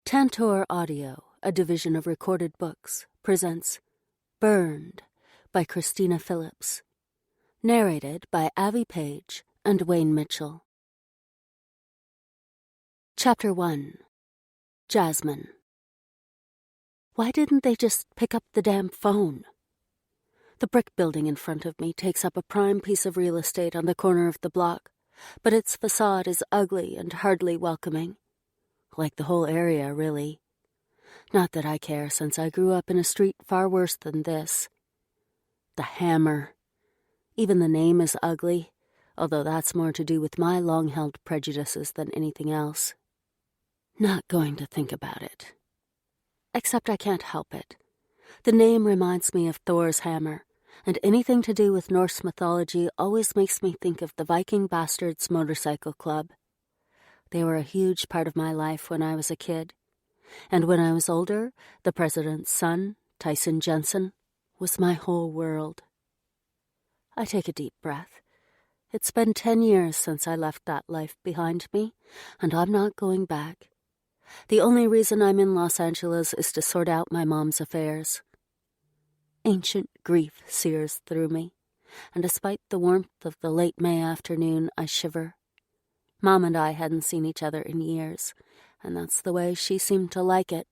Tantor Audio, a division of Recorded Books, presents Burned by Christina Phillips. Narrated by Avi Page and Wayne Mitchell. Chapter 1. Jasmine. Why didn't they just pick up the damn phone? The brick building in front of me takes up a prime piece of real estate on the corner of the block, but its facade is ugly and hardly welcoming. Like the whole area, really. Not that I care, since I grew up in a street far worse than this. The Hammer. Even the name is ugly, although that's more to do with my long-held prejudices than anything else. Not going to think about it. Except I can't help it. The name reminds me of Thor's hammer, and anything to do with Norse mythology always makes me think of the Viking Bastards Motorcycle Club. They were a huge part of my life when I was a kid, and when I was older, the president's son, Tyson Jensen, was my whole world. I take a deep breath. It's been 10 years since I left that life behind me, and I'm not going back. The only reason I'm in Los Angeles is to sort out my mom's affairs. Ancient grief sears through me, and despite the warmth of the late May afternoon, I shiver. Mom and I hadn't seen each other in years, and that's the way she seemed to like it.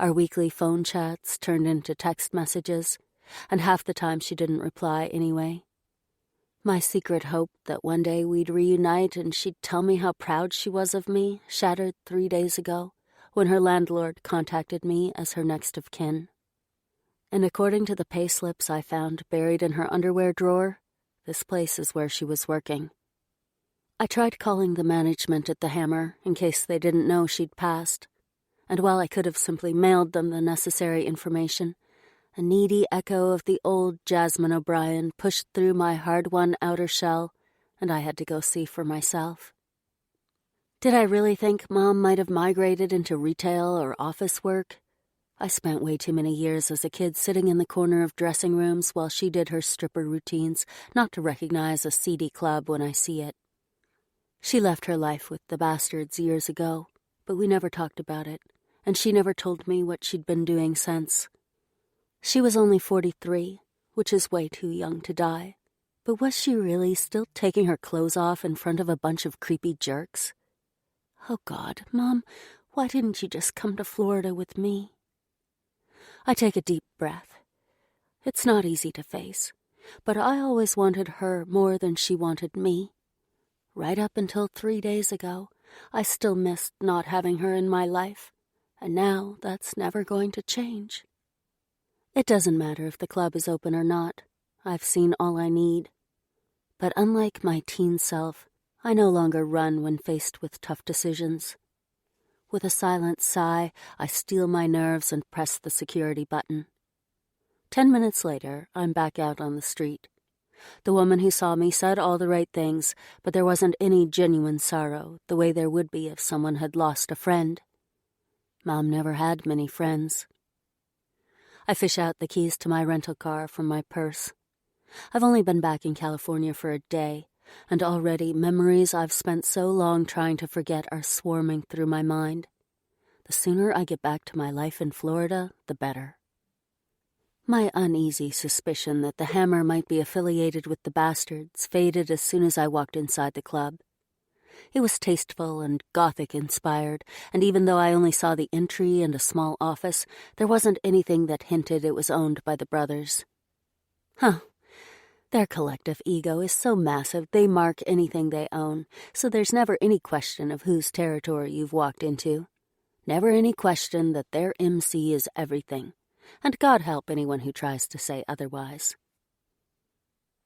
Our weekly phone chats turned into text messages, and half the time she didn't reply anyway. My secret hope that one day we'd reunite and she'd tell me how proud she was of me shattered 3 days ago when her landlord contacted me as her next of kin. And according to the payslips I found buried in her underwear drawer, this place is where she was working. I tried calling the management at the Hammer in case they didn't know she'd passed, and while I could have simply mailed them the necessary information, a needy echo of the old Jasmine O'Brien pushed through my hard-won outer shell, and I had to go see for myself. Did I really think Mom might have migrated into retail or office work? I spent way too many years as a kid sitting in the corner of dressing rooms while she did her stripper routines, not to recognize a seedy club when I see it. She left her life with the Bastards years ago, but we never talked about it, and she never told me what she'd been doing since. She was only 43, which is way too young to die, but was she really still taking her clothes off in front of a bunch of creepy jerks? Oh God, Mom, why didn't you just come to Florida with me? I take a deep breath. It's not easy to face, but I always wanted her more than she wanted me. Right up until 3 days ago, I still missed not having her in my life, and now that's never going to change. It doesn't matter if the club is open or not. I've seen all I need. But unlike my teen self, I no longer run when faced with tough decisions. With a silent sigh, I steel my nerves and press the security button. 10 minutes later, I'm back out on the street. The woman who saw me said all the right things, but there wasn't any genuine sorrow, the way there would be if someone had lost a friend. Mom never had many friends. I fish out the keys to my rental car from my purse. I've only been back in California for a day, and already memories I've spent so long trying to forget are swarming through my mind. The sooner I get back to my life in Florida, the better. My uneasy suspicion that the Hammer might be affiliated with the Bastards faded as soon as I walked inside the club. It was tasteful and Gothic-inspired, and even though I only saw the entry and a small office, there wasn't anything that hinted it was owned by the brothers. Their collective ego is so massive they mark anything they own, so there's never any question of whose territory you've walked into. Never any question that their MC is everything. And God help anyone who tries to say otherwise.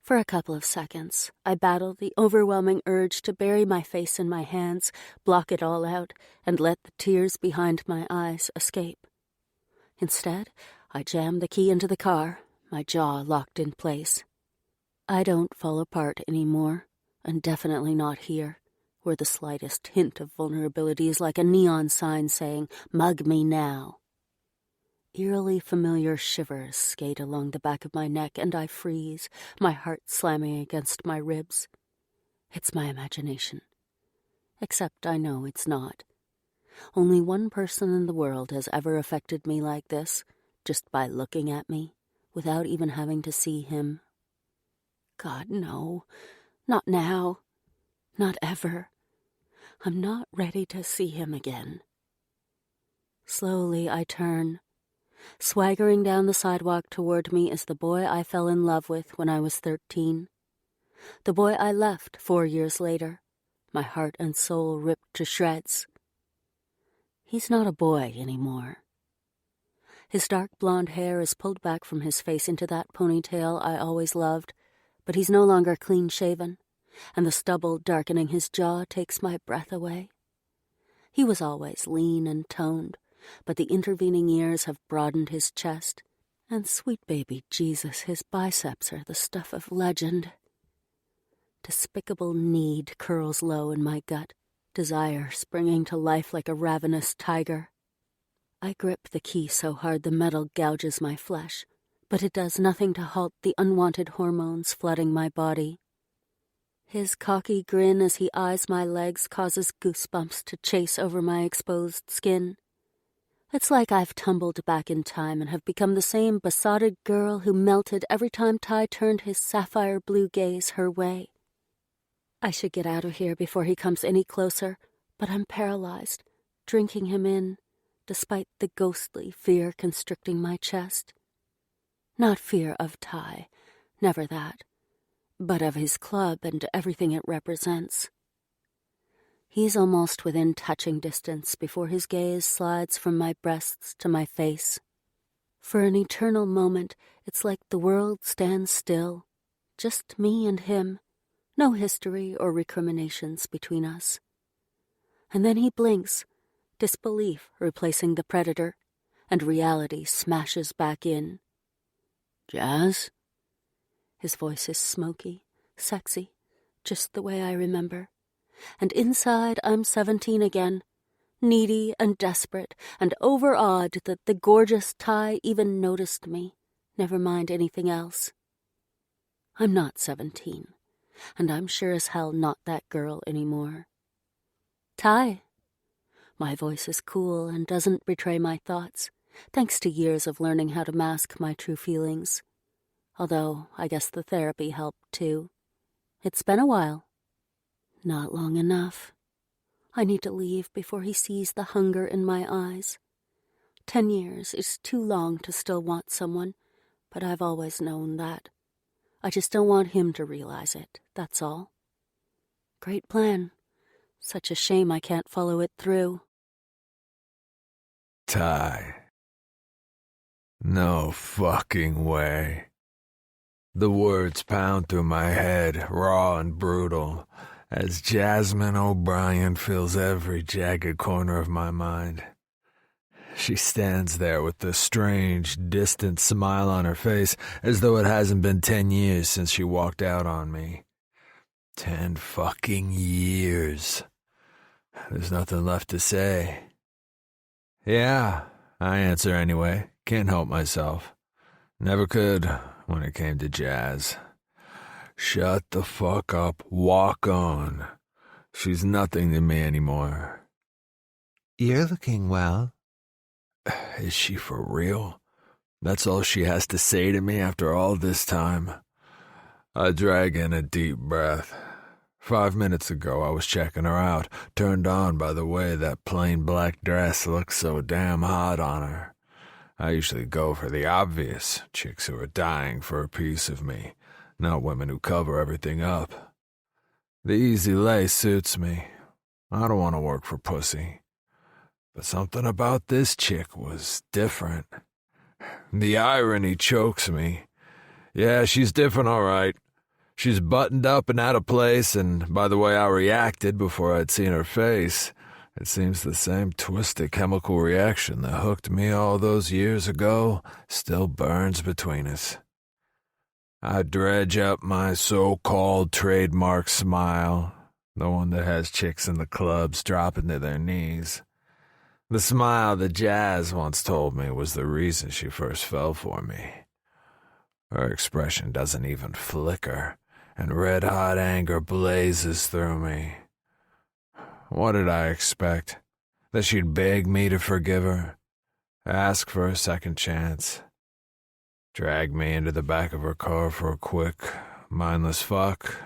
For a couple of seconds, I battled the overwhelming urge to bury my face in my hands, block it all out, and let the tears behind my eyes escape. Instead, I jammed the key into the car, my jaw locked in place. I don't fall apart anymore, and definitely not here, where the slightest hint of vulnerability is like a neon sign saying, "Mug me now." Eerily familiar shivers skate along the back of my neck, and I freeze, my heart slamming against my ribs. It's my imagination. Except I know it's not. Only one person in the world has ever affected me like this, just by looking at me, without even having to see him. God, no. Not now. Not ever. I'm not ready to see him again. Slowly I turn. Swaggering down the sidewalk toward me is the boy I fell in love with when I was 13. The boy I left 4 years later, my heart and soul ripped to shreds. He's not a boy anymore. His dark blonde hair is pulled back from his face into that ponytail I always loved, but he's no longer clean-shaven, and the stubble darkening his jaw takes my breath away. He was always lean and toned, but the intervening years have broadened his chest, and sweet baby Jesus, his biceps are the stuff of legend. Despicable need curls low in my gut, desire springing to life like a ravenous tiger. I grip the key so hard the metal gouges my flesh, but it does nothing to halt the unwanted hormones flooding my body. His cocky grin as he eyes my legs causes goosebumps to chase over my exposed skin. It's like I've tumbled back in time and have become the same besotted girl who melted every time Ty turned his sapphire blue gaze her way. I should get out of here before he comes any closer, but I'm paralyzed, drinking him in, despite the ghostly fear constricting my chest. Not fear of Ty, never that, but of his club and everything it represents. He's almost within touching distance before his gaze slides from my breasts to my face. For an eternal moment, it's like the world stands still, just me and him, no history or recriminations between us. And then he blinks, disbelief replacing the predator, and reality smashes back in. "Jazz?" His voice is smoky, sexy, just the way I remember. And inside I'm 17 again, needy and desperate, and overawed that the gorgeous Ty even noticed me, never mind anything else. I'm not 17, and I'm sure as hell not that girl anymore. Ty. My voice is cool and doesn't betray my thoughts, thanks to years of learning how to mask my true feelings. Although I guess the therapy helped too. It's been a while. Not long enough. I need to leave before he sees the hunger in my eyes. 10 years is too long to still want someone, but I've always known that. I just don't want him to realize it, that's all. Great plan. Such a shame I can't follow it through. Ty. No fucking way. The words pound through my head, raw and brutal, as Jasmine O'Brien fills every jagged corner of my mind. She stands there with the strange, distant smile on her face, as though it hasn't been 10 years since she walked out on me. 10 fucking years. There's nothing left to say. Yeah, I answer anyway. Can't help myself. Never could when it came to Jazz. Shut the fuck up. Walk on. She's nothing to me anymore. You're looking well. Is she for real? That's all she has to say to me after all this time? I drag in a deep breath. 5 minutes ago I was checking her out, turned on by the way that plain black dress looks so damn hot on her. I usually go for the obvious, chicks who are dying for a piece of me, not women who cover everything up. The easy lay suits me. I don't want to work for pussy. But something about this chick was different. The irony chokes me. Yeah, she's different, all right. She's buttoned up and out of place, and by the way I reacted before I'd seen her face, it seems the same twisted chemical reaction that hooked me all those years ago still burns between us. I dredge up my so-called trademark smile, the one that has chicks in the clubs dropping to their knees. The smile that Jazz once told me was the reason she first fell for me. Her expression doesn't even flicker, and red-hot anger blazes through me. What did I expect? That she'd beg me to forgive her, ask for a second chance, drag me into the back of her car for a quick, mindless fuck.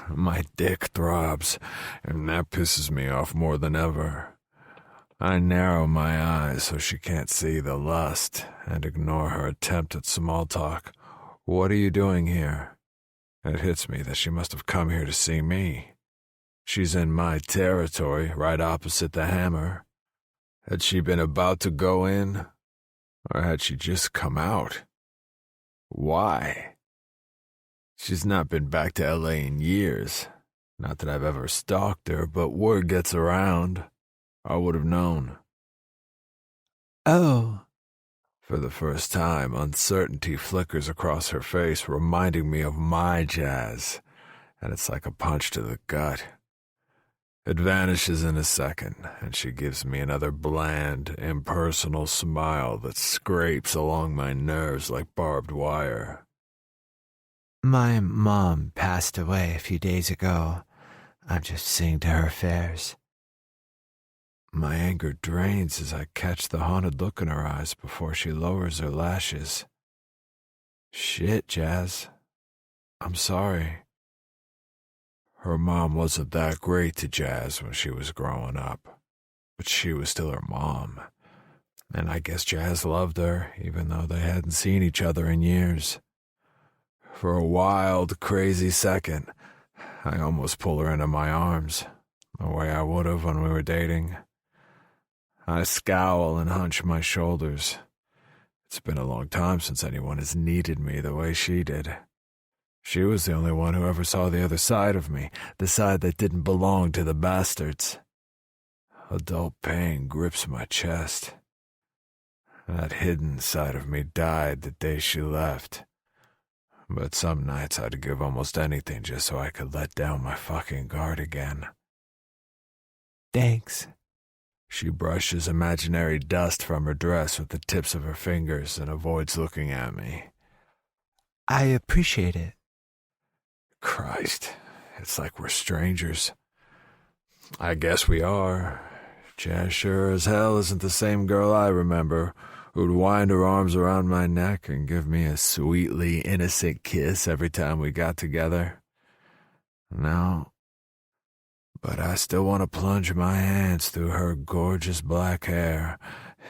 My dick throbs, and that pisses me off more than ever. I narrow my eyes so she can't see the lust and ignore her attempt at small talk. What are you doing here? It hits me that she must have come here to see me. She's in my territory, right opposite the hammer. Had she been about to go in, or had she just come out? Why? She's not been back to L.A. in years. Not that I've ever stalked her, but word gets around. I would have known. Oh. For the first time, uncertainty flickers across her face, reminding me of my Jazz, and it's like a punch to the gut. It vanishes in a second, and she gives me another bland, impersonal smile that scrapes along my nerves like barbed wire. My mom passed away a few days ago. I'm just seeing to her affairs. My anger drains as I catch the haunted look in her eyes before she lowers her lashes. Shit, Jazz. I'm sorry. Her mom wasn't that great to Jazz when she was growing up, but she was still her mom, and I guess Jazz loved her even though they hadn't seen each other in years. For a wild, crazy second, I almost pull her into my arms, the way I would have when we were dating. I scowl and hunch my shoulders. It's been a long time since anyone has needed me the way she did. She was the only one who ever saw the other side of me, the side that didn't belong to the bastards. Adult pain grips my chest. That hidden side of me died the day she left. But some nights I'd give almost anything just so I could let down my fucking guard again. Thanks. She brushes imaginary dust from her dress with the tips of her fingers and avoids looking at me. I appreciate it. Christ, it's like we're strangers. I guess we are. Jazz sure as hell isn't the same girl I remember, who'd wind her arms around my neck and give me a sweetly innocent kiss every time we got together. No, but I still want to plunge my hands through her gorgeous black hair,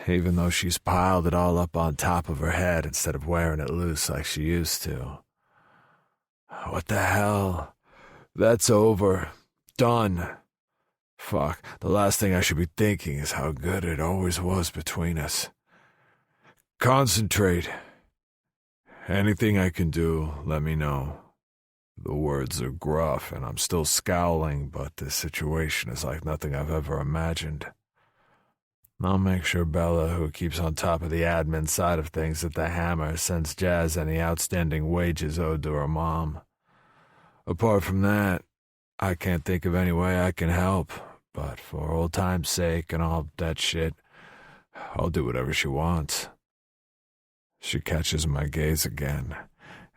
even though she's piled it all up on top of her head instead of wearing it loose like she used to. What the hell? That's over. Done. Fuck, the last thing I should be thinking is how good it always was between us. Concentrate. Anything I can do, let me know. The words are gruff, and I'm still scowling, but this situation is like nothing I've ever imagined. I'll make sure Bella, who keeps on top of the admin side of things at the Hammer, sends Jazz any outstanding wages owed to her mom. Apart from that, I can't think of any way I can help, but for old time's sake and all that shit, I'll do whatever she wants. She catches my gaze again,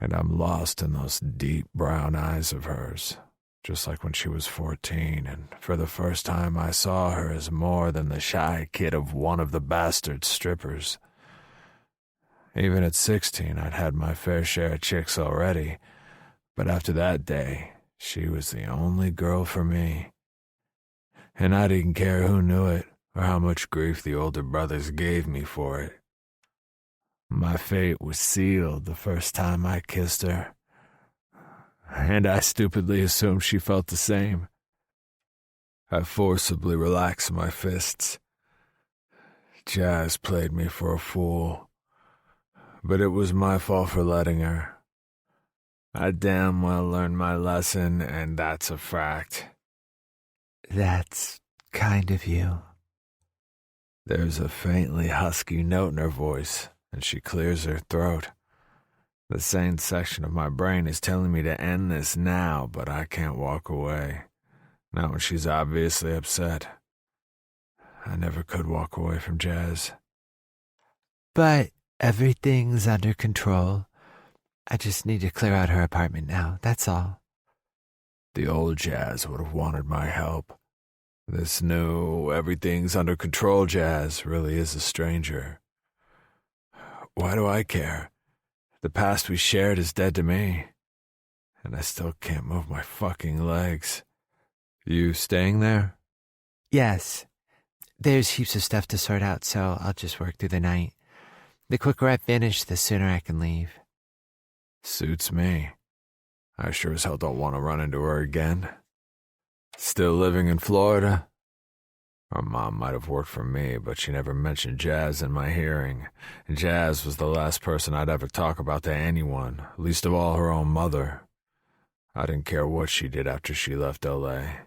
and I'm lost in those deep brown eyes of hers, just like when she was 14, and for the first time I saw her as more than the shy kid of one of the bastard strippers. Even at 16, I'd had my fair share of chicks already, but after that day, she was the only girl for me. And I didn't care who knew it or how much grief the older brothers gave me for it. My fate was sealed the first time I kissed her, and I stupidly assumed she felt the same. I forcibly relaxed my fists. Jazz played me for a fool, but it was my fault for letting her. I damn well learned my lesson, and that's a fact. That's kind of you. There's a faintly husky note in her voice, and she clears her throat. The sane section of my brain is telling me to end this now, but I can't walk away. Not when she's obviously upset. I never could walk away from Jazz. But everything's under control. I just need to clear out her apartment now, that's all. The old Jazz would have wanted my help. This new, everything's under control Jazz really is a stranger. Why do I care? The past we shared is dead to me, and I still can't move my fucking legs. You staying there? Yes. There's heaps of stuff to sort out, so I'll just work through the night. The quicker I finish, the sooner I can leave. Suits me. I sure as hell don't want to run into her again. Still living in Florida? Her mom might have worked for me, but she never mentioned Jazz in my hearing. And Jazz was the last person I'd ever talk about to anyone, least of all her own mother. I didn't care what she did after she left L.A.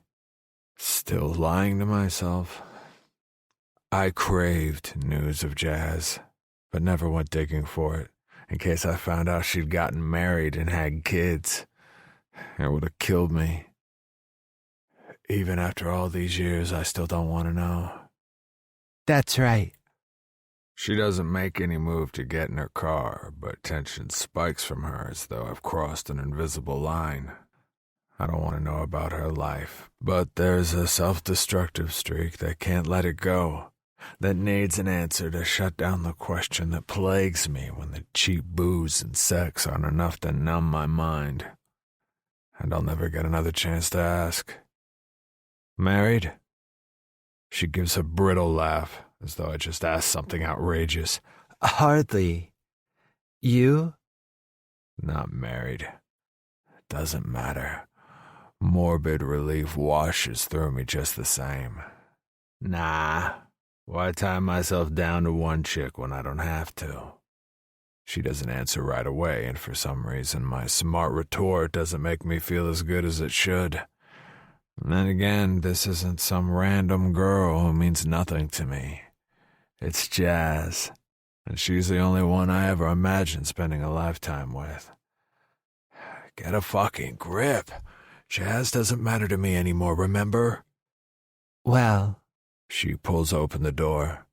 Still lying to myself. I craved news of Jazz, but never went digging for it, in case I found out she'd gotten married and had kids. It would have killed me. Even after all these years, I still don't want to know. That's right. She doesn't make any move to get in her car, but tension spikes from her as though I've crossed an invisible line. I don't want to know about her life, but there's a self-destructive streak that can't let it go, that needs an answer to shut down the question that plagues me when the cheap booze and sex aren't enough to numb my mind. And I'll never get another chance to ask. Married? She gives a brittle laugh, as though I just asked something outrageous. Hardly. You? Not married. Doesn't matter. Morbid relief washes through me just the same. Nah. Why tie myself down to one chick when I don't have to? She doesn't answer right away, and for some reason my smart retort doesn't make me feel as good as it should. And then again, this isn't some random girl who means nothing to me. It's Jazz, and she's the only one I ever imagined spending a lifetime with. Get a fucking grip. Jazz doesn't matter to me anymore, remember? Well, she pulls open the door.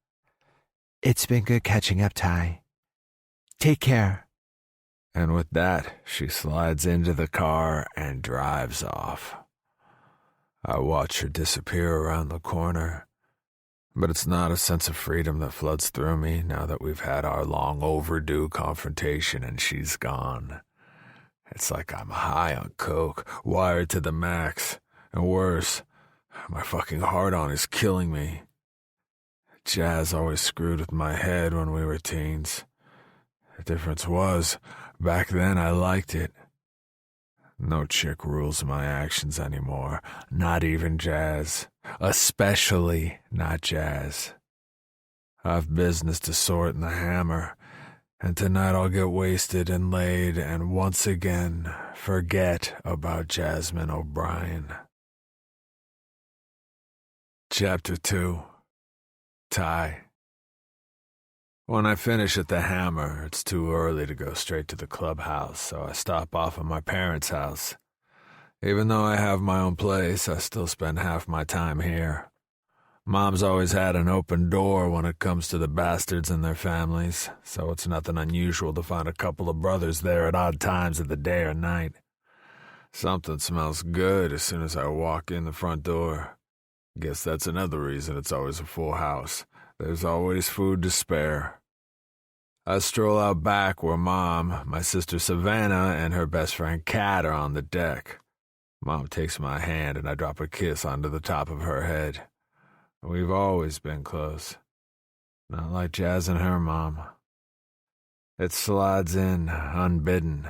It's been good catching up, Ty. Take care. And with that, she slides into the car and drives off. I watch her disappear around the corner, but it's not a sense of freedom that floods through me now that we've had our long overdue confrontation and she's gone. It's like I'm high on coke, wired to the max, and worse, my fucking heart-on is killing me. Jazz always screwed with my head when we were teens. The difference was, back then I liked it. No chick rules my actions anymore, not even Jazz. Especially not Jazz. I've business to sort in the hammer, and tonight I'll get wasted and laid and once again forget about Jasmine O'Brien. Chapter 2. Ty. When I finish at the Hammer, it's too early to go straight to the clubhouse, so I stop off at my parents' house. Even though I have my own place, I still spend half my time here. Mom's always had an open door when it comes to the bastards and their families, so it's nothing unusual to find a couple of brothers there at odd times of the day or night. Something smells good as soon as I walk in the front door. Guess that's another reason it's always a full house. There's always food to spare. I stroll out back where Mom, my sister Savannah, and her best friend Kat are on the deck. Mom takes my hand and I drop a kiss onto the top of her head. We've always been close. Not like Jazz and her mom. It slides in, unbidden,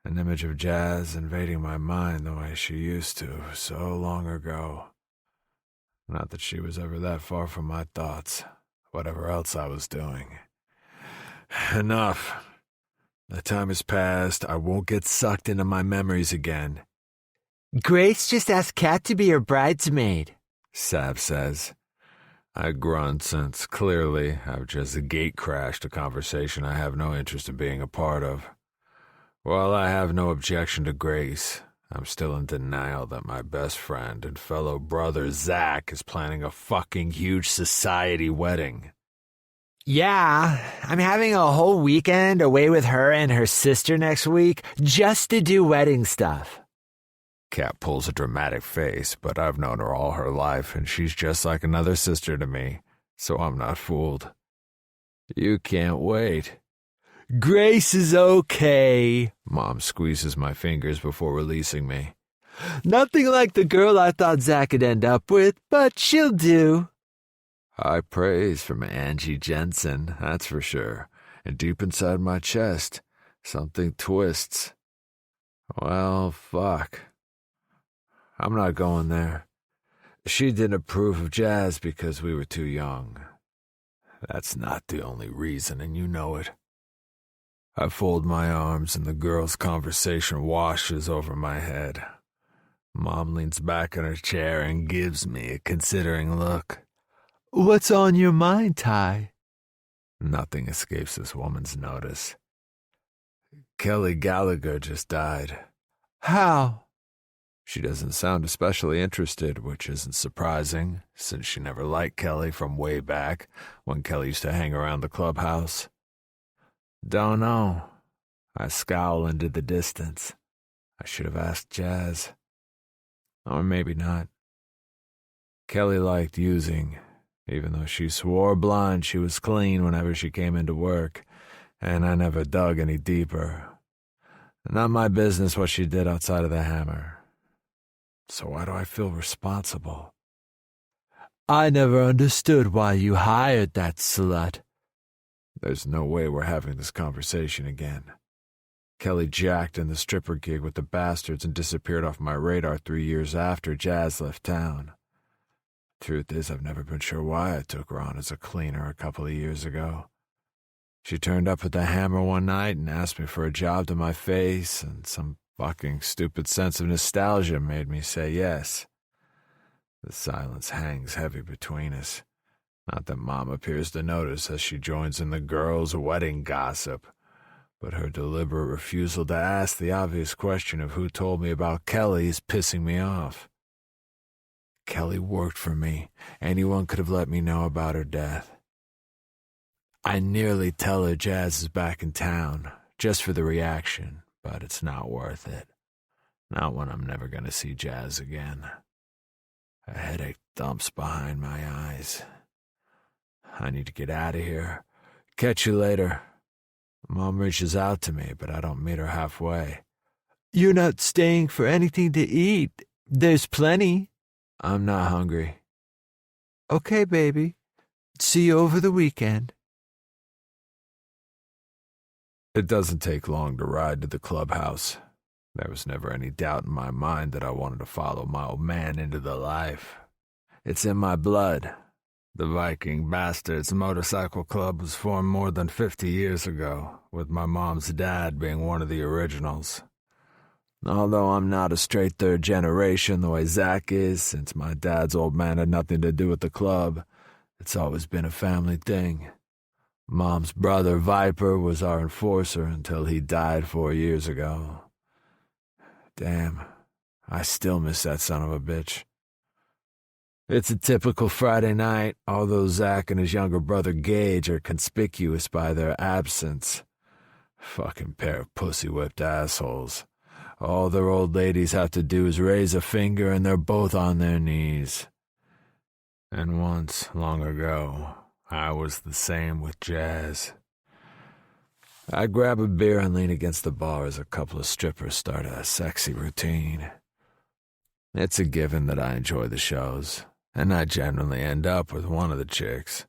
an image of Jazz invading my mind the way she used to so long ago. Not that she was ever that far from my thoughts, whatever else I was doing. Enough. The time has passed. I won't get sucked into my memories again. Grace just asked Kat to be her bridesmaid, Sav says. I grunt since, clearly, I've just gate-crashed a conversation I have no interest in being a part of. While I have no objection to Grace, I'm still in denial that my best friend and fellow brother Zach is planning a fucking huge society wedding. Yeah, I'm having a whole weekend away with her and her sister next week just to do wedding stuff. Kat pulls a dramatic face, but I've known her all her life, and she's just like another sister to me, so I'm not fooled. You can't wait. Grace is okay. Mom squeezes my fingers before releasing me. Nothing like the girl I thought Zach would end up with, but she'll do. High praise from Angie Jensen, that's for sure. And deep inside my chest, something twists. Well, fuck. I'm not going there. She didn't approve of jazz because we were too young. That's not the only reason, and you know it. I fold my arms and the girl's conversation washes over my head. Mom leans back in her chair and gives me a considering look. What's on your mind, Ty? Nothing escapes this woman's notice. Kelly Gallagher just died. How? She doesn't sound especially interested, which isn't surprising, since she never liked Kelly from way back, when Kelly used to hang around the clubhouse. Don't know. I scowl into the distance. I should have asked Jazz. Or maybe not. Kelly liked using, even though she swore blind she was clean whenever she came into work, and I never dug any deeper. Not my business what she did outside of the hammer. So why do I feel responsible? I never understood why you hired that slut. There's no way we're having this conversation again. Kelly jacked in the stripper gig with the bastards and disappeared off my radar 3 years after Jazz left town. Truth is, I've never been sure why I took her on as a cleaner a couple of years ago. She turned up at the hammer one night and asked me for a job to my face, and some fucking stupid sense of nostalgia made me say yes. The silence hangs heavy between us. Not that Mom appears to notice as she joins in the girls' wedding gossip, but her deliberate refusal to ask the obvious question of who told me about Kelly is pissing me off. Kelly worked for me. Anyone could have let me know about her death. I nearly tell her Jazz is back in town, just for the reaction, but it's not worth it. Not when I'm never going to see Jazz again. A headache thumps behind my eyes. I need to get out of here. Catch you later. Mom reaches out to me, but I don't meet her halfway. You're not staying for anything to eat. There's plenty. I'm not hungry. Okay, baby. See you over the weekend. It doesn't take long to ride to the clubhouse. There was never any doubt in my mind that I wanted to follow my old man into the life. It's in my blood. The Viking Bastards Motorcycle Club was formed more than 50 years ago, with my mom's dad being one of the originals. Although I'm not a straight third generation the way Zach is, since my dad's old man had nothing to do with the club, it's always been a family thing. Mom's brother, Viper, was our enforcer until he died 4 years ago. Damn, I still miss that son of a bitch. It's a typical Friday night, although Zach and his younger brother Gage are conspicuous by their absence. Fucking pair of pussy-whipped assholes. All their old ladies have to do is raise a finger and they're both on their knees. And once, long ago, I was the same with Jazz. I grab a beer and lean against the bar as a couple of strippers start a sexy routine. It's a given that I enjoy the shows, and I generally end up with one of the chicks.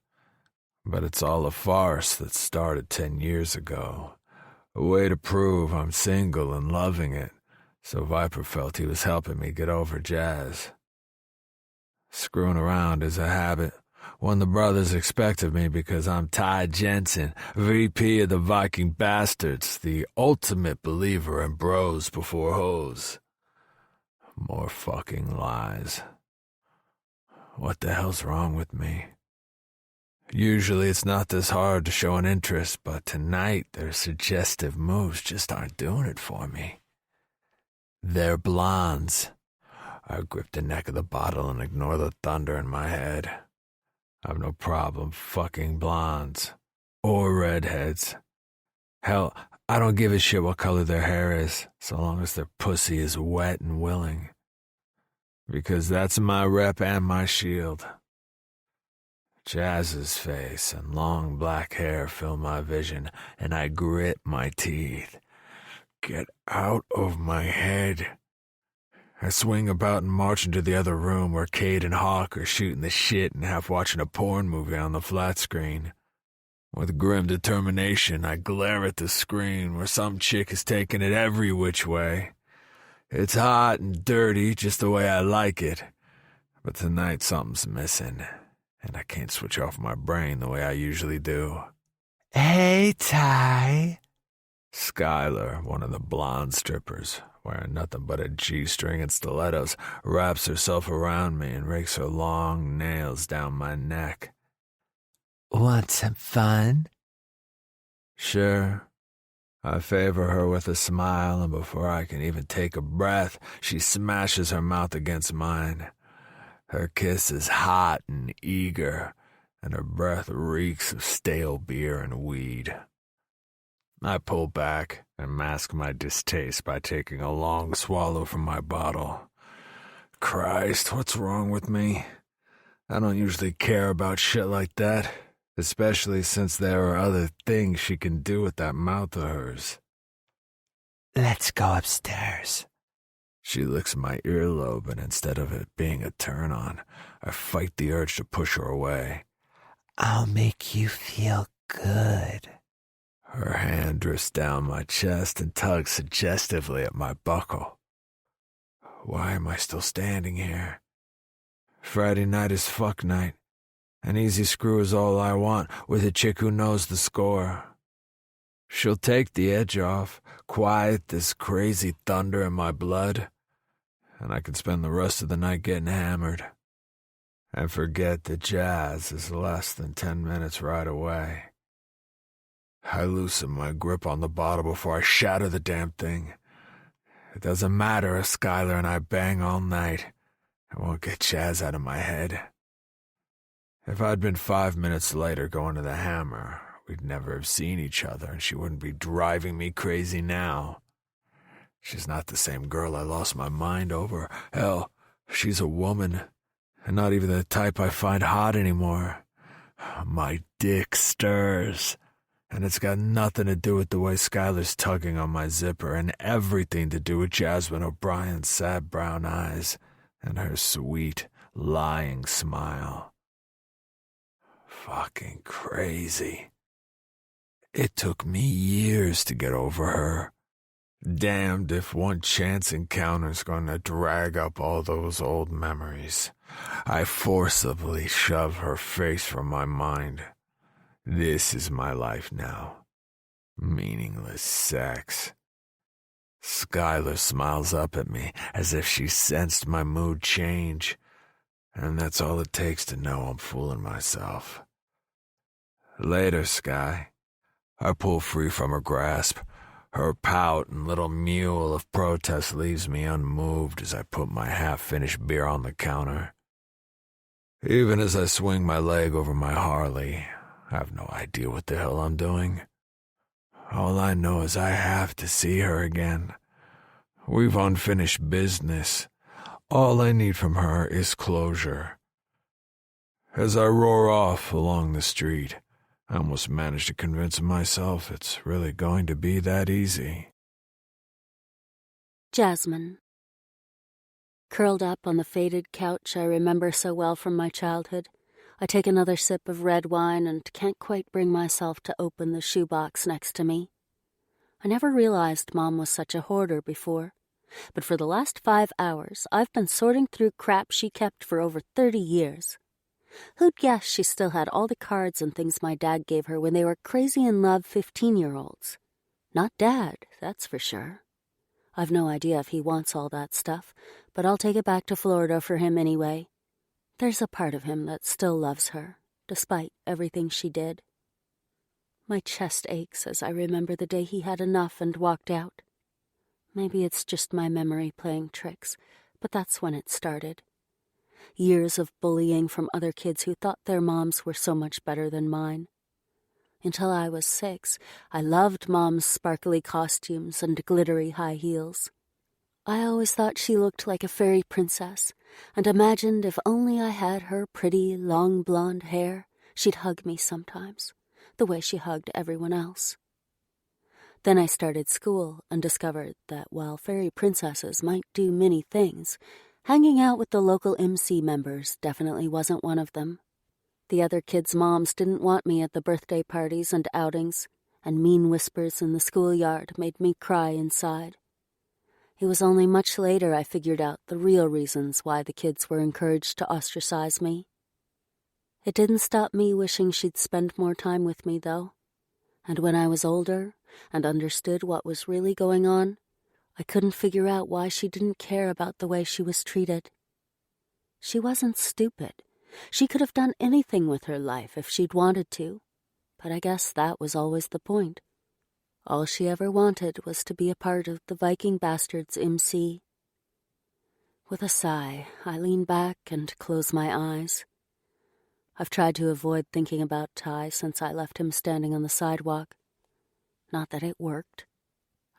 But it's all a farce that started 10 years ago. A way to prove I'm single and loving it, so Viper felt he was helping me get over Jazz. Screwing around is a habit, one the brothers expect of me because I'm Ty Jensen, VP of the Viking Bastards, the ultimate believer in bros before hoes. More fucking lies. What the hell's wrong with me? Usually it's not this hard to show an interest, but tonight their suggestive moves just aren't doing it for me. They're blondes. I grip the neck of the bottle and ignore the thunder in my head. I've no problem fucking blondes. Or redheads. Hell, I don't give a shit what color their hair is, so long as their pussy is wet and willing. because that's my rep and my shield. Jazz's face and long black hair fill my vision, and I grit my teeth. Get out of my head. I swing about and march into the other room where Cade and Hawk are shooting the shit and half watching a porn movie on the flat screen. With grim determination, I glare at the screen where some chick is taking it every which way. It's hot and dirty, just the way I like it. But tonight something's missing, and I can't switch off my brain the way I usually do. Hey, Ty. Skylar, one of the blonde strippers, wearing nothing but a G-string and stilettos, wraps herself around me and rakes her long nails down my neck. Want some fun? Sure. I favor her with a smile, and before I can even take a breath, she smashes her mouth against mine. Her kiss is hot and eager, and her breath reeks of stale beer and weed. I pull back and mask my distaste by taking a long swallow from my bottle. Christ, what's wrong with me? I don't usually care about shit like that, especially since there are other things she can do with that mouth of hers. Let's go upstairs. She licks my earlobe, and instead of it being a turn-on, I fight the urge to push her away. I'll make you feel good. Her hand drifts down my chest and tugs suggestively at my buckle. Why am I still standing here? Friday night is fuck night. An easy screw is all I want, with a chick who knows the score. She'll take the edge off, quiet this crazy thunder in my blood, and I can spend the rest of the night getting hammered. And forget that Jazz is less than 10 minutes right away. I loosen my grip on the bottle before I shatter the damn thing. It doesn't matter if Skylar and I bang all night. I won't get Jazz out of my head. If I'd been 5 minutes later going to the Hammer, we'd never have seen each other, and she wouldn't be driving me crazy now. She's not the same girl I lost my mind over. Hell, she's a woman, and not even the type I find hot anymore. My dick stirs, and it's got nothing to do with the way Skylar's tugging on my zipper, and everything to do with Jasmine O'Brien's sad brown eyes and her sweet, lying smile. Fucking crazy. It took me years to get over her. Damned if one chance encounter's gonna drag up all those old memories. I forcibly shove her face from my mind. This is my life now. Meaningless sex. Skylar smiles up at me as if she sensed my mood change, and that's all it takes to know I'm fooling myself. Later, Sky. I pull free from her grasp. Her pout and little mewl of protest leaves me unmoved as I put my half-finished beer on the counter. Even as I swing my leg over my Harley, I have no idea what the hell I'm doing. All I know is I have to see her again. We've unfinished business. All I need from her is closure. As I roar off along the street, I almost managed to convince myself it's really going to be that easy. Jasmine. Curled up on the faded couch I remember so well from my childhood, I take another sip of red wine and can't quite bring myself to open the shoebox next to me. I never realized Mom was such a hoarder before, but for the last 5 hours I've been sorting through crap she kept for over 30 years. Who'd guess she still had all the cards and things my dad gave her when they were crazy-in-love 15-year-olds? Not Dad, that's for sure. I've no idea if he wants all that stuff, but I'll take it back to Florida for him anyway. There's a part of him that still loves her, despite everything she did. My chest aches as I remember the day he had enough and walked out. Maybe it's just my memory playing tricks, but that's when it started. Years of bullying from other kids who thought their moms were so much better than mine. Until I was 6, I loved Mom's sparkly costumes and glittery high heels. I always thought she looked like a fairy princess, and imagined if only I had her pretty, long blonde hair, she'd hug me sometimes, the way she hugged everyone else. Then I started school and discovered that while fairy princesses might do many things, hanging out with the local MC members definitely wasn't one of them. The other kids' moms didn't want me at the birthday parties and outings, and mean whispers in the schoolyard made me cry inside. It was only much later I figured out the real reasons why the kids were encouraged to ostracize me. It didn't stop me wishing she'd spend more time with me, though. And when I was older and understood what was really going on, I couldn't figure out why she didn't care about the way she was treated. She wasn't stupid. She could have done anything with her life if she'd wanted to, but I guess that was always the point. All she ever wanted was to be a part of the Viking Bastards MC. With a sigh, I lean back and close my eyes. I've tried to avoid thinking about Ty since I left him standing on the sidewalk. Not that it worked.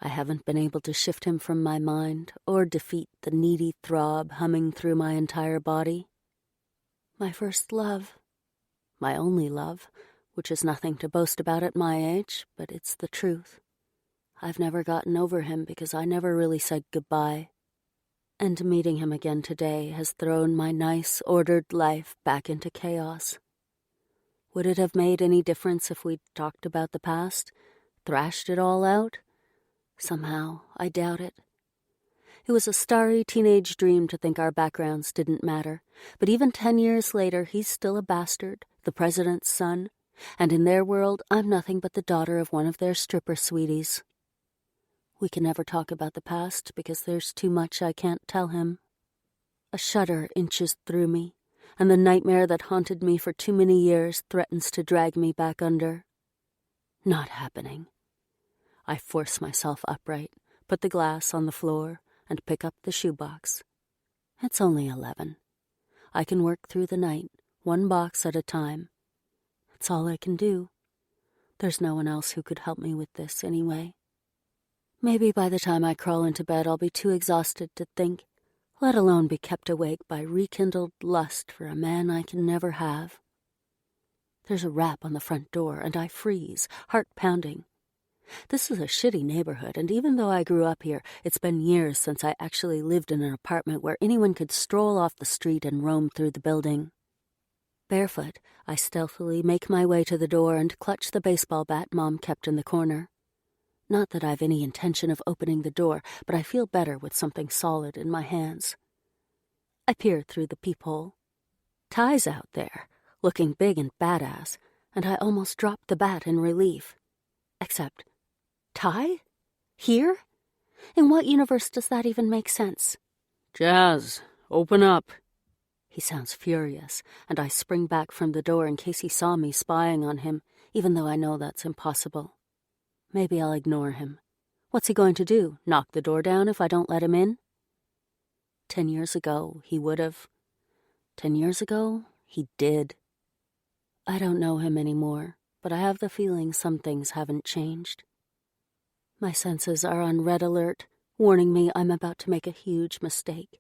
I haven't been able to shift him from my mind or defeat the needy throb humming through my entire body. My first love. My only love, which is nothing to boast about at my age, but it's the truth. I've never gotten over him because I never really said goodbye. And meeting him again today has thrown my nice, ordered life back into chaos. Would it have made any difference if we'd talked about the past, thrashed it all out? Somehow, I doubt it. It was a starry teenage dream to think our backgrounds didn't matter, but even 10 years later, he's still a bastard, the president's son, and in their world, I'm nothing but the daughter of one of their stripper sweeties. We can never talk about the past because there's too much I can't tell him. A shudder inches through me, and the nightmare that haunted me for too many years threatens to drag me back under. Not happening. I force myself upright, put the glass on the floor, and pick up the shoebox. It's only 11. I can work through the night, one box at a time. It's all I can do. There's no one else who could help me with this anyway. Maybe by the time I crawl into bed I'll be too exhausted to think, let alone be kept awake by rekindled lust for a man I can never have. There's a rap on the front door, and I freeze, heart pounding. This is a shitty neighborhood, and even though I grew up here, it's been years since I actually lived in an apartment where anyone could stroll off the street and roam through the building. Barefoot, I stealthily make my way to the door and clutch the baseball bat Mom kept in the corner. Not that I've any intention of opening the door, but I feel better with something solid in my hands. I peer through the peephole. Ty's out there, looking big and badass, and I almost drop the bat in relief. Except, Ty? Here? In what universe does that even make sense? Jazz, open up. He sounds furious, and I spring back from the door in case he saw me spying on him, even though I know that's impossible. Maybe I'll ignore him. What's he going to do, knock the door down if I don't let him in? 10 years ago, he would have. 10 years ago, he did. I don't know him anymore, but I have the feeling some things haven't changed. My senses are on red alert, warning me I'm about to make a huge mistake.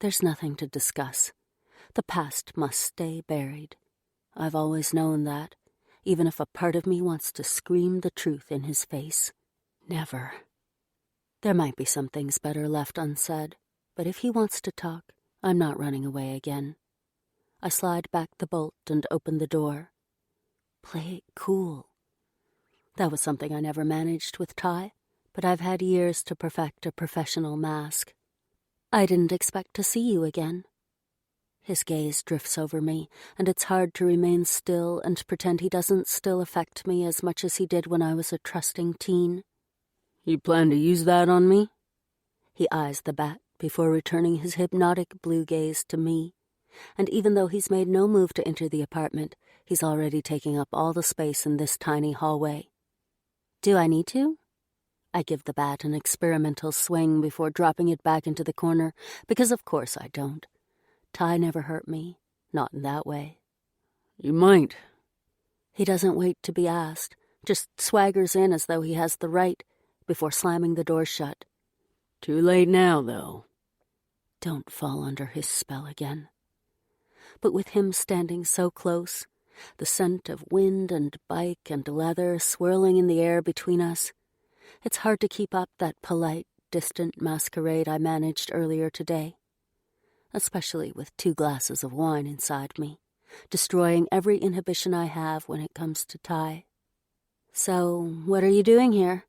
There's nothing to discuss. The past must stay buried. I've always known that, even if a part of me wants to scream the truth in his face. Never. There might be some things better left unsaid, but if he wants to talk, I'm not running away again. I slide back the bolt and open the door. Play it cool. That was something I never managed with Ty, but I've had years to perfect a professional mask. I didn't expect to see you again. His gaze drifts over me, and it's hard to remain still and pretend he doesn't still affect me as much as he did when I was a trusting teen. You plan to use that on me? He eyes the bat before returning his hypnotic blue gaze to me, and even though he's made no move to enter the apartment, he's already taking up all the space in this tiny hallway. Do I need to? I give the bat an experimental swing before dropping it back into the corner, because of course I don't. Ty never hurt me, not in that way. You might. He doesn't wait to be asked, just swaggers in as though he has the right, before slamming the door shut. Too late now, though. Don't fall under his spell again. But with him standing so close, the scent of wind and bike and leather swirling in the air between us, it's hard to keep up that polite, distant masquerade I managed earlier today, especially with 2 glasses of wine inside me, destroying every inhibition I have when it comes to Ty. So, what are you doing here?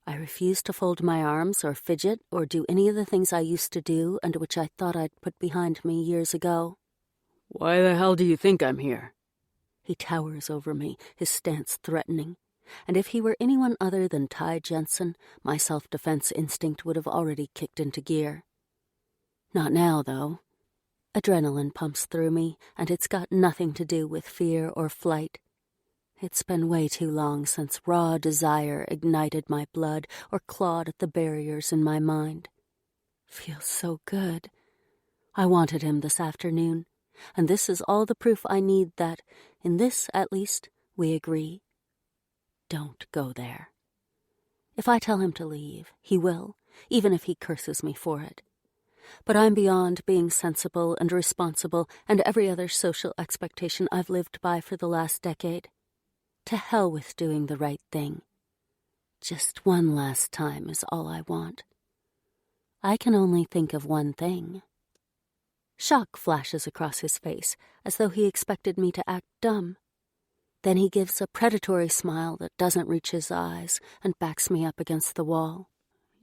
I refuse to fold my arms or fidget or do any of the things I used to do and which I thought I'd put behind me years ago. Why the hell do you think I'm here? He towers over me, his stance threatening, and if he were anyone other than Ty Jensen, my self-defense instinct would have already kicked into gear. Not now, though. Adrenaline pumps through me, and it's got nothing to do with fear or flight. It's been way too long since raw desire ignited my blood or clawed at the barriers in my mind. Feels so good. I wanted him this afternoon, and this is all the proof I need that, in this at least, we agree. Don't go there. If I tell him to leave, he will, even if he curses me for it. But I'm beyond being sensible and responsible and every other social expectation I've lived by for the last decade. To hell with doing the right thing. Just one last time is all I want. I can only think of one thing. Shock flashes across his face, as though he expected me to act dumb. Then he gives a predatory smile that doesn't reach his eyes and backs me up against the wall.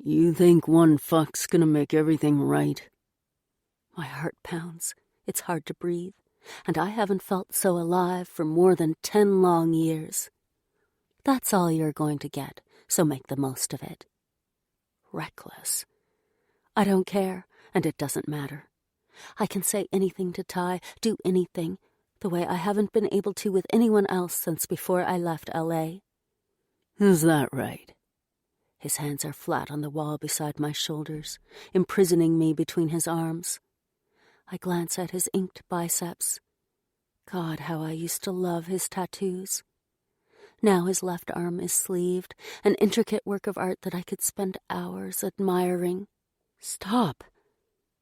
You think one fuck's gonna make everything right? My heart pounds. It's hard to breathe, and I haven't felt so alive for more than 10 long years. That's all you're going to get, so make the most of it. Reckless. I don't care, and it doesn't matter. I can say anything to Ty, do anything, the way I haven't been able to with anyone else since before I left L.A. Is that right? His hands are flat on the wall beside my shoulders, imprisoning me between his arms. I glance at his inked biceps. God, how I used to love his tattoos. Now his left arm is sleeved, an intricate work of art that I could spend hours admiring. Stop.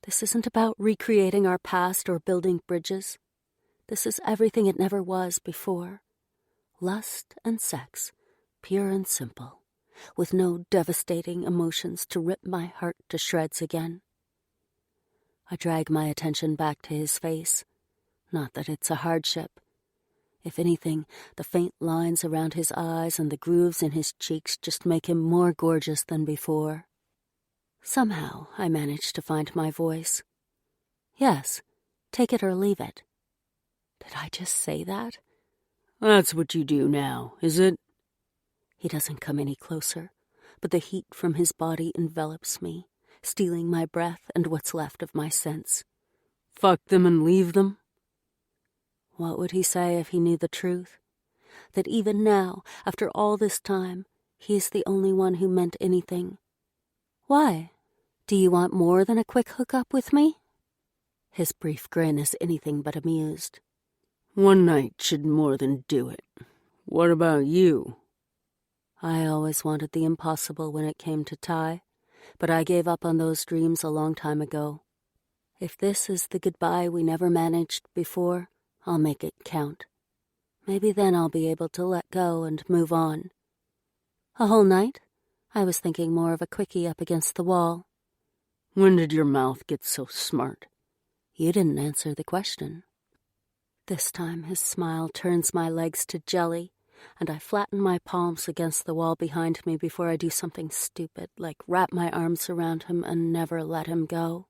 This isn't about recreating our past or building bridges. This is everything it never was before. Lust and sex, pure and simple, with no devastating emotions to rip my heart to shreds again. I drag my attention back to his face. Not that it's a hardship. If anything, the faint lines around his eyes and the grooves in his cheeks just make him more gorgeous than before. Somehow I manage to find my voice. Yes, take it or leave it. Did I just say that? That's what you do now, is it? He doesn't come any closer, but the heat from his body envelops me, stealing my breath and what's left of my sense. Fuck them and leave them? What would he say if he knew the truth? That even now, after all this time, he's the only one who meant anything. Why? Do you want more than a quick hookup with me? His brief grin is anything but amused. One night should more than do it. What about you? I always wanted the impossible when it came to Ty, but I gave up on those dreams a long time ago. If this is the goodbye we never managed before, I'll make it count. Maybe then I'll be able to let go and move on. A whole night? I was thinking more of a quickie up against the wall. When did your mouth get so smart? You didn't answer the question. This time his smile turns my legs to jelly, and I flatten my palms against the wall behind me before I do something stupid, like wrap my arms around him and never let him go.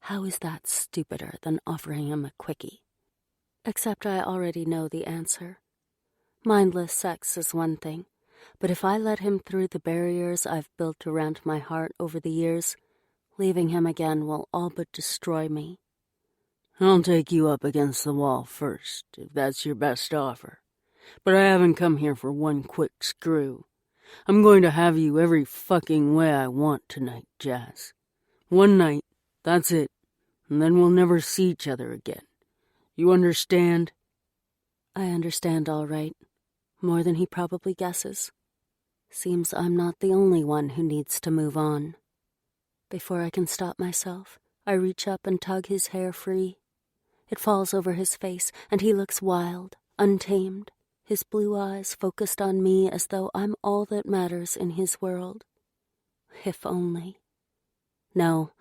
How is that stupider than offering him a quickie? Except I already know the answer. Mindless sex is one thing, but if I let him through the barriers I've built around my heart over the years, leaving him again will all but destroy me. I'll take you up against the wall first, if that's your best offer. But I haven't come here for one quick screw. I'm going to have you every fucking way I want tonight, Jazz. One night, that's it, and then we'll never see each other again. You understand? I understand all right. More than he probably guesses. Seems I'm not the only one who needs to move on. Before I can stop myself, I reach up and tug his hair free. It falls over his face, and he looks wild, untamed, his blue eyes focused on me as though I'm all that matters in his world. If only. No,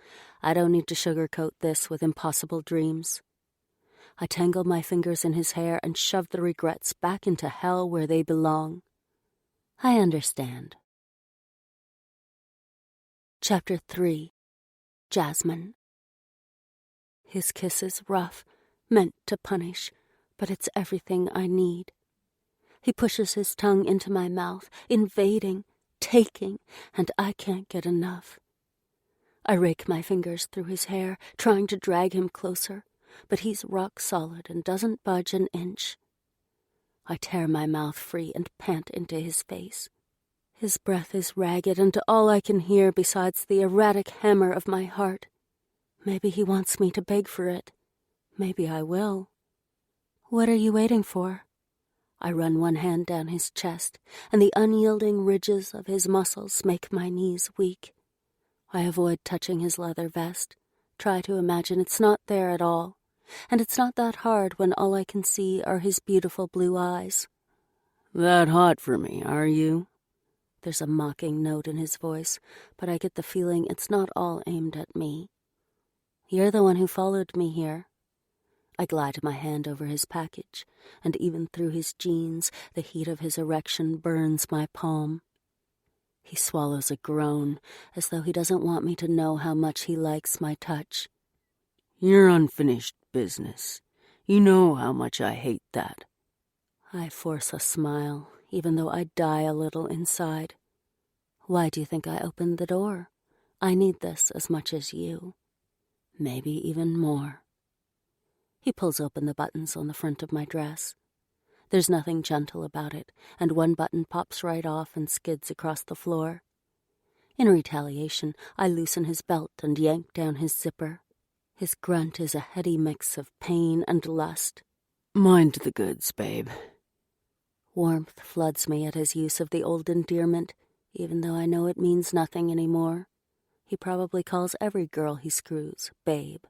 I don't need to sugarcoat this with impossible dreams. I tangle my fingers in his hair and shove the regrets back into hell where they belong. I understand. Chapter 3. Jasmine. His kiss is rough, meant to punish, but it's everything I need. He pushes his tongue into my mouth, invading, taking, and I can't get enough. I rake my fingers through his hair, trying to drag him closer, but he's rock solid and doesn't budge an inch. I tear my mouth free and pant into his face. His breath is ragged, and all I can hear besides the erratic hammer of my heart. Maybe he wants me to beg for it. Maybe I will. What are you waiting for? I run one hand down his chest, and the unyielding ridges of his muscles make my knees weak. I avoid touching his leather vest, try to imagine it's not there at all, and it's not that hard when all I can see are his beautiful blue eyes. That hot for me, are you? There's a mocking note in his voice, but I get the feeling it's not all aimed at me. You're the one who followed me here. I glide my hand over his package, and even through his jeans, the heat of his erection burns my palm. He swallows a groan, as though he doesn't want me to know how much he likes my touch. You're unfinished business. You know how much I hate that. I force a smile, even though I die a little inside. Why do you think I opened the door? I need this as much as you. Maybe even more. He pulls open the buttons on the front of my dress. There's nothing gentle about it, and one button pops right off and skids across the floor. In retaliation, I loosen his belt and yank down his zipper. His grunt is a heady mix of pain and lust. Mind the goods, babe. Warmth floods me at his use of the old endearment, even though I know it means nothing anymore. He probably calls every girl he screws babe.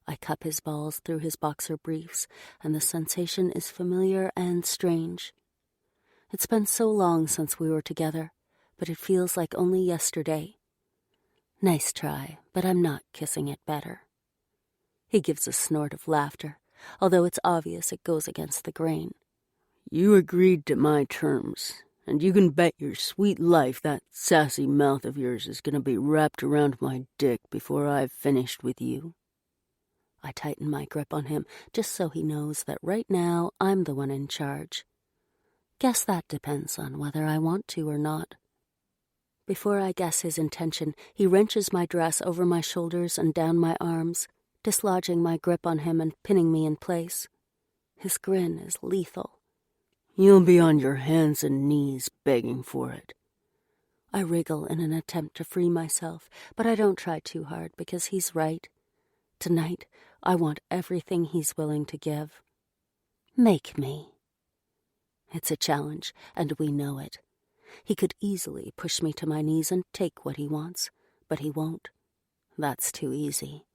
I cup his balls through his boxer briefs, and the sensation is familiar and strange. It's been so long since we were together, but it feels like only yesterday. Nice try, but I'm not kissing it better. He gives a snort of laughter, although it's obvious it goes against the grain. You agreed to my terms, and you can bet your sweet life that sassy mouth of yours is going to be wrapped around my dick before I've finished with you. I tighten my grip on him just so he knows that right now I'm the one in charge. Guess that depends on whether I want to or not. Before I guess his intention, he wrenches my dress over my shoulders and down my arms, dislodging my grip on him and pinning me in place. His grin is lethal. You'll be on your hands and knees begging for it. I wriggle in an attempt to free myself, but I don't try too hard because he's right. Tonight, I want everything he's willing to give. Make me. It's a challenge, and we know it. He could easily push me to my knees and take what he wants, but he won't. That's too easy.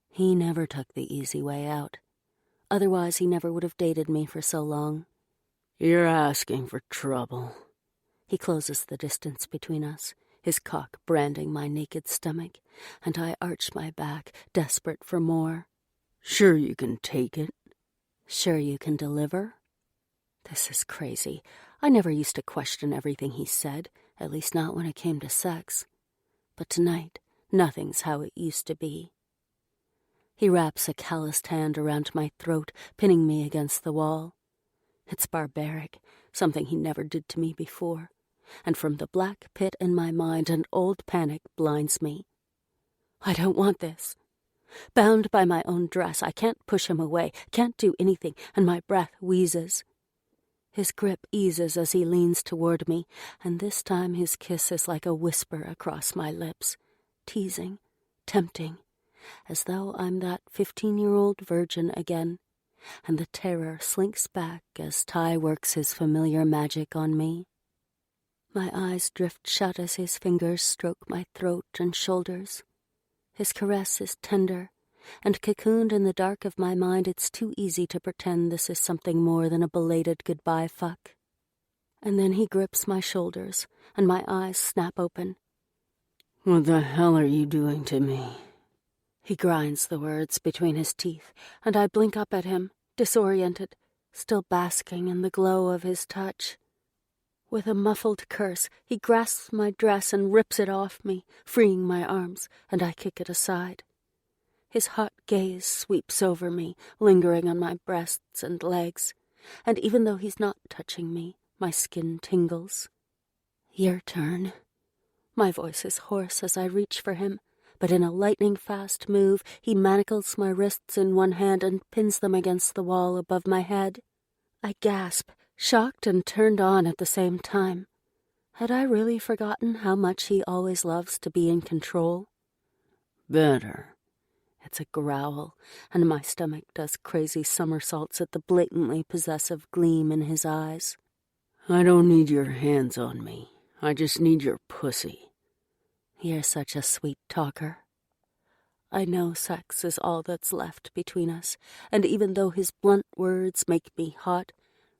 He never took the easy way out. Otherwise, he never would have dated me for so long. You're asking for trouble. He closes the distance between us, his cock branding my naked stomach, and I arch my back, desperate for more. Sure you can take it. Sure you can deliver? This is crazy. I never used to question everything he said, at least not when it came to sex. But tonight, nothing's how it used to be. He wraps a calloused hand around my throat, pinning me against the wall. It's barbaric, something he never did to me before, and from the black pit in my mind an old panic blinds me. I don't want this. Bound by my own dress, I can't push him away, can't do anything, and my breath wheezes. His grip eases as he leans toward me, and this time his kiss is like a whisper across my lips, teasing, tempting, as though I'm that 15-year-old virgin again, and the terror slinks back as Ty works his familiar magic on me. My eyes drift shut as his fingers stroke my throat and shoulders. His caress is tender, and cocooned in the dark of my mind, it's too easy to pretend this is something more than a belated goodbye fuck. And then he grips my shoulders, and my eyes snap open. What the hell are you doing to me? He grinds the words between his teeth, and I blink up at him, disoriented, still basking in the glow of his touch. With a muffled curse, he grasps my dress and rips it off me, freeing my arms, and I kick it aside. His hot gaze sweeps over me, lingering on my breasts and legs, and even though he's not touching me, my skin tingles. Your turn. My voice is hoarse as I reach for him, but in a lightning-fast move, he manacles my wrists in one hand and pins them against the wall above my head. I gasp, shocked and turned on at the same time. Had I really forgotten how much he always loves to be in control? Better. It's a growl, and my stomach does crazy somersaults at the blatantly possessive gleam in his eyes. I don't need your hands on me. I just need your pussy. You're such a sweet talker. I know sex is all that's left between us, and even though his blunt words make me hot,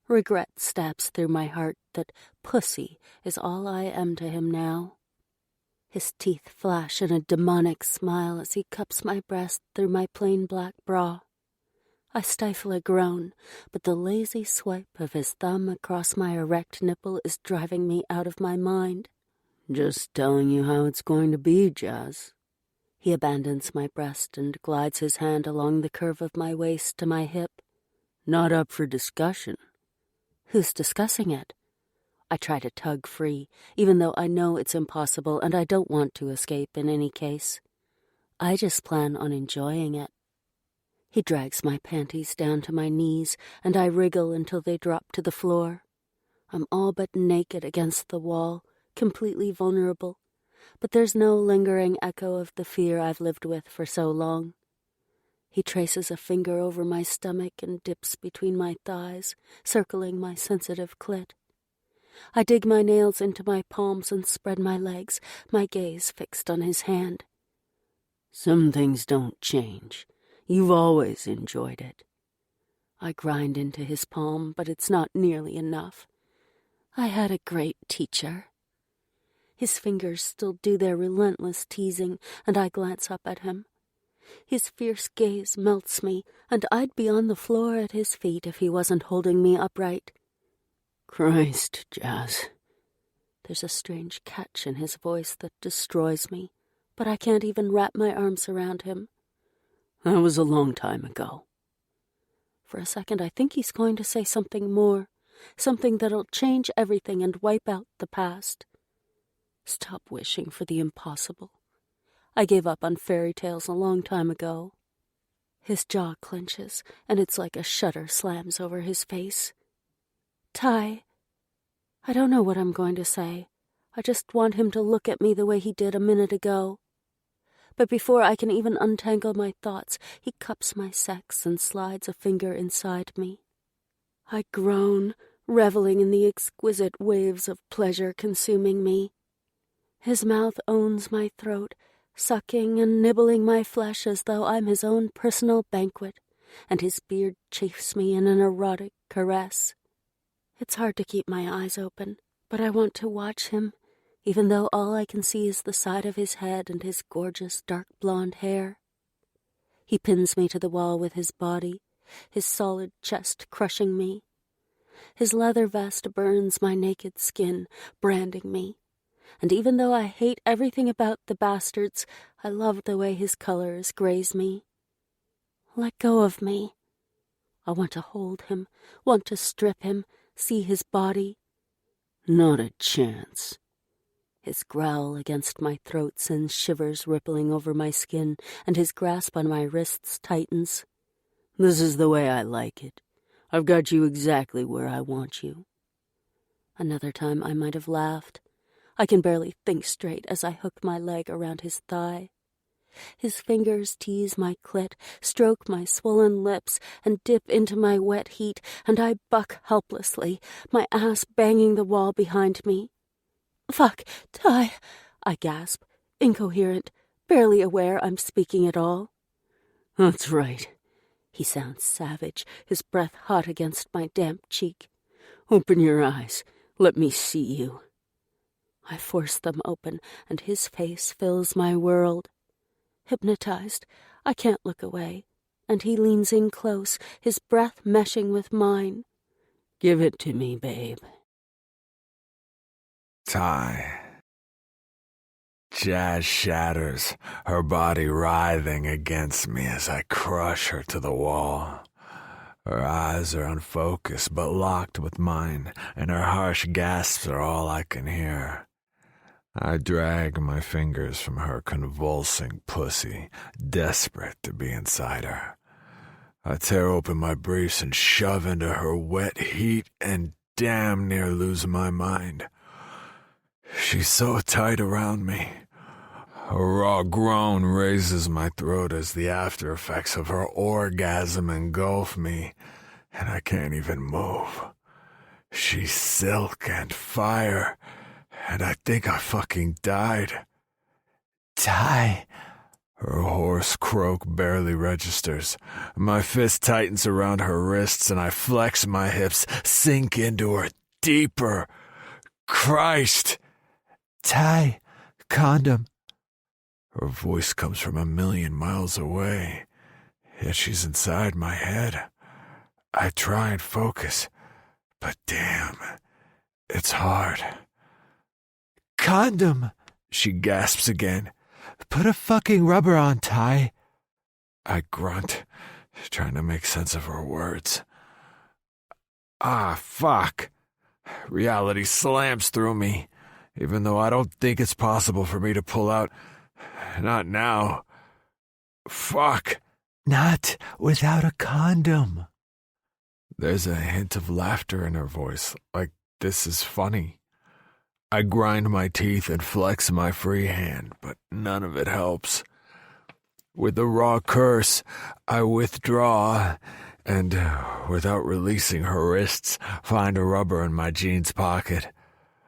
regret stabs through my heart that pussy is all I am to him now. His teeth flash in a demonic smile as he cups my breast through my plain black bra. I stifle a groan, but the lazy swipe of his thumb across my erect nipple is driving me out of my mind. Just telling you how it's going to be, Jazz. He abandons my breast and glides his hand along the curve of my waist to my hip. Not up for discussion. Who's discussing it? I try to tug free, even though I know it's impossible and I don't want to escape in any case. I just plan on enjoying it. He drags my panties down to my knees, and I wriggle until they drop to the floor. I'm all but naked against the wall, completely vulnerable, but there's no lingering echo of the fear I've lived with for so long. He traces a finger over my stomach and dips between my thighs, circling my sensitive clit. I dig my nails into my palms and spread my legs, my gaze fixed on his hand. Some things don't change. You've always enjoyed it. I grind into his palm, but it's not nearly enough. I had a great teacher. His fingers still do their relentless teasing, and I glance up at him. His fierce gaze melts me, and I'd be on the floor at his feet if he wasn't holding me upright. Christ, Jazz. There's a strange catch in his voice that destroys me, but I can't even wrap my arms around him. That was a long time ago. For a second, I think he's going to say something more, something that'll change everything and wipe out the past. Stop wishing for the impossible. I gave up on fairy tales a long time ago. His jaw clenches, and it's like a shutter slams over his face. Ty, I don't know what I'm going to say. I just want him to look at me the way he did a minute ago. But before I can even untangle my thoughts, he cups my sex and slides a finger inside me. I groan, reveling in the exquisite waves of pleasure consuming me. His mouth owns my throat, sucking and nibbling my flesh as though I'm his own personal banquet, and his beard chafes me in an erotic caress. It's hard to keep my eyes open, but I want to watch him, even though all I can see is the side of his head and his gorgeous dark blonde hair. He pins me to the wall with his body, his solid chest crushing me. His leather vest burns my naked skin, branding me. And even though I hate everything about the bastards, I love the way his colors graze me. Let go of me. I want to hold him, want to strip him, see his body. Not a chance. His growl against my throat sends shivers rippling over my skin, and his grasp on my wrists tightens. This is the way I like it. I've got you exactly where I want you. Another time I might have laughed. I can barely think straight as I hook my leg around his thigh. His fingers tease my clit, stroke my swollen lips, and dip into my wet heat, and I buck helplessly, my ass banging the wall behind me. Fuck, Ty, I gasp, incoherent, barely aware I'm speaking at all. That's right. He sounds savage, his breath hot against my damp cheek. Open your eyes. Let me see you. I force them open, and his face fills my world. Hypnotized, I can't look away, and he leans in close, his breath meshing with mine. Give it to me, babe. Ty. Jazz shatters, her body writhing against me as I crush her to the wall. Her eyes are unfocused but locked with mine, and her harsh gasps are all I can hear. I drag my fingers from her convulsing pussy, desperate to be inside her. I tear open my briefs and shove into her wet heat and damn near lose my mind. She's so tight around me. A raw groan raises my throat as the after effects of her orgasm engulf me, and I can't even move. She's silk and fire, and I think I fucking died. Ty. Her hoarse croak barely registers. My fist tightens around her wrists, and I flex my hips, sink into her deeper. Christ! Ty, condom. Her voice comes from a million miles away, yet she's inside my head. I try and focus, but damn, it's hard. Condom, she gasps again. Put a fucking rubber on, Ty. I grunt, trying to make sense of her words. Ah, fuck. Reality slams through me, even though I don't think it's possible for me to pull out. Not now. Fuck. Not without a condom. There's a hint of laughter in her voice, like this is funny. I grind my teeth and flex my free hand, but none of it helps. With a raw curse, I withdraw and, without releasing her wrists, find a rubber in my jeans pocket.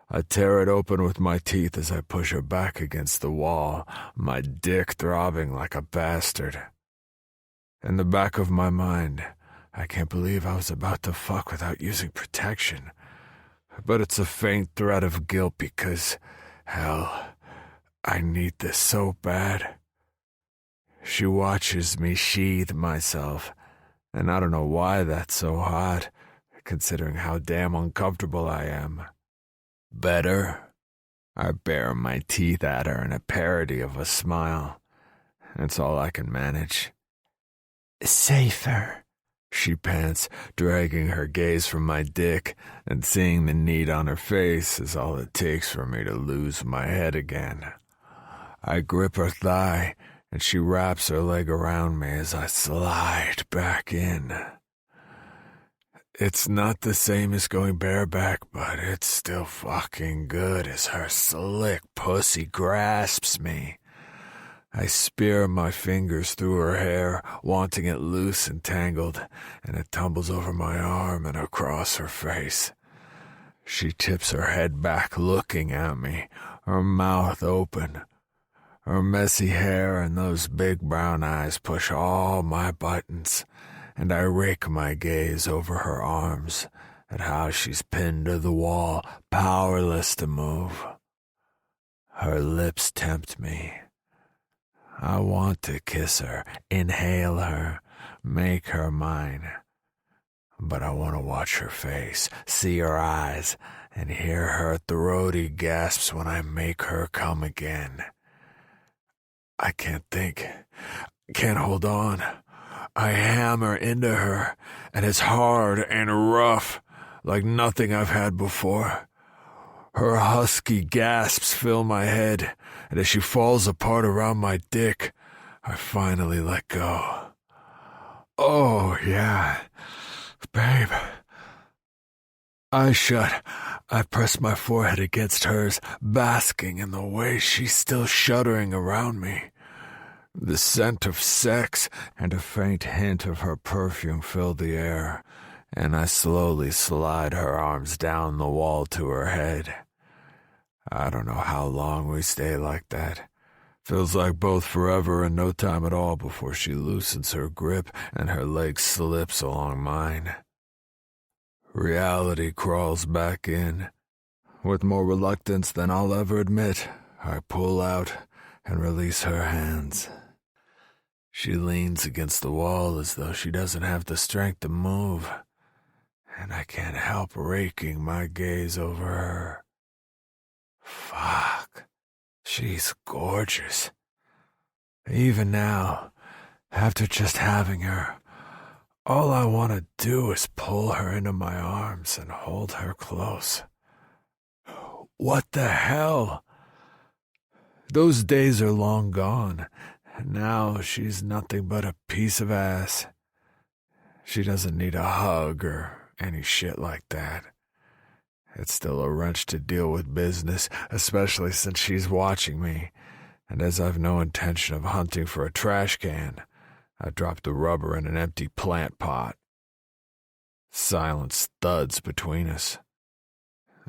I tear it open with my teeth as I push her back against the wall, my dick throbbing like a bastard. In the back of my mind, I can't believe I was about to fuck without using protection. But it's a faint threat of guilt because, hell, I need this so bad. She watches me sheathe myself, and I don't know why that's so hot, considering how damn uncomfortable I am. Better? I bare my teeth at her in a parody of a smile. It's all I can manage. Safer, she pants, dragging her gaze from my dick, and seeing the need on her face is all it takes for me to lose my head again. I grip her thigh, and she wraps her leg around me as I slide back in. It's not the same as going bareback, but it's still fucking good as her slick pussy grasps me. I spear my fingers through her hair, wanting it loose and tangled, and it tumbles over my arm and across her face. She tips her head back, looking at me, her mouth open. Her messy hair and those big brown eyes push all my buttons, and I rake my gaze over her arms at how she's pinned to the wall, powerless to move. Her lips tempt me. I want to kiss her, inhale her, make her mine. But I want to watch her face, see her eyes, and hear her throaty gasps when I make her come again. I can't think, can't hold on. I hammer into her, and it's hard and rough, like nothing I've had before. Her husky gasps fill my head, and as she falls apart around my dick, I finally let go. Oh, yeah, babe. Eyes shut, I press my forehead against hers, basking in the way she's still shuddering around me. The scent of sex and a faint hint of her perfume fill the air, and I slowly slide her arms down the wall to her head. I don't know how long we stay like that. Feels like both forever and no time at all before she loosens her grip and her leg slips along mine. Reality crawls back in. With more reluctance than I'll ever admit, I pull out and release her hands. She leans against the wall as though she doesn't have the strength to move, and I can't help raking my gaze over her. Fuck, she's gorgeous. Even now, after just having her, all I want to do is pull her into my arms and hold her close. What the hell? Those days are long gone, and now she's nothing but a piece of ass. She doesn't need a hug or any shit like that. It's still a wrench to deal with business, especially since she's watching me, and as I've no intention of hunting for a trash can, I drop the rubber in an empty plant pot. Silence thuds between us.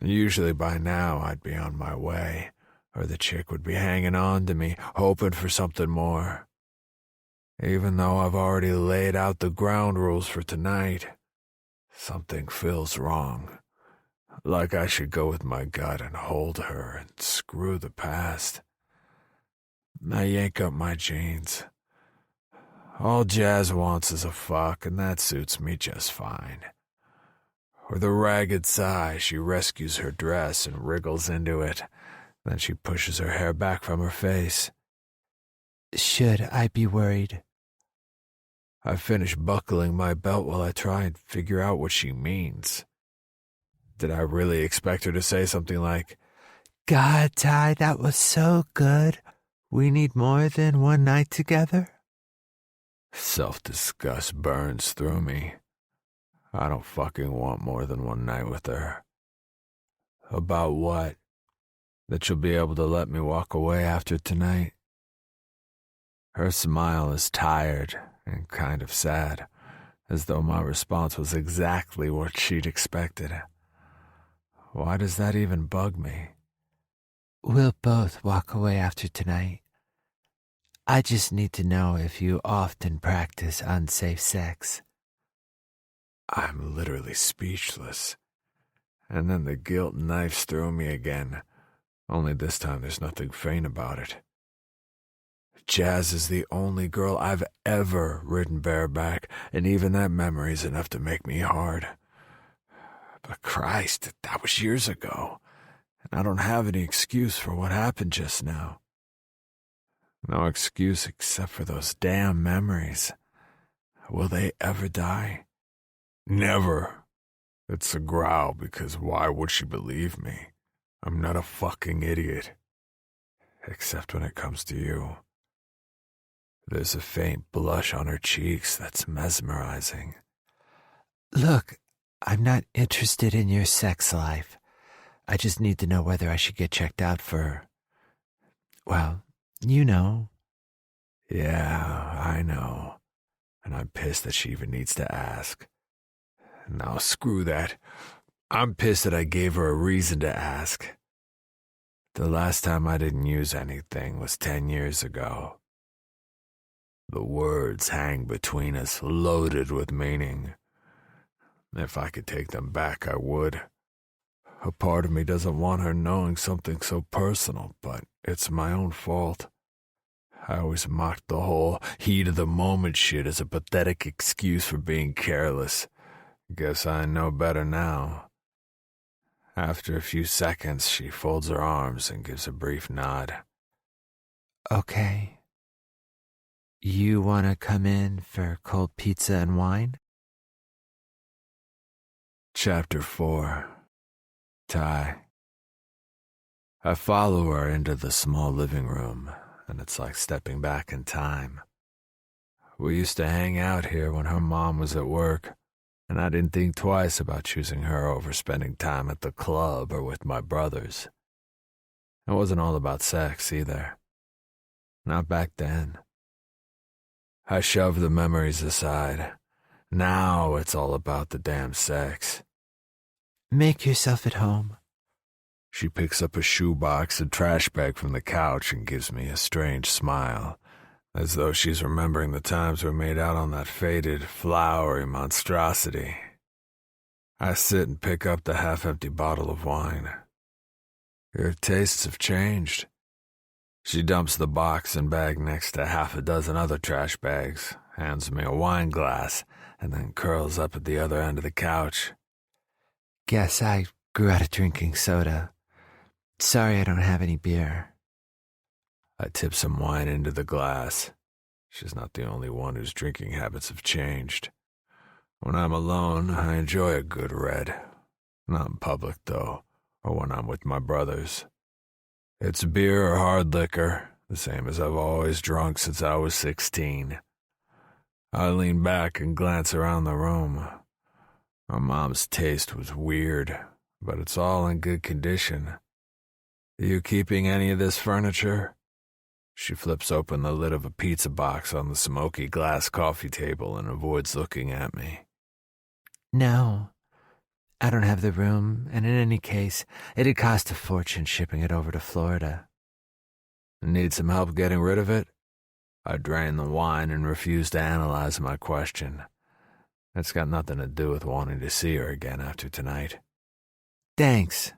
Usually by now I'd be on my way, or the chick would be hanging on to me, hoping for something more. Even though I've already laid out the ground rules for tonight, something feels wrong. Like I should go with my gut and hold her and screw the past. I yank up my jeans. All Jazz wants is a fuck, and that suits me just fine. With a ragged sigh, she rescues her dress and wriggles into it. Then she pushes her hair back from her face. Should I be worried? I finish buckling my belt while I try and figure out what she means. Did I really expect her to say something like, God, Ty, that was so good. We need more than one night together? Self-disgust burns through me. I don't fucking want more than one night with her. About what? That she'll be able to let me walk away after tonight? Her smile is tired and kind of sad, as though my response was exactly what she'd expected. Why does that even bug me? We'll both walk away after tonight. I just need to know if you often practice unsafe sex. I'm literally speechless. And then the guilt knifes through me again, only this time there's nothing faint about it. Jazz is the only girl I've ever ridden bareback, and even that memory's enough to make me hard. But Christ, that was years ago, and I don't have any excuse for what happened just now. No excuse except for those damn memories. Will they ever die? Never. It's a growl because why would she believe me? I'm not a fucking idiot. Except when it comes to you. There's a faint blush on her cheeks that's mesmerizing. Look, I'm not interested in your sex life. I just need to know whether I should get checked out for, well, you know. Yeah, I know. And I'm pissed that she even needs to ask. Now screw that. I'm pissed that I gave her a reason to ask. The last time I didn't use anything was 10 years ago. The words hang between us, loaded with meaning. If I could take them back, I would. A part of me doesn't want her knowing something so personal, but it's my own fault. I always mocked the whole heat of the moment shit as a pathetic excuse for being careless. Guess I know better now. After a few seconds, she folds her arms and gives a brief nod. Okay. You want to come in for cold pizza and wine? Chapter 4. Ty. I follow her into the small living room, and it's like stepping back in time. We used to hang out here when her mom was at work, and I didn't think twice about choosing her over spending time at the club or with my brothers. It wasn't all about sex either. Not back then. I shoved the memories aside. Now it's all about the damn sex. Make yourself at home. She picks up a shoebox and trash bag from the couch and gives me a strange smile, as though she's remembering the times we made out on that faded, flowery monstrosity. I sit and pick up the half-empty bottle of wine. Your tastes have changed. She dumps the box and bag next to half a dozen other trash bags, hands me a wine glass, and then curls up at the other end of the couch. Guess I grew out of drinking soda. Sorry I don't have any beer. I tip some wine into the glass. She's not the only one whose drinking habits have changed. When I'm alone, I enjoy a good red. Not in public, though, or when I'm with my brothers. It's beer or hard liquor, the same as I've always drunk since I was 16. I lean back and glance around the room. My mom's taste was weird, but it's all in good condition. Are you keeping any of this furniture? She flips open the lid of a pizza box on the smoky glass coffee table and avoids looking at me. No, I don't have the room, and in any case, it'd cost a fortune shipping it over to Florida. Need some help getting rid of it? I drain the wine and refuse to analyze my question. It's got nothing to do with wanting to see her again after tonight. Thanks.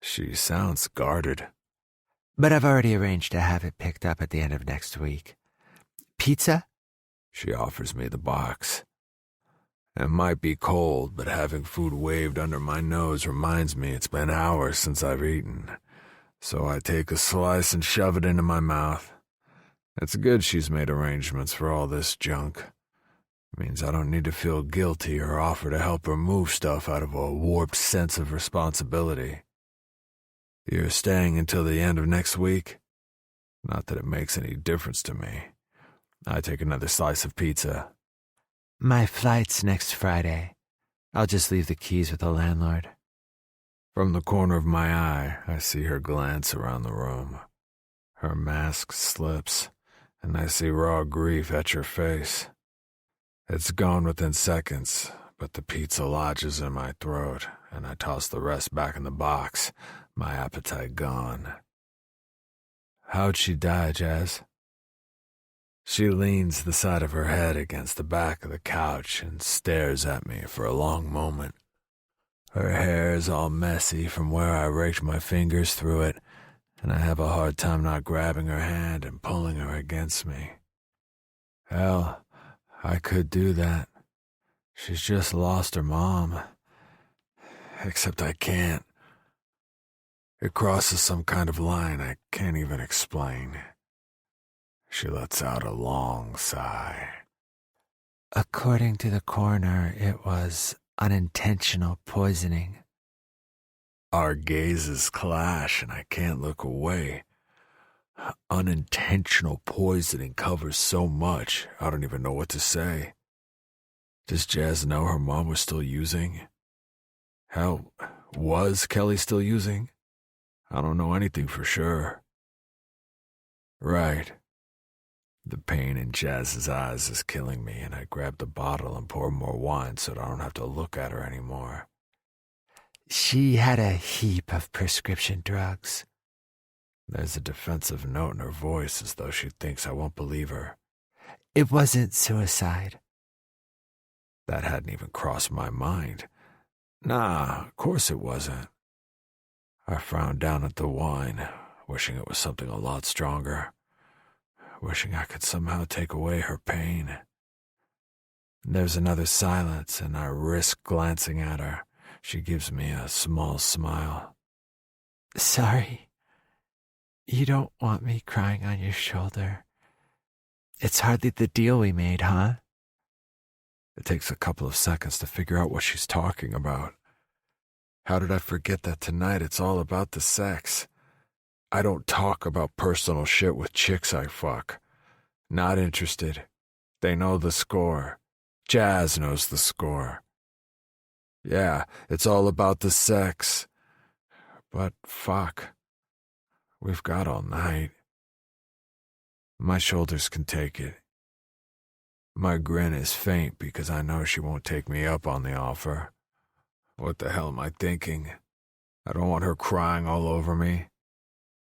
She sounds guarded. But I've already arranged to have it picked up at the end of next week. Pizza? She offers me the box. It might be cold, but having food waved under my nose reminds me it's been hours since I've eaten. So I take a slice and shove it into my mouth. It's good she's made arrangements for all this junk. It means I don't need to feel guilty or offer to help her move stuff out of a warped sense of responsibility. You're staying until the end of next week? Not that it makes any difference to me. I take another slice of pizza. My flight's next Friday. I'll just leave the keys with the landlord. From the corner of my eye, I see her glance around the room. Her mask slips, and I see raw grief etch her face. It's gone within seconds, but the pizza lodges in my throat, and I toss the rest back in the box, my appetite gone. How'd she die, Jazz? She leans the side of her head against the back of the couch and stares at me for a long moment. Her hair is all messy from where I raked my fingers through it, and I have a hard time not grabbing her hand and pulling her against me. Hell, I could do that. She's just lost her mom. Except I can't. It crosses some kind of line I can't even explain. She lets out a long sigh. According to the coroner, it was unintentional poisoning. Our gazes clash and I can't look away. Unintentional poisoning covers so much, I don't even know what to say. Does Jazz know her mom was still using? Hell, was Kelly still using? I don't know anything for sure. Right. The pain in Jazz's eyes is killing me, and I grab the bottle and pour more wine so that I don't have to look at her anymore. She had a heap of prescription drugs. There's a defensive note in her voice as though she thinks I won't believe her. It wasn't suicide. That hadn't even crossed my mind. Nah, of course it wasn't. I frowned down at the wine, wishing it was something a lot stronger. Wishing I could somehow take away her pain. There's another silence, and I risk glancing at her. She gives me a small smile. Sorry. You don't want me crying on your shoulder. It's hardly the deal we made, huh? It takes a couple of seconds to figure out what she's talking about. How did I forget that tonight it's all about the sex? I don't talk about personal shit with chicks I fuck. Not interested. They know the score. Jazz knows the score. Yeah, it's all about the sex. But fuck. We've got all night. My shoulders can take it. My grin is faint because I know she won't take me up on the offer. What the hell am I thinking? I don't want her crying all over me.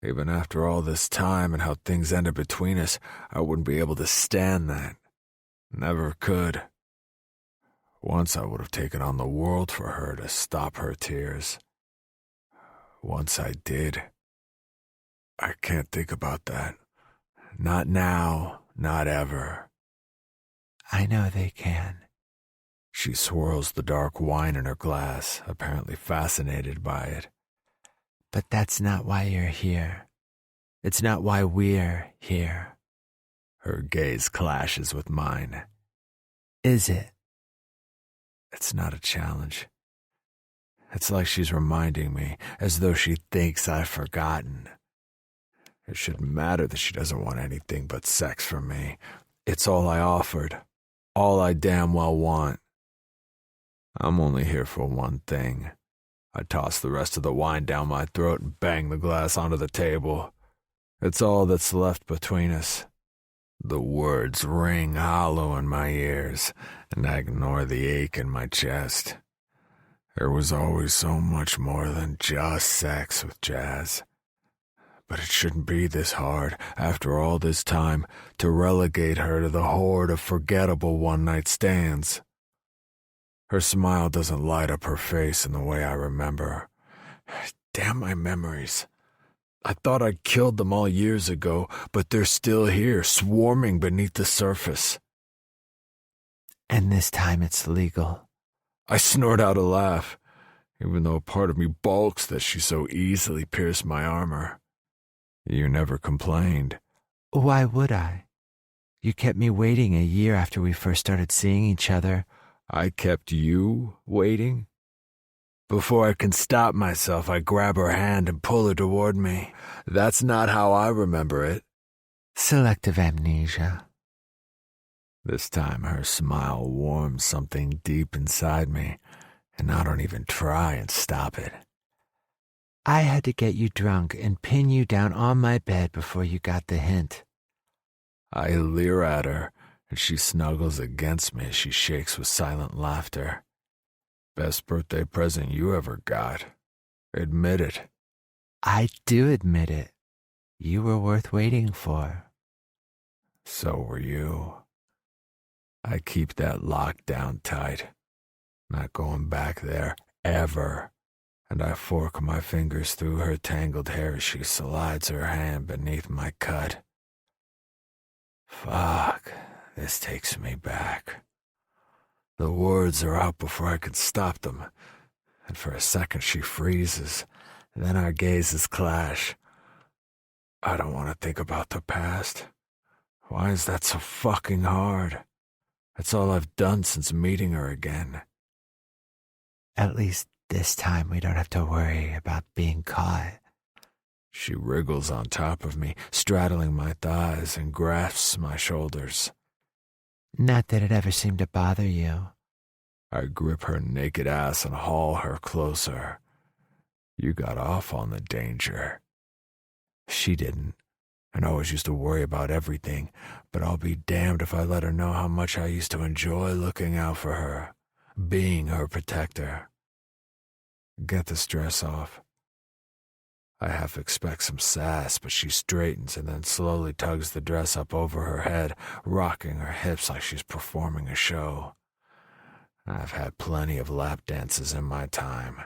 Even after all this time and how things ended between us, I wouldn't be able to stand that. Never could. Once I would have taken on the world for her to stop her tears. Once I did. I can't think about that. Not now, not ever. I know they can. She swirls the dark wine in her glass, apparently fascinated by it. But that's not why you're here. It's not why we're here. Her gaze clashes with mine. Is it? It's not a challenge. It's like she's reminding me, as though she thinks I've forgotten. It shouldn't matter that she doesn't want anything but sex from me. It's all I offered. All I damn well want. I'm only here for one thing. I toss the rest of the wine down my throat and bang the glass onto the table. It's all that's left between us. The words ring hollow in my ears, and I ignore the ache in my chest. There was always so much more than just sex with Jazz. But it shouldn't be this hard, after all this time, to relegate her to the horde of forgettable one-night stands. Her smile doesn't light up her face in the way I remember. Damn my memories. I thought I'd killed them all years ago, but they're still here, swarming beneath the surface. And this time it's legal. I snort out a laugh, even though a part of me balks that she so easily pierced my armor. You never complained. Why would I? You kept me waiting a year after we first started seeing each other. I kept you waiting? Before I can stop myself, I grab her hand and pull her toward me. That's not how I remember it. Selective amnesia. This time her smile warms something deep inside me, and I don't even try and stop it. I had to get you drunk and pin you down on my bed before you got the hint. I leer at her, and she snuggles against me as she shakes with silent laughter. Best birthday present you ever got. Admit it. I do admit it. You were worth waiting for. So were you. I keep that locked down tight. Not going back there, ever. And I fork my fingers through her tangled hair as she slides her hand beneath my cut. Fuck, this takes me back. The words are out before I can stop them, and for a second she freezes. Then our gazes clash. I don't want to think about the past. Why is that so fucking hard? That's all I've done since meeting her again. At least this time we don't have to worry about being caught. She wriggles on top of me, straddling my thighs, and grasps my shoulders. Not that it ever seemed to bother you. I grip her naked ass and haul her closer. You got off on the danger. She didn't, and always used to worry about everything, but I'll be damned if I let her know how much I used to enjoy looking out for her, being her protector. Get this dress off. I half expect some sass, but she straightens and then slowly tugs the dress up over her head, rocking her hips like she's performing a show. I've had plenty of lap dances in my time,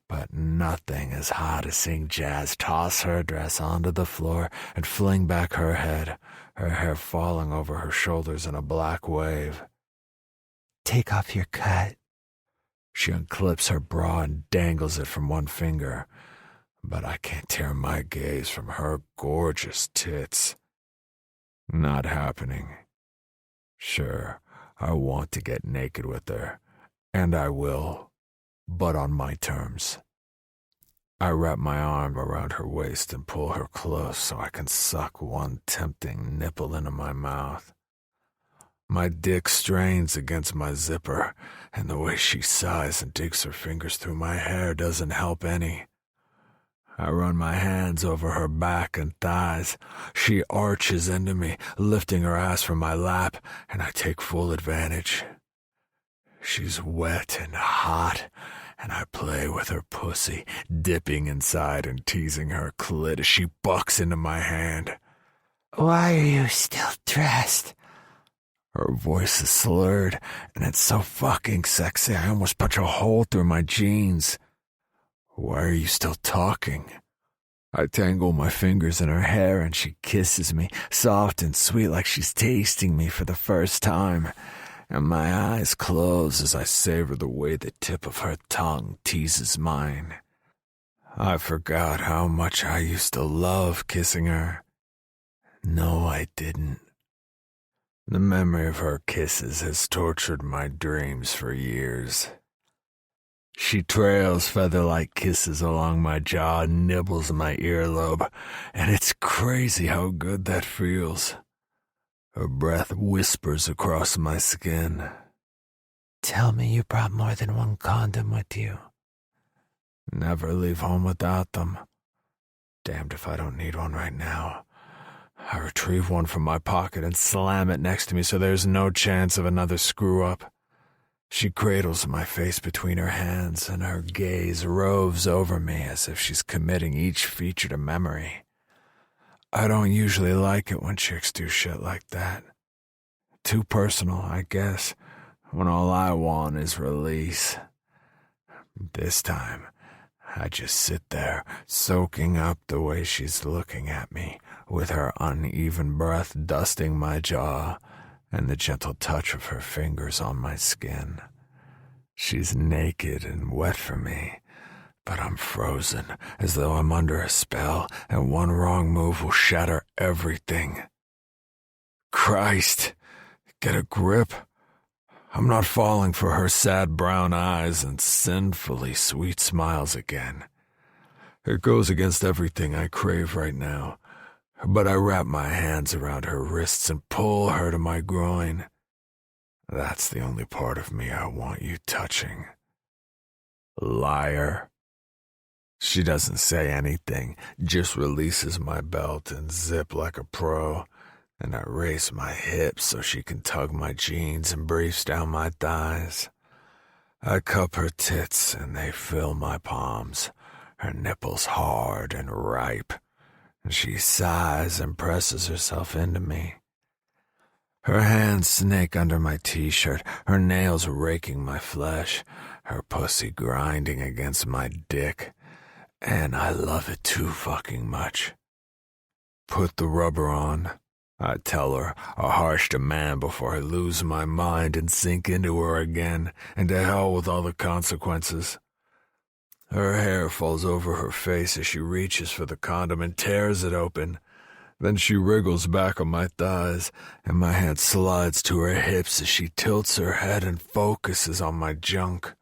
but nothing as hot as seeing Jazz toss her dress onto the floor and fling back her head, her hair falling over her shoulders in a black wave. Take off your cut. She unclips her bra and dangles it from one finger, but I can't tear my gaze from her gorgeous tits. Not happening. Sure, I want to get naked with her, and I will, but on my terms. I wrap my arm around her waist and pull her close so I can suck one tempting nipple into my mouth. My dick strains against my zipper, and the way she sighs and digs her fingers through my hair doesn't help any. I run my hands over her back and thighs. She arches into me, lifting her ass from my lap, and I take full advantage. She's wet and hot, and I play with her pussy, dipping inside and teasing her clit as she bucks into my hand. Why are you still dressed? Her voice is slurred, and it's so fucking sexy I almost punch a hole through my jeans. Why are you still talking? I tangle my fingers in her hair and she kisses me, soft and sweet like she's tasting me for the first time. And my eyes close as I savor the way the tip of her tongue teases mine. I forgot how much I used to love kissing her. No, I didn't. The memory of her kisses has tortured my dreams for years. She trails feather-like kisses along my jaw and nibbles my earlobe, and it's crazy how good that feels. Her breath whispers across my skin. Tell me you brought more than one condom with you. Never leave home without them. Damned if I don't need one right now. I retrieve one from my pocket and slam it next to me so there's no chance of another screw-up. She cradles my face between her hands, and her gaze roves over me as if she's committing each feature to memory. I don't usually like it when chicks do shit like that. Too personal, I guess, when all I want is release. This time, I just sit there, soaking up the way she's looking at me, with her uneven breath dusting my jaw, and the gentle touch of her fingers on my skin. She's naked and wet for me, but I'm frozen, as though I'm under a spell, and one wrong move will shatter everything. Christ, get a grip. I'm not falling for her sad brown eyes and sinfully sweet smiles again. It goes against everything I crave right now, but I wrap my hands around her wrists and pull her to my groin. That's the only part of me I want you touching. Liar. She doesn't say anything, just releases my belt and zip like a pro, and I raise my hips so she can tug my jeans and briefs down my thighs. I cup her tits and they fill my palms, her nipples hard and ripe. She sighs and presses herself into me. Her hands snake under my t-shirt, her nails raking my flesh, her pussy grinding against my dick, and I love it too fucking much. Put the rubber on, I tell her, a harsh demand before I lose my mind and sink into her again, and to hell with all the consequences. Her hair falls over her face as she reaches for the condom and tears it open. Then she wriggles back on my thighs, and my hand slides to her hips as she tilts her head and focuses on my junk.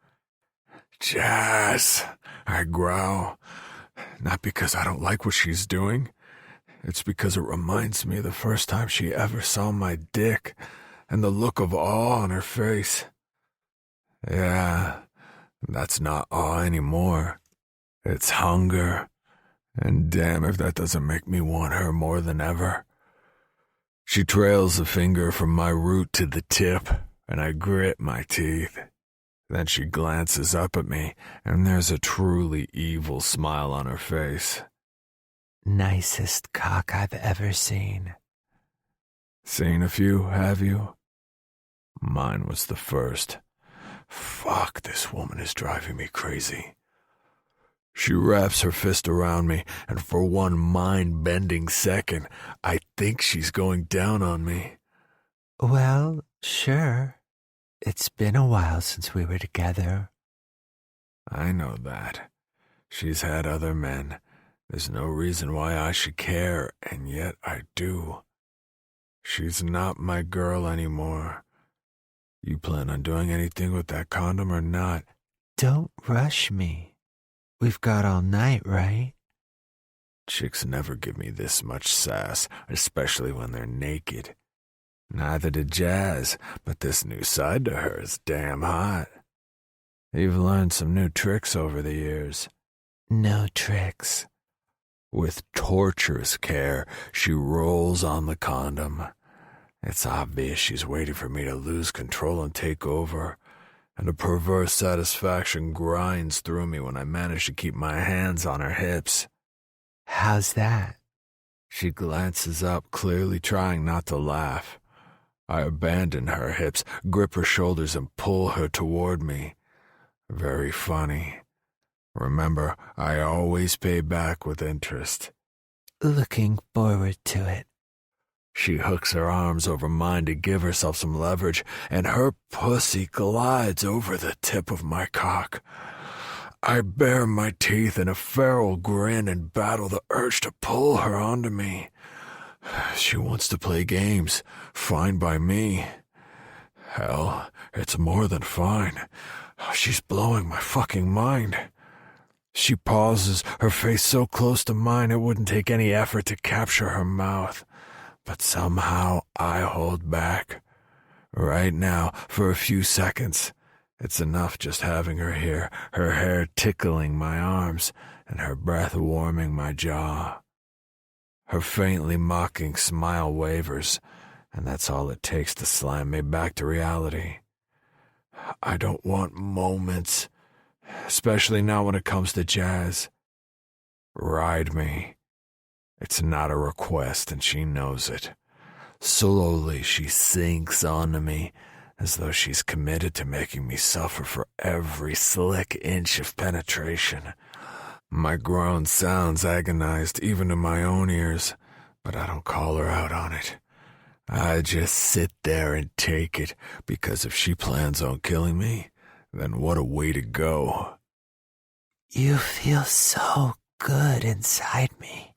Jazz, I growl. Not because I don't like what she's doing. It's because it reminds me of the first time she ever saw my dick, and the look of awe on her face. Yeah, that's not awe anymore. It's hunger. And damn if that doesn't make me want her more than ever. She trails a finger from my root to the tip, and I grit my teeth. Then she glances up at me, and there's a truly evil smile on her face. Nicest cock I've ever seen. Seen a few, have you? Mine was the first. Fuck, this woman is driving me crazy. She wraps her fist around me, and for one mind-bending second, I think she's going down on me. Well, sure. It's been a while since we were together. I know that. She's had other men. There's no reason why I should care, and yet I do. She's not my girl anymore. You plan on doing anything with that condom or not? Don't rush me. We've got all night, right? Chicks never give me this much sass, especially when they're naked. Neither did Jazz, but this new side to her is damn hot. You've learned some new tricks over the years. No tricks. With torturous care, she rolls on the condom. It's obvious she's waiting for me to lose control and take over, and a perverse satisfaction grinds through me when I manage to keep my hands on her hips. How's that? She glances up, clearly trying not to laugh. I abandon her hips, grip her shoulders, and pull her toward me. Very funny. Remember, I always pay back with interest. Looking forward to it. She hooks her arms over mine to give herself some leverage, and her pussy glides over the tip of my cock. I bare my teeth in a feral grin and battle the urge to pull her onto me. She wants to play games, fine by me. Hell, it's more than fine. She's blowing my fucking mind. She pauses, her face so close to mine it wouldn't take any effort to capture her mouth. But somehow I hold back. Right now, for a few seconds, it's enough just having her here, her hair tickling my arms, and her breath warming my jaw. Her faintly mocking smile wavers, and that's all it takes to slam me back to reality. I don't want moments, especially not when it comes to jazz. Ride me. It's not a request, and she knows it. Slowly, she sinks onto me, as though she's committed to making me suffer for every slick inch of penetration. My groan sounds agonized even to my own ears, but I don't call her out on it. I just sit there and take it, because if she plans on killing me, then what a way to go. You feel so good inside me.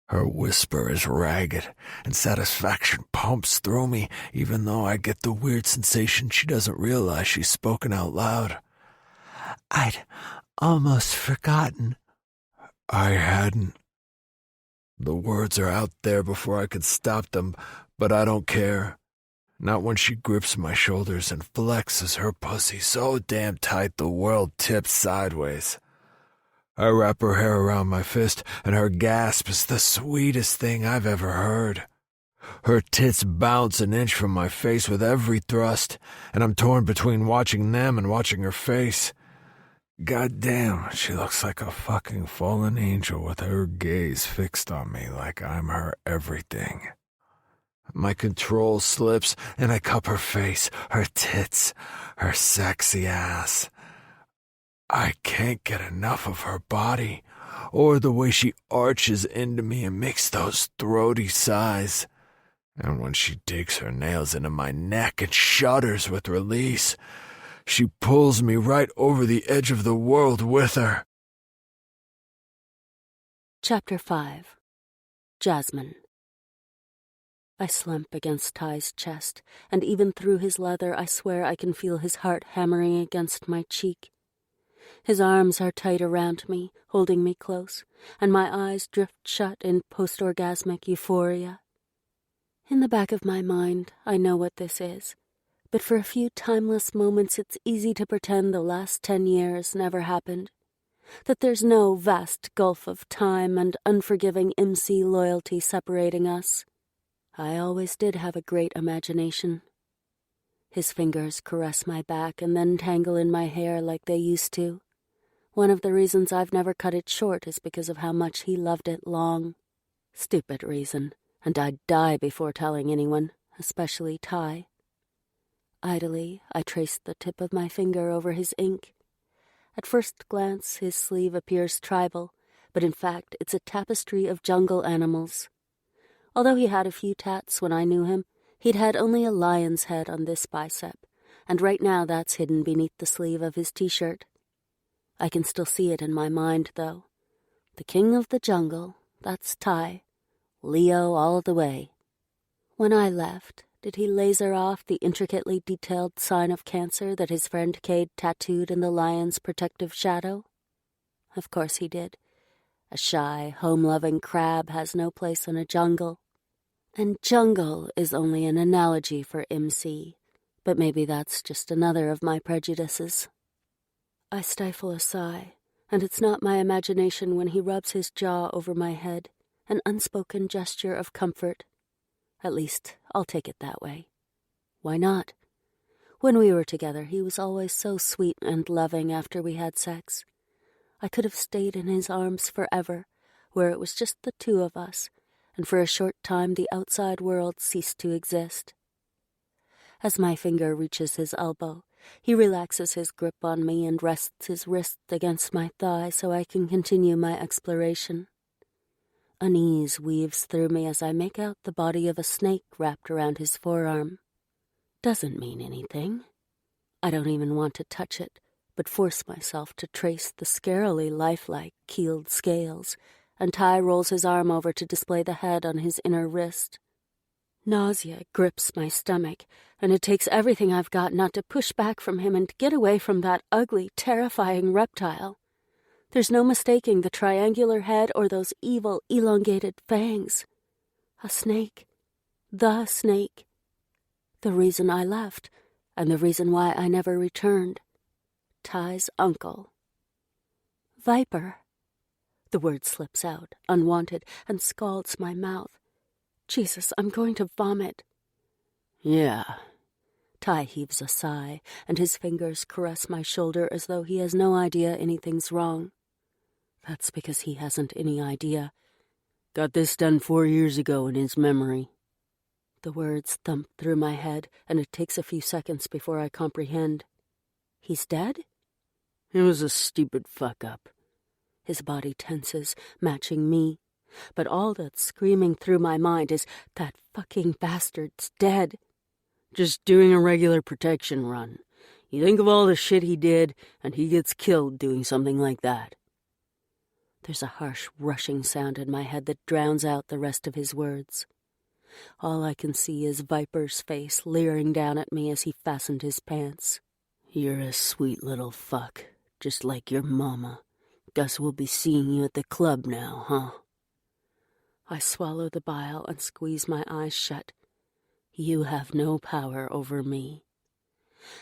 Her whisper is ragged, and satisfaction pumps through me, even though I get the weird sensation she doesn't realize she's spoken out loud. I'd almost forgotten. I hadn't. The words are out there before I could stop them, but I don't care. Not when she grips my shoulders and flexes her pussy so damn tight the world tips sideways. I wrap her hair around my fist, and her gasp is the sweetest thing I've ever heard. Her tits bounce an inch from my face with every thrust, and I'm torn between watching them and watching her face. Goddamn, she looks like a fucking fallen angel with her gaze fixed on me like I'm her everything. My control slips, and I cup her face, her tits, her sexy ass. I can't get enough of her body, or the way she arches into me and makes those throaty sighs. And when she digs her nails into my neck and shudders with release, she pulls me right over the edge of the world with her. Chapter 5. Jasmine. I slump against Ty's chest, and even through his leather I swear I can feel his heart hammering against my cheek. His arms are tight around me, holding me close, and my eyes drift shut in post-orgasmic euphoria. In the back of my mind, I know what this is, but for a few timeless moments it's easy to pretend the last 10 years never happened, that there's no vast gulf of time and unforgiving MC loyalty separating us. I always did have a great imagination. His fingers caress my back and then tangle in my hair like they used to. One of the reasons I've never cut it short is because of how much he loved it long. Stupid reason, and I'd die before telling anyone, especially Ty. Idly, I traced the tip of my finger over his ink. At first glance, his sleeve appears tribal, but in fact it's a tapestry of jungle animals. Although he had a few tats when I knew him, he'd had only a lion's head on this bicep, and right now that's hidden beneath the sleeve of his t-shirt. I can still see it in my mind, though. The king of the jungle, that's Ty. Leo all the way. When I left, did he laser off the intricately detailed sign of cancer that his friend Cade tattooed in the lion's protective shadow? Of course he did. A shy, home-loving crab has no place in a jungle. And jungle is only an analogy for MC, but maybe that's just another of my prejudices. I stifle a sigh, and it's not my imagination when he rubs his jaw over my head, an unspoken gesture of comfort. At least, I'll take it that way. Why not? When we were together, he was always so sweet and loving after we had sex. I could have stayed in his arms forever, where it was just the two of us, and for a short time the outside world ceased to exist. As my finger reaches his elbow, he relaxes his grip on me and rests his wrist against my thigh so I can continue my exploration. Unease weaves through me as I make out the body of a snake wrapped around his forearm. Doesn't mean anything. I don't even want to touch it, but force myself to trace the scarily lifelike keeled scales, and Ty rolls his arm over to display the head on his inner wrist. Nausea grips my stomach, and it takes everything I've got not to push back from him and get away from that ugly, terrifying reptile. There's no mistaking the triangular head or those evil, elongated fangs. A snake. The snake. The reason I left, and the reason why I never returned. Ty's uncle. Viper. The word slips out, unwanted, and scalds my mouth. Jesus, I'm going to vomit. Yeah. Ty heaves a sigh, and his fingers caress my shoulder as though he has no idea anything's wrong. That's because he hasn't any idea. Got this done 4 years ago in his memory. The words thump through my head, and it takes a few seconds before I comprehend. He's dead? It was a stupid fuck-up. His body tenses, matching me. But all that's screaming through my mind is that fucking bastard's dead. Just doing a regular protection run. You think of all the shit he did, and he gets killed doing something like that. There's a harsh, rushing sound in my head that drowns out the rest of his words. All I can see is Viper's face leering down at me as he fastened his pants. You're a sweet little fuck, just like your mama. Guess we'll be seeing you at the club now, huh? I swallow the bile and squeeze my eyes shut. You have no power over me.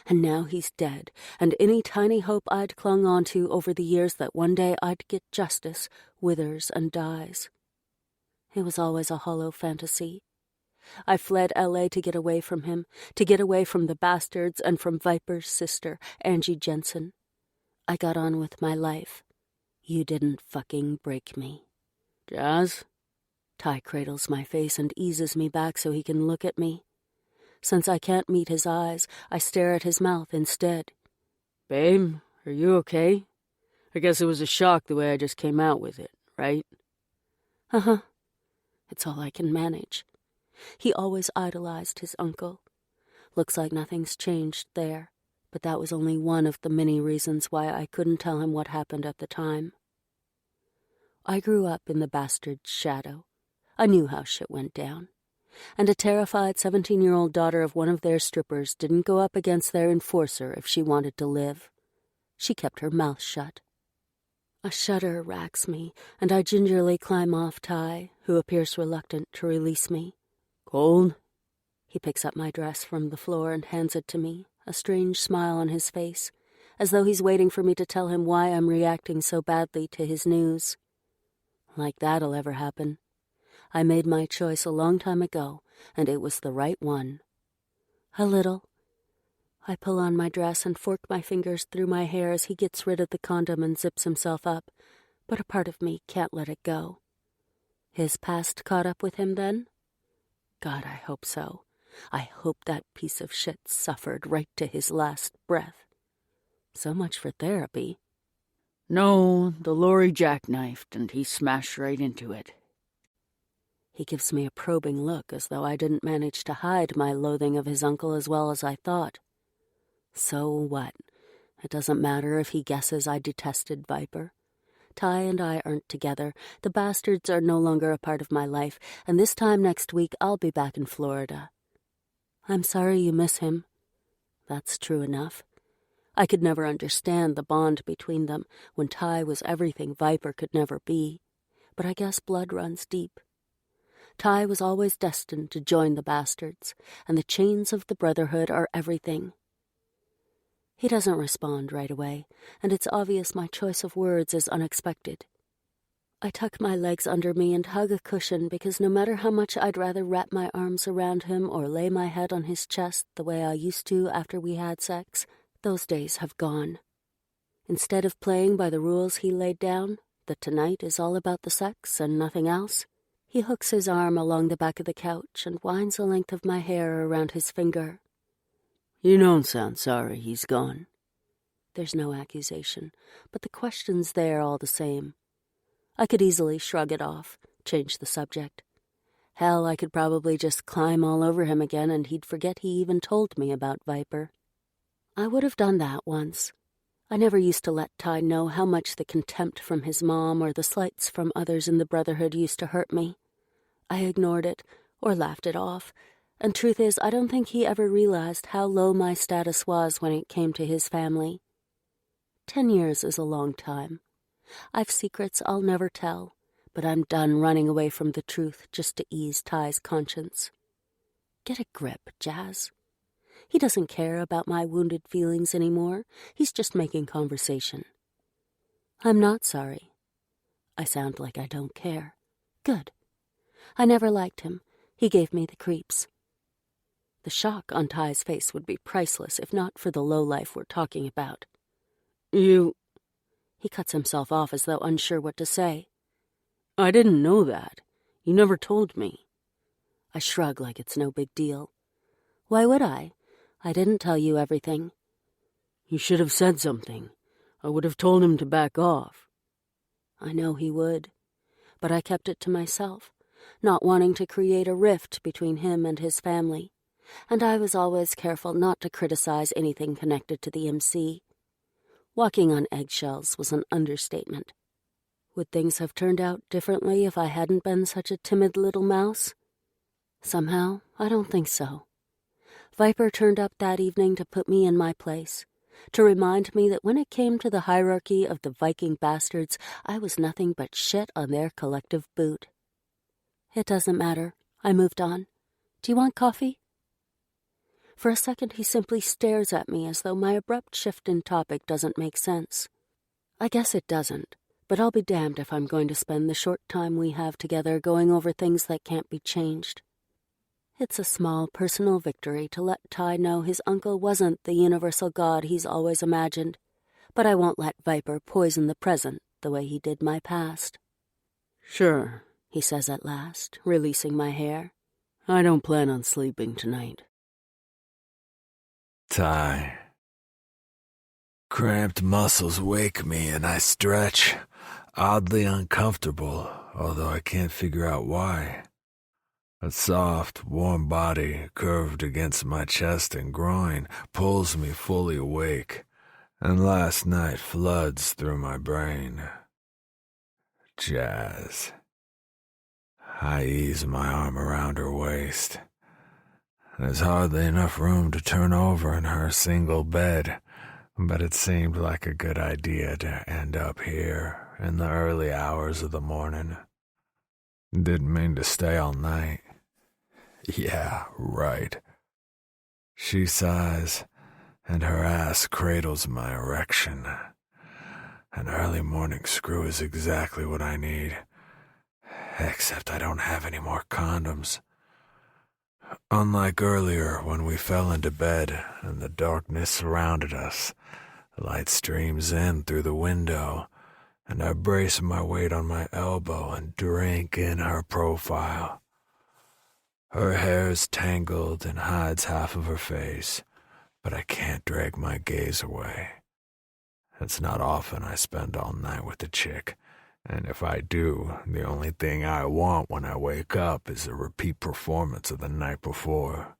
And now he's dead, and any tiny hope I'd clung onto over the years that one day I'd get justice withers and dies. It was always a hollow fantasy. I fled L.A. to get away from him, to get away from the bastards and from Viper's sister, Angie Jensen. I got on with my life. You didn't fucking break me. Jazz? Ty cradles my face and eases me back so he can look at me. Since I can't meet his eyes, I stare at his mouth instead. Babe, are you okay? I guess it was a shock the way I just came out with it, right? Uh-huh. It's all I can manage. He always idolized his uncle. Looks like nothing's changed there, but that was only one of the many reasons why I couldn't tell him what happened at the time. I grew up in the bastard's shadow. I knew how shit went down. And a terrified 17-year-old daughter of one of their strippers didn't go up against their enforcer if she wanted to live. She kept her mouth shut. A shudder racks me, and I gingerly climb off Ty, who appears reluctant to release me. Cold? He picks up my dress from the floor and hands it to me, a strange smile on his face, as though he's waiting for me to tell him why I'm reacting so badly to his news. Like that'll ever happen. I made my choice a long time ago, and it was the right one. A little. I pull on my dress and fork my fingers through my hair as he gets rid of the condom and zips himself up, but a part of me can't let it go. His past caught up with him then? God, I hope so. I hope that piece of shit suffered right to his last breath. So much for therapy. No, the lorry jackknifed, and he smashed right into it. He gives me a probing look as though I didn't manage to hide my loathing of his uncle as well as I thought. So what? It doesn't matter if he guesses I detested Viper. Ty and I aren't together. The bastards are no longer a part of my life, and this time next week I'll be back in Florida. I'm sorry you miss him. That's true enough. I could never understand the bond between them when Ty was everything Viper could never be, but I guess blood runs deep. Ty was always destined to join the bastards, and the chains of the brotherhood are everything. He doesn't respond right away, and it's obvious my choice of words is unexpected. I tuck my legs under me and hug a cushion because no matter how much I'd rather wrap my arms around him or lay my head on his chest the way I used to after we had sex, those days have gone. Instead of playing by the rules he laid down, that tonight is all about the sex and nothing else, he hooks his arm along the back of the couch and winds a length of my hair around his finger. You don't sound sorry he's gone. There's no accusation, but the question's there all the same. I could easily shrug it off, change the subject. Hell, I could probably just climb all over him again and he'd forget he even told me about Viper. I would have done that once. I never used to let Ty know how much the contempt from his mom or the slights from others in the Brotherhood used to hurt me. I ignored it, or laughed it off, and truth is, I don't think he ever realized how low my status was when it came to his family. 10 years is a long time. I've secrets I'll never tell, but I'm done running away from the truth just to ease Ty's conscience. Get a grip, Jazz. He doesn't care about my wounded feelings anymore. He's just making conversation. I'm not sorry. I sound like I don't care. Good. I never liked him. He gave me the creeps. The shock on Ty's face would be priceless if not for the lowlife we're talking about. He cuts himself off as though unsure what to say. I didn't know that. You never told me. I shrug like it's no big deal. Why would I? I didn't tell you everything. You should have said something. I would have told him to back off. I know he would, but I kept it to myself, not wanting to create a rift between him and his family, and I was always careful not to criticize anything connected to the MC. Walking on eggshells was an understatement. Would things have turned out differently if I hadn't been such a timid little mouse? Somehow, I don't think so. Viper turned up that evening to put me in my place, to remind me that when it came to the hierarchy of the Viking bastards, I was nothing but shit on their collective boot. It doesn't matter. I moved on. Do you want coffee? For a second, he simply stares at me as though my abrupt shift in topic doesn't make sense. I guess it doesn't, but I'll be damned if I'm going to spend the short time we have together going over things that can't be changed. It's a small personal victory to let Ty know his uncle wasn't the universal god he's always imagined, but I won't let Viper poison the present the way he did my past. Sure, he says at last, releasing my hair. I don't plan on sleeping tonight. Ty. Cramped muscles wake me and I stretch, oddly uncomfortable, although I can't figure out why. A soft, warm body curved against my chest and groin pulls me fully awake, and last night floods through my brain. Jazz. I ease my arm around her waist. There's hardly enough room to turn over in her single bed, but it seemed like a good idea to end up here in the early hours of the morning. Didn't mean to stay all night. Yeah, right. She sighs, and her ass cradles my erection. An early morning screw is exactly what I need, except I don't have any more condoms. Unlike earlier when we fell into bed and the darkness surrounded us, light streams in through the window, and I brace my weight on my elbow and drink in her profile. Her hair's tangled and hides half of her face, but I can't drag my gaze away. It's not often I spend all night with a chick, and if I do, the only thing I want when I wake up is a repeat performance of the night before.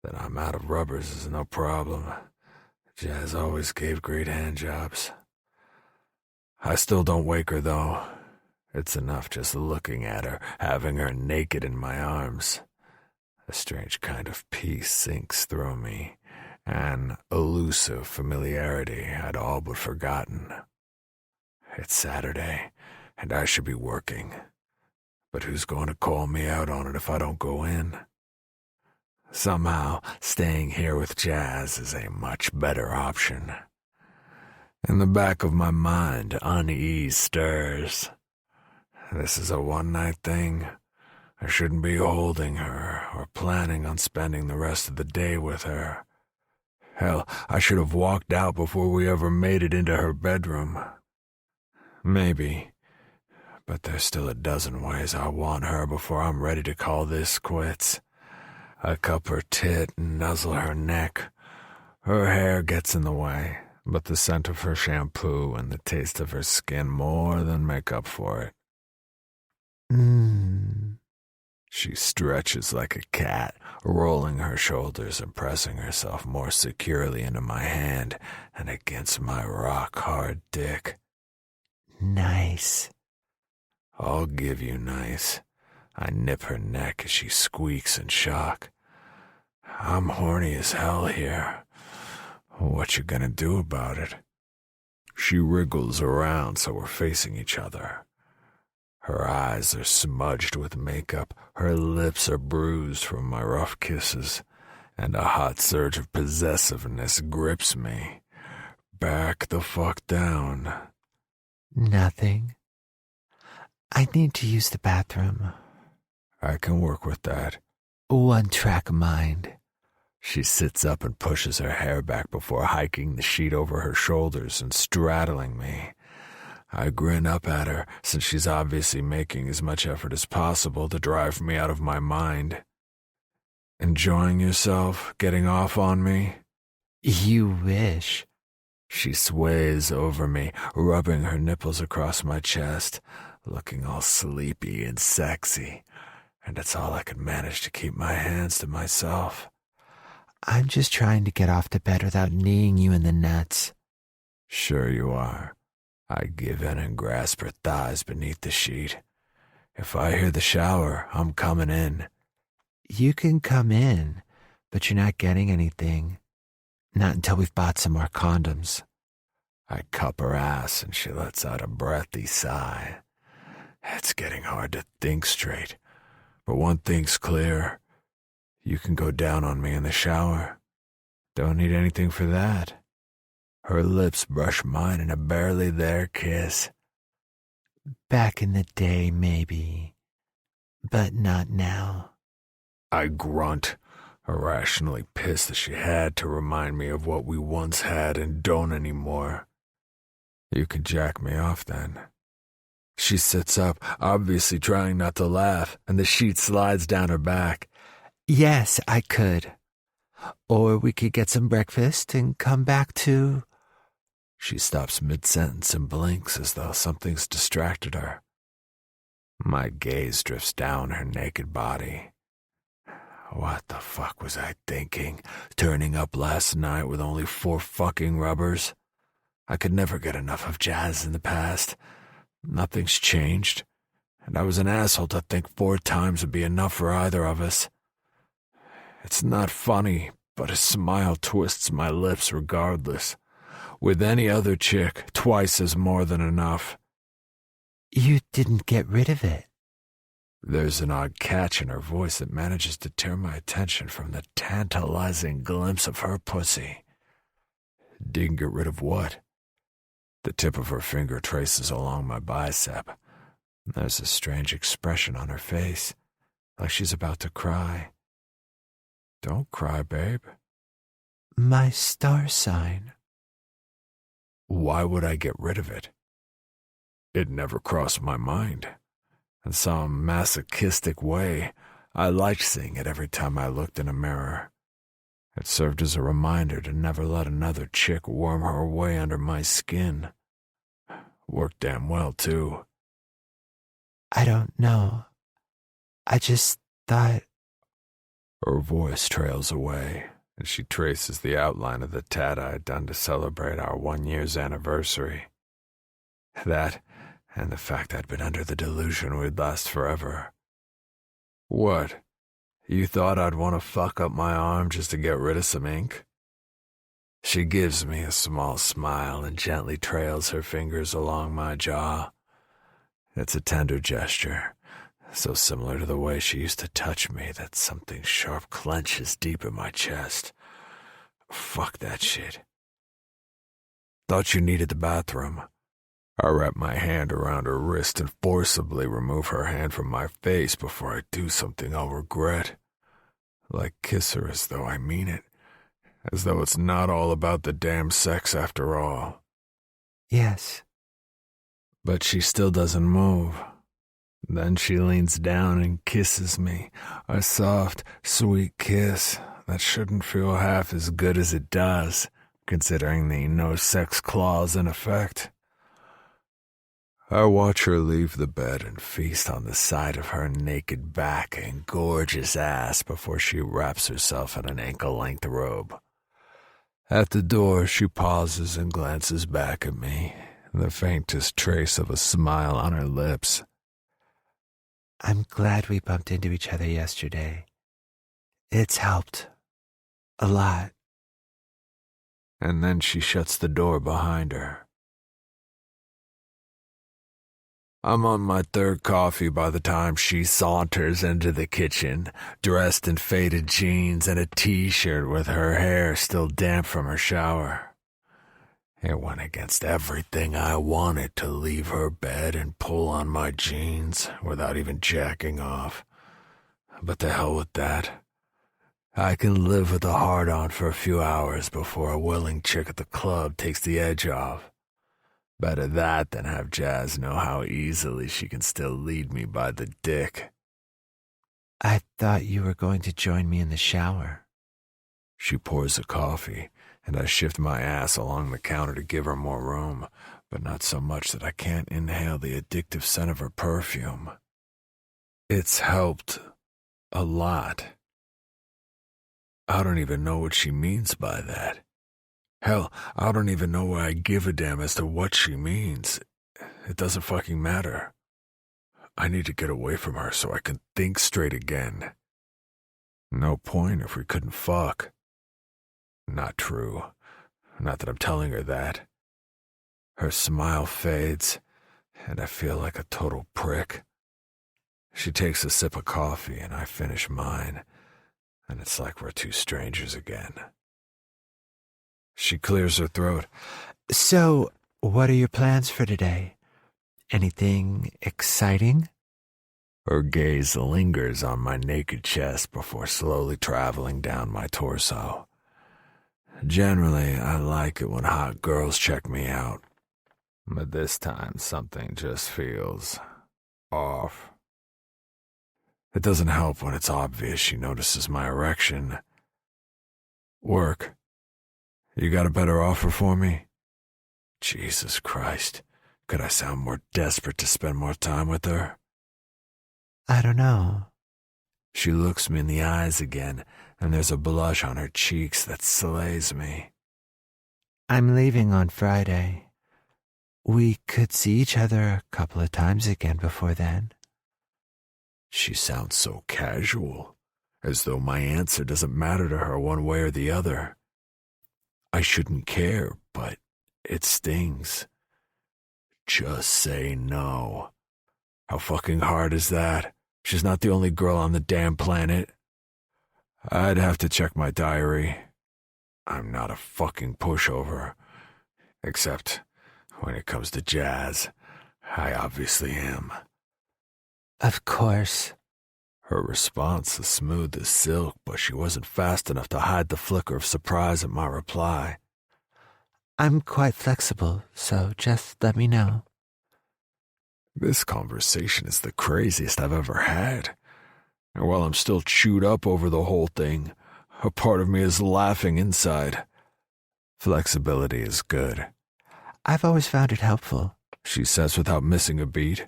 That I'm out of rubbers is no problem. Jazz always gave great handjobs. I still don't wake her, though. It's enough just looking at her, having her naked in my arms. A strange kind of peace sinks through me, an elusive familiarity I'd all but forgotten. It's Saturday, and I should be working. But who's going to call me out on it if I don't go in? Somehow, staying here with Jazz is a much better option. In the back of my mind, unease stirs. This is a one-night thing. I shouldn't be holding her or planning on spending the rest of the day with her. Hell, I should have walked out before we ever made it into her bedroom. Maybe, but there's still a dozen ways I want her before I'm ready to call this quits. I cup her tit and nuzzle her neck. Her hair gets in the way, but the scent of her shampoo and the taste of her skin more than make up for it. She stretches like a cat, rolling her shoulders and pressing herself more securely into my hand and against my rock-hard dick. Nice. I'll give you nice. I nip her neck as she squeaks in shock. I'm horny as hell here. What you gonna do about it? She wriggles around so we're facing each other. Her eyes are smudged with makeup, her lips are bruised from my rough kisses, and a hot surge of possessiveness grips me. Back the fuck down. Nothing. I need to use the bathroom. I can work with that. One-track mind. She sits up and pushes her hair back before hiking the sheet over her shoulders and straddling me. I grin up at her, since she's obviously making as much effort as possible to drive me out of my mind. Enjoying yourself, getting off on me? You wish. She sways over me, rubbing her nipples across my chest, looking all sleepy and sexy, and it's all I could manage to keep my hands to myself. I'm just trying to get off to bed without kneeing you in the nuts. Sure you are. I give in and grasp her thighs beneath the sheet. If I hear the shower, I'm coming in. You can come in, but you're not getting anything. Not until we've bought some more condoms. I cup her ass and she lets out a breathy sigh. It's getting hard to think straight. But one thing's clear. You can go down on me in the shower. Don't need anything for that. Her lips brush mine in a barely there kiss. Back in the day, maybe. But not now. I grunt, irrationally pissed that she had to remind me of what we once had and don't anymore. You can jack me off then. She sits up, obviously trying not to laugh, and the sheet slides down her back. Yes, I could. Or we could get some breakfast and come back to... She stops mid-sentence and blinks as though something's distracted her. My gaze drifts down her naked body. What the fuck was I thinking? Turning up last night with only 4 fucking rubbers? I could never get enough of jazz in the past. Nothing's changed. And I was an asshole to think 4 times would be enough for either of us. It's not funny, but a smile twists my lips regardless. With any other chick, twice is more than enough. You didn't get rid of it. There's an odd catch in her voice that manages to tear my attention from the tantalizing glimpse of her pussy. Didn't get rid of what? The tip of her finger traces along my bicep. There's a strange expression on her face, like she's about to cry. Don't cry, babe. My star sign. Why would I get rid of it? It never crossed my mind. In some masochistic way, I liked seeing it every time I looked in a mirror. It served as a reminder to never let another chick worm her way under my skin. Worked damn well, too. I don't know. I just thought... Her voice trails away, and she traces the outline of the tat I had done to celebrate our 1 year's anniversary. That, and the fact I'd been under the delusion we'd last forever. What? You thought I'd want to fuck up my arm just to get rid of some ink? She gives me a small smile and gently trails her fingers along my jaw. It's a tender gesture, so similar to the way she used to touch me that something sharp clenches deep in my chest. Fuck that shit. Thought you needed the bathroom. I wrap my hand around her wrist and forcibly remove her hand from my face before I do something I'll regret. Like kiss her as though I mean it, as though it's not all about the damn sex after all. Yes. But she still doesn't move. Then she leans down and kisses me, a soft, sweet kiss that shouldn't feel half as good as it does, considering the no-sex clause in effect. I watch her leave the bed and feast on the sight of her naked back and gorgeous ass before she wraps herself in an ankle-length robe. At the door, she pauses and glances back at me, the faintest trace of a smile on her lips. I'm glad we bumped into each other yesterday. It's helped. A lot. And then she shuts the door behind her. I'm on my third coffee by the time she saunters into the kitchen, dressed in faded jeans and a t-shirt with her hair still damp from her shower. It went against everything I wanted to leave her bed and pull on my jeans without even jacking off. But to hell with that. I can live with a hard-on for a few hours before a willing chick at the club takes the edge off. Better that than have Jazz know how easily she can still lead me by the dick. I thought you were going to join me in the shower. She pours the coffee, and I shift my ass along the counter to give her more room, but not so much that I can't inhale the addictive scent of her perfume. It's helped a lot. I don't even know what she means by that. Hell, I don't even know why I give a damn as to what she means. It doesn't fucking matter. I need to get away from her so I can think straight again. No point if we couldn't fuck. Not true. Not that I'm telling her that. Her smile fades, and I feel like a total prick. She takes a sip of coffee, and I finish mine, and it's like we're two strangers again. She clears her throat. So, what are your plans for today? Anything exciting? Her gaze lingers on my naked chest before slowly traveling down my torso. Generally, I like it when hot girls check me out. But this time, something just feels off. It doesn't help when it's obvious she notices my erection. Work. You got a better offer for me? Jesus Christ. Could I sound more desperate to spend more time with her? I don't know. She looks me in the eyes again, and there's a blush on her cheeks that slays me. I'm leaving on Friday. We could see each other a couple of times again before then. She sounds so casual, as though my answer doesn't matter to her one way or the other. I shouldn't care, but it stings. Just say no. How fucking hard is that? She's not the only girl on the damn planet. I'd have to check my diary. I'm not a fucking pushover. Except when it comes to Jazz, I obviously am. Of course. Her response is smooth as silk, but she wasn't fast enough to hide the flicker of surprise at my reply. I'm quite flexible, so just let me know. This conversation is the craziest I've ever had. And while I'm still chewed up over the whole thing, a part of me is laughing inside. Flexibility is good. I've always found it helpful, she says without missing a beat.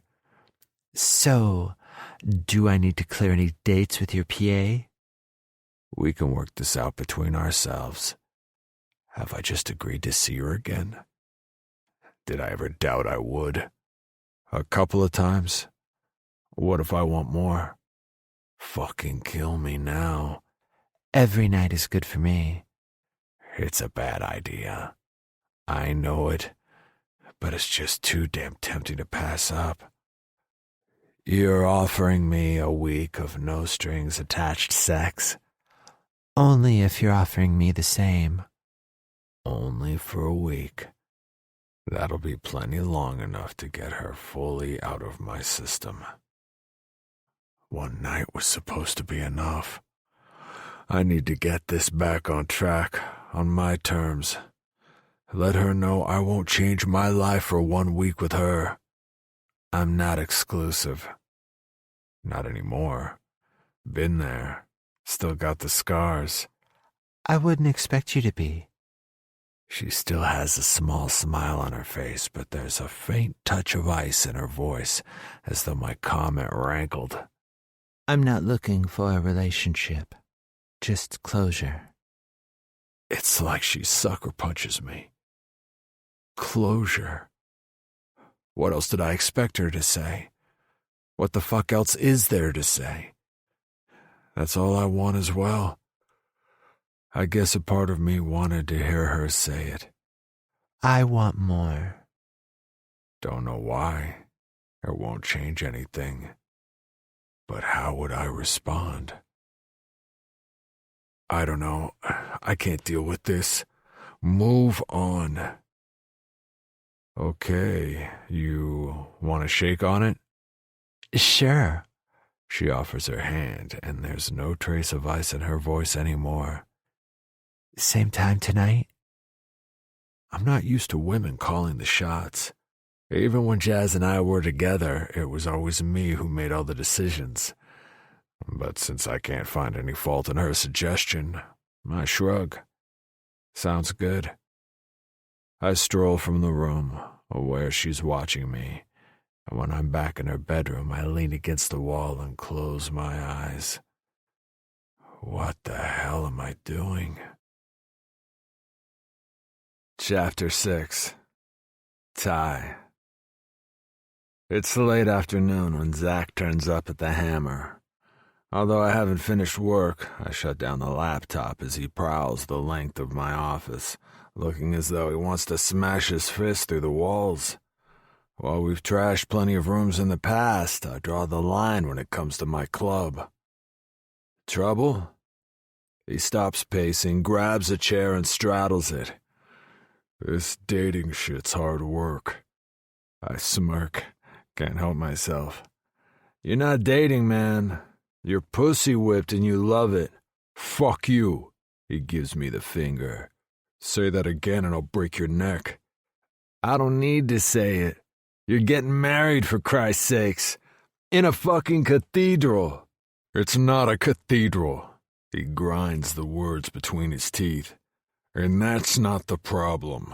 So, do I need to clear any dates with your PA? We can work this out between ourselves. Have I just agreed to see her again? Did I ever doubt I would? A couple of times? What if I want more? Fucking kill me now. Every night is good for me. It's a bad idea. I know it, but it's just too damn tempting to pass up. You're offering me a week of no-strings-attached sex? Only if you're offering me the same. Only for a week. That'll be plenty long enough to get her fully out of my system. One night was supposed to be enough. I need to get this back on track, on my terms. Let her know I won't change my life for 1 week with her. I'm not exclusive. Not anymore. Been there. Still got the scars. I wouldn't expect you to be. She still has a small smile on her face, but there's a faint touch of ice in her voice, as though my comment rankled. I'm not looking for a relationship. Just closure. It's like she sucker punches me. Closure. What else did I expect her to say? What the fuck else is there to say? That's all I want as well. I guess a part of me wanted to hear her say it. I want more. Don't know why. It won't change anything. But how would I respond? I don't know. I can't deal with this. Move on. Okay, you want to shake on it? Sure. She offers her hand, and there's no trace of ice in her voice anymore. Same time tonight? I'm not used to women calling the shots. Even when Jazz and I were together, it was always me who made all the decisions. But since I can't find any fault in her suggestion, I shrug. Sounds good. I stroll from the room, aware she's watching me, and when I'm back in her bedroom, I lean against the wall and close my eyes. What the hell am I doing? Chapter 6. Ty. It's late afternoon when Zach turns up at the Hammer. Although I haven't finished work, I shut down the laptop as he prowls the length of my office, looking as though he wants to smash his fist through the walls. While we've trashed plenty of rooms in the past, I draw the line when it comes to my club. Trouble? He stops pacing, grabs a chair, and straddles it. This dating shit's hard work. I smirk. Can't help myself. You're not dating, man. You're pussy whipped and you love it. Fuck you. He gives me the finger. Say that again and I'll break your neck. I don't need to say it. You're getting married, for Christ's sakes. In a fucking cathedral. It's not a cathedral. He grinds the words between his teeth. And that's not the problem.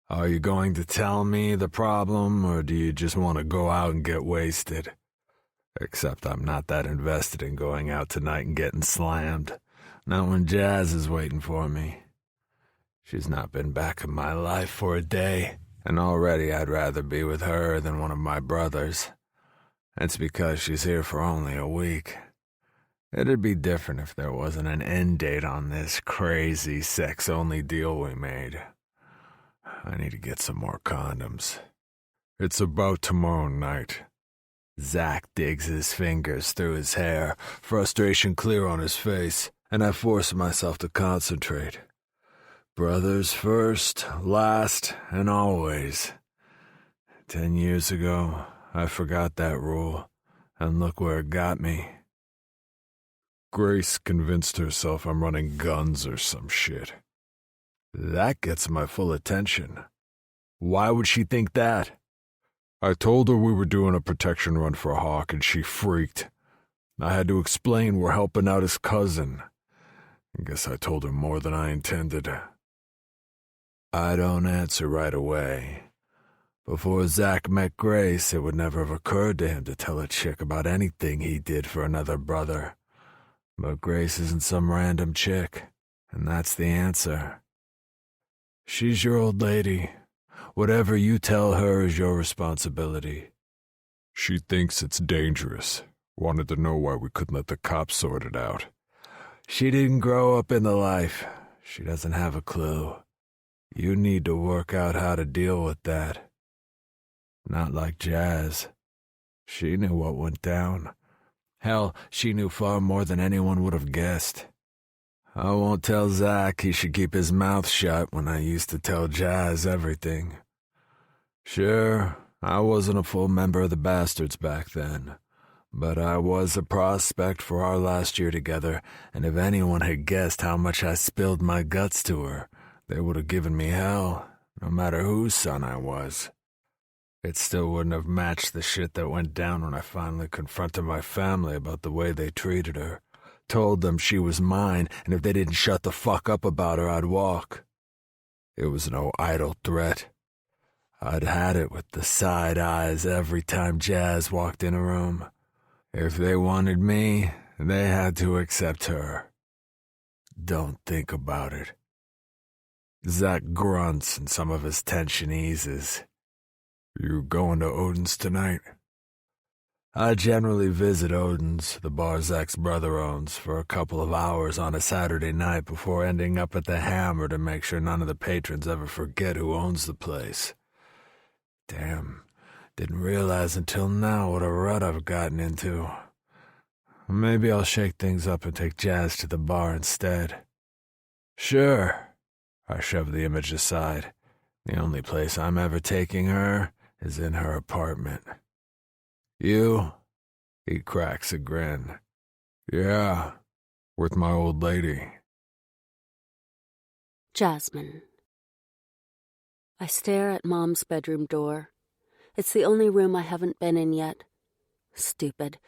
Are you going to tell me the problem, or do you just want to go out and get wasted? Except I'm not that invested in going out tonight and getting slammed. Not when Jazz is waiting for me. She's not been back in my life for a day, and already I'd rather be with her than one of my brothers. It's because she's here for only a week. It'd be different if there wasn't an end date on this crazy sex-only deal we made. I need to get some more condoms. It's about tomorrow night. Zach digs his fingers through his hair, frustration clear on his face, and I force myself to concentrate. Brothers first, last, and always. 10 years ago, I forgot that rule, and look where it got me. Grace convinced herself I'm running guns or some shit. That gets my full attention. Why would she think that? I told her we were doing a protection run for Hawk, and she freaked. I had to explain we're helping out his cousin. I guess I told her more than I intended. I don't answer right away. Before Zach met Grace, it would never have occurred to him to tell a chick about anything he did for another brother. But Grace isn't some random chick, and that's the answer. She's your old lady. Whatever you tell her is your responsibility. She thinks it's dangerous. Wanted to know why we couldn't let the cops sort it out. She didn't grow up in the life. She doesn't have a clue. You need to work out how to deal with that. Not like Jazz. She knew what went down. Hell, she knew far more than anyone would have guessed. I won't tell Zach he should keep his mouth shut when I used to tell Jazz everything. Sure, I wasn't a full member of the Bastards back then, but I was a prospect for our last year together, and if anyone had guessed how much I spilled my guts to her, they would have given me hell, no matter whose son I was. It still wouldn't have matched the shit that went down when I finally confronted my family about the way they treated her. Told them she was mine, and if they didn't shut the fuck up about her, I'd walk. It was no idle threat. I'd had it with the side eyes every time Jazz walked in a room. If they wanted me, they had to accept her. Don't think about it. Zach grunts and some of his tension eases. You going to Odin's tonight? I generally visit Odin's, the bar Zach's brother owns, for a couple of hours on a Saturday night before ending up at the Hammer to make sure none of the patrons ever forget who owns the place. Damn, didn't realize until now what a rut I've gotten into. Maybe I'll shake things up and take Jazz to the bar instead. Sure. I shove the image aside. The only place I'm ever taking her is in her apartment. You? He cracks a grin. Yeah, with my old lady. Jasmine. I stare at Mom's bedroom door. It's the only room I haven't been in yet. Stupid.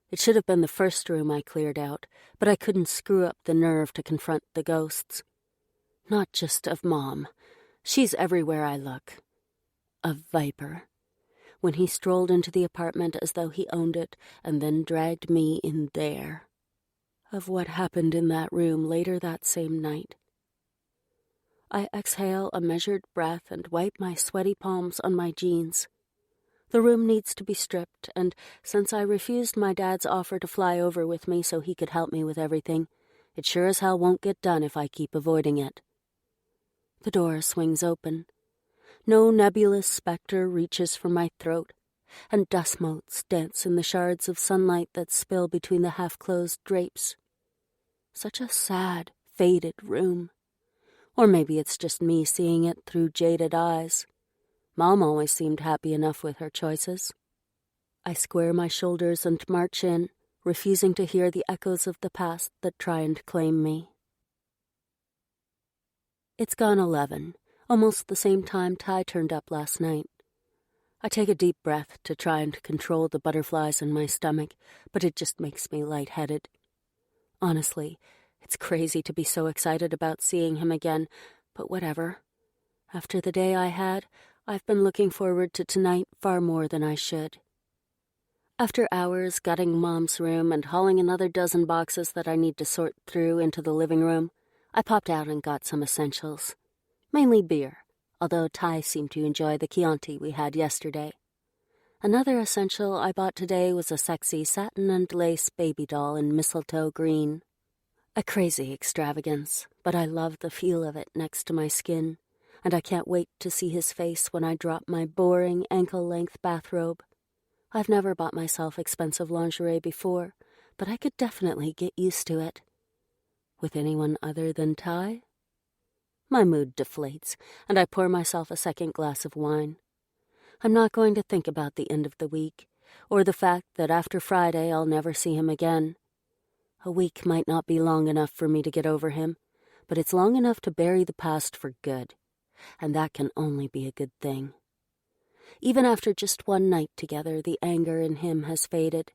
It should have been the first room I cleared out, but I couldn't screw up the nerve to confront the ghosts. Not just of Mom. She's everywhere I look. Of Viper. When he strolled into the apartment as though he owned it, and then dragged me in there. Of what happened in that room later that same night. I exhale a measured breath and wipe my sweaty palms on my jeans. The room needs to be stripped, and since I refused my dad's offer to fly over with me so he could help me with everything, it sure as hell won't get done if I keep avoiding it. The door swings open. No nebulous specter reaches for my throat, and dust motes dance in the shards of sunlight that spill between the half-closed drapes. Such a sad, faded room. Or maybe it's just me seeing it through jaded eyes. Mom always seemed happy enough with her choices. I square my shoulders and march in, refusing to hear the echoes of the past that try and claim me. It's gone 11, almost the same time Ty turned up last night. I take a deep breath to try and control the butterflies in my stomach, but it just makes me lightheaded. Honestly, it's crazy to be so excited about seeing him again, but whatever. After the day I had, I've been looking forward to tonight far more than I should. After hours gutting Mom's room and hauling another dozen boxes that I need to sort through into the living room, I popped out and got some essentials. Mainly beer, although Ty seemed to enjoy the Chianti we had yesterday. Another essential I bought today was a sexy satin and lace baby doll in mistletoe green. A crazy extravagance, but I love the feel of it next to my skin, and I can't wait to see his face when I drop my boring ankle-length bathrobe. I've never bought myself expensive lingerie before, but I could definitely get used to it. With anyone other than Ty? My mood deflates, and I pour myself a second glass of wine. I'm not going to think about the end of the week, or the fact that after Friday I'll never see him again. A week might not be long enough for me to get over him, but it's long enough to bury the past for good, and that can only be a good thing. Even after just one night together, the anger in him has faded.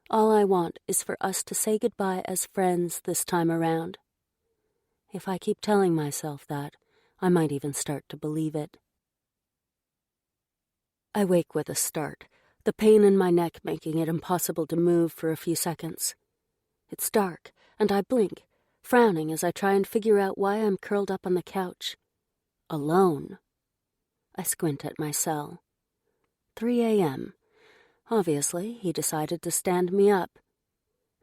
All I want is for us to say goodbye as friends this time around. If I keep telling myself that, I might even start to believe it. I wake with a start, the pain in my neck making it impossible to move for a few seconds. It's dark, and I blink, frowning as I try and figure out why I'm curled up on the couch. Alone. I squint at my cell. 3 a.m. Obviously, he decided to stand me up.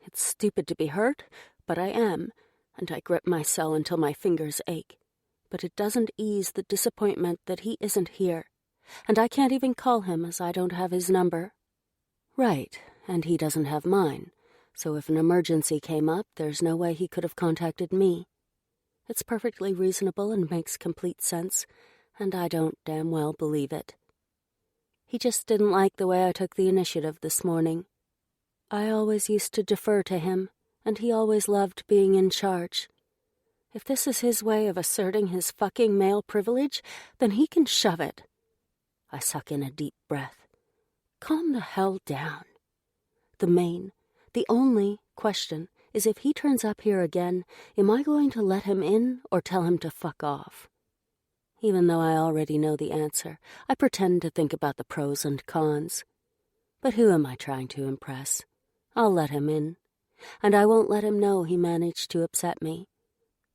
It's stupid to be hurt, but I am, and I grip my cell until my fingers ache. But it doesn't ease the disappointment that he isn't here, and I can't even call him as I don't have his number. Right, and he doesn't have mine, so if an emergency came up, there's no way he could have contacted me. It's perfectly reasonable and makes complete sense, and I don't damn well believe it. He just didn't like the way I took the initiative this morning. I always used to defer to him, and he always loved being in charge. If this is his way of asserting his fucking male privilege, then he can shove it. I suck in a deep breath. Calm the hell down. The only question is if he turns up here again, am I going to let him in or tell him to fuck off? Even though I already know the answer, I pretend to think about the pros and cons. But who am I trying to impress? I'll let him in, and I won't let him know he managed to upset me.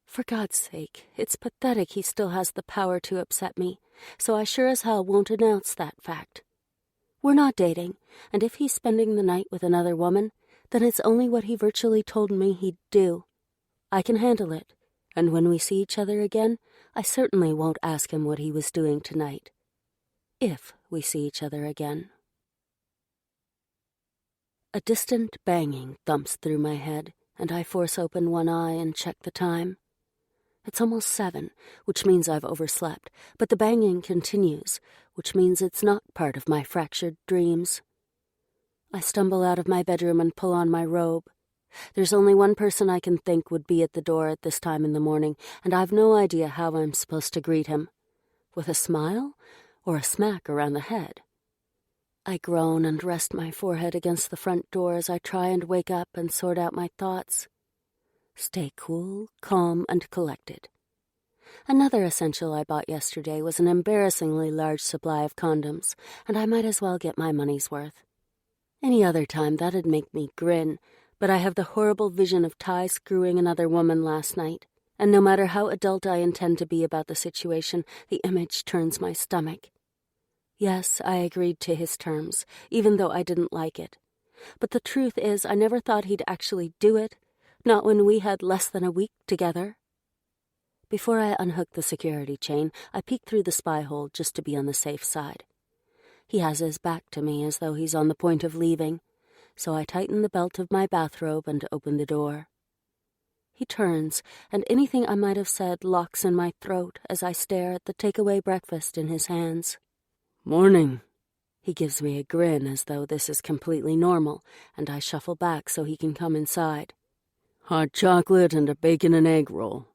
For God's sake, it's pathetic he still has the power to upset me, so I sure as hell won't announce that fact. We're not dating, and if he's spending the night with another woman, then it's only what he virtually told me he'd do. I can handle it, and when we see each other again, I certainly won't ask him what he was doing tonight. If we see each other again. A distant banging thumps through my head, and I force open one eye and check the time. It's almost 7, which means I've overslept, but the banging continues, which means it's not part of my fractured dreams. I stumble out of my bedroom and pull on my robe. There's only one person I can think would be at the door at this time in the morning, and I've no idea how I'm supposed to greet him. With a smile or a smack around the head? I groan and rest my forehead against the front door as I try and wake up and sort out my thoughts. Stay cool, calm, and collected. Another essential I bought yesterday was an embarrassingly large supply of condoms, and I might as well get my money's worth. Any other time that'd make me grin, but I have the horrible vision of Ty screwing another woman last night, and no matter how adult I intend to be about the situation, the image turns my stomach. Yes, I agreed to his terms, even though I didn't like it. But the truth is, I never thought he'd actually do it, not when we had less than a week together. Before I unhook the security chain, I peek through the spy hole just to be on the safe side. He has his back to me as though he's on the point of leaving, so I tighten the belt of my bathrobe and open the door. He turns, and anything I might have said locks in my throat as I stare at the takeaway breakfast in his hands. Morning. He gives me a grin as though this is completely normal, and I shuffle back so he can come inside. Hot chocolate and a bacon and egg roll.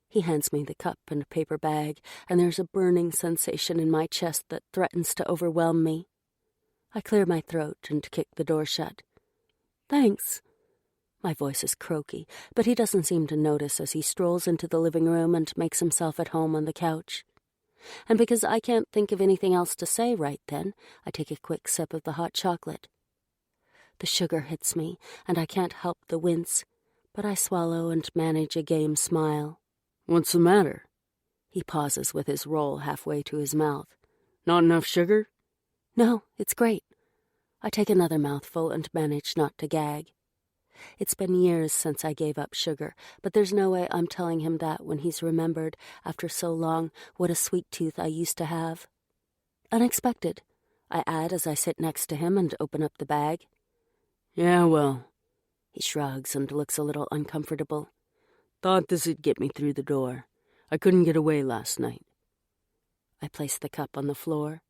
He hands me the cup and paper bag, and there's a burning sensation in my chest that threatens to overwhelm me. I clear my throat and kick the door shut. Thanks. My voice is croaky, but he doesn't seem to notice as he strolls into the living room and makes himself at home on the couch. And because I can't think of anything else to say right then, I take a quick sip of the hot chocolate. The sugar hits me, and I can't help the wince, but I swallow and manage a game smile. What's the matter? He pauses with his roll halfway to his mouth. Not enough sugar? No, it's great. I take another mouthful and manage not to gag. It's been years since I gave up sugar, but there's no way I'm telling him that when he's remembered, after so long, what a sweet tooth I used to have. Unexpected, I add as I sit next to him and open up the bag. Yeah, well. He shrugs and looks a little uncomfortable. Thought this'd get me through the door. I couldn't get away last night. I place the cup on the floor.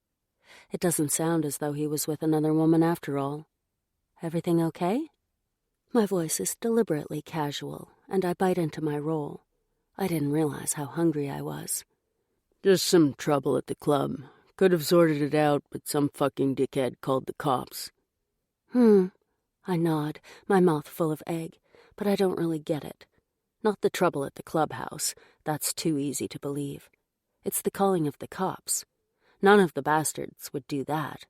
It doesn't sound as though he was with another woman after all. Everything okay? My voice is deliberately casual, and I bite into my roll. I didn't realize how hungry I was. Just some trouble at the club. Could have sorted it out, but some fucking dickhead called the cops. I nod, my mouth full of egg, but I don't really get it. Not the trouble at the clubhouse. That's too easy to believe. It's the calling of the cops. None of the bastards would do that.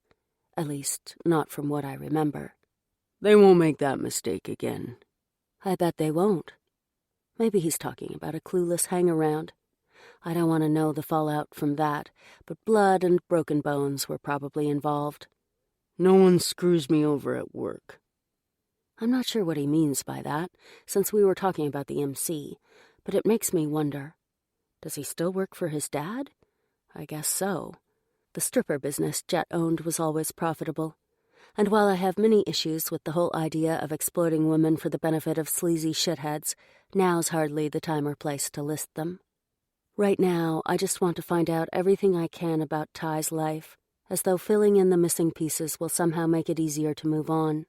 At least, not from what I remember. They won't make that mistake again. I bet they won't. Maybe he's talking about a clueless hang-around. I don't want to know the fallout from that, but blood and broken bones were probably involved. No one screws me over at work. I'm not sure what he means by that, since we were talking about the MC, but it makes me wonder. Does he still work for his dad? I guess so. The stripper business Jet owned was always profitable. And while I have many issues with the whole idea of exploiting women for the benefit of sleazy shitheads, now's hardly the time or place to list them. Right now, I just want to find out everything I can about Ty's life. as though filling in the missing pieces will somehow make it easier to move on.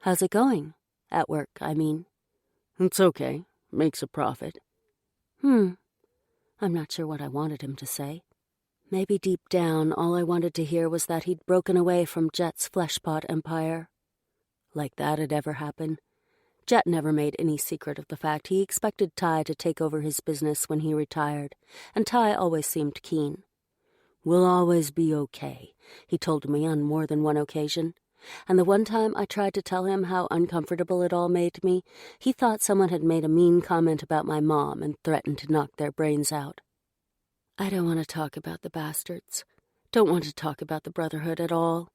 How's it going? At work, I mean. It's okay. Makes a profit. I'm not sure what I wanted him to say. Maybe deep down, all I wanted to hear was that he'd broken away from Jet's fleshpot empire. Like that'd ever happen. Jet never made any secret of the fact he expected Ty to take over his business when he retired, and Ty always seemed keen. We'll always be okay, he told me on more than one occasion, and the one time I tried to tell him how uncomfortable it all made me, he thought someone had made a mean comment about my mom and threatened to knock their brains out. I don't want to talk about the bastards. Don't want to talk about the Brotherhood at all.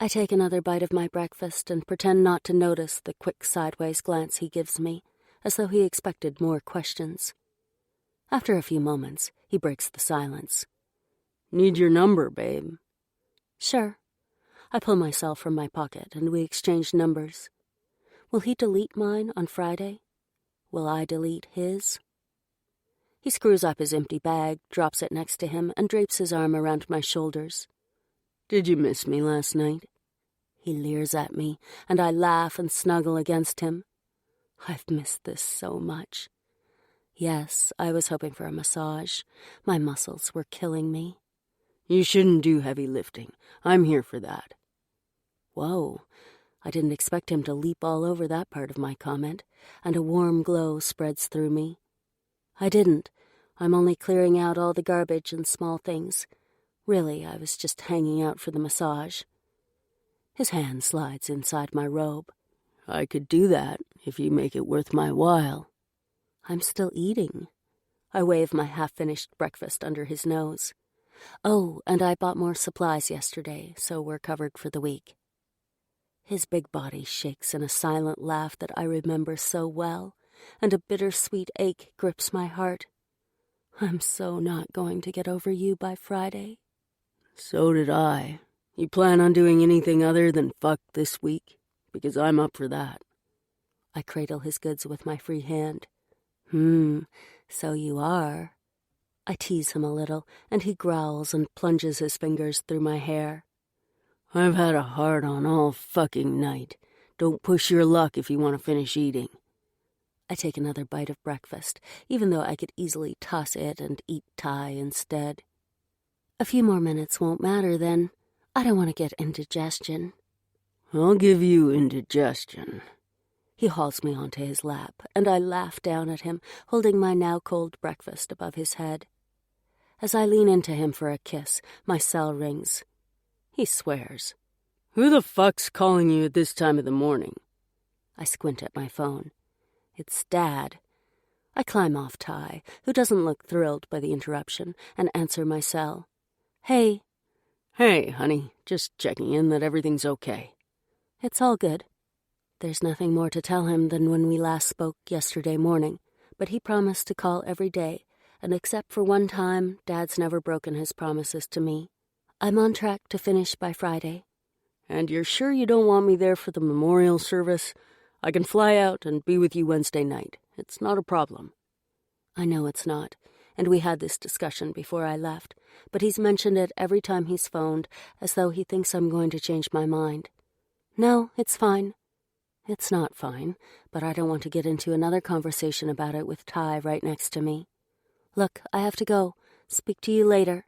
I take another bite of my breakfast and pretend not to notice the quick sideways glance he gives me, as though he expected more questions. After a few moments, he breaks the silence. Need your number, babe. Sure. I pull myself from my pocket and we exchange numbers. Will he delete mine on Friday? Will I delete his? He screws up his empty bag, drops it next to him, and drapes his arm around my shoulders. Did you miss me last night? He leers at me, and I laugh and snuggle against him. I've missed this so much. Yes, I was hoping for a massage. My muscles were killing me. You shouldn't do heavy lifting. I'm here for that. Whoa, I didn't expect him to leap all over that part of my comment, and a warm glow spreads through me. I didn't. I'm only clearing out all the garbage and small things. Really, I was just hanging out for the massage. His hand slides inside my robe. I could do that if you make it worth my while. I'm still eating. I wave my half-finished breakfast under his nose. Oh, and I bought more supplies yesterday, so we're covered for the week. His big body shakes in a silent laugh that I remember so well, and a bittersweet ache grips my heart. I'm so not going to get over you by Friday. So did I. You plan on doing anything other than fuck this week? Because I'm up for that. I cradle his goods with my free hand. So you are. I tease him a little, and he growls and plunges his fingers through my hair. I've had a hard-on all fucking night. Don't push your luck if you want to finish eating. I take another bite of breakfast, even though I could easily toss it and eat Thai instead. A few more minutes won't matter then. I don't want to get indigestion. I'll give you indigestion. He hauls me onto his lap, and I laugh down at him, holding my now-cold breakfast above his head. As I lean into him for a kiss, my cell rings. He swears. Who the fuck's calling you at this time of the morning? I squint at my phone. It's Dad. I climb off Ty, who doesn't look thrilled by the interruption, and answer my cell. Hey. Hey, honey. Just checking in that everything's okay. It's all good. There's nothing more to tell him than when we last spoke yesterday morning, but he promised to call every day, and except for one time, Dad's never broken his promises to me. I'm on track to finish by Friday. And you're sure you don't want me there for the memorial service? I can fly out and be with you Wednesday night. It's not a problem. I know it's not, and we had this discussion before I left, but he's mentioned it every time he's phoned, as though he thinks I'm going to change my mind. No, it's fine. It's not fine, but I don't want to get into another conversation about it with Ty right next to me. Look, I have to go. Speak to you later.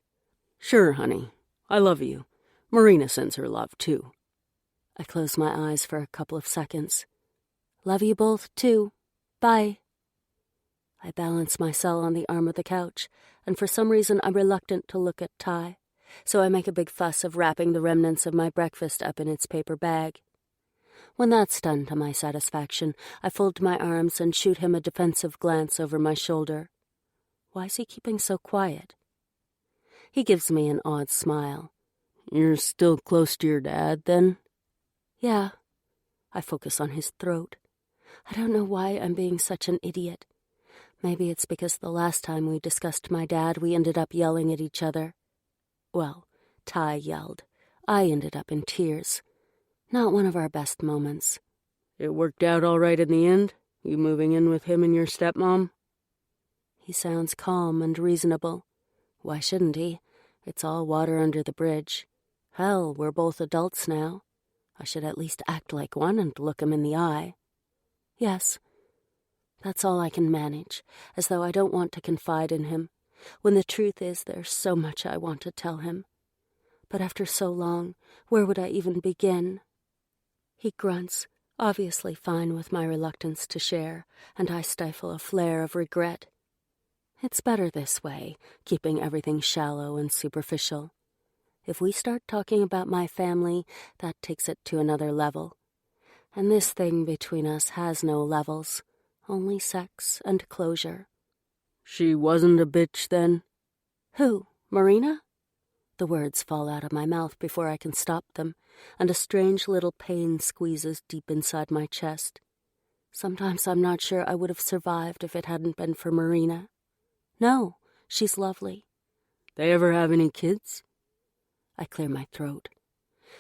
Sure, honey. I love you. Marina sends her love, too. I close my eyes for a couple of seconds. Love you both, too. Bye. I balance my cell on the arm of the couch, and for some reason I'm reluctant to look at Ty, so I make a big fuss of wrapping the remnants of my breakfast up in its paper bag. When that's done to my satisfaction, I fold my arms and shoot him a defensive glance over my shoulder. Why is he keeping so quiet? He gives me an odd smile. You're still close to your dad, then? Yeah. I focus on his throat. I don't know why I'm being such an idiot. Maybe it's because the last time we discussed my dad, we ended up yelling at each other. Well, Ty yelled. I ended up in tears. Not one of our best moments. It worked out all right in the end? You moving in with him and your stepmom? He sounds calm and reasonable. Why shouldn't he? It's all water under the bridge. Hell, we're both adults now. I should at least act like one and look him in the eye. Yes, that's all I can manage, as though I don't want to confide in him, when the truth is there's so much I want to tell him. But after so long, where would I even begin? He grunts, obviously fine with my reluctance to share, and I stifle a flare of regret. It's better this way, keeping everything shallow and superficial. If we start talking about my family, that takes it to another level. And this thing between us has no levels, only sex and closure. She wasn't a bitch then? Who, Marina? The words fall out of my mouth before I can stop them, and a strange little pain squeezes deep inside my chest. Sometimes I'm not sure I would have survived if it hadn't been for Marina. No, she's lovely. They ever have any kids? I clear my throat.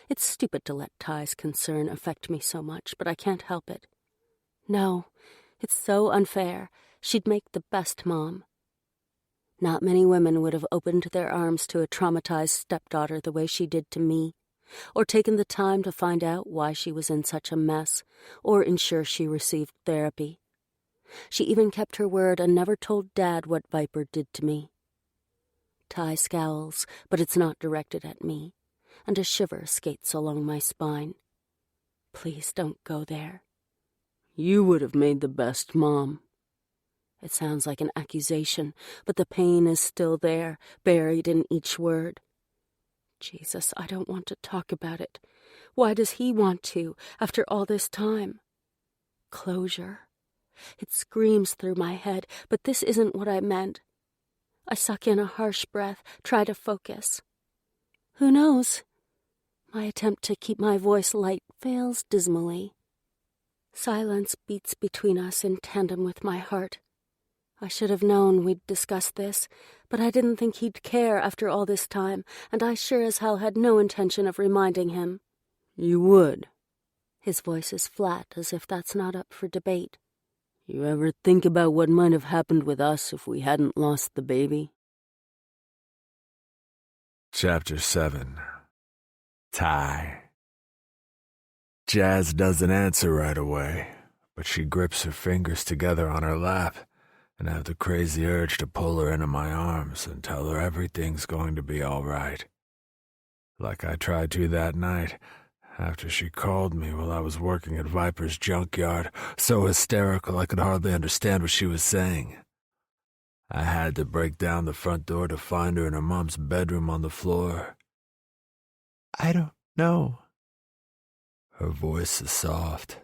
It's stupid to let Ty's concern affect me so much, but I can't help it. No, it's so unfair. She'd make the best mom. Not many women would have opened their arms to a traumatized stepdaughter the way she did to me, or taken the time to find out why she was in such a mess, or ensure she received therapy. She even kept her word and never told Dad what Viper did to me. Ty scowls, but it's not directed at me, and a shiver skates along my spine. Please don't go there. You would have made the best mom. It sounds like an accusation, but the pain is still there, buried in each word. Jesus, I don't want to talk about it. Why does he want to, after all this time? Closure. It screams through my head, but this isn't what I meant. I suck in a harsh breath, try to focus. Who knows? My attempt to keep my voice light fails dismally. Silence beats between us in tandem with my heart. I should have known we'd discuss this, but I didn't think he'd care after all this time, and I sure as hell had no intention of reminding him. You would. His voice is flat, as if that's not up for debate. You ever think about what might have happened with us if we hadn't lost the baby? Chapter 7. Ty. Jazz doesn't answer right away, but she grips her fingers together on her lap, and I have the crazy urge to pull her into my arms and tell her everything's going to be all right. Like I tried to that night, after she called me while I was working at Viper's junkyard, so hysterical I could hardly understand what she was saying. I had to break down the front door to find her in her mom's bedroom on the floor. I don't know. Her voice is soft,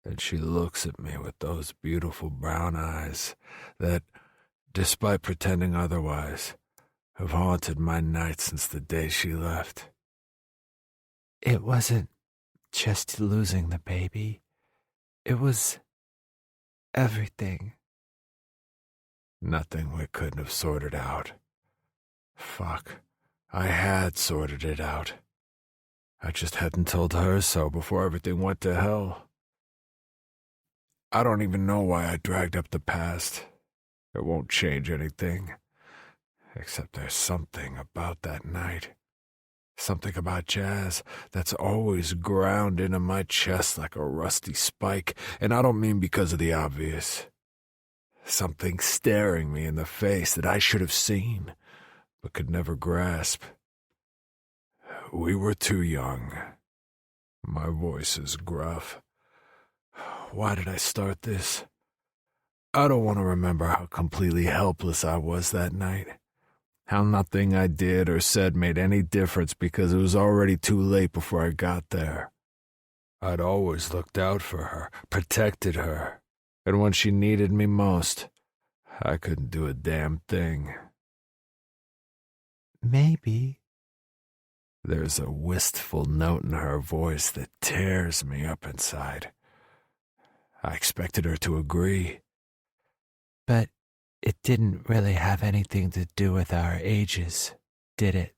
and she looks at me with those beautiful brown eyes that, despite pretending otherwise, have haunted my night since the day she left. It wasn't just losing the baby. It was everything. Nothing we couldn't have sorted out. Fuck, I had sorted it out. I just hadn't told her so before everything went to hell. I don't even know why I dragged up the past. It won't change anything. Except there's something about that night. Something about Jazz that's always ground into my chest like a rusty spike, and I don't mean because of the obvious. Something staring me in the face that I should have seen, but could never grasp. We were too young. My voice is gruff. Why did I start this? I don't want to remember how completely helpless I was that night. How nothing I did or said made any difference because it was already too late before I got there. I'd always looked out for her, protected her, and when she needed me most, I couldn't do a damn thing. Maybe. There's a wistful note in her voice that tears me up inside. I expected her to agree. But it didn't really have anything to do with our ages, did it?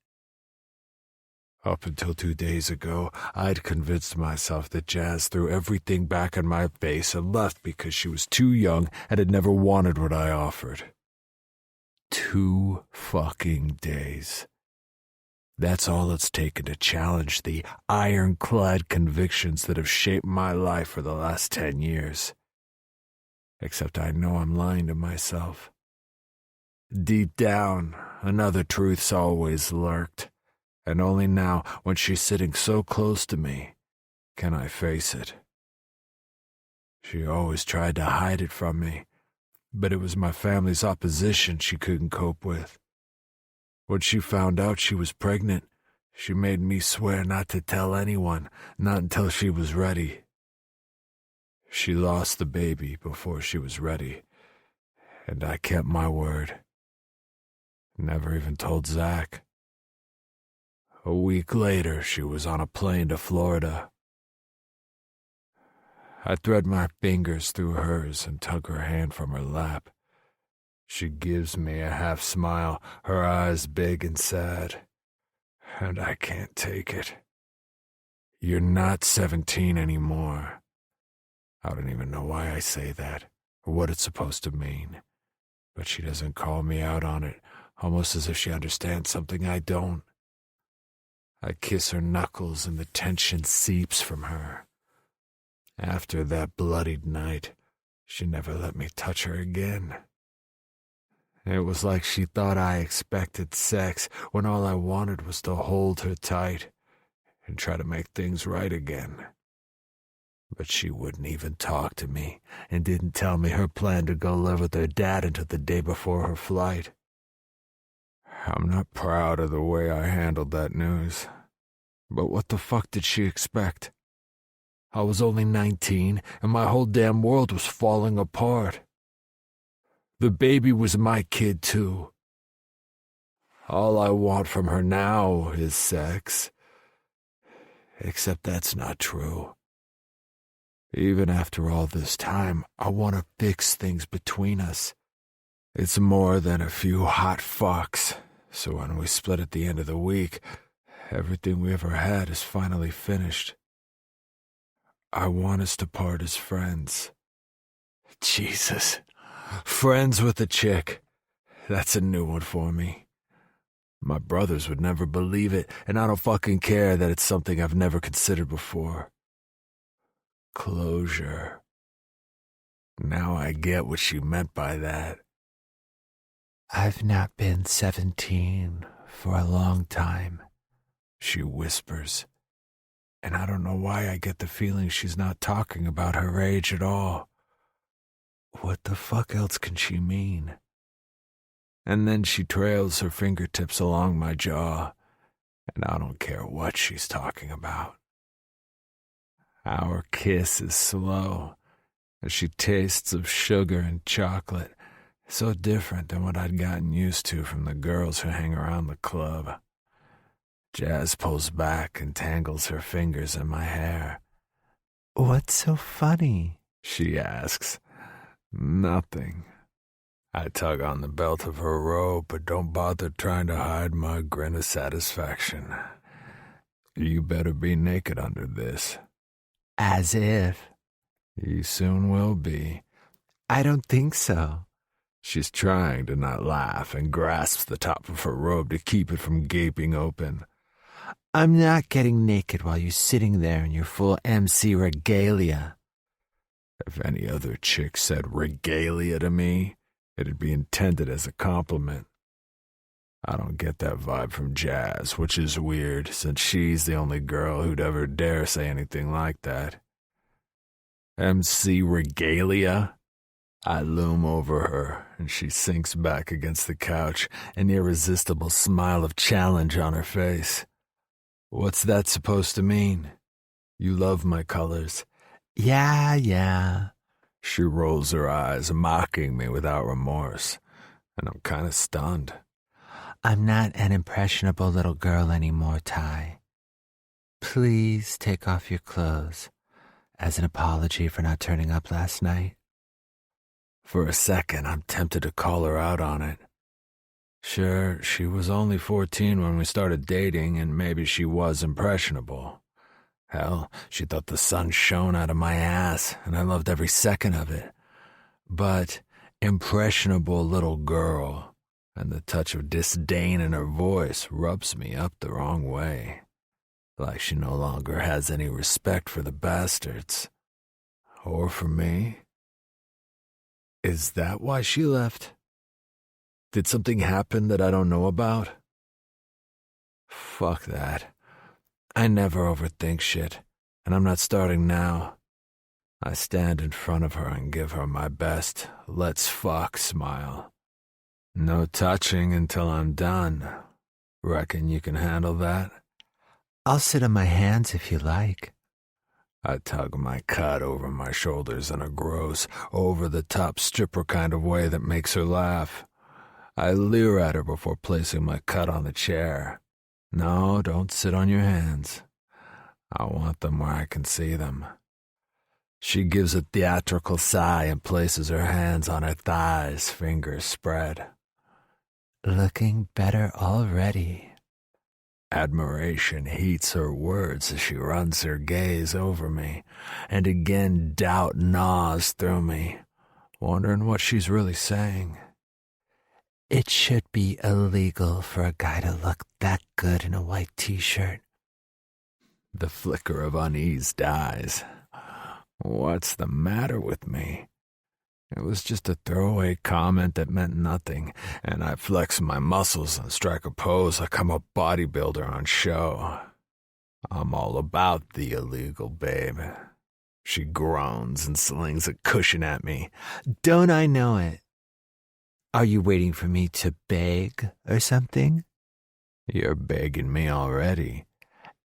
Up until 2 days ago, I'd convinced myself that Jazz threw everything back in my face and left because she was too young and had never wanted what I offered. 2 fucking days. That's all it's taken to challenge the ironclad convictions that have shaped my life for the last 10 years. Except I know I'm lying to myself. Deep down, another truth's always lurked, and only now, when she's sitting so close to me, can I face it. She always tried to hide it from me, but it was my family's opposition she couldn't cope with. When she found out she was pregnant, she made me swear not to tell anyone, not until she was ready. She lost the baby before she was ready, and I kept my word. Never even told Zach. A week later, she was on a plane to Florida. I thread my fingers through hers and tug her hand from her lap. She gives me a half smile, her eyes big and sad, and I can't take it. You're not 17 anymore. I don't even know why I say that, or what it's supposed to mean, but she doesn't call me out on it, almost as if she understands something I don't. I kiss her knuckles and the tension seeps from her. After that bloodied night, she never let me touch her again. It was like she thought I expected sex when all I wanted was to hold her tight and try to make things right again. But she wouldn't even talk to me and didn't tell me her plan to go live with her dad until the day before her flight. I'm not proud of the way I handled that news, but what the fuck did she expect? I was only 19, and my whole damn world was falling apart. The baby was my kid, too. All I want from her now is sex. Except that's not true. Even after all this time, I want to fix things between us. It's more than a few hot fucks, so when we split at the end of the week, everything we ever had is finally finished. I want us to part as friends. Jesus. Friends with a chick. That's a new one for me. My brothers would never believe it, and I don't fucking care that it's something I've never considered before. Closure. Now I get what she meant by that. I've not been 17 for a long time, she whispers. And I don't know why I get the feeling she's not talking about her age at all. What the fuck else can she mean? And then she trails her fingertips along my jaw, and I don't care what she's talking about. Our kiss is slow, as she tastes of sugar and chocolate, so different than what I'd gotten used to from the girls who hang around the club. Jazz pulls back and tangles her fingers in my hair. "What's so funny?" she asks. Nothing. I tug on the belt of her robe, but don't bother trying to hide my grin of satisfaction. You better be naked under this. As if. You soon will be. I don't think so. She's trying to not laugh and grasps the top of her robe to keep it from gaping open. I'm not getting naked while you're sitting there in your full MC regalia. If any other chick said regalia to me, it'd be intended as a compliment. I don't get that vibe from Jazz, which is weird, since she's the only girl who'd ever dare say anything like that. MC regalia? I loom over her, and she sinks back against the couch, an irresistible smile of challenge on her face. What's that supposed to mean? You love my colors. Yeah. She rolls her eyes, mocking me without remorse, and I'm kind of stunned. I'm not an impressionable little girl anymore, Ty. Please take off your clothes, as an apology for not turning up last night. For a second, I'm tempted to call her out on it. Sure, she was only 14 when we started dating, and maybe she was impressionable. Hell, she thought the sun shone out of my ass, and I loved every second of it. But impressionable little girl, and the touch of disdain in her voice rubs me up the wrong way, like she no longer has any respect for the bastards. Or for me. Is that why she left? Did something happen that I don't know about? Fuck that. I never overthink shit, and I'm not starting now. I stand in front of her and give her my best "let's fuck" smile. No touching until I'm done. Reckon you can handle that? I'll sit on my hands if you like. I tug my cut over my shoulders in a gross, over-the-top stripper kind of way that makes her laugh. I leer at her before placing my cut on the chair. No, don't sit on your hands. I want them where I can see them. She gives a theatrical sigh and places her hands on her thighs, fingers spread. Looking better already. Admiration heats her words as she runs her gaze over me, and again doubt gnaws through me, wondering what she's really saying. It should be illegal for a guy to look that good in a white t-shirt. The flicker of unease dies. What's the matter with me? It was just a throwaway comment that meant nothing, and I flex my muscles and strike a pose like I'm a bodybuilder on show. I'm all about the illegal, babe. She groans and slings a cushion at me. Don't I know it? Are you waiting for me to beg or something? You're begging me already.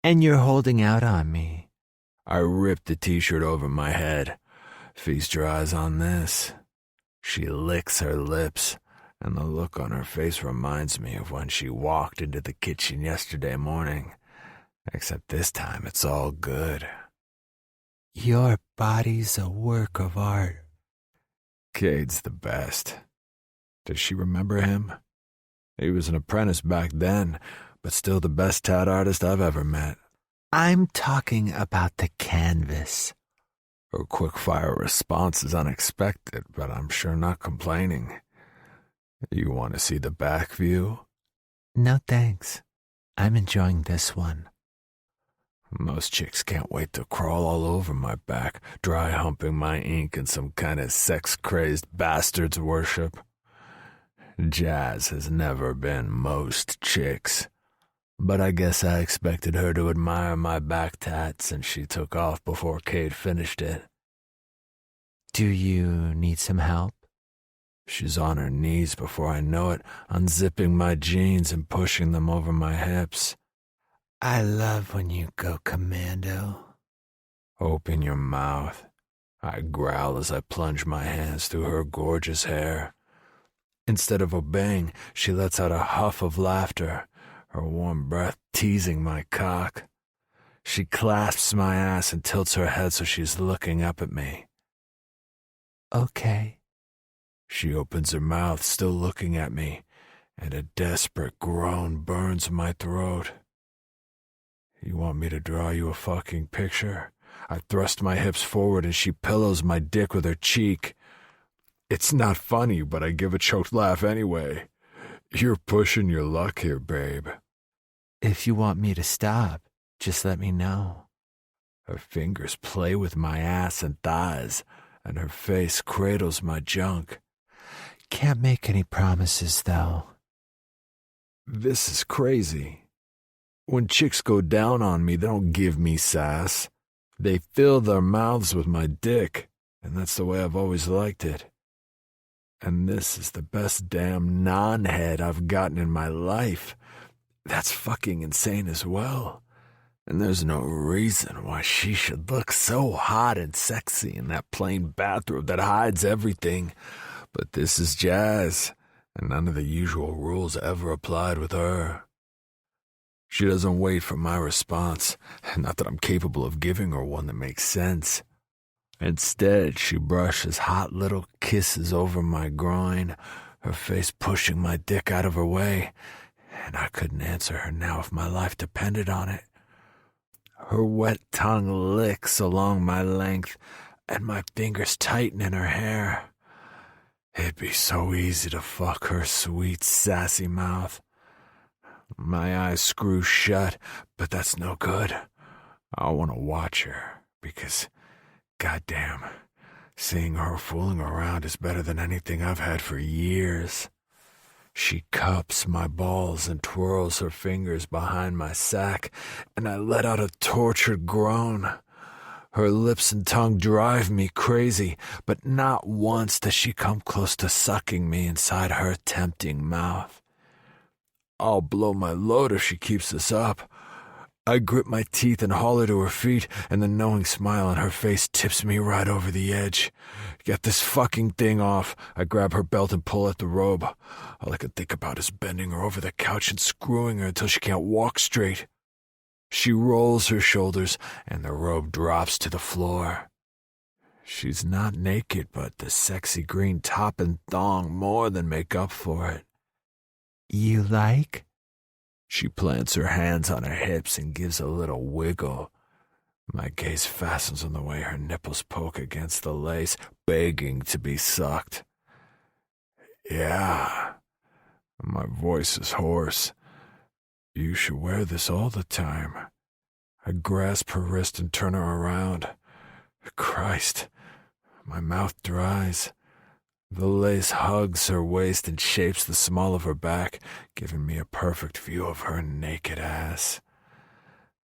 And you're holding out on me. I rip the t-shirt over my head. Feast your eyes on this. She licks her lips, and the look on her face reminds me of when she walked into the kitchen yesterday morning. Except this time it's all good. Your body's a work of art. Cade's the best. Does she remember him? He was an apprentice back then, but still the best tat artist I've ever met. I'm talking about the canvas. Her quick-fire response is unexpected, but I'm sure not complaining. You want to see the back view? No thanks. I'm enjoying this one. Most chicks can't wait to crawl all over my back, dry humping my ink in some kind of sex-crazed bastard's worship. Jazz has never been most chicks, but I guess I expected her to admire my back tats, and she took off before Kate finished it. Do you need some help? She's on her knees before I know it, unzipping my jeans and pushing them over my hips. I love when you go commando. Open your mouth. I growl as I plunge my hands through her gorgeous hair. Instead of obeying, she lets out a huff of laughter, her warm breath teasing my cock. She clasps my ass and tilts her head so she's looking up at me. Okay. She opens her mouth, still looking at me, and a desperate groan burns my throat. You want me to draw you a fucking picture? I thrust my hips forward and she pillows my dick with her cheek. It's not funny, but I give a choked laugh anyway. You're pushing your luck here, babe. If you want me to stop, just let me know. Her fingers play with my ass and thighs, and her face cradles my junk. Can't make any promises, though. This is crazy. When chicks go down on me, they don't give me sass. They fill their mouths with my dick, and that's the way I've always liked it. And this is the best damn non-head I've gotten in my life. That's fucking insane as well. And there's no reason why she should look so hot and sexy in that plain bathrobe that hides everything. But this is Jazz, and none of the usual rules ever applied with her. She doesn't wait for my response, not that I'm capable of giving her one that makes sense. Instead, she brushes hot little kisses over my groin, her face pushing my dick out of her way, and I couldn't answer her now if my life depended on it. Her wet tongue licks along my length, and my fingers tighten in her hair. It'd be so easy to fuck her sweet, sassy mouth. My eyes screw shut, but that's no good. I want to watch her, because, goddamn, seeing her fooling around is better than anything I've had for years. She cups my balls and twirls her fingers behind my sack, and I let out a tortured groan. Her lips and tongue drive me crazy, but not once does she come close to sucking me inside her tempting mouth. I'll blow my load if she keeps this up. I grip my teeth and haul her to her feet, and the knowing smile on her face tips me right over the edge. Get this fucking thing off. I grab her belt and pull at the robe. All I can think about is bending her over the couch and screwing her until she can't walk straight. She rolls her shoulders, and the robe drops to the floor. She's not naked, but the sexy green top and thong more than make up for it. You like? She plants her hands on her hips and gives a little wiggle. My gaze fastens on the way her nipples poke against the lace, begging to be sucked. Yeah. My voice is hoarse. You should wear this all the time. I grasp her wrist and turn her around. Christ, my mouth dries. The lace hugs her waist and shapes the small of her back, giving me a perfect view of her naked ass.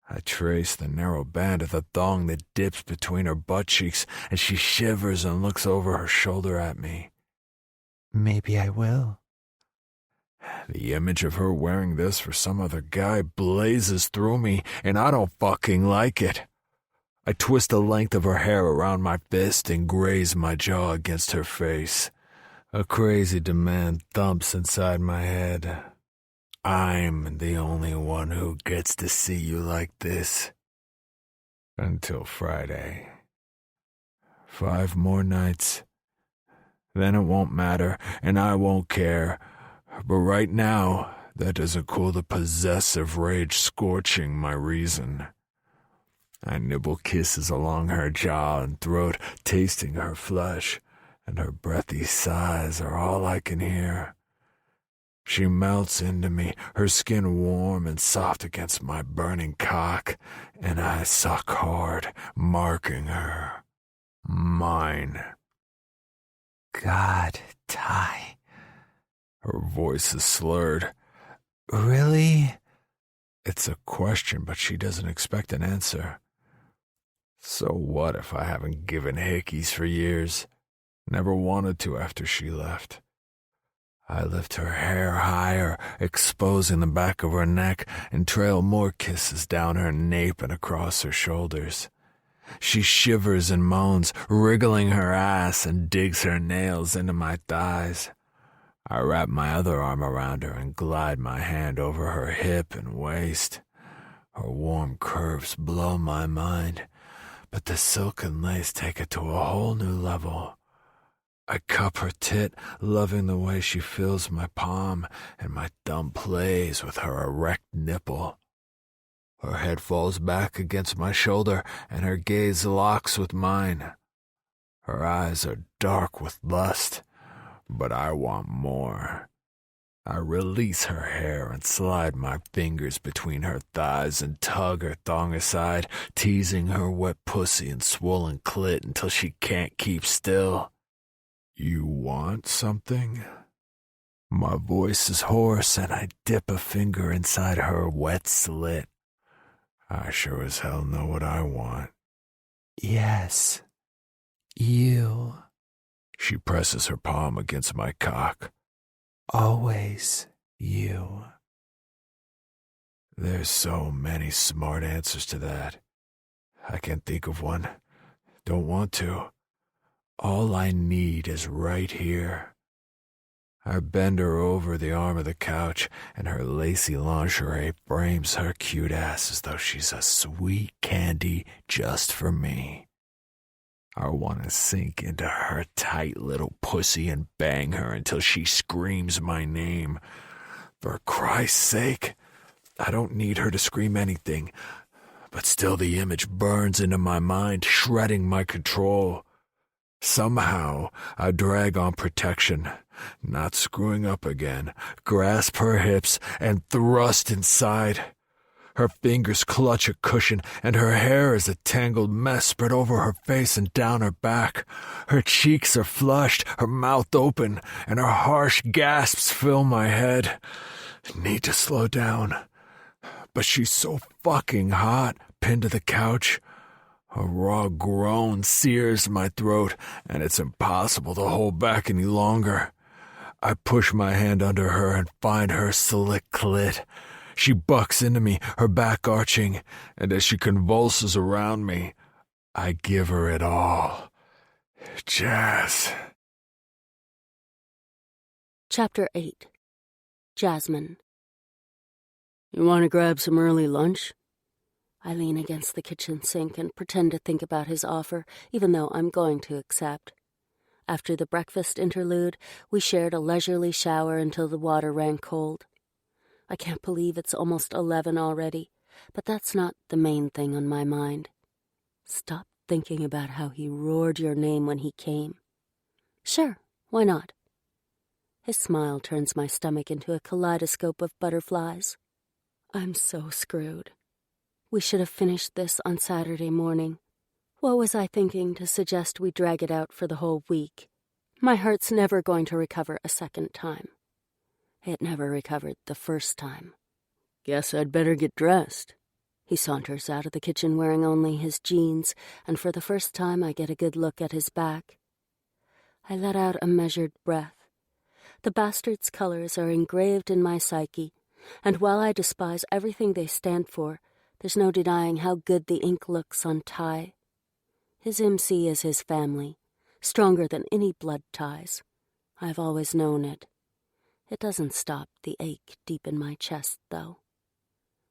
I trace the narrow band of the thong that dips between her butt cheeks, and she shivers and looks over her shoulder at me. Maybe I will. The image of her wearing this for some other guy blazes through me, and I don't fucking like it. I twist the length of her hair around my fist and graze my jaw against her face. A crazy demand thumps inside my head. I'm the only one who gets to see you like this. Until Friday. 5 more nights. Then it won't matter, and I won't care. But right now, that doesn't cool the possessive rage scorching my reason. I nibble kisses along her jaw and throat, tasting her flesh, and her breathy sighs are all I can hear. She melts into me, her skin warm and soft against my burning cock, and I suck hard, marking her. Mine. God, Ty. Her voice is slurred. Really? It's a question, but she doesn't expect an answer. So what if I haven't given hickeys for years? Never wanted to after she left. I lift her hair higher, exposing the back of her neck, and trail more kisses down her nape and across her shoulders. She shivers and moans, wriggling her ass, and digs her nails into my thighs. I wrap my other arm around her and glide my hand over her hip and waist. Her warm curves blow my mind, but the silken lace take it to a whole new level. I cup her tit, loving the way she feels my palm, and my thumb plays with her erect nipple. Her head falls back against my shoulder, and her gaze locks with mine. Her eyes are dark with lust, but I want more. I release her hair and slide my fingers between her thighs and tug her thong aside, teasing her wet pussy and swollen clit until she can't keep still. You want something? My voice is hoarse, and I dip a finger inside her wet slit. I sure as hell know what I want. Yes. You. She presses her palm against my cock. Always you. There's so many smart answers to that. I can't think of one. Don't want to. All I need is right here. I bend her over the arm of the couch, and her lacy lingerie frames her cute ass as though she's a sweet candy just for me. I want to sink into her tight little pussy and bang her until she screams my name. For Christ's sake, I don't need her to scream anything, but still the image burns into my mind, shredding my control. Somehow, I drag on protection, not screwing up again, grasp her hips, and thrust inside. Her fingers clutch a cushion, and her hair is a tangled mess spread over her face and down her back. Her cheeks are flushed, her mouth open, and her harsh gasps fill my head. Need to slow down. But she's so fucking hot, pinned to the couch. A raw groan sears my throat, and it's impossible to hold back any longer. I push my hand under her and find her slick clit. She bucks into me, her back arching, and as she convulses around me, I give her it all. Jazz. Chapter 8. Jasmine. You want to grab some early lunch? I lean against the kitchen sink and pretend to think about his offer, even though I'm going to accept. After the breakfast interlude, we shared a leisurely shower until the water ran cold. I can't believe it's almost 11 already, but that's not the main thing on my mind. Stop thinking about how he roared your name when he came. Sure, why not? His smile turns my stomach into a kaleidoscope of butterflies. I'm so screwed. We should have finished this on Saturday morning. What was I thinking to suggest we drag it out for the whole week? My heart's never going to recover a second time. It never recovered the first time. Guess I'd better get dressed. He saunters out of the kitchen wearing only his jeans, and for the first time I get a good look at his back. I let out a measured breath. The bastard's colors are engraved in my psyche, and while I despise everything they stand for, there's no denying how good the ink looks on Ty. His MC is his family, stronger than any blood ties. I've always known it. It doesn't stop the ache deep in my chest, though.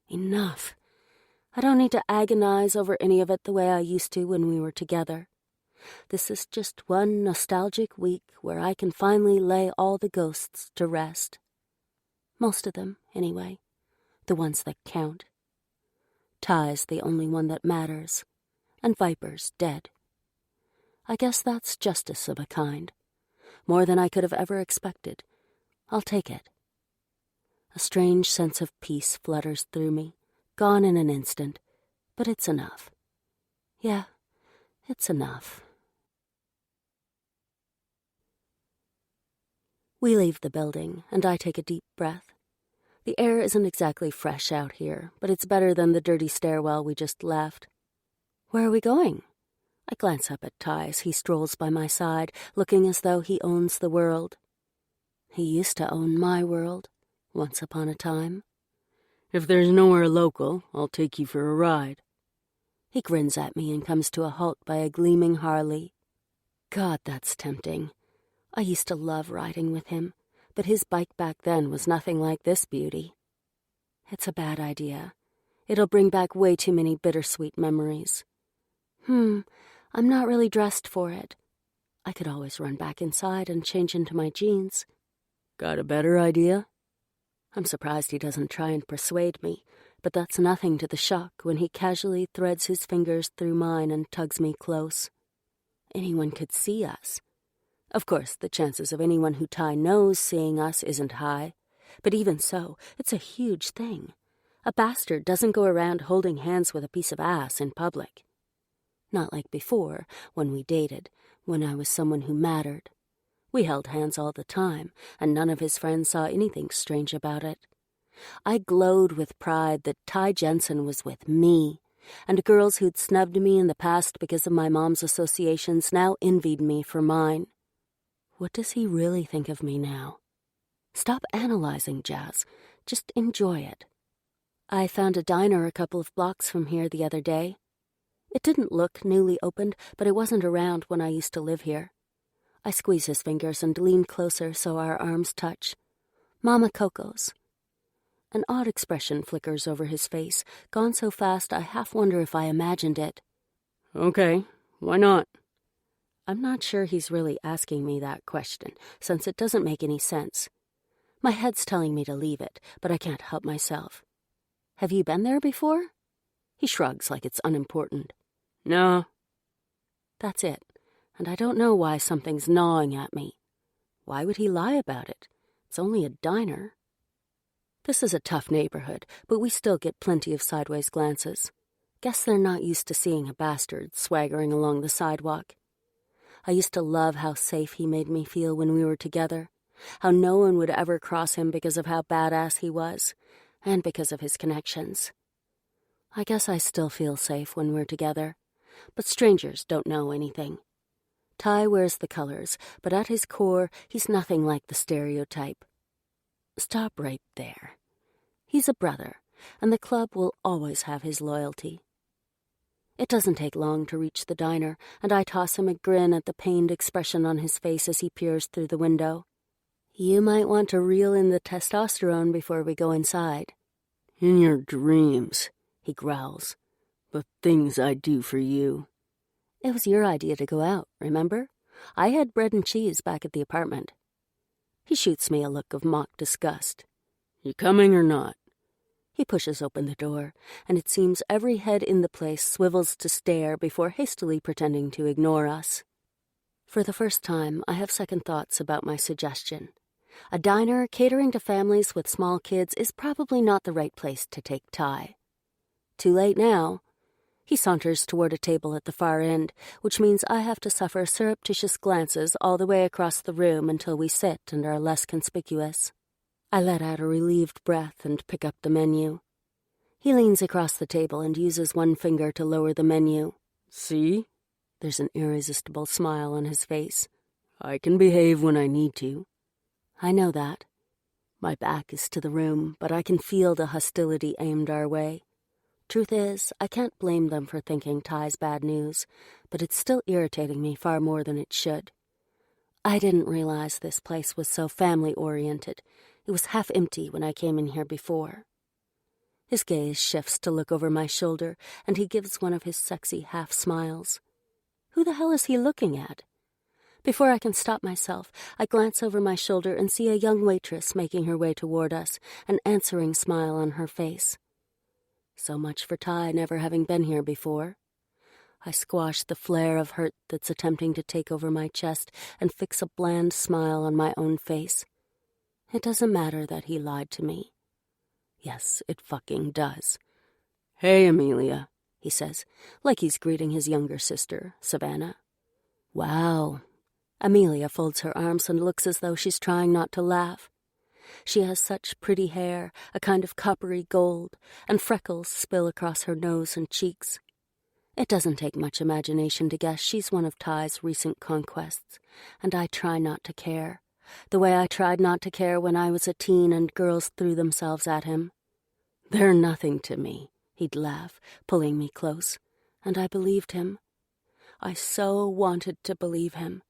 Enough. I don't need to agonize over any of it the way I used to when we were together. This is just one nostalgic week where I can finally lay all the ghosts to rest. Most of them, anyway. The ones that count. Ty's the only one that matters, and Viper's dead. I guess that's justice of a kind. More than I could have ever expected. I'll take it. A strange sense of peace flutters through me, gone in an instant, but it's enough. Yeah, it's enough. We leave the building, and I take a deep breath. The air isn't exactly fresh out here, but it's better than the dirty stairwell we just left. Where are we going? I glance up at Ty as he strolls by my side, looking as though he owns the world. He used to own my world, once upon a time. If there's nowhere local, I'll take you for a ride. He grins at me and comes to a halt by a gleaming Harley. God, that's tempting. I used to love riding with him, but his bike back then was nothing like this beauty. It's a bad idea. It'll bring back way too many bittersweet memories. I'm not really dressed for it. I could always run back inside and change into my jeans. Got a better idea? I'm surprised he doesn't try and persuade me, but that's nothing to the shock when he casually threads his fingers through mine and tugs me close. Anyone could see us. Of course, the chances of anyone who Ty knows seeing us isn't high, but even so, it's a huge thing. A bastard doesn't go around holding hands with a piece of ass in public. Not like before, when we dated, when I was someone who mattered. We held hands all the time, and none of his friends saw anything strange about it. I glowed with pride that Ty Jensen was with me, and girls who'd snubbed me in the past because of my mom's associations now envied me for mine. What does he really think of me now? Stop analyzing, Jazz. Just enjoy it. I found a diner a couple of blocks from here the other day. It didn't look newly opened, but it wasn't around when I used to live here. I squeeze his fingers and lean closer so our arms touch. Mama Coco's. An odd expression flickers over his face, gone so fast I half wonder if I imagined it. Okay, why not? I'm not sure he's really asking me that question, since it doesn't make any sense. My head's telling me to leave it, but I can't help myself. Have you been there before? He shrugs like it's unimportant. No. That's it. and I don't know why something's gnawing at me. Why would he lie about it? It's only a diner. This is a tough neighborhood, but we still get plenty of sideways glances. Guess they're not used to seeing a bastard swaggering along the sidewalk. I used to love how safe he made me feel when we were together, how no one would ever cross him because of how badass he was, and because of his connections. I guess I still feel safe when we're together, but strangers don't know anything. Ty wears the colors, but at his core, he's nothing like the stereotype. Stop right there. He's a brother, and the club will always have his loyalty. It doesn't take long to reach the diner, and I toss him a grin at the pained expression on his face as he peers through the window. You might want to reel in the testosterone before we go inside. In your dreams, he growls. The things I do for you. It was your idea to go out, remember? I had bread and cheese back at the apartment. He shoots me a look of mock disgust. You coming or not? He pushes open the door, and it seems every head in the place swivels to stare before hastily pretending to ignore us. For the first time, I have second thoughts about my suggestion. A diner catering to families with small kids is probably not the right place to take Ty. Too late now. He saunters toward a table at the far end, which means I have to suffer surreptitious glances all the way across the room until we sit and are less conspicuous. I let out a relieved breath and pick up the menu. He leans across the table and uses one finger to lower the menu. See? There's an irresistible smile on his face. I can behave when I need to. I know that. My back is to the room, but I can feel the hostility aimed our way. Truth is, I can't blame them for thinking Ty's bad news, but it's still irritating me far more than it should. I didn't realize this place was so family-oriented. It was half empty when I came in here before. His gaze shifts to look over my shoulder, and he gives one of his sexy half-smiles. Who the hell is he looking at? Before I can stop myself, I glance over my shoulder and see a young waitress making her way toward us, an answering smile on her face. So much for Ty never having been here before. I squash the flare of hurt that's attempting to take over my chest and fix a bland smile on my own face. It doesn't matter that he lied to me. Yes, it fucking does. Hey, Amelia, he says, like he's greeting his younger sister, Savannah. Wow. Amelia folds her arms and looks as though she's trying not to laugh. She has such pretty hair, a kind of coppery gold, and freckles spill across her nose and cheeks. It doesn't take much imagination to guess she's one of Ty's recent conquests, and I try not to care, the way I tried not to care when I was a teen and girls threw themselves at him. They're nothing to me, he'd laugh, pulling me close, and I believed him. I so wanted to believe him.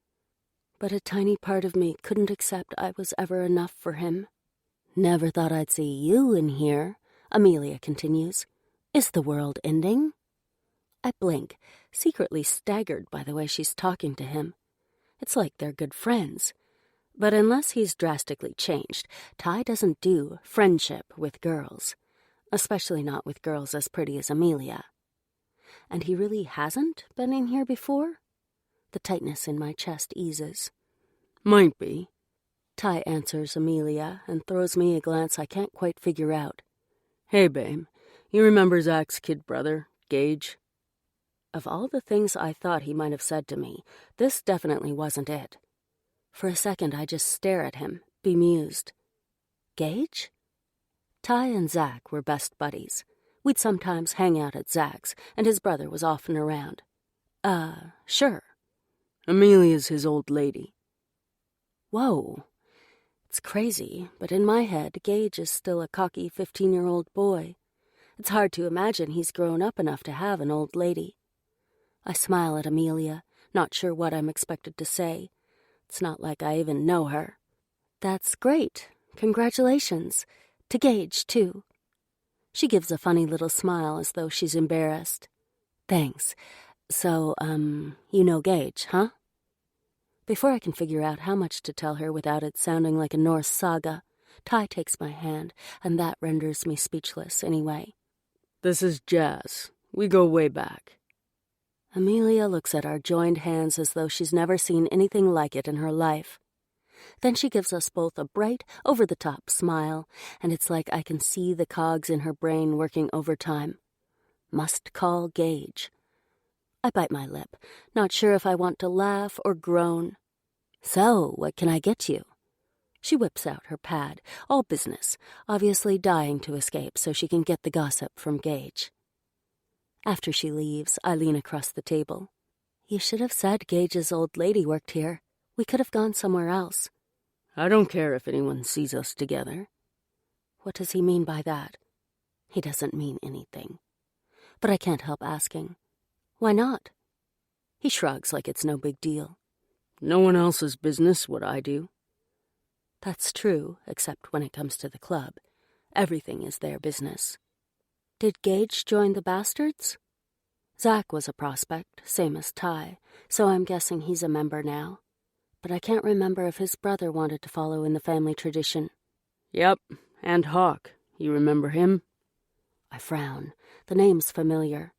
But a tiny part of me couldn't accept I was ever enough for him. Never thought I'd see you in here, Amelia continues. Is the world ending? I blink, secretly staggered by the way she's talking to him. It's like they're good friends. But unless he's drastically changed, Ty doesn't do friendship with girls, especially not with girls as pretty as Amelia. And he really hasn't been in here before? The tightness in my chest eases. Might be. Ty answers Amelia and throws me a glance I can't quite figure out. Hey, babe, you remember Zach's kid brother, Gage? Of all the things I thought he might have said to me, this definitely wasn't it. For a second, I just stare at him, bemused. Gage? Ty and Zach were best buddies. We'd sometimes hang out at Zach's, and his brother was often around. Sure. Amelia's his old lady. Whoa. It's crazy, but in my head, Gage is still a cocky 15-year-old boy. It's hard to imagine he's grown up enough to have an old lady. I smile at Amelia, not sure what I'm expected to say. It's not like I even know her. That's great. Congratulations. To Gage, too. She gives a funny little smile as though she's embarrassed. Thanks. So, you know Gage, huh? Before I can figure out how much to tell her without it sounding like a Norse saga, Ty takes my hand, and that renders me speechless anyway. This is Jazz. We go way back. Amelia looks at our joined hands as though she's never seen anything like it in her life. Then she gives us both a bright, over-the-top smile, and it's like I can see the cogs in her brain working overtime. Must call Gage. I bite my lip, not sure if I want to laugh or groan. So, what can I get you? She whips out her pad, all business, obviously dying to escape so she can get the gossip from Gage. After she leaves, I lean across the table. You should have said Gage's old lady worked here. We could have gone somewhere else. I don't care if anyone sees us together. What does he mean by that? He doesn't mean anything. But I can't help asking. Why not? He shrugs like it's no big deal. No one else's business what I do. That's true, except when it comes to the club. Everything is their business. Did Gage join the Bastards? Zach was a prospect, same as Ty, so I'm guessing he's a member now. But I can't remember if his brother wanted to follow in the family tradition. Yep, and Hawk. You remember him? I frown. The name's familiar.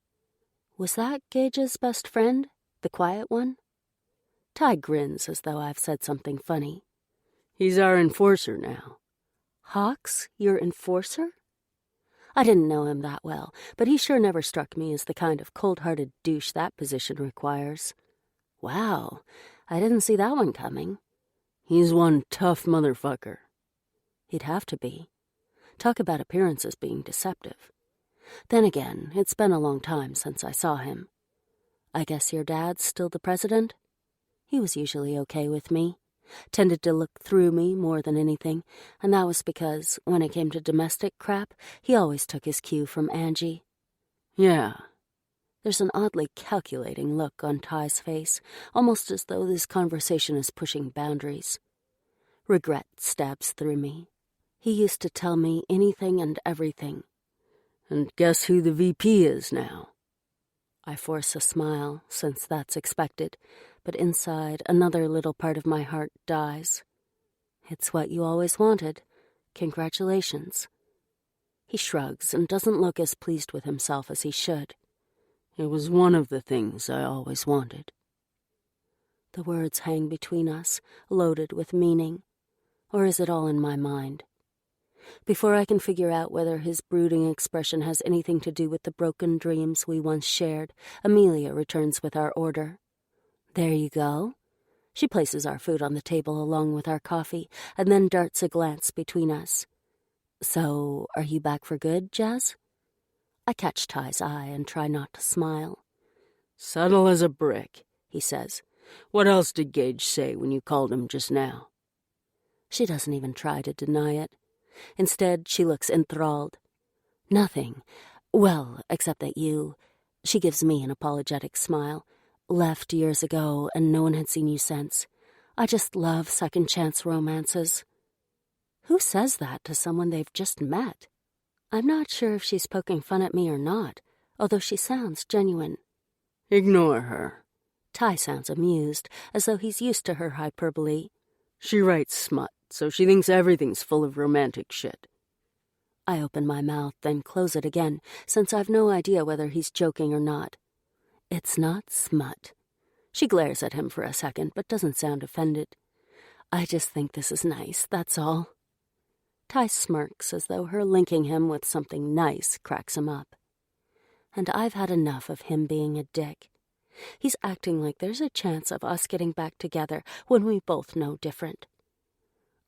Was that Gage's best friend? The quiet one? Ty grins as though I've said something funny. He's our enforcer now. Hawk's your enforcer? I didn't know him that well, but he sure never struck me as the kind of cold-hearted douche that position requires. Wow, I didn't see that one coming. He's one tough motherfucker. He'd have to be. Talk about appearances being deceptive. Then again, it's been a long time since I saw him. I guess your dad's still the president? He was usually okay with me. Tended to look through me more than anything, and that was because, when it came to domestic crap, he always took his cue from Angie. Yeah. There's an oddly calculating look on Ty's face, almost as though this conversation is pushing boundaries. Regret stabs through me. He used to tell me anything and everything. And guess who the VP is now? I force a smile, since that's expected, but inside, another little part of my heart dies. It's what you always wanted. Congratulations. He shrugs and doesn't look as pleased with himself as he should. It was one of the things I always wanted. The words hang between us, loaded with meaning. Or is it all in my mind? Before I can figure out whether his brooding expression has anything to do with the broken dreams we once shared, Amelia returns with our order. There you go. She places our food on the table along with our coffee, and then darts a glance between us. So, are you back for good, Jazz? I catch Ty's eye and try not to smile. Subtle as a brick, he says. What else did Gage say when you called him just now? She doesn't even try to deny it. Instead, she looks enthralled. Nothing. Well, except that you... She gives me an apologetic smile. Left years ago, and no one had seen you since. I just love second-chance romances. Who says that to someone they've just met? I'm not sure if she's poking fun at me or not, although she sounds genuine. Ignore her. Ty sounds amused, as though he's used to her hyperbole. She writes smut, so she thinks everything's full of romantic shit. I open my mouth, then close it again, since I've no idea whether he's joking or not. It's not smut. She glares at him for a second, but doesn't sound offended. I just think this is nice, that's all. Ty smirks as though her linking him with something nice cracks him up. And I've had enough of him being a dick. He's acting like there's a chance of us getting back together when we both know different.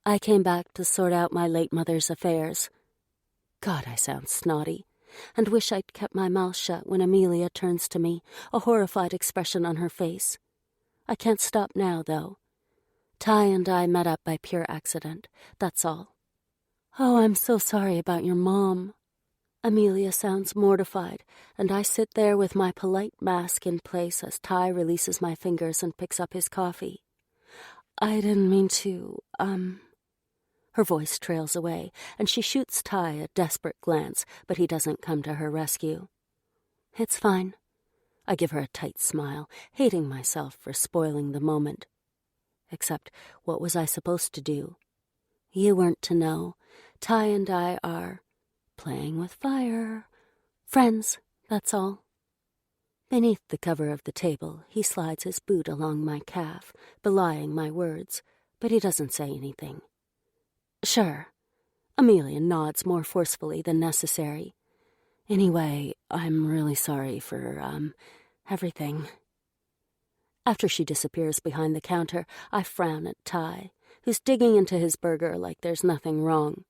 I came back to sort out my late mother's affairs. God, I sound snotty, and wish I'd kept my mouth shut when Amelia turns to me, a horrified expression on her face. I can't stop now, though. Ty and I met up by pure accident, that's all. Oh, I'm so sorry about your mom. Amelia sounds mortified, and I sit there with my polite mask in place as Ty releases my fingers and picks up his coffee. I didn't mean to, Her voice trails away, and she shoots Ty a desperate glance, but he doesn't come to her rescue. It's fine. I give her a tight smile, hating myself for spoiling the moment. Except, what was I supposed to do? You weren't to know. Ty and I are playing with fire. Friends, that's all. Beneath the cover of the table, he slides his boot along my calf, belying my words, but he doesn't say anything. Sure. Amelia nods more forcefully than necessary. Anyway, I'm really sorry for, everything. After she disappears behind the counter, I frown at Ty, who's digging into his burger like there's nothing wrong.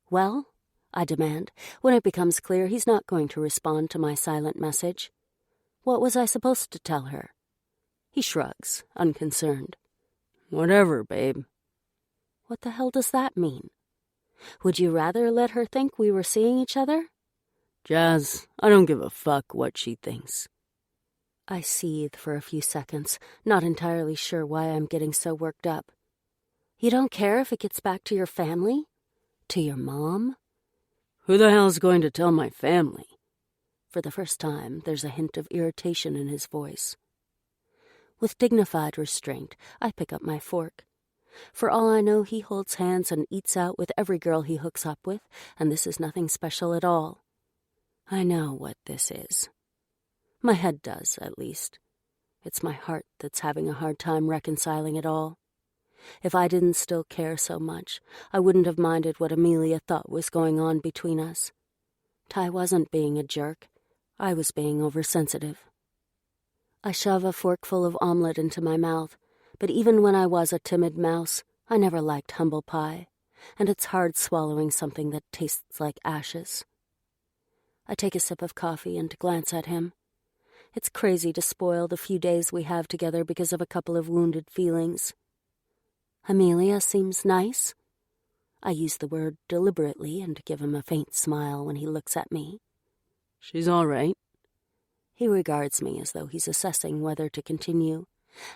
Well? I demand, when it becomes clear he's not going to respond to my silent message. What was I supposed to tell her? He shrugs, unconcerned. Whatever, babe. What the hell does that mean? Would you rather let her think we were seeing each other? Jazz, I don't give a fuck what she thinks. I seethe for a few seconds, not entirely sure why I'm getting so worked up. You don't care if it gets back to your family? To your mom? Who the hell's going to tell my family? For the first time, there's a hint of irritation in his voice. With dignified restraint, I pick up my fork. For all I know, he holds hands and eats out with every girl he hooks up with, and this is nothing special at all. I know what this is. My head does, at least. It's my heart that's having a hard time reconciling it all. If I didn't still care so much, I wouldn't have minded what Amelia thought was going on between us. Ty wasn't being a jerk. I was being oversensitive. I shove a forkful of omelet into my mouth, but even when I was a timid mouse, I never liked humble pie, and it's hard swallowing something that tastes like ashes. I take a sip of coffee and glance at him. It's crazy to spoil the few days we have together because of a couple of wounded feelings. Amelia seems nice. I use the word deliberately and give him a faint smile when he looks at me. She's all right. He regards me as though he's assessing whether to continue,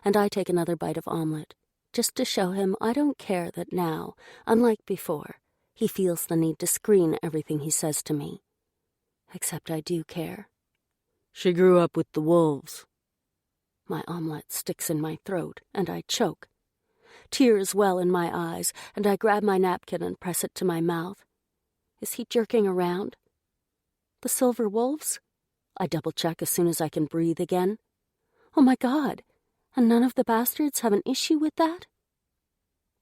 and I take another bite of omelet, just to show him I don't care that now, unlike before, he feels the need to screen everything he says to me. Except I do care. She grew up with the wolves. My omelet sticks in my throat, and I choke. Tears well in my eyes, and I grab my napkin and press it to my mouth. Is he jerking around? The silver wolves? I double-check as soon as I can breathe again. Oh my God! And none of the bastards have an issue with that?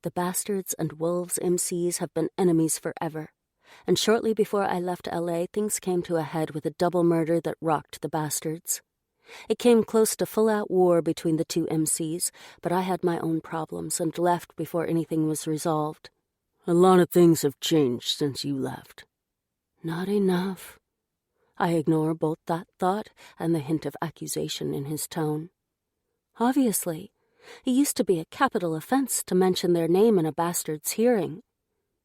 The bastards and wolves MCs have been enemies forever, and shortly before I left LA, things came to a head with a double murder that rocked the bastards. It came close to full-out war between the two MCs, but I had my own problems and left before anything was resolved. A lot of things have changed since you left. Not enough. I ignore both that thought and the hint of accusation in his tone. Obviously, it used to be a capital offense to mention their name in a bastard's hearing.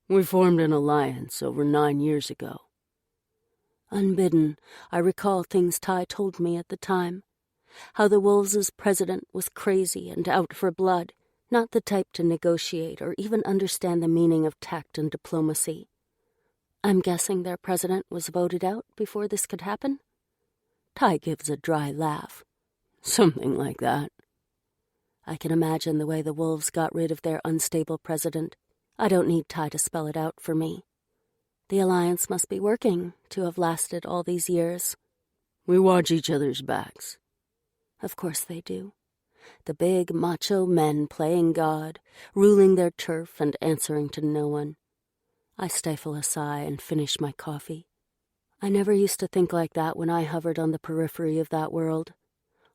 We formed an alliance over 9 years ago. Unbidden, I recall things Ty told me at the time. How the Wolves' president was crazy and out for blood, not the type to negotiate or even understand the meaning of tact and diplomacy. I'm guessing their president was voted out before this could happen? Ty gives a dry laugh. Something like that. I can imagine the way the Wolves got rid of their unstable president. I don't need Ty to spell it out for me. The alliance must be working to have lasted all these years. We watch each other's backs. Of course they do. The big, macho men playing God, ruling their turf and answering to no one. I stifle a sigh and finish my coffee. I never used to think like that when I hovered on the periphery of that world.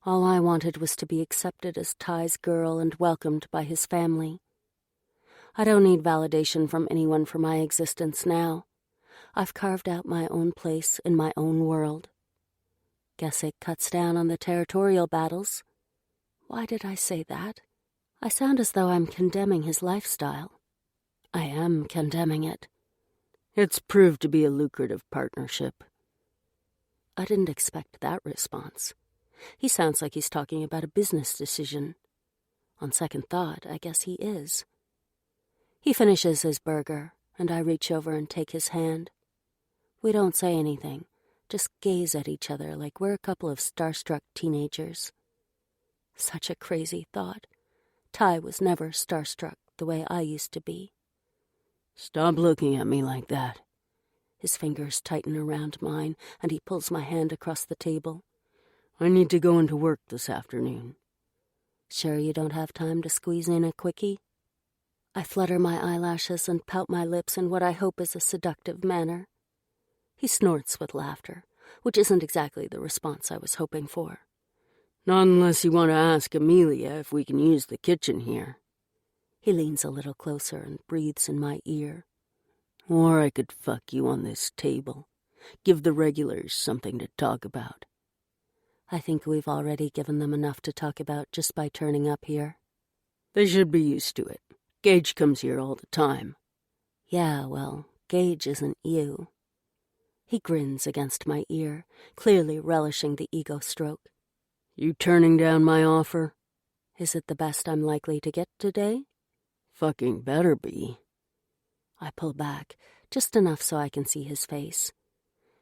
All I wanted was to be accepted as Ty's girl and welcomed by his family. I don't need validation from anyone for my existence now. I've carved out my own place in my own world. Guess it cuts down on the territorial battles. Why did I say that? I sound as though I'm condemning his lifestyle. I am condemning it. It's proved to be a lucrative partnership. I didn't expect that response. He sounds like he's talking about a business decision. On second thought, I guess he is. He finishes his burger, and I reach over and take his hand. We don't say anything, just gaze at each other like we're a couple of starstruck teenagers. Such a crazy thought. Ty was never starstruck the way I used to be. Stop looking at me like that. His fingers tighten around mine, and he pulls my hand across the table. I need to go into work this afternoon. Sure you don't have time to squeeze in a quickie? I flutter my eyelashes and pout my lips in what I hope is a seductive manner. He snorts with laughter, which isn't exactly the response I was hoping for. Not unless you want to ask Amelia if we can use the kitchen here. He leans a little closer and breathes in my ear. Or I could fuck you on this table. Give the regulars something to talk about. I think we've already given them enough to talk about just by turning up here. They should be used to it. Gage comes here all the time. Yeah, well, Gage isn't you. He grins against my ear, clearly relishing the ego stroke. You turning down my offer? Is it the best I'm likely to get today? Fucking better be. I pull back, just enough so I can see his face.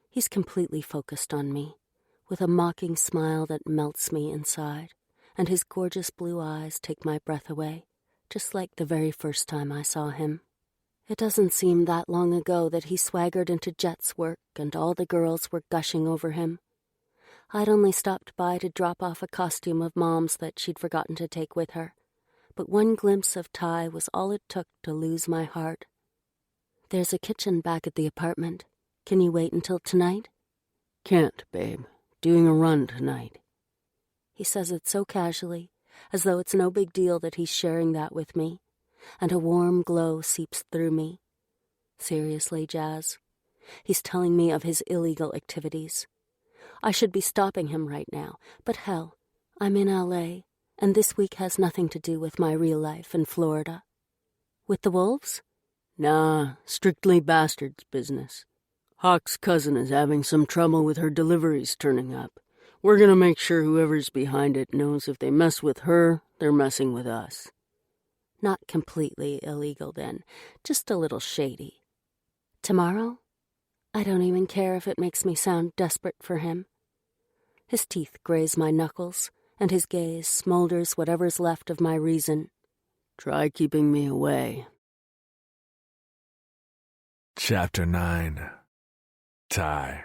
He's completely focused on me, with a mocking smile that melts me inside, and his gorgeous blue eyes take my breath away, just like the very first time I saw him. It doesn't seem that long ago that he swaggered into Jet's work and all the girls were gushing over him. I'd only stopped by to drop off a costume of Mom's that she'd forgotten to take with her, but one glimpse of Ty was all it took to lose my heart. There's a kitchen back at the apartment. Can you wait until tonight? Can't, babe. Doing a run tonight. He says it so casually, as though it's no big deal that he's sharing that with me, and a warm glow seeps through me. Seriously, Jazz? He's telling me of his illegal activities. I should be stopping him right now, but hell, I'm in L.A., and this week has nothing to do with my real life in Florida. With the wolves? Nah, strictly Bastard's business. Hawk's cousin is having some trouble with her deliveries turning up. We're gonna make sure whoever's behind it knows if they mess with her, they're messing with us. Not completely illegal then, just a little shady. Tomorrow? I don't even care if it makes me sound desperate for him. His teeth graze my knuckles, and his gaze smolders whatever's left of my reason. Try keeping me away. Chapter 9. Ty.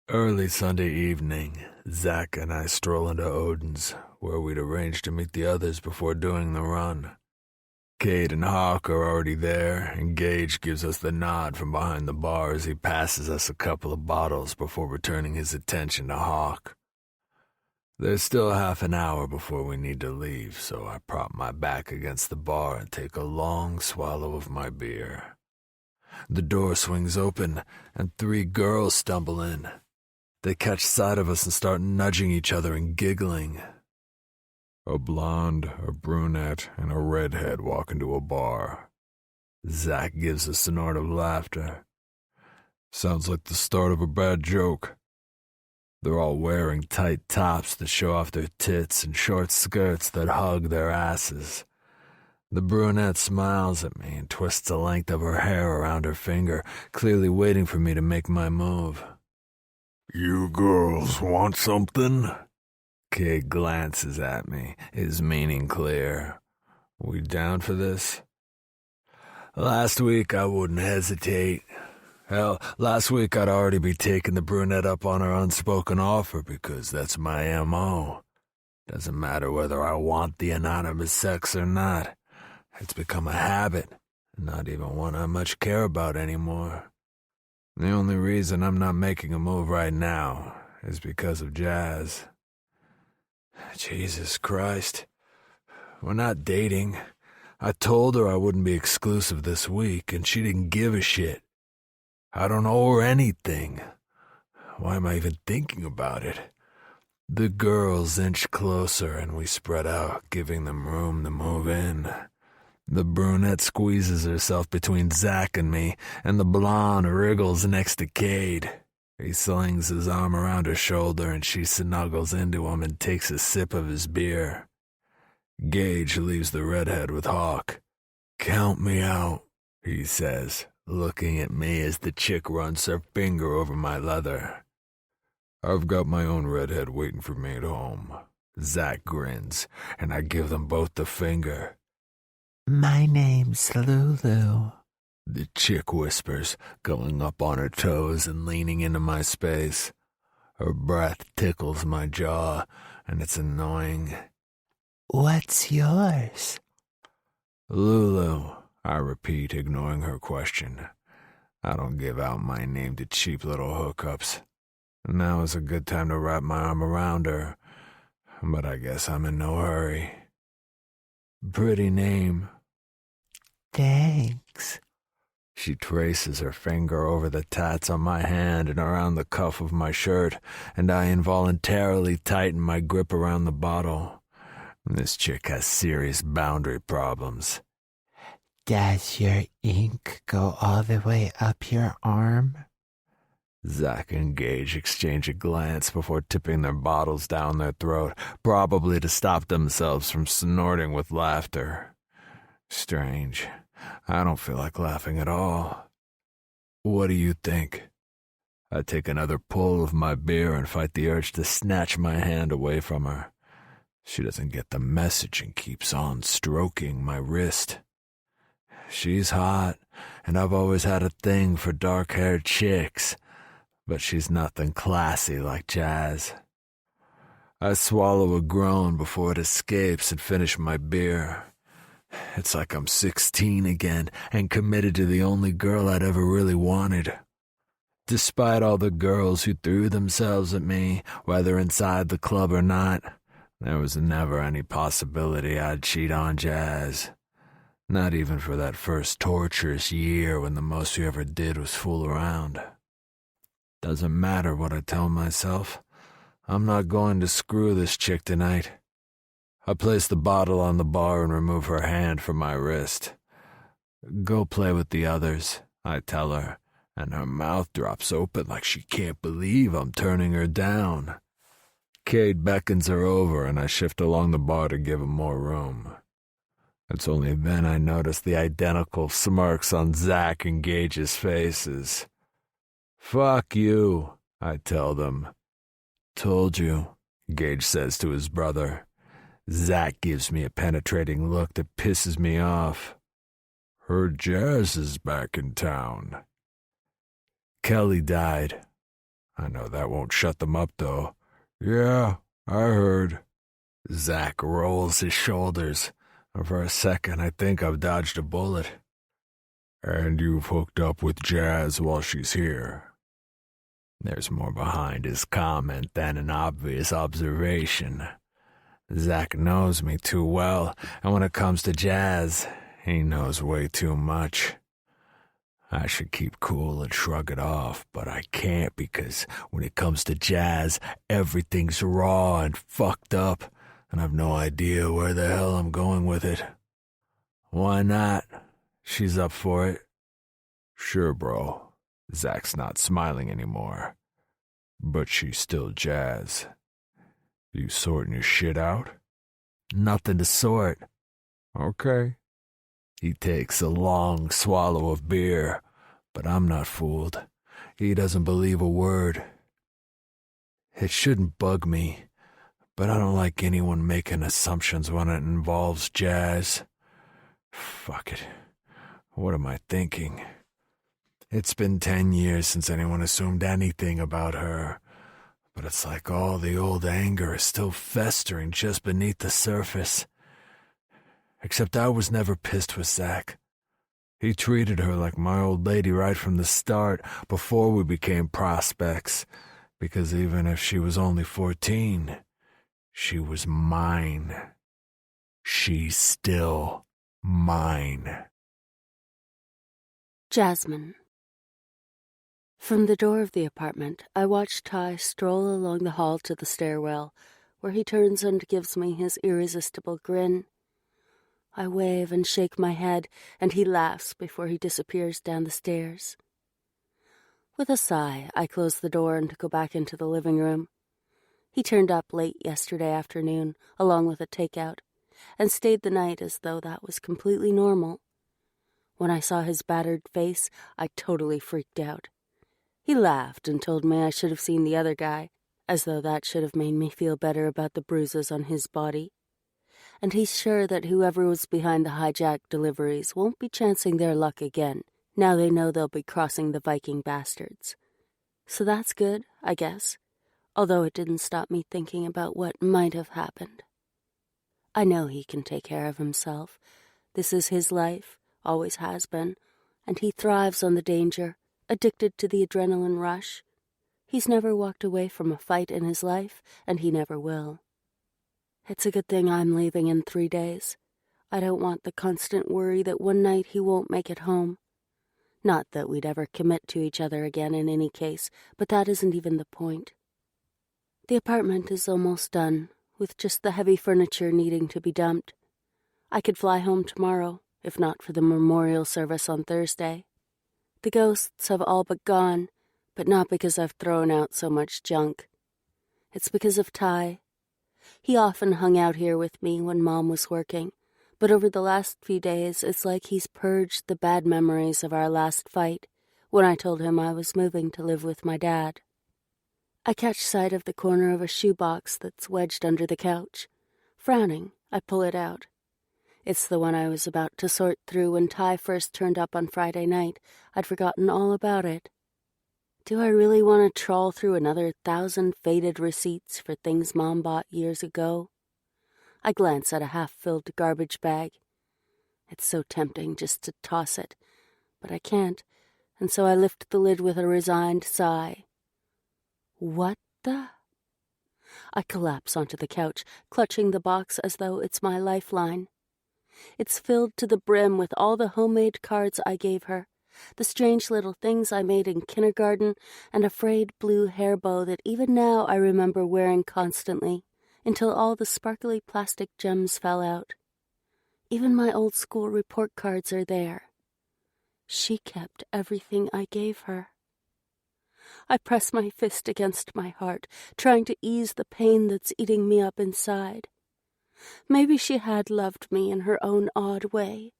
Early Sunday evening, Zach and I stroll into Odin's, where we'd arranged to meet the others before doing the run. Cade and Hawk are already there, and Gage gives us the nod from behind the bar as he passes us a couple of bottles before returning his attention to Hawk. There's still half an hour before we need to leave, so I prop my back against the bar and take a long swallow of my beer. The door swings open, and 3 girls stumble in. They catch sight of us and start nudging each other and giggling. A blonde, a brunette, and a redhead walk into a bar. Zach gives a snort of laughter. Sounds like the start of a bad joke. They're all wearing tight tops that show off their tits and short skirts that hug their asses. The brunette smiles at me and twists the length of her hair around her finger, clearly waiting for me to make my move. "You girls want something?" Kid glances at me, his meaning clear. "We down for this?" Last week I wouldn't hesitate. Hell, last week I'd already be taking the brunette up on her unspoken offer because that's my M.O. Doesn't matter whether I want the anonymous sex or not. It's become a habit, not even one I much care about anymore. The only reason I'm not making a move right now is because of Jazz. Jesus Christ. We're not dating. I told her I wouldn't be exclusive this week, and she didn't give a shit. I don't owe her anything. Why am I even thinking about it? The girls inch closer, and we spread out, giving them room to move in. The brunette squeezes herself between Zach and me, and the blonde wriggles next to Cade. He slings his arm around her shoulder, and she snuggles into him and takes a sip of his beer. Gage leaves the redhead with Hawk. "Count me out," he says, looking at me as the chick runs her finger over my leather. "I've got my own redhead waiting for me at home." Zach grins, and I give them both the finger. "My name's Lulu," the chick whispers, going up on her toes and leaning into my space. Her breath tickles my jaw, and it's annoying. What's yours? Lulu, I repeat, ignoring her question. I don't give out my name to cheap little hookups. Now is a good time to wrap my arm around her, but I guess I'm in no hurry. Pretty name. Thanks. She traces her finger over the tats on my hand and around the cuff of my shirt, and I involuntarily tighten my grip around the bottle. This chick has serious boundary problems. Does your ink go all the way up your arm? Zach and Gage exchange a glance before tipping their bottles down their throat, probably to stop themselves from snorting with laughter. Strange. I don't feel like laughing at all. What do you think? I take another pull of my beer and fight the urge to snatch my hand away from her. She doesn't get the message and keeps on stroking my wrist. She's hot, and I've always had a thing for dark-haired chicks, but she's nothing classy like Jazz. I swallow a groan before it escapes and finish my beer. It's like I'm 16 again and committed to the only girl I'd ever really wanted. Despite all the girls who threw themselves at me, whether inside the club or not, there was never any possibility I'd cheat on Jazz. Not even for that first torturous year when the most we ever did was fool around. Doesn't matter what I tell myself. I'm not going to screw this chick tonight. I place the bottle on the bar and remove her hand from my wrist. Go play with the others, I tell her, and her mouth drops open like she can't believe I'm turning her down. Cade beckons her over and I shift along the bar to give him more room. It's only then I notice the identical smirks on Zach and Gage's faces. Fuck you, I tell them. Told you, Gage says to his brother. Zach gives me a penetrating look that pisses me off. Heard Jazz is back in town. Kelly died. I know that won't shut them up, though. Yeah, I heard. Zach rolls his shoulders. For a second, I think I've dodged a bullet. And you've hooked up with Jazz while she's here. There's more behind his comment than an obvious observation. Zach knows me too well, and when it comes to Jazz, he knows way too much. I should keep cool and shrug it off, but I can't because when it comes to Jazz, everything's raw and fucked up, and I've no idea where the hell I'm going with it. Why not? She's up for it. Sure, bro. Zach's not smiling anymore. But she's still Jazz. You sorting your shit out? Nothing to sort. Okay. He takes a long swallow of beer, but I'm not fooled. He doesn't believe a word. It shouldn't bug me, but I don't like anyone making assumptions when it involves Jazz. Fuck it. What am I thinking? It's been 10 years since anyone assumed anything about her, but it's like all the old anger is still festering just beneath the surface. Except I was never pissed with Zach. He treated her like my old lady right from the start, before we became prospects, because even if she was only 14, she was mine. She's still mine. Jasmine. From the door of the apartment, I watch Ty stroll along the hall to the stairwell, where he turns and gives me his irresistible grin. I wave and shake my head, and he laughs before he disappears down the stairs. With a sigh, I close the door and go back into the living room. He turned up late yesterday afternoon, along with a takeout, and stayed the night as though that was completely normal. When I saw his battered face, I totally freaked out. He laughed and told me I should have seen the other guy, as though that should have made me feel better about the bruises on his body. And he's sure that whoever was behind the hijacked deliveries won't be chancing their luck again, now they know they'll be crossing the Viking bastards. So that's good, I guess. although it didn't stop me thinking about what might have happened. I know he can take care of himself. This is his life, always has been, and he thrives on the danger, addicted to the adrenaline rush. He's never walked away from a fight in his life, and he never will. It's a good thing I'm leaving in 3 days. I don't want the constant worry that one night he won't make it home. Not that we'd ever commit to each other again in any case, but that isn't even the point. The apartment is almost done, with just the heavy furniture needing to be dumped. I could fly home tomorrow, if not for the memorial service on Thursday. The ghosts have all but gone, but not because I've thrown out so much junk. It's because of Ty. He often hung out here with me when Mom was working, but over the last few days it's like he's purged the bad memories of our last fight when I told him I was moving to live with my dad. I catch sight of the corner of a shoebox that's wedged under the couch. Frowning, I pull it out. It's the one I was about to sort through when Ty first turned up on Friday night. I'd forgotten all about it. Do I really want to trawl through another 1,000 faded receipts for things Mom bought years ago? I glance at a half-filled garbage bag. It's so tempting just to toss it, but I can't, and so I lift the lid with a resigned sigh. What the? I collapse onto the couch, clutching the box as though it's my lifeline. It's filled to the brim with all the homemade cards I gave her, the strange little things I made in kindergarten, and a frayed blue hair bow that even now I remember wearing constantly, until all the sparkly plastic gems fell out. Even my old school report cards are there. She kept everything I gave her. I press my fist against my heart, trying to ease the pain that's eating me up inside. Maybe she had loved me in her own odd way.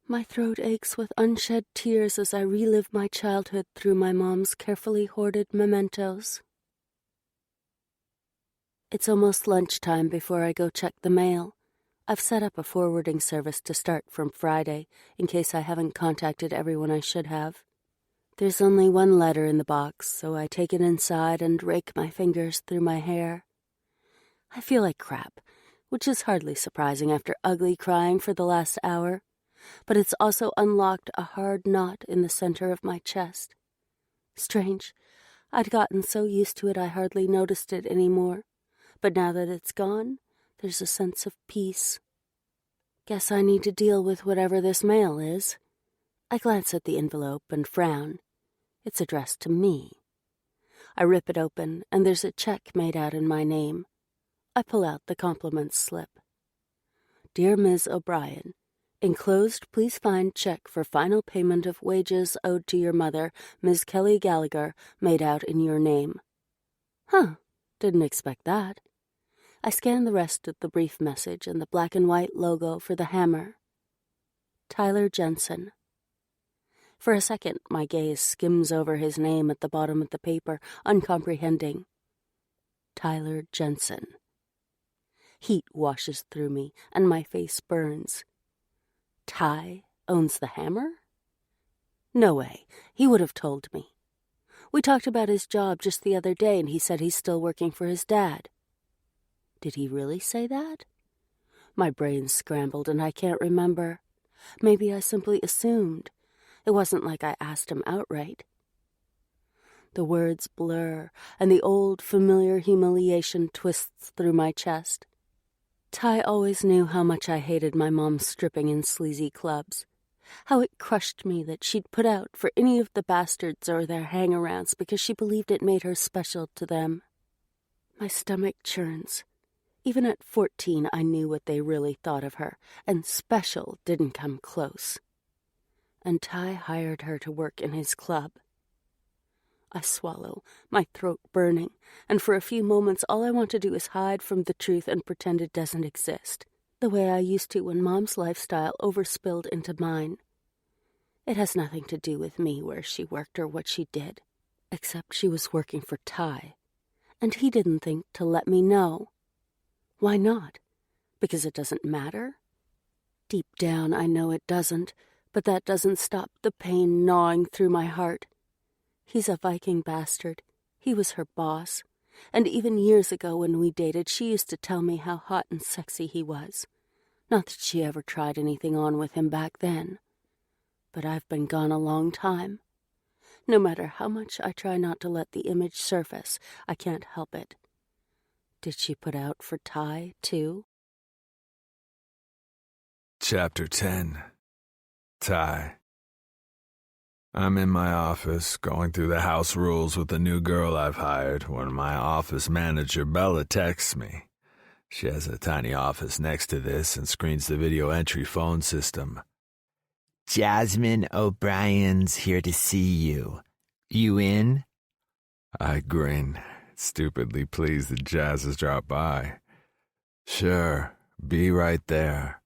My throat aches with unshed tears as I relive my childhood through my mom's carefully hoarded mementos. It's almost lunchtime before I go check the mail. I've set up a forwarding service to start from Friday, in case I haven't contacted everyone I should have. There's only one letter in the box, so I take it inside and rake my fingers through my hair. I feel like crap, which is hardly surprising after ugly crying for the last hour, but it's also unlocked a hard knot in the center of my chest. Strange, I'd gotten so used to it I hardly noticed it anymore, but now that it's gone, there's a sense of peace. Guess I need to deal with whatever this mail is. I glance at the envelope and frown. It's addressed to me. I rip it open, and there's a check made out in my name. I pull out the compliments slip. Dear Ms. O'Brien, enclosed please find check for final payment of wages owed to your mother, Ms. Kelly Gallagher, made out in your name. Huh, didn't expect that. I scan the rest of the brief message and the black and white logo for the hammer. Tyler Jensen. For a second, my gaze skims over his name at the bottom of the paper, uncomprehending. Tyler Jensen. Heat washes through me, and my face burns. Ty owns the hammer? No way. He would have told me. We talked about his job just the other day, and he said he's still working for his dad. Did he really say that? My brain's scrambled, and I can't remember. Maybe I simply assumed. It wasn't like I asked him outright. The words blur, and the old, familiar humiliation twists through my chest. Ty always knew how much I hated my mom stripping in sleazy clubs, how it crushed me that she'd put out for any of the bastards or their hang-arounds because she believed it made her special to them. My stomach churns. Even at 14, I knew what they really thought of her, and special didn't come close. And Ty hired her to work in his club. I swallow, my throat burning, and for a few moments all I want to do is hide from the truth and pretend it doesn't exist, the way I used to when Mom's lifestyle overspilled into mine. It has nothing to do with me where she worked or what she did, except she was working for Ty, and he didn't think to let me know. Why not? Because it doesn't matter? Deep down I know it doesn't, but that doesn't stop the pain gnawing through my heart. He's a Viking bastard. He was her boss. And even years ago when we dated, she used to tell me how hot and sexy he was. Not that she ever tried anything on with him back then. But I've been gone a long time. No matter how much I try not to let the image surface, I can't help it. Did she put out for Ty, too? Chapter 10. Ty. I'm in my office, going through the house rules with the new girl I've hired, when my office manager, Bella, texts me. She has a tiny office next to this and screens the video entry phone system. Jasmine O'Brien's here to see you. You in? I grin, stupidly pleased that Jazz has dropped by. Sure, be right there.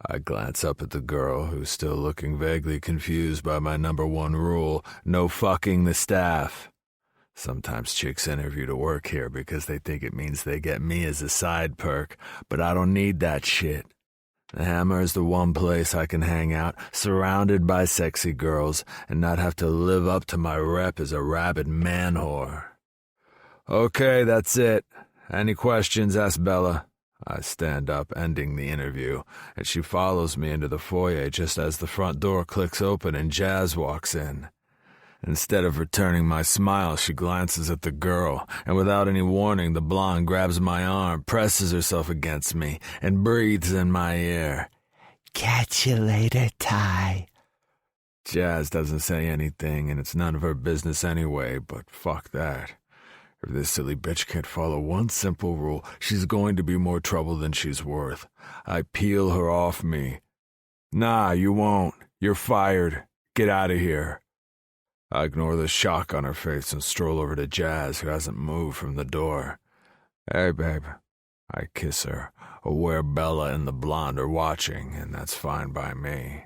I glance up at the girl, who's still looking vaguely confused by my number one rule, no fucking the staff. Sometimes chicks interview to work here because they think it means they get me as a side perk, but I don't need that shit. The Hammer is the one place I can hang out, surrounded by sexy girls, and not have to live up to my rep as a rabid man whore. Okay, that's it. Any questions? Ask Bella. I stand up, ending the interview, and she follows me into the foyer just as the front door clicks open and Jazz walks in. Instead of returning my smile, she glances at the girl, and without any warning, the blonde grabs my arm, presses herself against me, and breathes in my ear. Catch you later, Ty. Jazz doesn't say anything, and it's none of her business anyway, but fuck that. If this silly bitch can't follow one simple rule, she's going to be more trouble than she's worth. I peel her off me. Nah, you won't. You're fired. Get out of here. I ignore the shock on her face and stroll over to Jazz, who hasn't moved from the door. Hey, babe. I kiss her, aware Bella and the blonde are watching, and that's fine by me.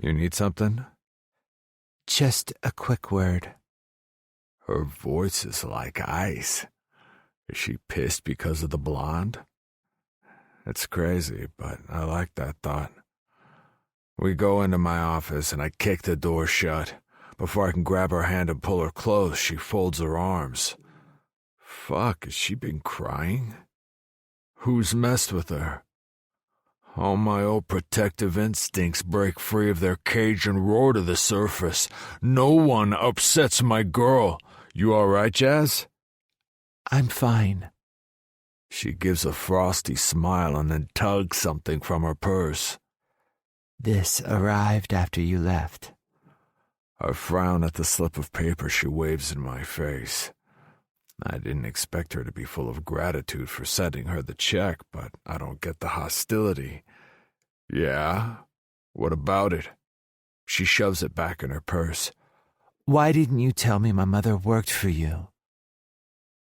You need something? Just a quick word. Her voice is like ice. Is she pissed because of the blonde? It's crazy, but I like that thought. We go into my office, and I kick the door shut. Before I can grab her hand and pull her close, she folds her arms. Fuck, has she been crying? Who's messed with her? All my old protective instincts break free of their cage and roar to the surface. No one upsets my girl. You all right, Jazz? I'm fine. She gives a frosty smile and then tugs something from her purse. This arrived after you left. I frown at the slip of paper she waves in my face. I didn't expect her to be full of gratitude for sending her the check, but I don't get the hostility. Yeah? What about it? She shoves it back in her purse. Why didn't you tell me my mother worked for you?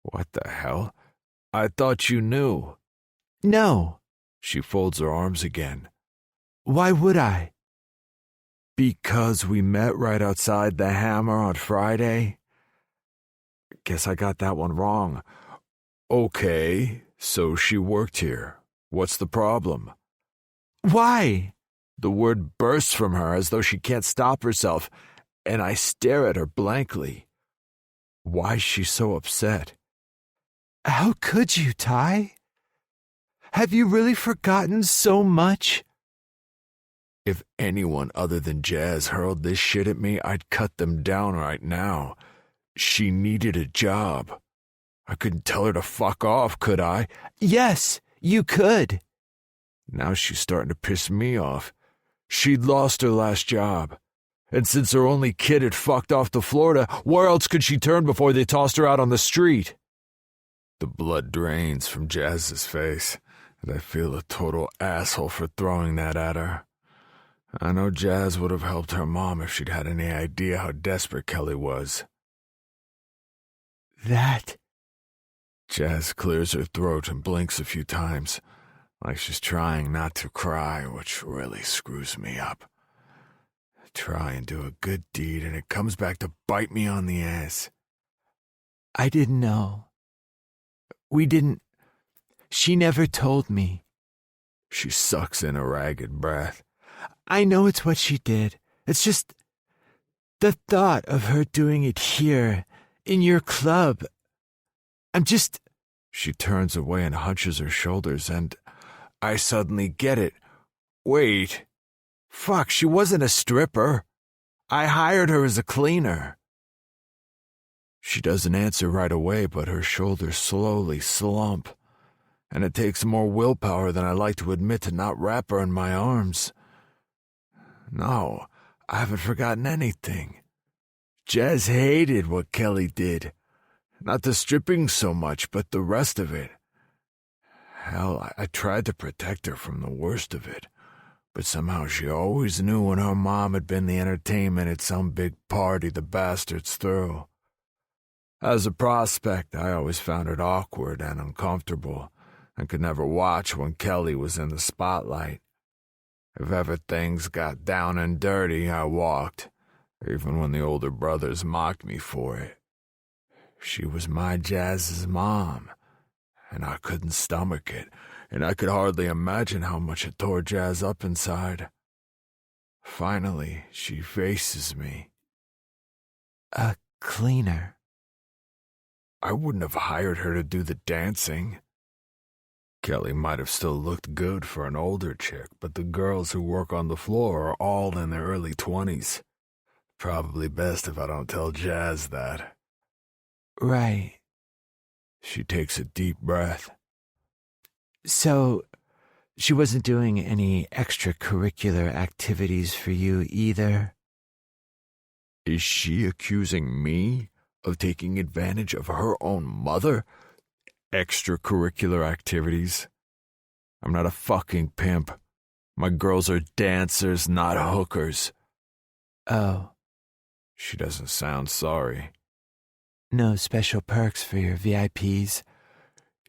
What the hell? I thought you knew. No. She folds her arms again. Why would I? Because we met right outside the Hammer on Friday? Guess I got that one wrong. Okay, so she worked here. What's the problem? Why? The word bursts from her as though she can't stop herself, and I stare at her blankly. Why's she so upset? How could you, Ty? Have you really forgotten so much? If anyone other than Jazz hurled this shit at me, I'd cut them down right now. She needed a job. I couldn't tell her to fuck off, could I? Yes, you could. Now she's starting to piss me off. She'd lost her last job. And since her only kid had fucked off to Florida, where else could she turn before they tossed her out on the street? The blood drains from Jazz's face, and I feel a total asshole for throwing that at her. I know Jazz would have helped her mom if she'd had any idea how desperate Kelly was. That... Jazz clears her throat and blinks a few times, like she's trying not to cry, which really screws me up. I try and do a good deed, and it comes back to bite me on the ass. I didn't know. We didn't... She never told me. She sucks in a ragged breath. I know it's what she did. It's just... the thought of her doing it here, in your club... I'm just... She turns away and hunches her shoulders, and I suddenly get it. Wait. Fuck, she wasn't a stripper. I hired her as a cleaner. She doesn't answer right away, but her shoulders slowly slump, and it takes more willpower than I like to admit to not wrap her in my arms. No, I haven't forgotten anything. Jazz hated what Kelly did. Not the stripping so much, but the rest of it. Hell, I tried to protect her from the worst of it, but somehow she always knew when her mom had been the entertainment at some big party the bastards threw. As a prospect, I always found it awkward and uncomfortable, and could never watch when Kelly was in the spotlight. If ever things got down and dirty, I walked, even when the older brothers mocked me for it. She was my Jazz's mom, and I couldn't stomach it, and I could hardly imagine how much it tore Jazz up inside. Finally, she faces me. A cleaner. I wouldn't have hired her to do the dancing. Kelly might have still looked good for an older chick, but the girls who work on the floor are all in their early 20s. Probably best if I don't tell Jazz that. Right. She takes a deep breath. So, she wasn't doing any extracurricular activities for you either? Is she accusing me of taking advantage of her own mother? Extracurricular activities? I'm not a fucking pimp. My girls are dancers, not hookers. Oh. She doesn't sound sorry. No special perks for your VIPs?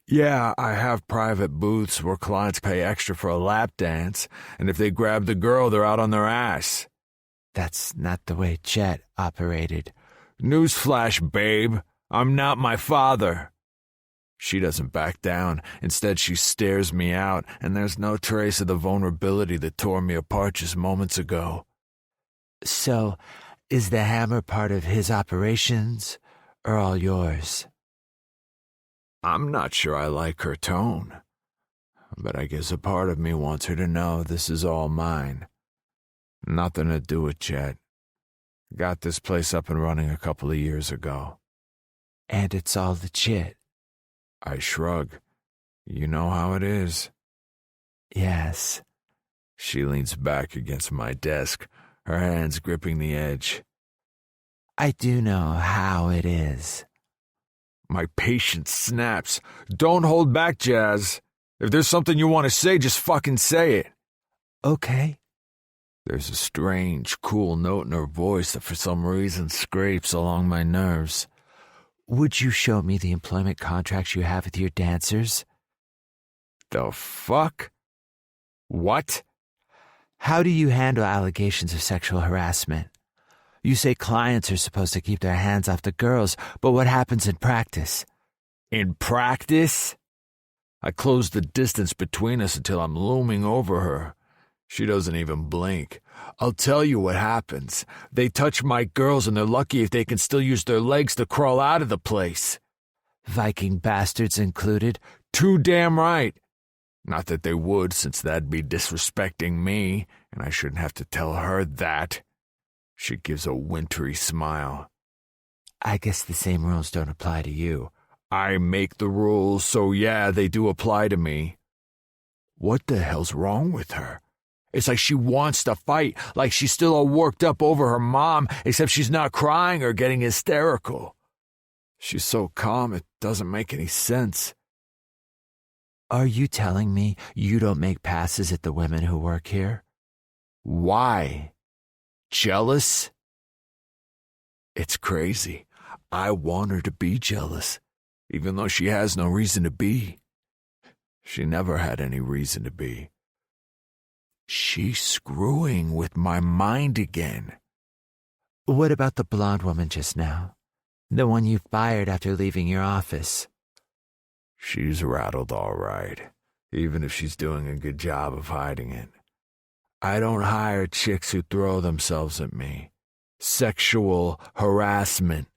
Yeah, I have private booths where clients pay extra for a lap dance, and if they grab the girl, they're out on their ass. That's not the way Chet operated. Newsflash, babe. I'm not my father. She doesn't back down. Instead, she stares me out, and there's no trace of the vulnerability that tore me apart just moments ago. So, is the hammer part of his operations, or all yours? I'm not sure I like her tone, but I guess a part of me wants her to know this is all mine. Nothing to do with Chet. Got this place up and running a couple of years ago. And it's all legit? I shrug. You know how it is. Yes. She leans back against my desk, her hands gripping the edge. I do know how it is. My patience snaps. Don't hold back, Jazz. If there's something you want to say, just fucking say it. Okay. There's a strange, cool note in her voice that for some reason scrapes along my nerves. Would you show me the employment contracts you have with your dancers? The fuck? What? How do you handle allegations of sexual harassment? You say clients are supposed to keep their hands off the girls, but what happens in practice? In practice? I close the distance between us until I'm looming over her. She doesn't even blink. I'll tell you what happens. They touch my girls and they're lucky if they can still use their legs to crawl out of the place. Viking bastards included? Too damn right. Not that they would, since that'd be disrespecting me, and I shouldn't have to tell her that. She gives a wintry smile. I guess the same rules don't apply to you. I make the rules, so yeah, they do apply to me. What the hell's wrong with her? It's like she wants to fight, like she's still all worked up over her mom, except she's not crying or getting hysterical. She's so calm, it doesn't make any sense. Are you telling me you don't make passes at the women who work here? Why? Jealous? It's crazy. I want her to be jealous, even though she has no reason to be. She never had any reason to be. She's screwing with my mind again. What about the blonde woman just now? The one you fired after leaving your office? She's rattled all right, even if she's doing a good job of hiding it. I don't hire chicks who throw themselves at me. Sexual harassment.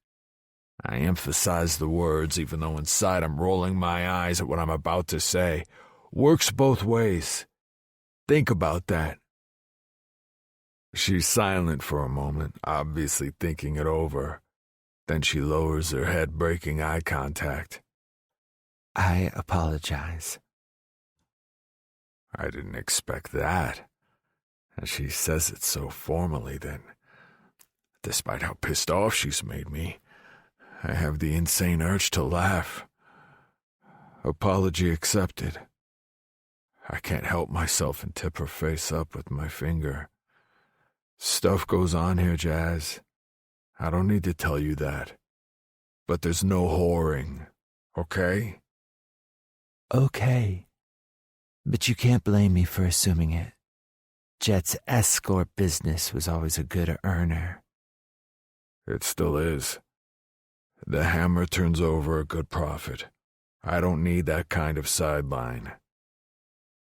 I emphasize the words even though inside I'm rolling my eyes at what I'm about to say. Works both ways. Think about that. She's silent for a moment, obviously thinking it over. Then she lowers her head, breaking eye contact. I apologize. I didn't expect that. And she says it so formally then. Despite how pissed off she's made me, I have the insane urge to laugh. Apology accepted. I can't help myself and tip her face up with my finger. Stuff goes on here, Jazz. I don't need to tell you that. But there's no whoring, okay? Okay. But you can't blame me for assuming it. Jet's escort business was always a good earner. It still is. The hammer turns over a good profit. I don't need that kind of sideline.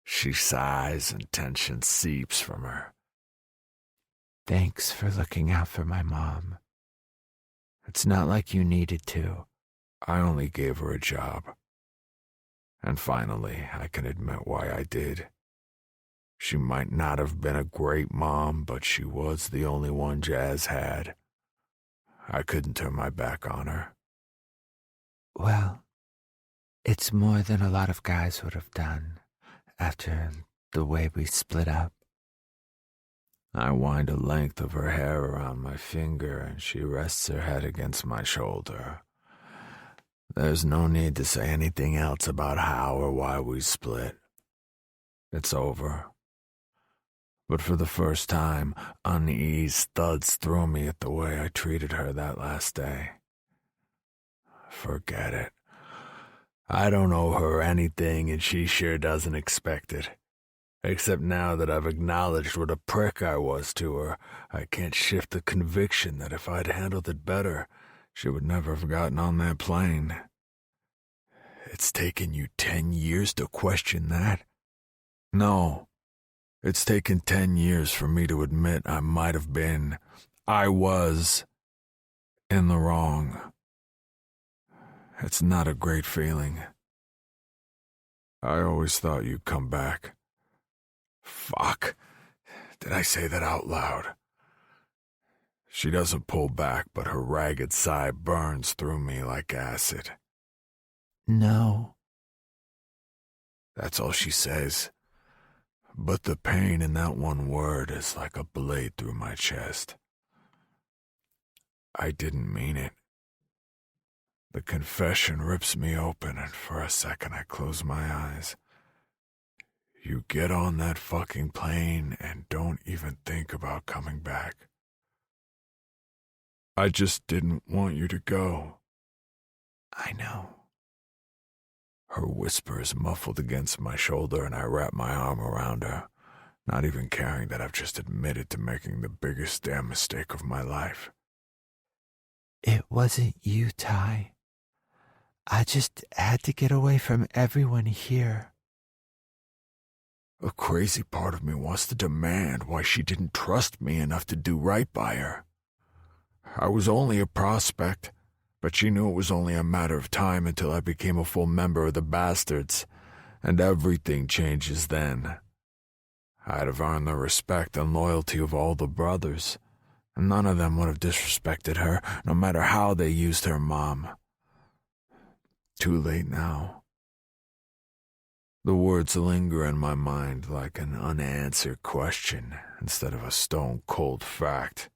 She sighs and tension seeps from her. Thanks for looking out for my mom. It's not like you needed to. I only gave her a job. And finally, I can admit why I did. She might not have been a great mom, but she was the only one Jazz had. I couldn't turn my back on her. Well, it's more than a lot of guys would have done after the way we split up. I wind a length of her hair around my finger and she rests her head against my shoulder. There's no need to say anything else about how or why we split. It's over. But for the first time, unease thuds through me at the way I treated her that last day. Forget it. I don't owe her anything and she sure doesn't expect it. Except now that I've acknowledged what a prick I was to her, I can't shift the conviction that if I'd handled it better, she would never have gotten on that plane. It's taken you 10 years to question that? No. It's taken 10 years for me to admit I was, in the wrong. It's not a great feeling. I always thought you'd come back. Fuck. Did I say that out loud? She doesn't pull back, but her ragged sigh burns through me like acid. No. That's all she says. But the pain in that one word is like a blade through my chest. I didn't mean it. The confession rips me open, and for a second I close my eyes. You get on that fucking plane and don't even think about coming back. I just didn't want you to go. I know. Her whisper is muffled against my shoulder and I wrap my arm around her, not even caring that I've just admitted to making the biggest damn mistake of my life. It wasn't you, Ty. I just had to get away from everyone here. A crazy part of me wants to demand why she didn't trust me enough to do right by her. I was only a prospect, but she knew it was only a matter of time until I became a full member of the Bastards, and everything changes then. I'd have earned the respect and loyalty of all the brothers, and none of them would have disrespected her, no matter how they used her mom. Too late now. The words linger in my mind like an unanswered question instead of a stone-cold fact.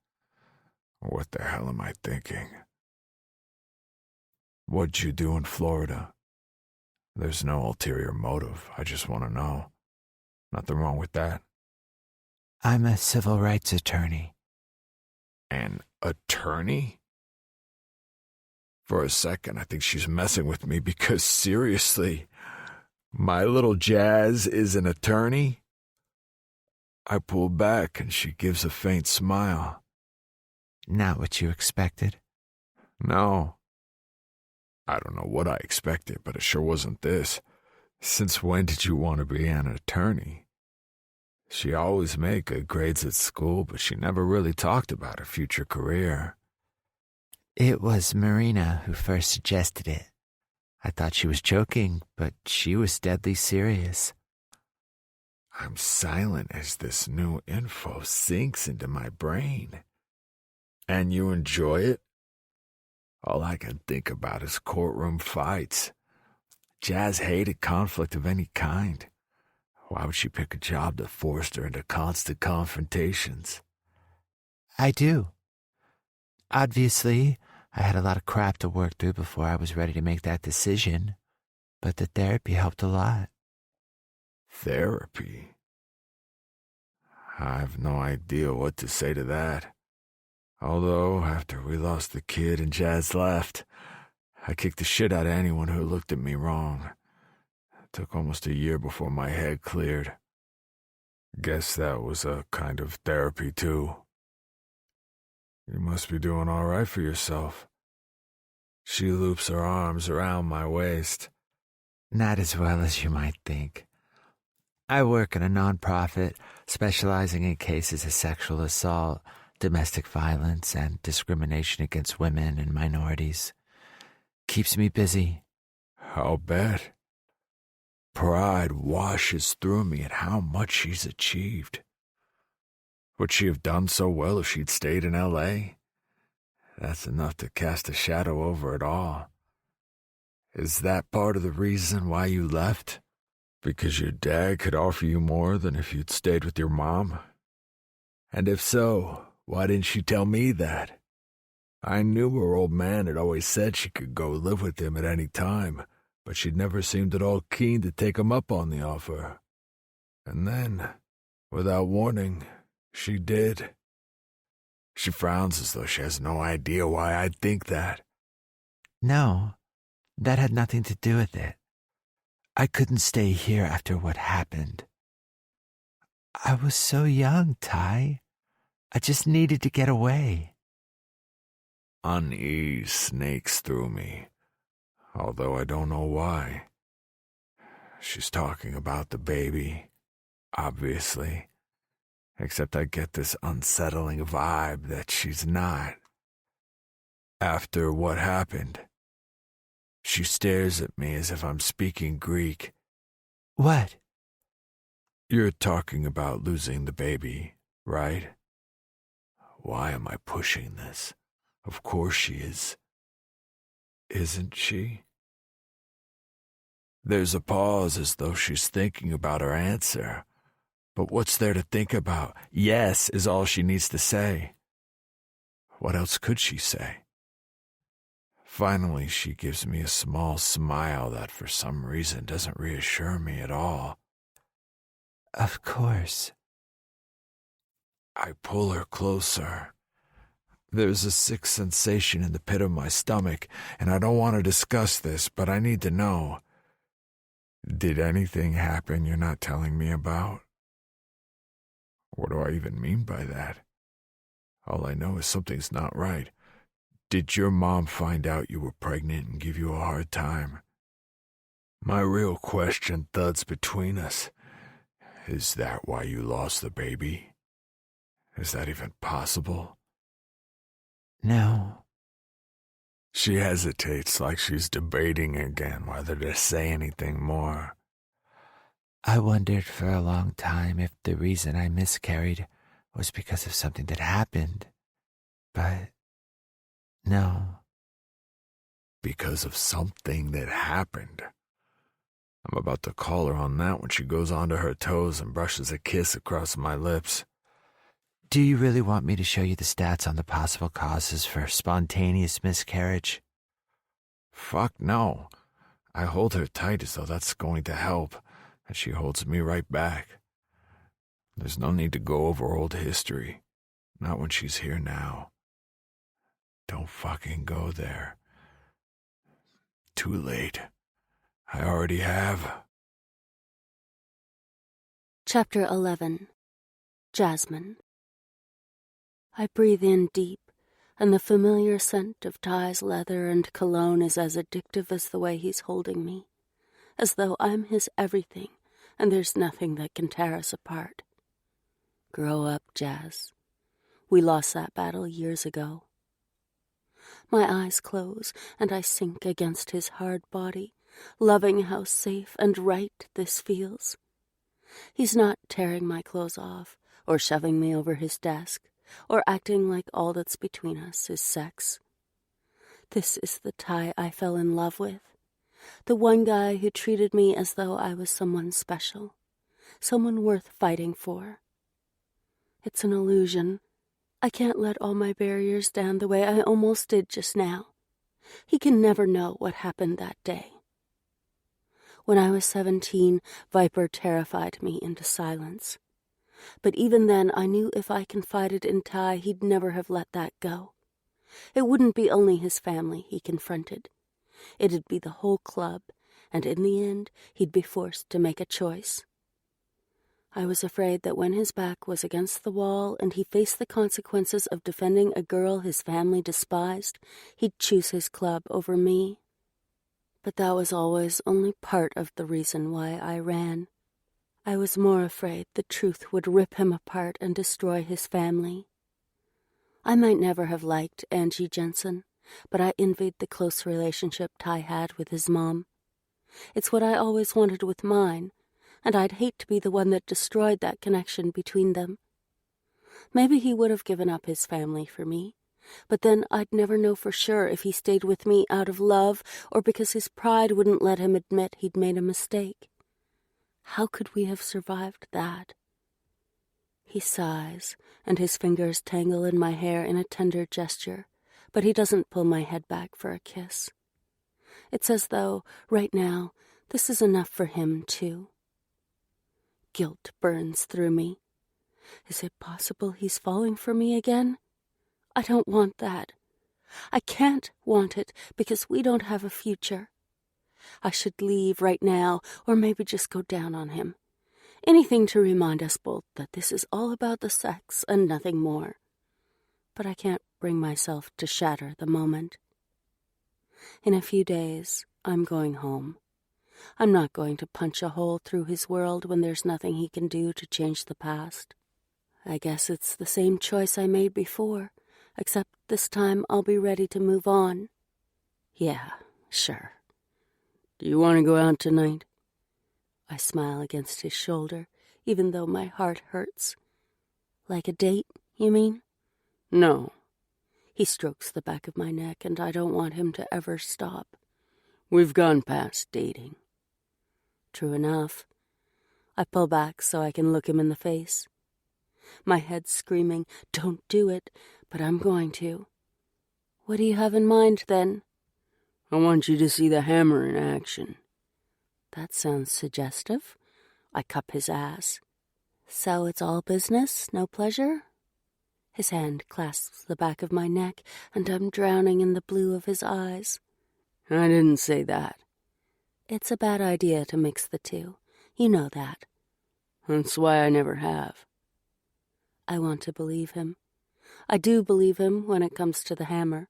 What the hell am I thinking? What'd you do in Florida? There's no ulterior motive. I just want to know. Nothing wrong with that. I'm a civil rights attorney. An attorney? For a second, I think she's messing with me because, seriously, my little Jazz is an attorney? I pull back and she gives a faint smile. Not what you expected? No. I don't know what I expected, but it sure wasn't this. Since when did you want to be an attorney? She always made good grades at school, but she never really talked about her future career. It was Marina who first suggested it. I thought she was joking, but she was deadly serious. I'm silent as this new info sinks into my brain. And you enjoy it? All I can think about is courtroom fights. Jazz hated conflict of any kind. Why would she pick a job that forced her into constant confrontations? I do. Obviously, I had a lot of crap to work through before I was ready to make that decision, but the therapy helped a lot. Therapy? I have no idea what to say to that. Although, after we lost the kid and Jazz left, I kicked the shit out of anyone who looked at me wrong. It took almost a year before my head cleared. Guess that was a kind of therapy, too. You must be doing all right for yourself. She loops her arms around my waist. Not as well as you might think. I work in a nonprofit specializing in cases of sexual assault, domestic violence, and discrimination against women and minorities. Keeps me busy. I'll bet. Pride washes through me at how much she's achieved. Would she have done so well if she'd stayed in L.A.? That's enough to cast a shadow over it all. Is that part of the reason why you left? Because your dad could offer you more than if you'd stayed with your mom? And if so, why didn't she tell me that? I knew her old man had always said she could go live with him at any time, but she'd never seemed at all keen to take him up on the offer. And then, without warning, she did. She frowns as though she has no idea why I'd think that. No, that had nothing to do with it. I couldn't stay here after what happened. I was so young, Ty. I just needed to get away. Unease snakes through me, although I don't know why. She's talking about the baby, obviously, except I get this unsettling vibe that she's not. After what happened, she stares at me as if I'm speaking Greek. What? You're talking about losing the baby, right? Why am I pushing this? Of course she is. Isn't she? There's a pause as though she's thinking about her answer. But what's there to think about? Yes is all she needs to say. What else could she say? Finally, she gives me a small smile that for some reason doesn't reassure me at all. Of course. I pull her closer. There's a sick sensation in the pit of my stomach, and I don't want to discuss this, but I need to know. Did anything happen you're not telling me about? What do I even mean by that? All I know is something's not right. Did your mom find out you were pregnant and give you a hard time? My real question thuds between us. Is that why you lost the baby? Is that even possible? No. She hesitates like she's debating again whether to say anything more. I wondered for a long time if the reason I miscarried was because of something that happened. But no. Because of something that happened. I'm about to call her on that when she goes onto her toes and brushes a kiss across my lips. Do you really want me to show you the stats on the possible causes for spontaneous miscarriage? Fuck no. I hold her tight as though that's going to help, and she holds me right back. There's no need to go over old history. Not when she's here now. Don't fucking go there. Too late. I already have. Chapter 11. Jasmine. I breathe in deep, and the familiar scent of Ty's leather and cologne is as addictive as the way he's holding me, as though I'm his everything, and there's nothing that can tear us apart. Grow up, Jazz. We lost that battle years ago. My eyes close, and I sink against his hard body, loving how safe and right this feels. He's not tearing my clothes off, or shoving me over his desk, or acting like all that's between us is sex. This is the Ty I fell in love with, the one guy who treated me as though I was someone special, someone worth fighting for. It's an illusion. I can't let all my barriers down the way I almost did just now. He can never know what happened that day. When I was 17, Viper terrified me into silence. But even then, I knew if I confided in Ty, he'd never have let that go. It wouldn't be only his family he confronted. It'd be the whole club, and in the end, he'd be forced to make a choice. I was afraid that when his back was against the wall and he faced the consequences of defending a girl his family despised, he'd choose his club over me. But that was always only part of the reason why I ran. I was more afraid the truth would rip him apart and destroy his family. I might never have liked Angie Jensen, but I envied the close relationship Ty had with his mom. It's what I always wanted with mine, and I'd hate to be the one that destroyed that connection between them. Maybe he would have given up his family for me, but then I'd never know for sure if he stayed with me out of love or because his pride wouldn't let him admit he'd made a mistake. How could we have survived that? He sighs, and his fingers tangle in my hair in a tender gesture, but he doesn't pull my head back for a kiss. It's as though, right now, this is enough for him, too. Guilt burns through me. Is it possible he's falling for me again? I don't want that. I can't want it because we don't have a future. I should leave right now, or maybe just go down on him. Anything to remind us both that this is all about the sex and nothing more. But I can't bring myself to shatter the moment. In a few days, I'm going home. I'm not going to punch a hole through his world when there's nothing he can do to change the past. I guess it's the same choice I made before, except this time I'll be ready to move on. Yeah, sure. Do you want to go out tonight? I smile against his shoulder, even though my heart hurts. Like a date, you mean? No. He strokes the back of my neck, and I don't want him to ever stop. We've gone past dating. True enough. I pull back so I can look him in the face. My head's screaming, don't do it, but I'm going to. What do you have in mind, then? I want you to see the hammer in action. That sounds suggestive. I cup his ass. So it's all business, no pleasure? His hand clasps the back of my neck, and I'm drowning in the blue of his eyes. I didn't say that. It's a bad idea to mix the two. You know that. That's why I never have. I want to believe him. I do believe him when it comes to the hammer.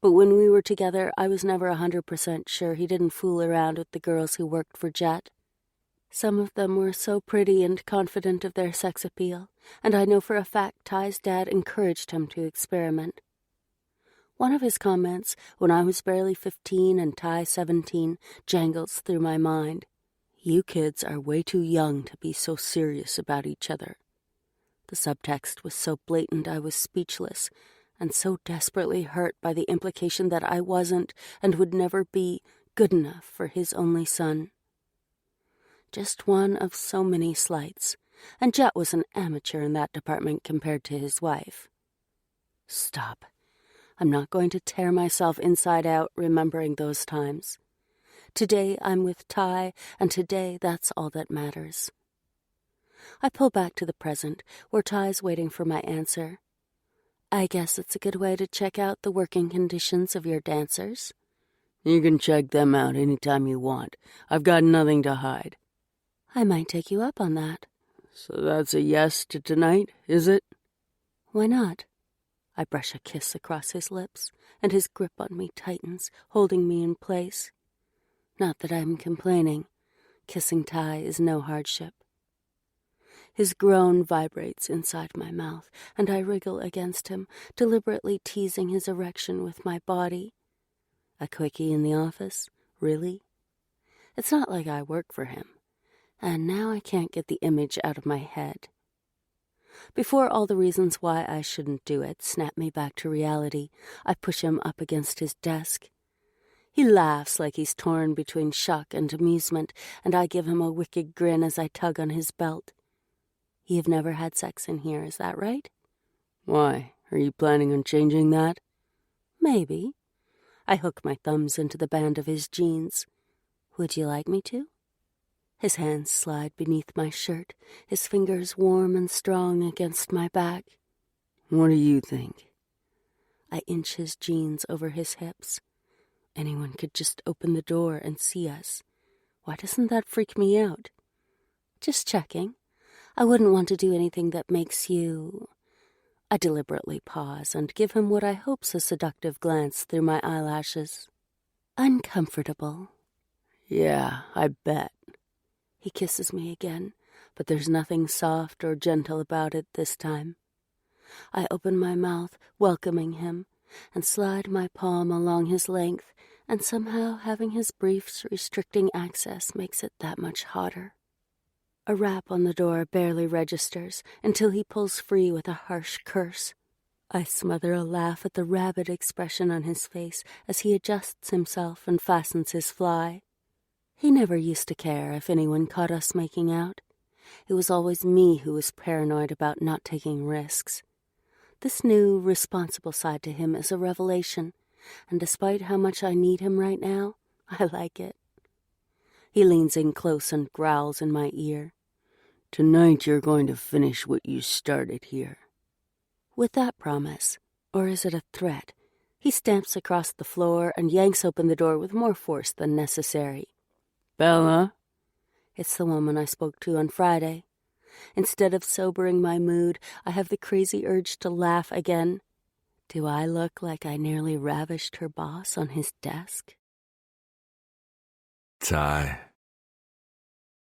But when we were together, I was never 100% sure he didn't fool around with the girls who worked for Jet. Some of them were so pretty and confident of their sex appeal, and I know for a fact Ty's dad encouraged him to experiment. One of his comments, when I was barely 15 and Ty 17, jangles through my mind. You kids are way too young to be so serious about each other. The subtext was so blatant I was speechless, and so desperately hurt by the implication that I wasn't and would never be good enough for his only son. Just one of so many slights, and Jet was an amateur in that department compared to his wife. Stop. I'm not going to tear myself inside out remembering those times. Today I'm with Ty, and today that's all that matters. I pull back to the present, where Ty's waiting for my answer. I guess it's a good way to check out the working conditions of your dancers. You can check them out any time you want. I've got nothing to hide. I might take you up on that. So that's a yes to tonight, is it? Why not? I brush a kiss across his lips, and his grip on me tightens, holding me in place. Not that I'm complaining. Kissing Ty is no hardship. His groan vibrates inside my mouth, and I wriggle against him, deliberately teasing his erection with my body. A quickie in the office? Really? It's not like I work for him, and now I can't get the image out of my head. Before all the reasons why I shouldn't do it snap me back to reality, I push him up against his desk. He laughs like he's torn between shock and amusement, and I give him a wicked grin as I tug on his belt. You've never had sex in here, is that right? Why, are you planning on changing that? Maybe. I hook my thumbs into the band of his jeans. Would you like me to? His hands slide beneath my shirt, his fingers warm and strong against my back. What do you think? I inch his jeans over his hips. Anyone could just open the door and see us. Why doesn't that freak me out? Just checking. I wouldn't want to do anything that makes you... I deliberately pause and give him what I hope's a seductive glance through my eyelashes. Uncomfortable. Yeah, I bet. He kisses me again, but there's nothing soft or gentle about it this time. I open my mouth, welcoming him, and slide my palm along his length, and somehow having his briefs restricting access makes it that much hotter. A rap on the door barely registers until he pulls free with a harsh curse. I smother a laugh at the rabid expression on his face as he adjusts himself and fastens his fly. He never used to care if anyone caught us making out. It was always me who was paranoid about not taking risks. This new, responsible side to him is a revelation, and despite how much I need him right now, I like it. He leans in close and growls in my ear. Tonight you're going to finish what you started here. With that promise, or is it a threat, he stamps across the floor and yanks open the door with more force than necessary. Bella? It's the woman I spoke to on Friday. Instead of sobering my mood, I have the crazy urge to laugh again. Do I look like I nearly ravished her boss on his desk? Ty.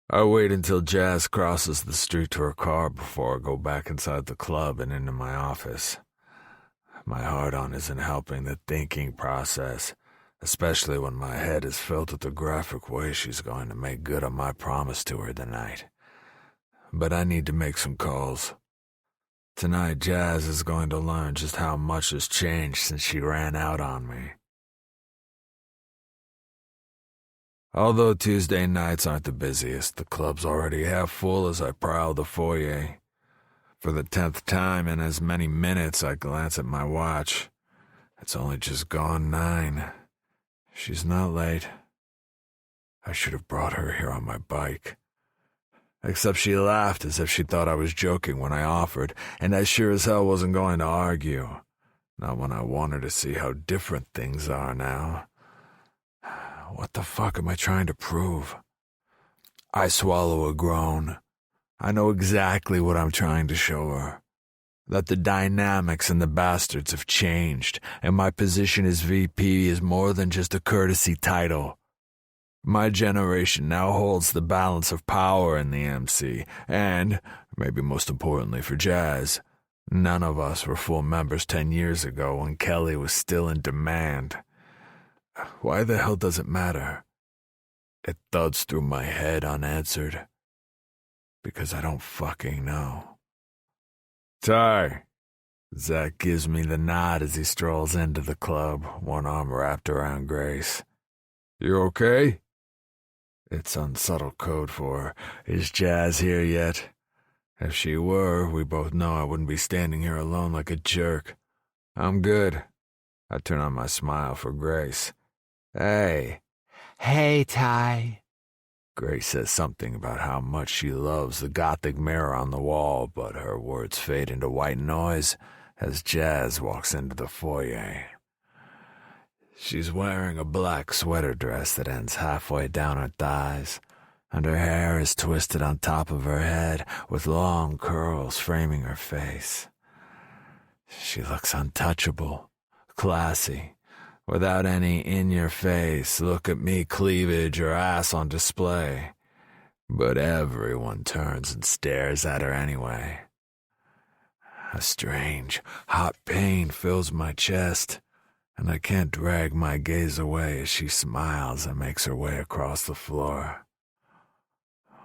I wait until Jazz crosses the street to her car before I go back inside the club and into my office. My heart-on isn't helping the thinking process, especially when my head is filled with the graphic way she's going to make good on my promise to her tonight. But I need to make some calls. Tonight, Jazz is going to learn just how much has changed since she ran out on me. Although Tuesday nights aren't the busiest, the club's already half full as I prowl the foyer. For the 10th time in as many minutes, I glance at my watch. It's only just gone 9. She's not late. I should have brought her here on my bike. Except she laughed as if she thought I was joking when I offered, and I sure as hell wasn't going to argue. Not when I wanted to see how different things are now. What the fuck am I trying to prove? I swallow a groan. I know exactly what I'm trying to show her. That the dynamics and the bastards have changed, and my position as VP is more than just a courtesy title. My generation now holds the balance of power in the MC, and, maybe most importantly for Jazz, none of us were full members 10 years ago when Kelly was still in demand. Why the hell does it matter? It thuds through my head unanswered. Because I don't fucking know. Ty. Zach gives me the nod as he strolls into the club, one arm wrapped around Grace. You okay? It's unsubtle code for, is Jazz here yet? If she were, we both know I wouldn't be standing here alone like a jerk. I'm good. I turn on my smile for Grace. Hey. Hey, Ty. Grace says something about how much she loves the gothic mirror on the wall, but her words fade into white noise as Jazz walks into the foyer. She's wearing a black sweater dress that ends halfway down her thighs, and her hair is twisted on top of her head with long curls framing her face. She looks untouchable, classy, without any in-your-face, look-at-me cleavage or ass on display. but everyone turns and stares at her anyway. A strange, hot pain fills my chest, and I can't drag my gaze away as she smiles and makes her way across the floor.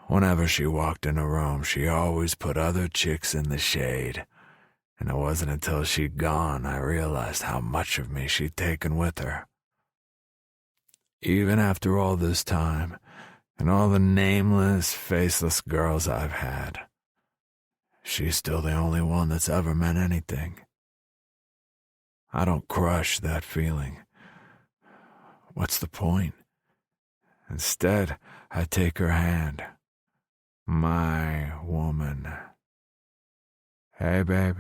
Whenever she walked in a room, she always put other chicks in the shade, and it wasn't until she'd gone I realized how much of me she'd taken with her. Even after all this time, and all the nameless, faceless girls I've had, she's still the only one that's ever meant anything. I don't crush that feeling. What's the point? Instead, I take her hand. My woman. Hey, babe.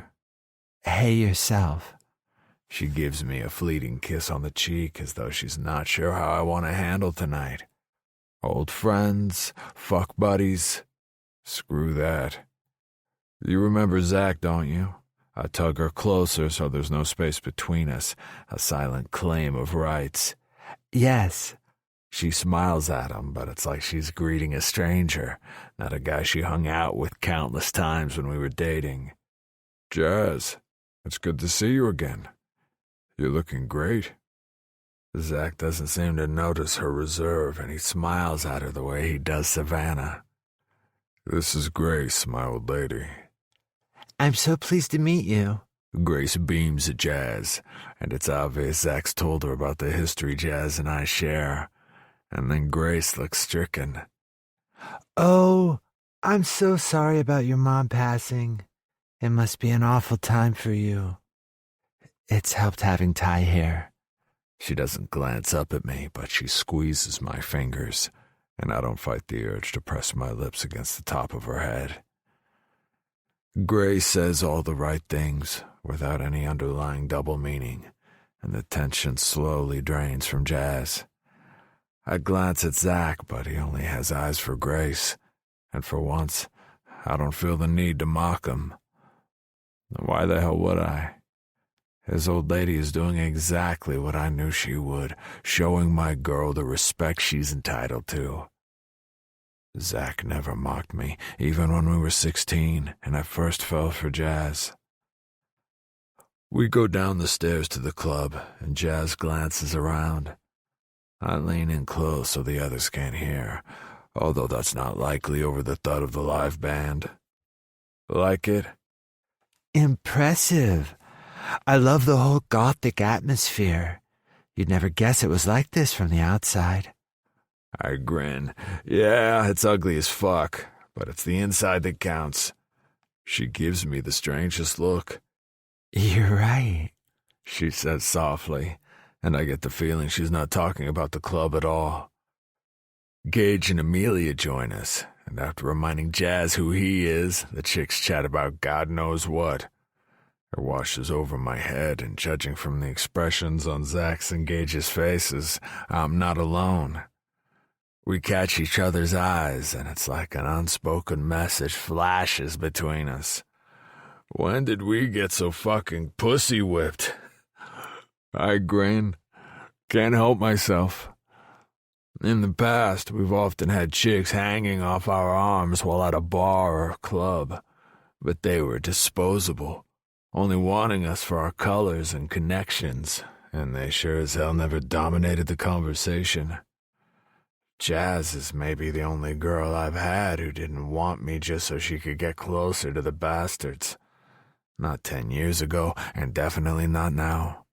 Hey yourself. She gives me a fleeting kiss on the cheek as though she's not sure how I want to handle tonight. Old friends, fuck buddies. Screw that. You remember Zach, don't you? I tug her closer so there's no space between us, a silent claim of rights. Yes. She smiles at him, but it's like she's greeting a stranger, not a guy she hung out with countless times when we were dating. Jazz, it's good to see you again. You're looking great. Zach doesn't seem to notice her reserve, and he smiles at her the way he does Savannah. This is Grace, my old lady. I'm so pleased to meet you. Grace beams at Jazz, and it's obvious Zach's told her about the history Jazz and I share. And then Grace looks stricken. Oh, I'm so sorry about your mom passing. It must be an awful time for you. It's helped having Ty here. She doesn't glance up at me, but she squeezes my fingers, and I don't fight the urge to press my lips against the top of her head. Grace says all the right things, without any underlying double meaning, and the tension slowly drains from Jazz. I glance at Zach, but he only has eyes for Grace, and for once, I don't feel the need to mock him. Why the hell would I? His old lady is doing exactly what I knew she would, showing my girl the respect she's entitled to. Zach never mocked me, even when we were 16, and I first fell for Jazz. We go down the stairs to the club, and Jazz glances around. I lean in close so the others can't hear, although that's not likely over the thud of the live band. Like it? Impressive. I love the whole gothic atmosphere. You'd never guess it was like this from the outside. I grin. Yeah, it's ugly as fuck, but it's the inside that counts. She gives me the strangest look. You're right, she says softly, and I get the feeling she's not talking about the club at all. Gage and Amelia join us, and after reminding Jazz who he is, the chicks chat about God knows what. It washes over my head, and judging from the expressions on Zach's and Gage's faces, I'm not alone. We catch each other's eyes, and it's like an unspoken message flashes between us. When did we get so fucking pussy-whipped? I grin. Can't help myself. In the past, we've often had chicks hanging off our arms while at a bar or club, but they were disposable, only wanting us for our colors and connections, and they sure as hell never dominated the conversation. Jazz is maybe the only girl I've had who didn't want me just so she could get closer to the bastards. Not 10 years ago, and definitely not now.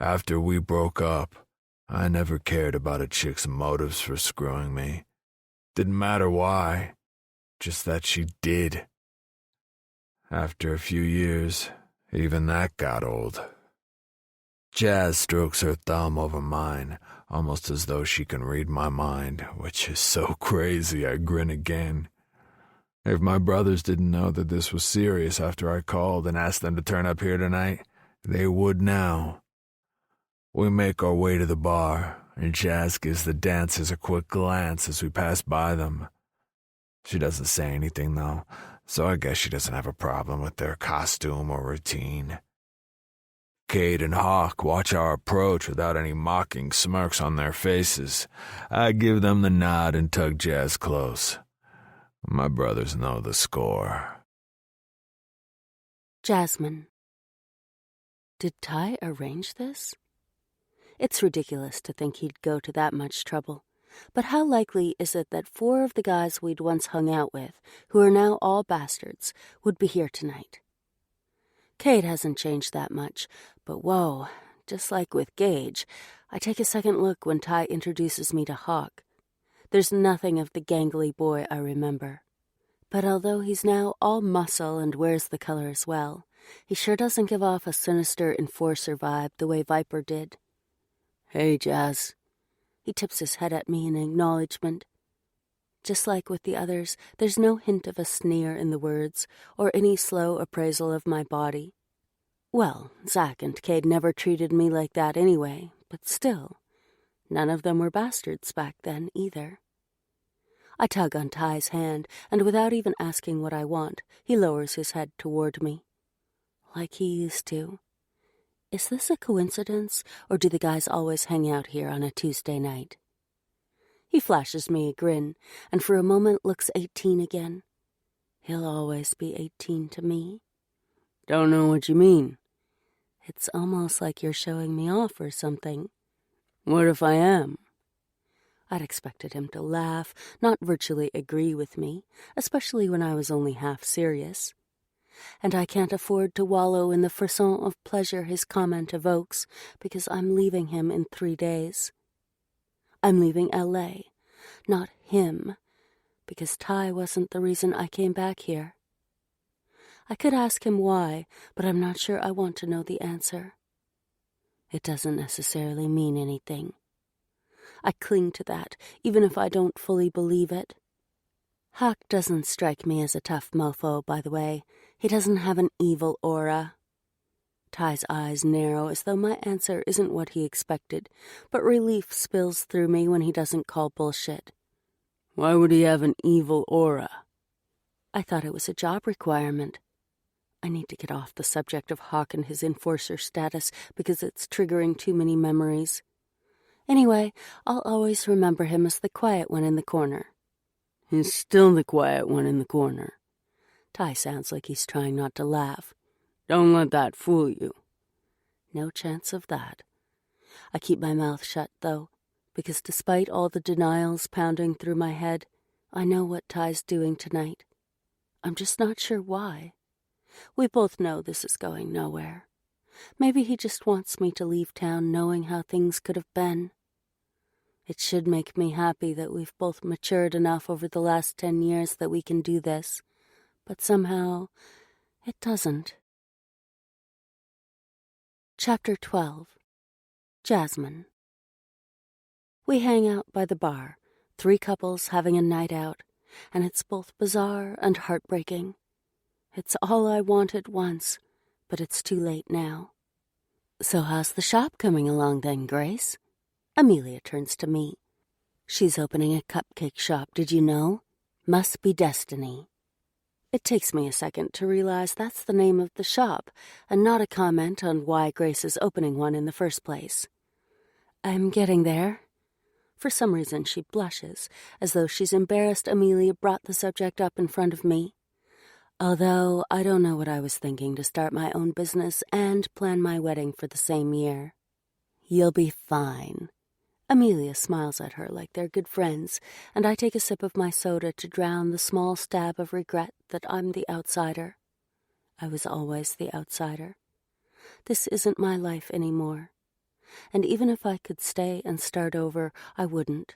After we broke up, I never cared about a chick's motives for screwing me. Didn't matter why, just that she did. After a few years, even that got old. Jazz strokes her thumb over mine, almost as though she can read my mind, which is so crazy I grin again. If my brothers didn't know that this was serious after I called and asked them to turn up here tonight, they would now. We make our way to the bar, and Jazz gives the dancers a quick glance as we pass by them. She doesn't say anything, though, so I guess she doesn't have a problem with their costume or routine. Cade and Hawk watch our approach without any mocking smirks on their faces. I give them the nod and tug Jazz close. My brothers know the score. Jasmine. Did Ty arrange this? It's ridiculous to think he'd go to that much trouble. But how likely is it that 4 of the guys we'd once hung out with, who are now all bastards, would be here tonight? Kate hasn't changed that much, but whoa, just like with Gage, I take a second look when Ty introduces me to Hawk. There's nothing of the gangly boy I remember. But although he's now all muscle and wears the color as well, he sure doesn't give off a sinister enforcer vibe the way Viper did. "Hey, Jazz." He tips his head at me in acknowledgement. Just like with the others, there's no hint of a sneer in the words or any slow appraisal of my body. Well, Zach and Cade never treated me like that anyway, but still, none of them were bastards back then either. I tug on Ty's hand, and without even asking what I want, he lowers his head toward me. Like he used to. Is this a coincidence, or do the guys always hang out here on a Tuesday night? He flashes me a grin, and for a moment looks 18 again. He'll always be 18 to me. Don't know what you mean. It's almost like you're showing me off or something. What if I am? I'd expected him to laugh, not virtually agree with me, especially when I was only half serious. And I can't afford to wallow in the frisson of pleasure his comment evokes, because I'm leaving him in 3 days. I'm leaving L.A., not him, because Ty wasn't the reason I came back here. I could ask him why, but I'm not sure I want to know the answer. It doesn't necessarily mean anything. I cling to that, even if I don't fully believe it. Hawk doesn't strike me as a tough mofo, by the way. He doesn't have an evil aura. Ty's eyes narrow as though my answer isn't what he expected, but relief spills through me when he doesn't call bullshit. Why would he have an evil aura? I thought it was a job requirement. I need to get off the subject of Hawk and his enforcer status because it's triggering too many memories. Anyway, I'll always remember him as the quiet one in the corner. He's still the quiet one in the corner. Ty sounds like he's trying not to laugh. Don't let that fool you. No chance of that. I keep my mouth shut, though, because despite all the denials pounding through my head, I know what Ty's doing tonight. I'm just not sure why. We both know this is going nowhere. Maybe he just wants me to leave town knowing how things could have been. It should make me happy that we've both matured enough over the last 10 years that we can do this, but somehow it doesn't. Chapter 12. Jasmine. We hang out by the bar, 3 couples having a night out, and it's both bizarre and heartbreaking. It's all I wanted once, but it's too late now. So how's the shop coming along then, Grace? Amelia turns to me. She's opening a cupcake shop, did you know? Must be destiny. It takes me a second to realize that's the name of the shop, and not a comment on why Grace is opening one in the first place. I'm getting there. For some reason she blushes, as though she's embarrassed Amelia brought the subject up in front of me. Although I don't know what I was thinking to start my own business and plan my wedding for the same year. You'll be fine. Amelia smiles at her like they're good friends, and I take a sip of my soda to drown the small stab of regret that I'm the outsider. I was always the outsider. This isn't my life anymore. And even if I could stay and start over, I wouldn't.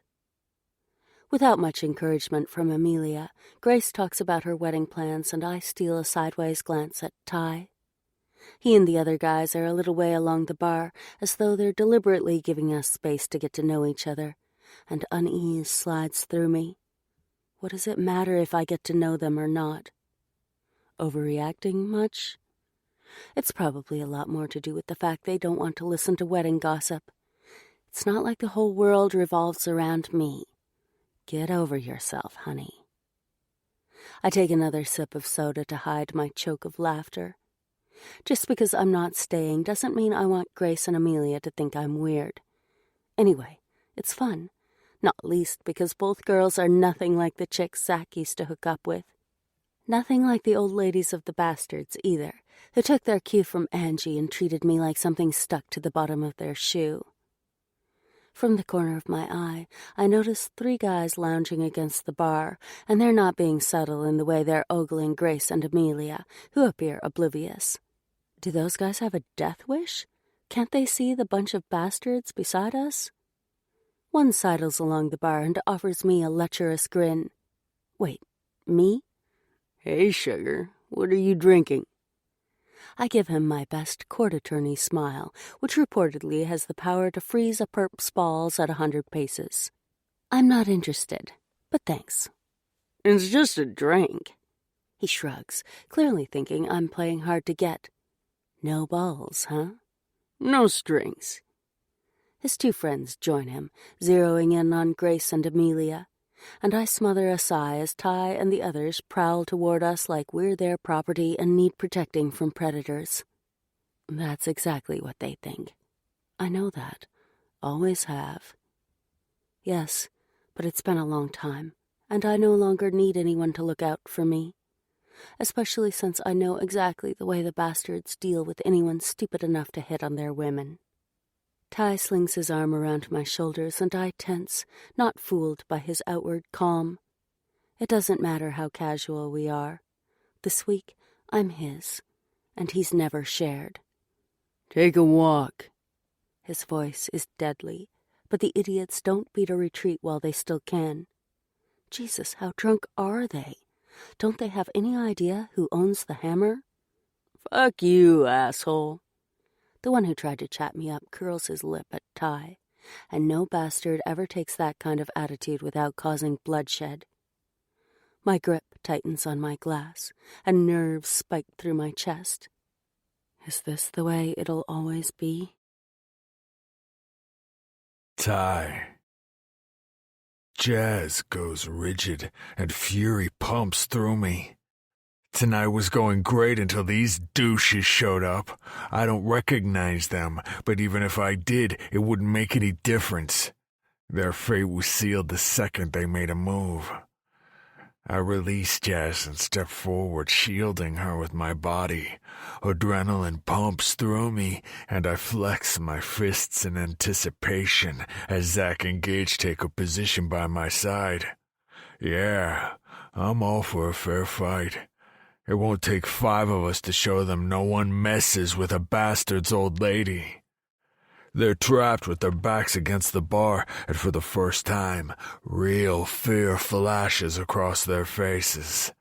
Without much encouragement from Amelia, Grace talks about her wedding plans, and I steal a sideways glance at Ty. He and the other guys are a little way along the bar, as though they're deliberately giving us space to get to know each other, and unease slides through me. What does it matter if I get to know them or not? Overreacting much? It's probably a lot more to do with the fact they don't want to listen to wedding gossip. It's not like the whole world revolves around me. Get over yourself, honey. I take another sip of soda to hide my choke of laughter. Just because I'm not staying doesn't mean I want Grace and Amelia to think I'm weird. Anyway, it's fun. not least because both girls are nothing like the chicks Zach used to hook up with. Nothing like the old ladies of the Bastards, either, who took their cue from Angie and treated me like something stuck to the bottom of their shoe. From the corner of my eye, I noticed 3 guys lounging against the bar, and they're not being subtle in the way they're ogling Grace and Amelia, who appear oblivious. Do those guys have a death wish? Can't they see the bunch of bastards beside us? One sidles along the bar and offers me a lecherous grin. Wait, me? Hey, sugar, what are you drinking? I give him my best court attorney smile, which reportedly has the power to freeze a perp's balls at 100 paces. I'm not interested, but thanks. It's just a drink. He shrugs, clearly thinking I'm playing hard to get. No balls, huh? No strings. His 2 friends join him, zeroing in on Grace and Amelia, and I smother a sigh as Ty and the others prowl toward us like we're their property and need protecting from predators. That's exactly what they think. I know that. Always have. Yes, but it's been a long time, and I no longer need anyone to look out for me, especially since I know exactly the way the bastards deal with anyone stupid enough to hit on their women. Ty slings his arm around my shoulders, and I tense, not fooled by his outward calm. It doesn't matter how casual we are. This week, I'm his, and he's never shared. Take a walk. His voice is deadly, but the idiots don't beat a retreat while they still can. Jesus, how drunk are they? Don't they have any idea who owns the hammer? Fuck you, asshole. The one who tried to chat me up curls his lip at Ty, and no bastard ever takes that kind of attitude without causing bloodshed. My grip tightens on my glass, and nerves spike through my chest. Is this the way it'll always be? Ty. Jazz goes rigid, and fury pumps through me. Tonight was going great until these douches showed up. I don't recognize them, but even if I did, it wouldn't make any difference. Their fate was sealed the second they made a move. I release Jazz and step forward, shielding her with my body. Adrenaline pumps through me, and I flex my fists in anticipation as Zach and Gage take a position by my side. Yeah, I'm all for a fair fight. It won't take 5 of us to show them no one messes with a bastard's old lady. They're trapped with their backs against the bar, and for the first time, real fear flashes across their faces.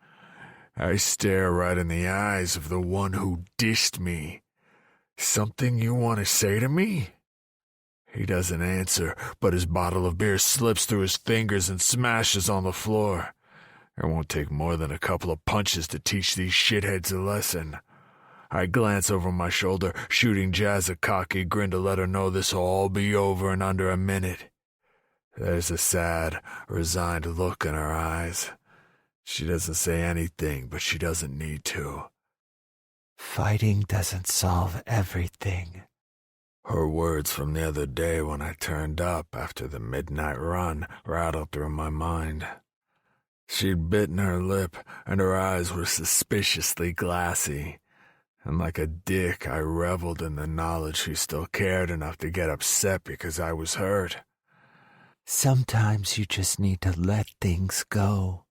I stare right in the eyes of the one who dished me. Something you want to say to me? He doesn't answer, but his bottle of beer slips through his fingers and smashes on the floor. It won't take more than a couple of punches to teach these shitheads a lesson. I glance over my shoulder, shooting Jazz a cocky grin to let her know this'll all be over in under a minute. There's a sad, resigned look in her eyes. She doesn't say anything, but she doesn't need to. Fighting doesn't solve everything. Her words from the other day when I turned up after the midnight run rattled through my mind. She'd bitten her lip, and her eyes were suspiciously glassy. And like a dick, I reveled in the knowledge she still cared enough to get upset because I was hurt. Sometimes you just need to let things go.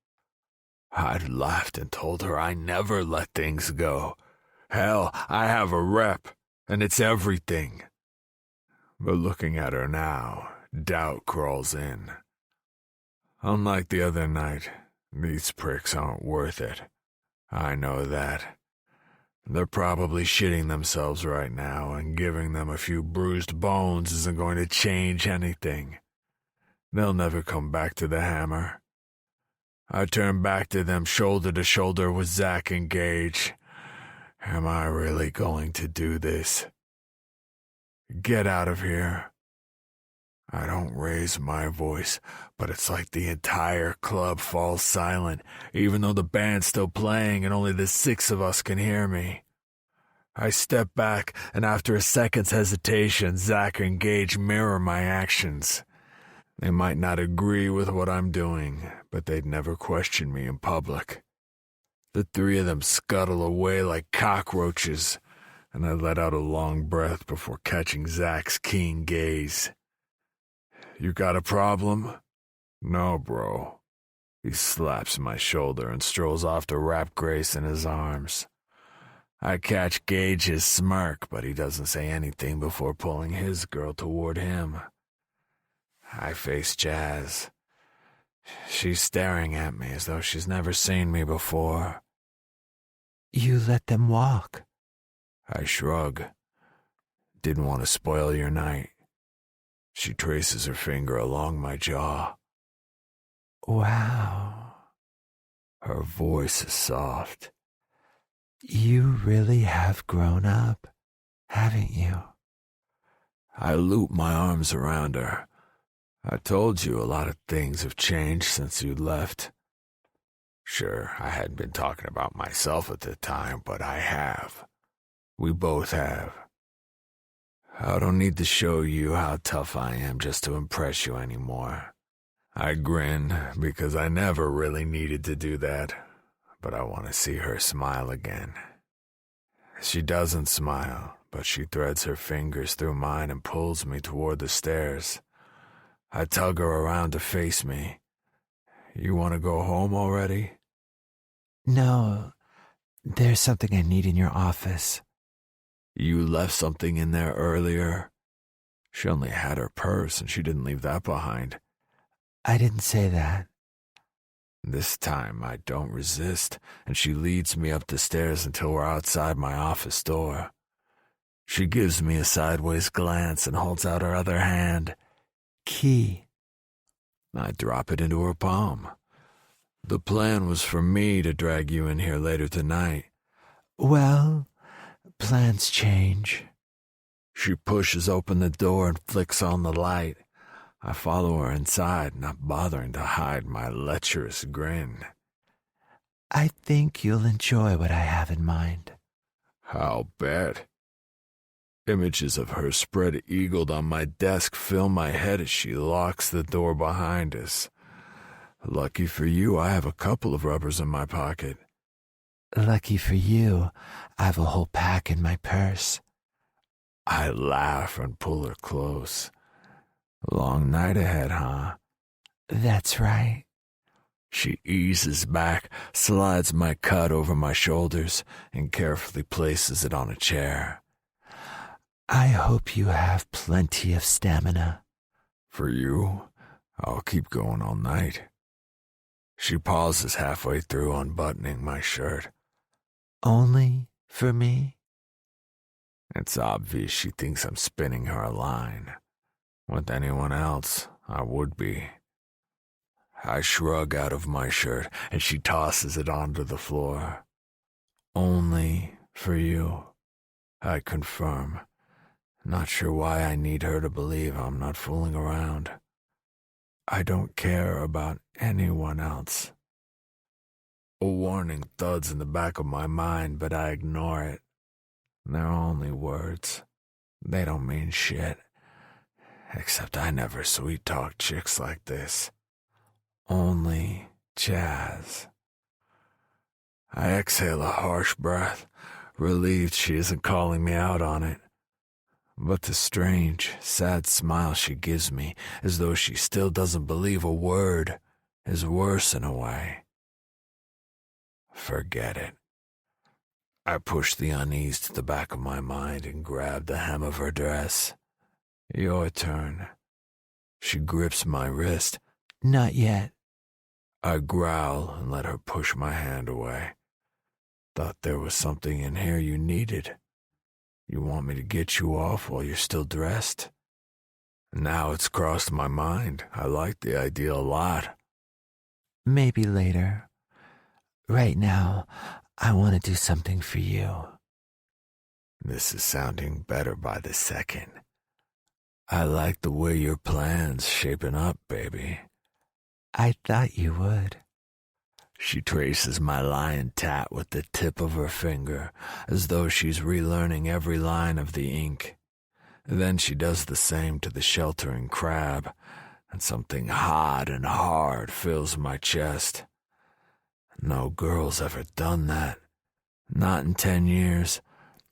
I'd laughed and told her I never let things go. Hell, I have a rep, and it's everything. But looking at her now, doubt crawls in. Unlike the other night, these pricks aren't worth it. I know that. They're probably shitting themselves right now, and giving them a few bruised bones isn't going to change anything. They'll never come back to the hammer. I turn back to them shoulder to shoulder with Zach and Gage. Am I really going to do this? Get out of here. I don't raise my voice, but it's like the entire club falls silent, even though the band's still playing and only the 6 of us can hear me. I step back, and after a second's hesitation, Zach and Gage mirror my actions. They might not agree with what I'm doing, but they'd never question me in public. The three of them scuttle away like cockroaches, and I let out a long breath before catching Zach's keen gaze. "You got a problem?" "No, bro." He slaps my shoulder and strolls off to wrap Grace in his arms. I catch Gage's smirk, but he doesn't say anything before pulling his girl toward him. I face Jazz. She's staring at me as though she's never seen me before. "You let them walk." I shrug. "Didn't want to spoil your night." She traces her finger along my jaw. "Wow." Her voice is soft. "You really have grown up, haven't you?" I loop my arms around her. "I told you a lot of things have changed since you left." Sure, I hadn't been talking about myself at the time, but I have. We both have. I don't need to show you how tough I am just to impress you anymore. I grin because I never really needed to do that, but I want to see her smile again. She doesn't smile, but she threads her fingers through mine and pulls me toward the stairs. I tug her around to face me. "You want to go home already?" "No, there's something I need in your office." "You left something in there earlier?" She only had her purse and she didn't leave that behind. "I didn't say that." This time I don't resist, and she leads me up the stairs until we're outside my office door. She gives me a sideways glance and holds out her other hand. "Key." I drop it into her palm. "The plan was for me to drag you in here later tonight." "Well, plans change." She pushes open the door and flicks on the light. I follow her inside, not bothering to hide my lecherous grin. "I think you'll enjoy what I have in mind." "I'll bet." Images of her spread-eagled on my desk fill my head as she locks the door behind us. Lucky for you, I have a couple of rubbers in my pocket. "Lucky for you, I have a whole pack in my purse." I laugh and pull her close. "Long night ahead, huh?" "That's right." She eases back, slides my cut over my shoulders, and carefully places it on a chair. "I hope you have plenty of stamina." "For you, I'll keep going all night." She pauses halfway through unbuttoning my shirt. "Only for me?" It's obvious she thinks I'm spinning her a line. With anyone else, I would be. I shrug out of my shirt, and she tosses it onto the floor. "Only for you," I confirm, not sure why I need her to believe I'm not fooling around. I don't care about anyone else. A warning thuds in the back of my mind, but I ignore it. They're only words. They don't mean shit. Except I never sweet-talk chicks like this. Only Jazz. I exhale a harsh breath, relieved she isn't calling me out on it. But the strange, sad smile she gives me, as though she still doesn't believe a word, is worse in a way. Forget it. I push the unease to the back of my mind and grab the hem of her dress. "Your turn." She grips my wrist. "Not yet." I growl and let her push my hand away. "Thought there was something in here you needed. You want me to get you off while you're still dressed?" Now it's crossed my mind. I like the idea a lot. "Maybe later. Right now, I want to do something for you." This is sounding better by the second. I like the way your plan's shaping up, baby. "I thought you would." She traces my lion tat with the tip of her finger, as though she's relearning every line of the ink. Then she does the same to the sheltering crab, and something hot and hard fills my chest. No girl's ever done that. Not in 10 years,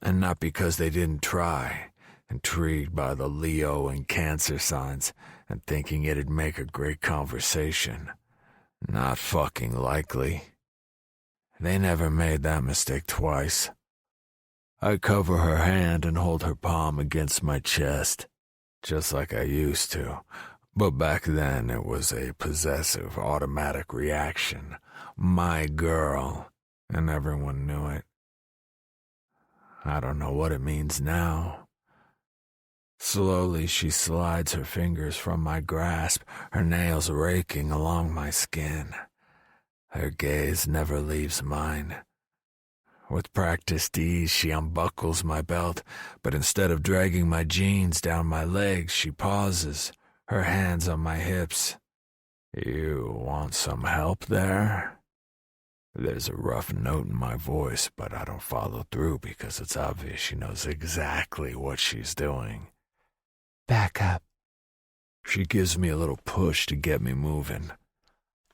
and not because they didn't try, intrigued by the Leo and Cancer signs and thinking it'd make a great conversation. Not fucking likely. They never made that mistake twice. I cover her hand and hold her palm against my chest, just like I used to. But back then it was a possessive, automatic reaction. My girl, and everyone knew it. I don't know what it means now. Slowly she slides her fingers from my grasp, her nails raking along my skin. Her gaze never leaves mine. With practiced ease, she unbuckles my belt, but instead of dragging my jeans down my legs, she pauses, her hands on my hips. You want some help there? There's a rough note in my voice, but I don't follow through because it's obvious she knows exactly what she's doing. Back up. She gives me a little push to get me moving.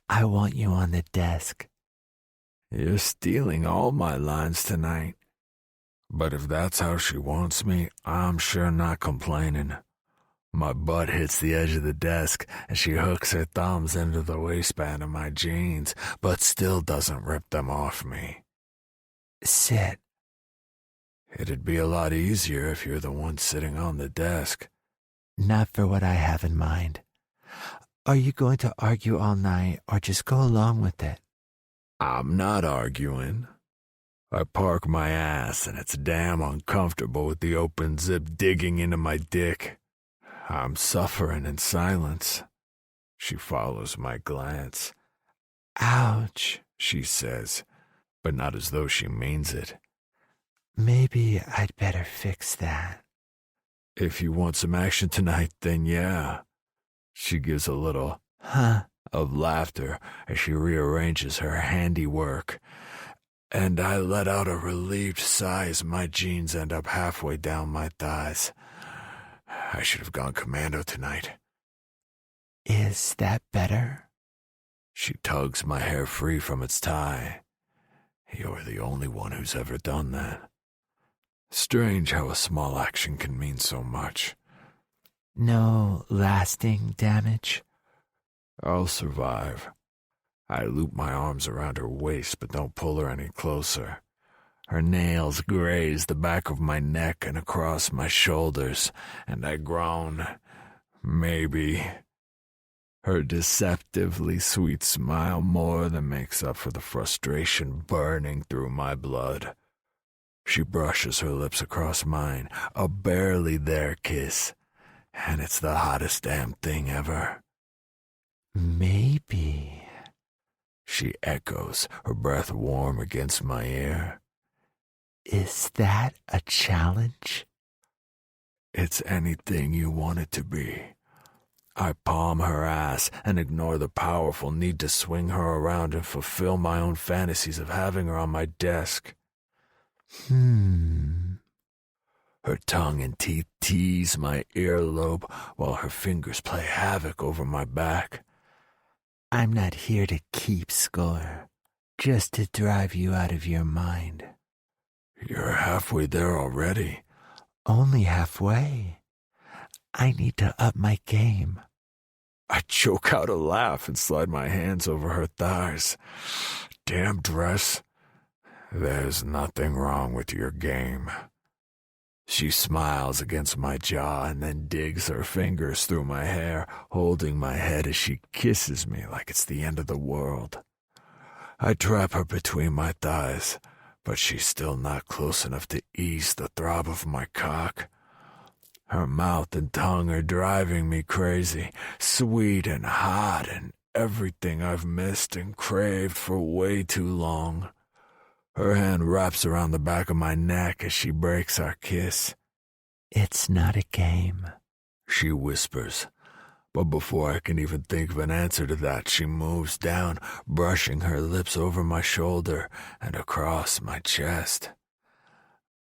I want you on the desk. You're stealing all my lines tonight. But if that's how she wants me, I'm sure not complaining. My butt hits the edge of the desk, and she hooks her thumbs into the waistband of my jeans, but still doesn't rip them off me. Sit. It'd be a lot easier if you're the one sitting on the desk. Not for what I have in mind. Are you going to argue all night, or just go along with it? I'm not arguing. I park my ass, and it's damn uncomfortable with the open zip digging into my dick. I'm suffering in silence. She follows my glance. Ouch, she says, but not as though she means it. Maybe I'd better fix that. If you want some action tonight, then yeah. She gives a little of laughter as she rearranges her handiwork, and I let out a relieved sigh as my jeans end up halfway down my thighs. I should have gone commando tonight. Is that better? She tugs my hair free from its tie. You're the only one who's ever done that. Strange how a small action can mean so much. No lasting damage? I'll survive. I loop my arms around her waist but don't pull her any closer. Her nails graze the back of my neck and across my shoulders, and I groan, maybe. Her deceptively sweet smile more than makes up for the frustration burning through my blood. She brushes her lips across mine, a barely there kiss, and it's the hottest damn thing ever. Maybe, she echoes, her breath warm against my ear. Is that a challenge? It's anything you want it to be. I palm her ass and ignore the powerful need to swing her around and fulfill my own fantasies of having her on my desk. Her tongue and teeth tease my earlobe while her fingers play havoc over my back. I'm not here to keep score, just to drive you out of your mind. You're halfway there already. Only halfway. I need to up my game. I choke out a laugh and slide my hands over her thighs. Damn dress. There's nothing wrong with your game. She smiles against my jaw and then digs her fingers through my hair, holding my head as she kisses me like it's the end of the world. I trap her between my thighs, but she's still not close enough to ease the throb of my cock. Her mouth and tongue are driving me crazy, sweet and hot and everything I've missed and craved for way too long. Her hand wraps around the back of my neck as she breaks our kiss. It's not a game, she whispers. But before I can even think of an answer to that, she moves down, brushing her lips over my shoulder and across my chest.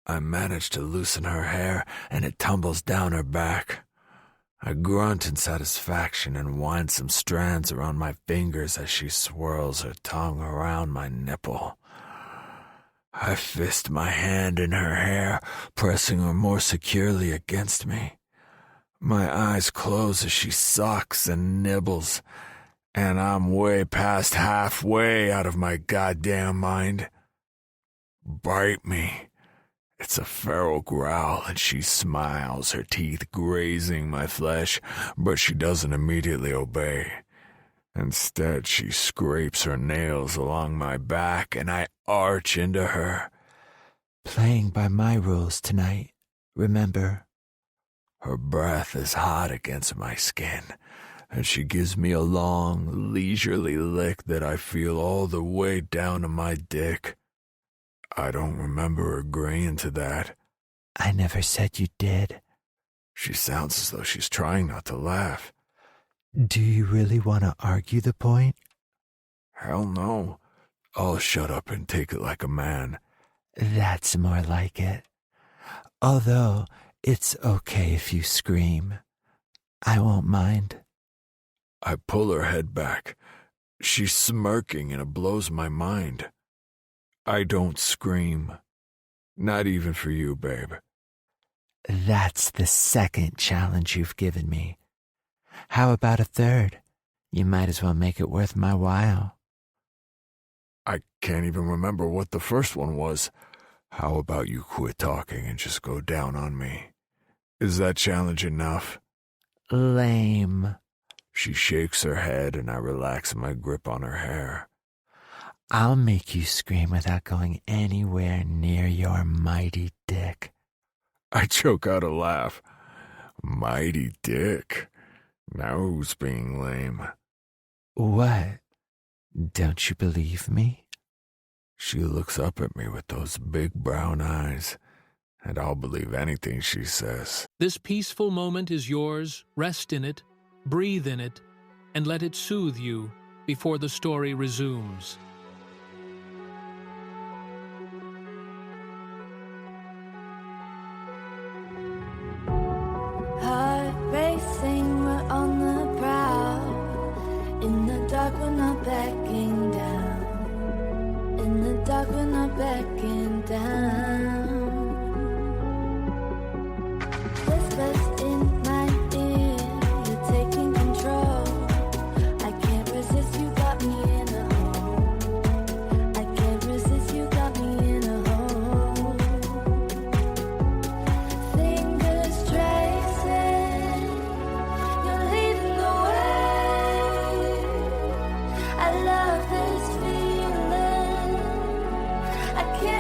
I manage to loosen her hair, and it tumbles down her back. I grunt in satisfaction and wind some strands around my fingers as she swirls her tongue around my nipple. I fist my hand in her hair, pressing her more securely against me. My eyes close as she sucks and nibbles, and I'm way past halfway out of my goddamn mind. Bite me. It's a feral growl, and she smiles, her teeth grazing my flesh, but she doesn't immediately obey. Instead, she scrapes her nails along my back, and I arch into her. Playing by my rules tonight, remember? Her breath is hot against my skin, and she gives me a long, leisurely lick that I feel all the way down to my dick. I don't remember agreeing to that. I never said you did. She sounds as though she's trying not to laugh. Do you really want to argue the point? Hell no. I'll shut up and take it like a man. That's more like it. Although, it's okay if you scream. I won't mind. I pull her head back. She's smirking and it blows my mind. I don't scream. Not even for you, babe. That's the second challenge you've given me. How about a third? You might as well make it worth my while. I can't even remember what the first one was. How about you quit talking and just go down on me? Is that challenge enough? Lame. She shakes her head and I relax my grip on her hair. I'll make you scream without going anywhere near your mighty dick. I choke out a laugh. Mighty dick. Now who's being lame? What? Don't you believe me? She looks up at me with those big brown eyes, and I'll believe anything she says. This peaceful moment is yours. Rest in it, breathe in it, and let it soothe you before the story resumes. Heart racing, we're on the prowl. In the dark, we're not backing down. In the dark, we're not backing down. Whispers in my ear, you're taking control. I can't resist, you got me in a hole. I can't resist, you got me in a hole. Fingers tracing, you're leading the way. I love this feeling. I can't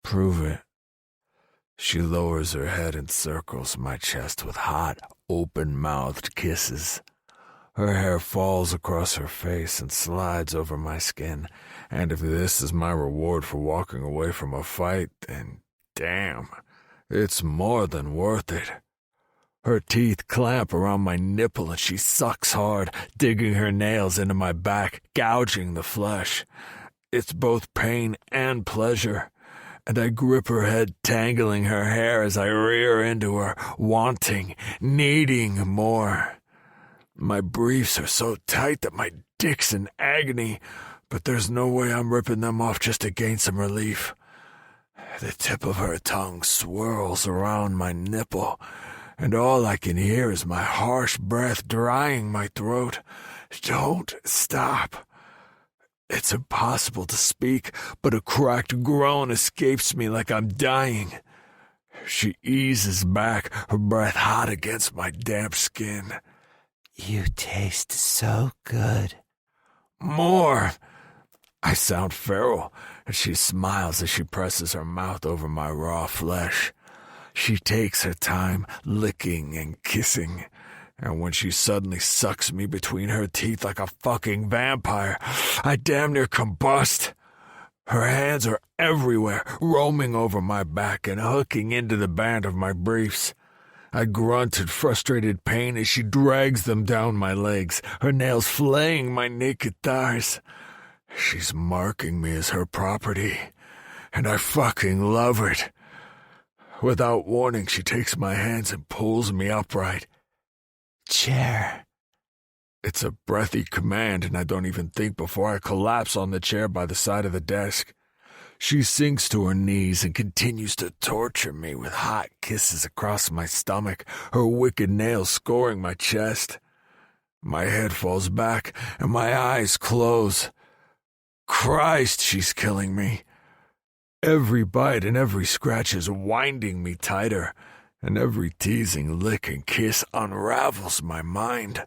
Prove it. She lowers her head and circles my chest with hot, open-mouthed kisses. Her hair falls across her face and slides over my skin, and if this is my reward for walking away from a fight, then damn, it's more than worth it. Her teeth clamp around my nipple and she sucks hard, digging her nails into my back, gouging the flesh. It's both pain and pleasure, and I grip her head, tangling her hair as I rear into her, wanting, needing more. My briefs are so tight that my dick's in agony, but there's no way I'm ripping them off just to gain some relief. The tip of her tongue swirls around my nipple, and all I can hear is my harsh breath drying my throat. Don't stop. It's impossible to speak, but a cracked groan escapes me like I'm dying. She eases back, her breath hot against my damp skin. You taste so good. More! I sound feral, and she smiles as she presses her mouth over my raw flesh. She takes her time, licking and kissing, and when she suddenly sucks me between her teeth like a fucking vampire, I damn near combust. Her hands are everywhere, roaming over my back and hooking into the band of my briefs. I grunt in frustrated pain as she drags them down my legs, her nails flaying my naked thighs. She's marking me as her property, and I fucking love it. Without warning, she takes my hands and pulls me upright. Chair. It's a breathy command, and I don't even think before I collapse on the chair by the side of the desk. She sinks to her knees and continues to torture me with hot kisses across my stomach, her wicked nails scoring my chest. My head falls back, and my eyes close. Christ, she's killing me. Every bite and every scratch is winding me tighter, and every teasing lick and kiss unravels my mind.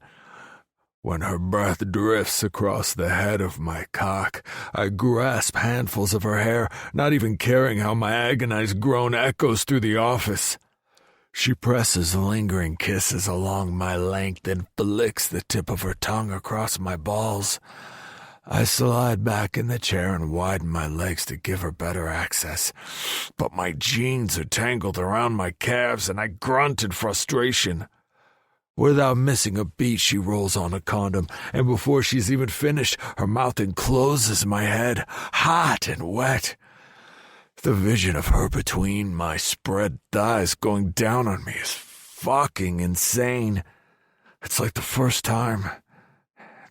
When her breath drifts across the head of my cock, I grasp handfuls of her hair, not even caring how my agonized groan echoes through the office. She presses lingering kisses along my length and flicks the tip of her tongue across my balls. I slide back in the chair and widen my legs to give her better access, but my jeans are tangled around my calves and I grunt in frustration. Without missing a beat, she rolls on a condom, and before she's even finished, her mouth encloses my head, hot and wet. The vision of her between my spread thighs going down on me is fucking insane. It's like the first time,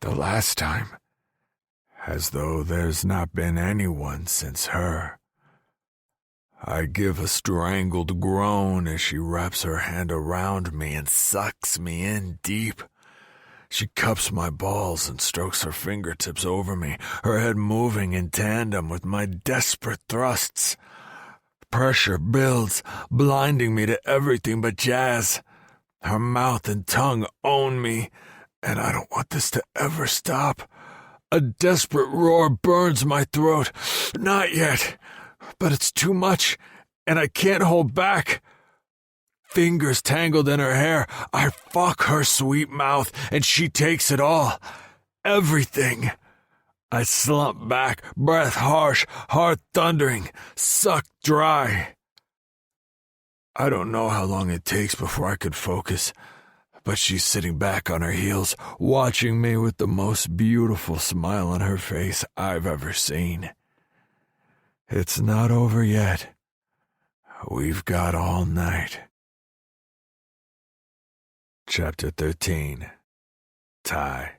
the last time, as though there's not been anyone since her. I give a strangled groan as she wraps her hand around me and sucks me in deep. She cups my balls and strokes her fingertips over me, her head moving in tandem with my desperate thrusts. Pressure builds, blinding me to everything but jazz. Her mouth and tongue own me, and I don't want this to ever stop. A desperate roar burns my throat. Not yet. But it's too much, and I can't hold back. Fingers tangled in her hair, I fuck her sweet mouth, and she takes it all. Everything. I slump back, breath harsh, heart thundering, sucked dry. I don't know how long it takes before I could focus, but she's sitting back on her heels, watching me with the most beautiful smile on her face I've ever seen. It's not over yet. We've got all night. Chapter 13. Ty.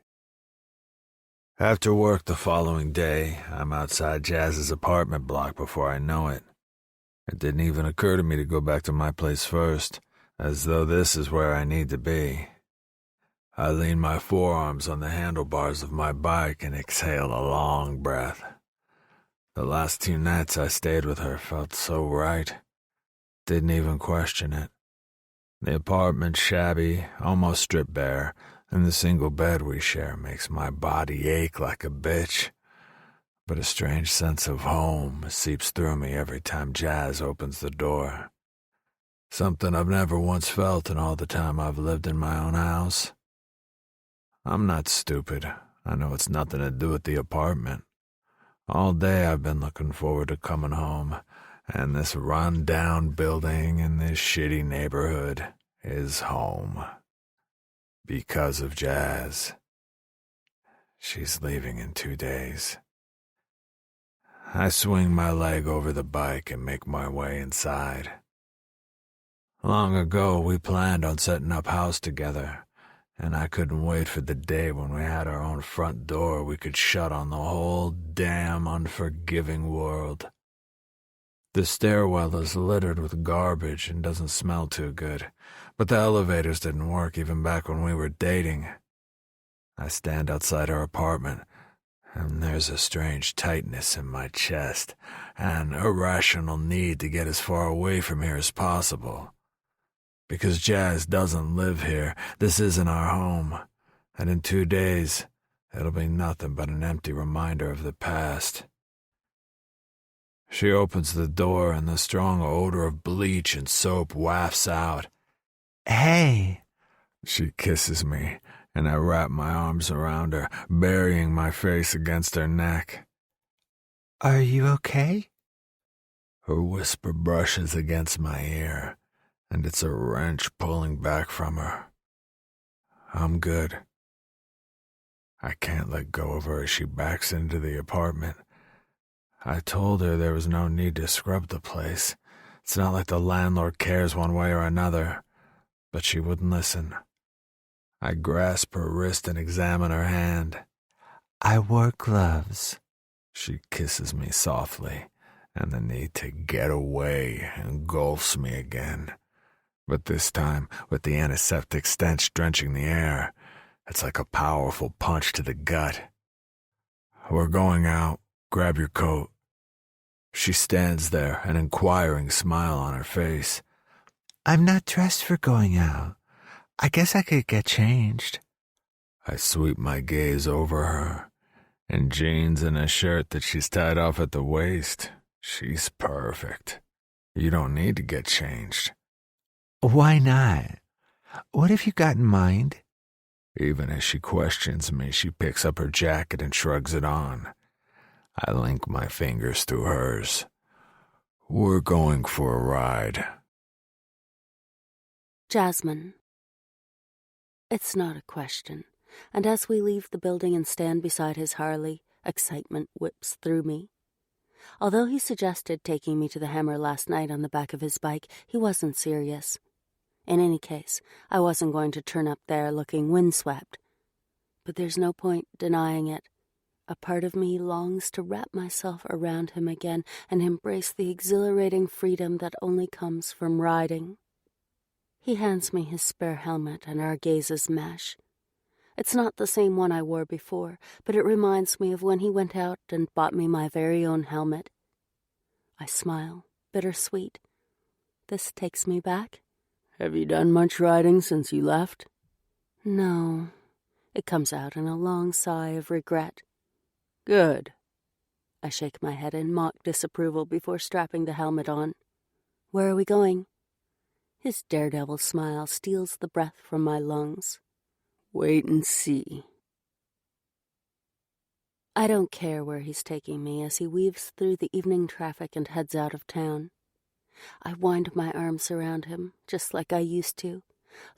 After work the following day, I'm outside Jazz's apartment block before I know it. It didn't even occur to me to go back to my place first, as though this is where I need to be. I lean my forearms on the handlebars of my bike and exhale a long breath. The last 2 nights I stayed with her felt so right. Didn't even question it. The apartment shabby, almost stripped bare, and the single bed we share makes my body ache like a bitch. but a strange sense of home seeps through me every time Jazz opens the door. Something I've never once felt in all the time I've lived in my own house. I'm not stupid. I know it's nothing to do with the apartment. All day I've been looking forward to coming home, and this run-down building in this shitty neighborhood is home. Because of Jazz. She's leaving in 2 days. I swing my leg over the bike and make my way inside. Long ago, we planned on setting up house together, and I couldn't wait for the day when we had our own front door we could shut on the whole damn unforgiving world. The stairwell is littered with garbage and doesn't smell too good, but the elevators didn't work even back when we were dating. I stand outside our apartment, and there's a strange tightness in my chest, an irrational need to get as far away from here as possible. Because Jazz doesn't live here, this isn't our home, and in 2 days, it'll be nothing but an empty reminder of the past. She opens the door, and the strong odor of bleach and soap wafts out. Hey! She kisses me, and I wrap my arms around her, burying my face against her neck. Are you okay? Her whisper brushes against my ear, and it's a wrench pulling back from her. I'm good. I can't let go of her as she backs into the apartment. I told her there was no need to scrub the place. It's not like the landlord cares one way or another. But she wouldn't listen. I grasp her wrist and examine her hand. I wore gloves. She kisses me softly, and the need to get away engulfs me again. But this time, with the antiseptic stench drenching the air, it's like a powerful punch to the gut. We're going out. Grab your coat. She stands there, an inquiring smile on her face. I'm not dressed for going out. I guess I could get changed. I sweep my gaze over her. In jeans and a shirt that she's tied off at the waist, she's perfect. You don't need to get changed. Why not? What have you got in mind? Even as she questions me, she picks up her jacket and shrugs it on. I link my fingers through hers. We're going for a ride. Jasmine. It's not a question, and as we leave the building and stand beside his Harley, excitement whips through me. Although he suggested taking me to the Hammer last night on the back of his bike, he wasn't serious. In any case, I wasn't going to turn up there looking windswept. But there's no point denying it. A part of me longs to wrap myself around him again and embrace the exhilarating freedom that only comes from riding. He hands me his spare helmet, and our gazes mesh. It's not the same one I wore before, but it reminds me of when he went out and bought me my very own helmet. I smile, bittersweet. This takes me back. Have you done much riding since you left? No. It comes out in a long sigh of regret. Good. I shake my head in mock disapproval before strapping the helmet on. Where are we going? His daredevil smile steals the breath from my lungs. Wait and see. I don't care where he's taking me as he weaves through the evening traffic and heads out of town. I wind my arms around him, just like I used to,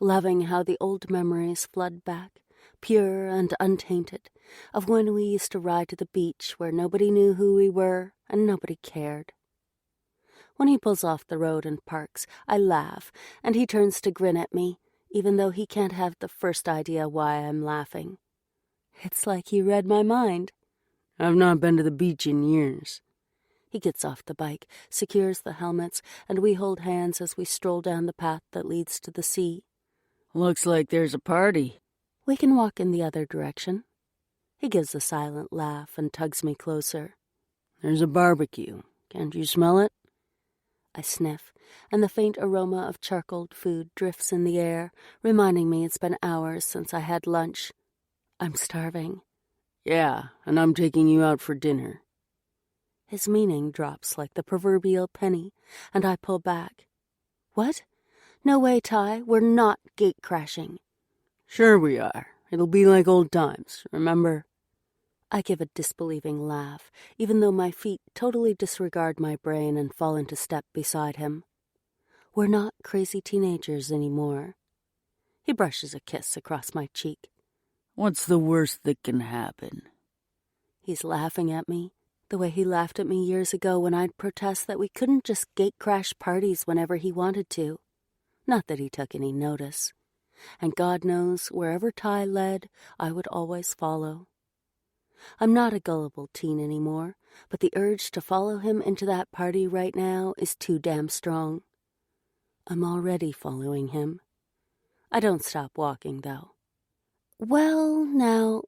loving how the old memories flood back, pure and untainted, of when we used to ride to the beach where nobody knew who we were and nobody cared. When he pulls off the road and parks, I laugh, and he turns to grin at me, even though he can't have the first idea why I'm laughing. It's like he read my mind. I've not been to the beach in years. He gets off the bike, secures the helmets, and we hold hands as we stroll down the path that leads to the sea. Looks like there's a party. We can walk in the other direction. He gives a silent laugh and tugs me closer. There's a barbecue. Can't you smell it? I sniff, and the faint aroma of charcoaled food drifts in the air, reminding me it's been hours since I had lunch. I'm starving. Yeah, and I'm taking you out for dinner. His meaning drops like the proverbial penny, and I pull back. What? No way, Ty. We're not gate crashing. Sure we are. It'll be like old times, remember? I give a disbelieving laugh, even though my feet totally disregard my brain and fall into step beside him. We're not crazy teenagers anymore. He brushes a kiss across my cheek. What's the worst that can happen? He's laughing at me, the way he laughed at me years ago when I'd protest that we couldn't just gate crash parties whenever he wanted to. Not that he took any notice. And God knows, wherever Ty led, I would always follow. I'm not a gullible teen anymore, but the urge to follow him into that party right now is too damn strong. I'm already following him. I don't stop walking, though. Well, now...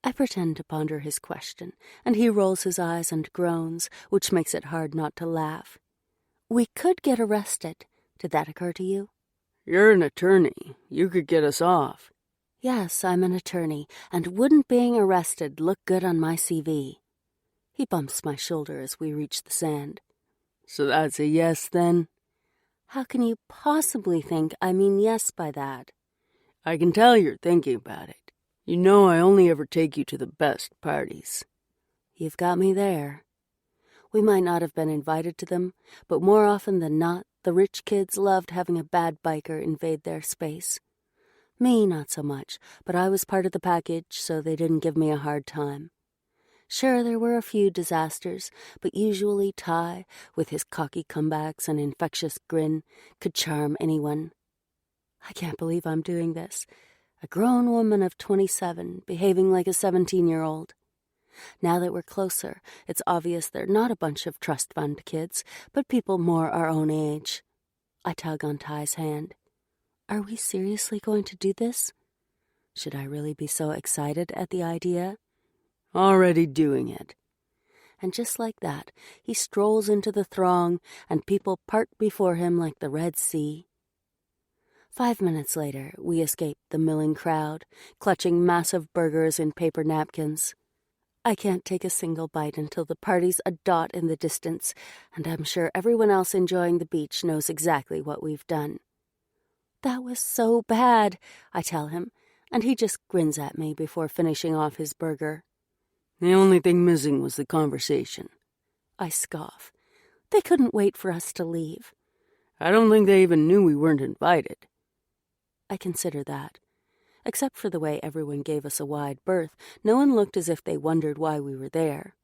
I pretend to ponder his question, and he rolls his eyes and groans, which makes it hard not to laugh. We could get arrested. Did that occur to you? You're an attorney. You could get us off. Yes, I'm an attorney, and wouldn't being arrested look good on my CV? He bumps my shoulder as we reach the sand. So that's a yes, then? How can you possibly think I mean yes by that? I can tell you're thinking about it. You know I only ever take you to the best parties. You've got me there. We might not have been invited to them, but more often than not, the rich kids loved having a bad biker invade their space. Me, not so much, but I was part of the package, so they didn't give me a hard time. Sure, there were a few disasters, but usually Ty, with his cocky comebacks and infectious grin, could charm anyone. I can't believe I'm doing this. A grown woman of 27, behaving like a 17-year-old. Now that we're closer, it's obvious they're not a bunch of trust fund kids, but people more our own age. I tug on Ty's hand. Are we seriously going to do this? Should I really be so excited at the idea? Already doing it. And just like that, he strolls into the throng, and people part before him like the Red Sea. 5 minutes later, we escape the milling crowd, clutching massive burgers in paper napkins. I can't take a single bite until the party's a dot in the distance, and I'm sure everyone else enjoying the beach knows exactly what we've done. That was so bad, I tell him, and he just grins at me before finishing off his burger. The only thing missing was the conversation. I scoff. They couldn't wait for us to leave. I don't think they even knew we weren't invited. I consider that. Except for the way everyone gave us a wide berth, no one looked as if they wondered why we were there.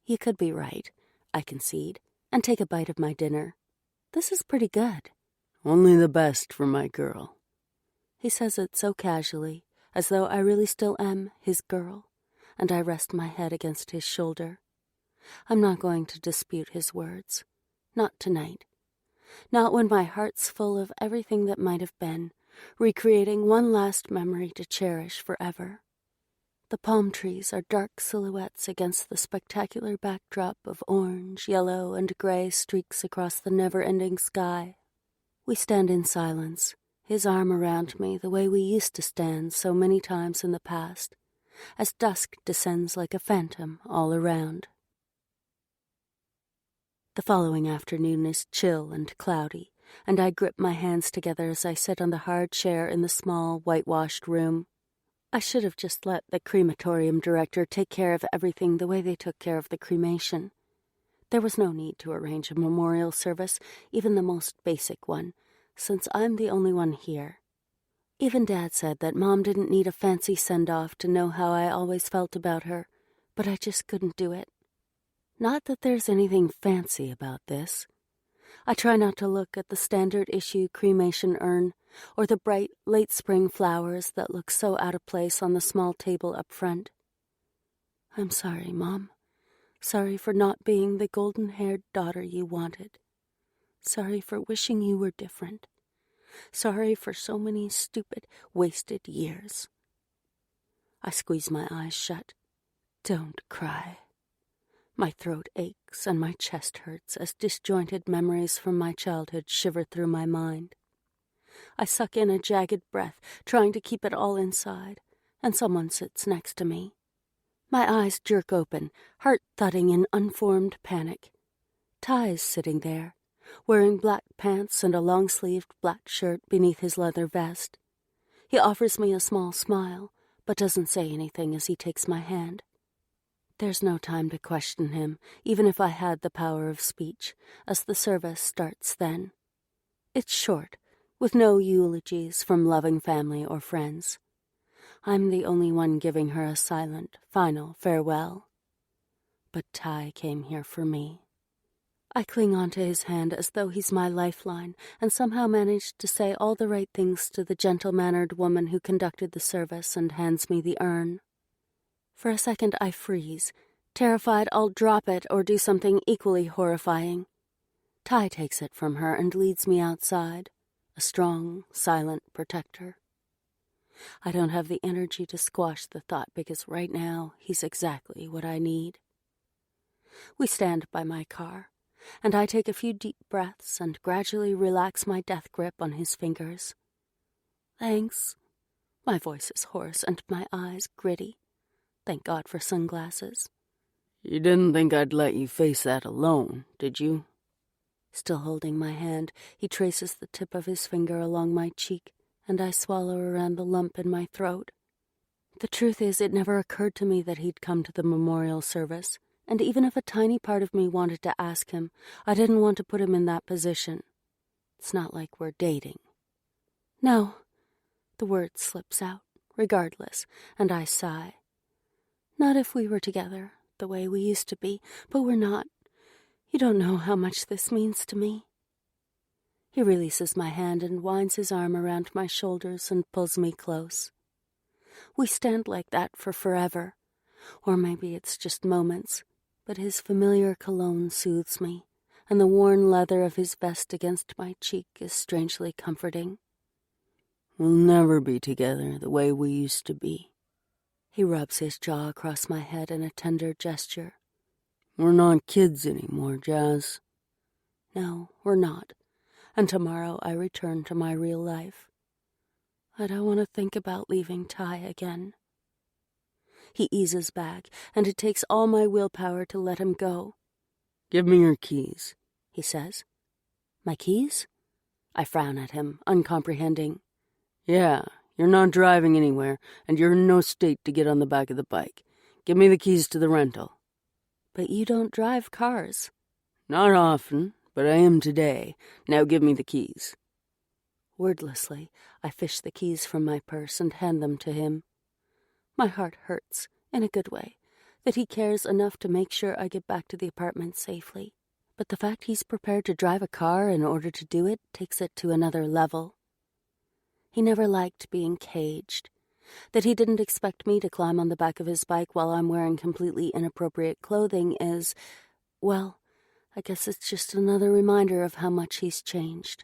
You could be right, I concede, and take a bite of my dinner. This is pretty good. Only the best for my girl. He says it so casually, as though I really still am his girl, and I rest my head against his shoulder. I'm not going to dispute his words. Not tonight. Not when my heart's full of everything that might have been, recreating one last memory to cherish forever. The palm trees are dark silhouettes against the spectacular backdrop of orange, yellow, and gray streaks across the never-ending sky. We stand in silence, his arm around me the way we used to stand so many times in the past, as dusk descends like a phantom all around. The following afternoon is chill and cloudy, and I grip my hands together as I sit on the hard chair in the small, whitewashed room. I should have just let the crematorium director take care of everything the way they took care of the cremation. There was no need to arrange a memorial service, even the most basic one, since I'm the only one here. Even Dad said that Mom didn't need a fancy send-off to know how I always felt about her, but I just couldn't do it. Not that there's anything fancy about this. I try not to look at the standard-issue cremation urn or the bright, late-spring flowers that look so out of place on the small table up front. I'm sorry, Mom. Sorry for not being the golden-haired daughter you wanted. Sorry for wishing you were different. Sorry for so many stupid, wasted years. I squeeze my eyes shut. Don't cry. My throat aches and my chest hurts as disjointed memories from my childhood shiver through my mind. I suck in a jagged breath, trying to keep it all inside, and someone sits next to me. My eyes jerk open, heart thudding in unformed panic. Ty's sitting there, wearing black pants and a long-sleeved black shirt beneath his leather vest. He offers me a small smile, but doesn't say anything as he takes my hand. There's no time to question him, even if I had the power of speech, as the service starts then. It's short, with no eulogies from loving family or friends. I'm the only one giving her a silent, final farewell. But Ty came here for me. I cling onto his hand as though he's my lifeline, and somehow managed to say all the right things to the gentle-mannered woman who conducted the service and hands me the urn. For a second I freeze, terrified I'll drop it or do something equally horrifying. Ty takes it from her and leads me outside, a strong, silent protector. I don't have the energy to squash the thought because right now he's exactly what I need. We stand by my car, and I take a few deep breaths and gradually relax my death grip on his fingers. Thanks. My voice is hoarse and my eyes gritty. Thank God for sunglasses. You didn't think I'd let you face that alone, did you? Still holding my hand, he traces the tip of his finger along my cheek, and I swallow around the lump in my throat. The truth is, it never occurred to me that he'd come to the memorial service, and even if a tiny part of me wanted to ask him, I didn't want to put him in that position. It's not like we're dating. No, the word slips out, regardless, and I sigh. Not if we were together, the way we used to be, but we're not. You don't know how much this means to me. He releases my hand and winds his arm around my shoulders and pulls me close. We stand like that for forever, or maybe it's just moments, but his familiar cologne soothes me, and the worn leather of his vest against my cheek is strangely comforting. We'll never be together the way we used to be. He rubs his jaw across my head in a tender gesture. We're not kids anymore, Jazz. No, we're not. And tomorrow I return to my real life. I don't want to think about leaving Ty again. He eases back, and it takes all my willpower to let him go. Give me your keys, he says. My keys? I frown at him, uncomprehending. Yeah, you're not driving anywhere, and you're in no state to get on the back of the bike. Give me the keys to the rental. But you don't drive cars. Not often, but I am today. Now give me the keys. Wordlessly, I fish the keys from my purse and hand them to him. My heart hurts, in a good way, that he cares enough to make sure I get back to the apartment safely. But the fact he's prepared to drive a car in order to do it takes it to another level. He never liked being caged. That he didn't expect me to climb on the back of his bike while I'm wearing completely inappropriate clothing is, well, I guess it's just another reminder of how much he's changed.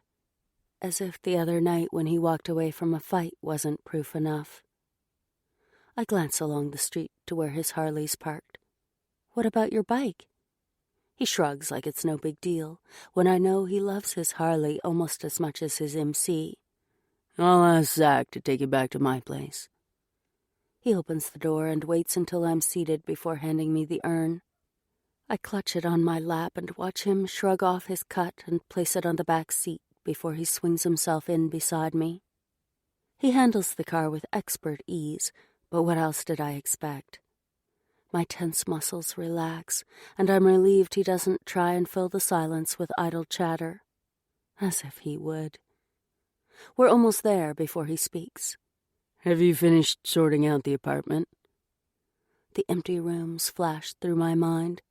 As if the other night when he walked away from a fight wasn't proof enough. I glance along the street to where his Harley's parked. What about your bike? He shrugs like it's no big deal, when I know he loves his Harley almost as much as his MC. I'll ask Zach to take you back to my place. He opens the door and waits until I'm seated before handing me the urn. I clutch it on my lap and watch him shrug off his cut and place it on the back seat before he swings himself in beside me. He handles the car with expert ease, but what else did I expect? My tense muscles relax, and I'm relieved he doesn't try and fill the silence with idle chatter. As if he would. We're almost there before he speaks. Have you finished sorting out the apartment? The empty rooms flash through my mind.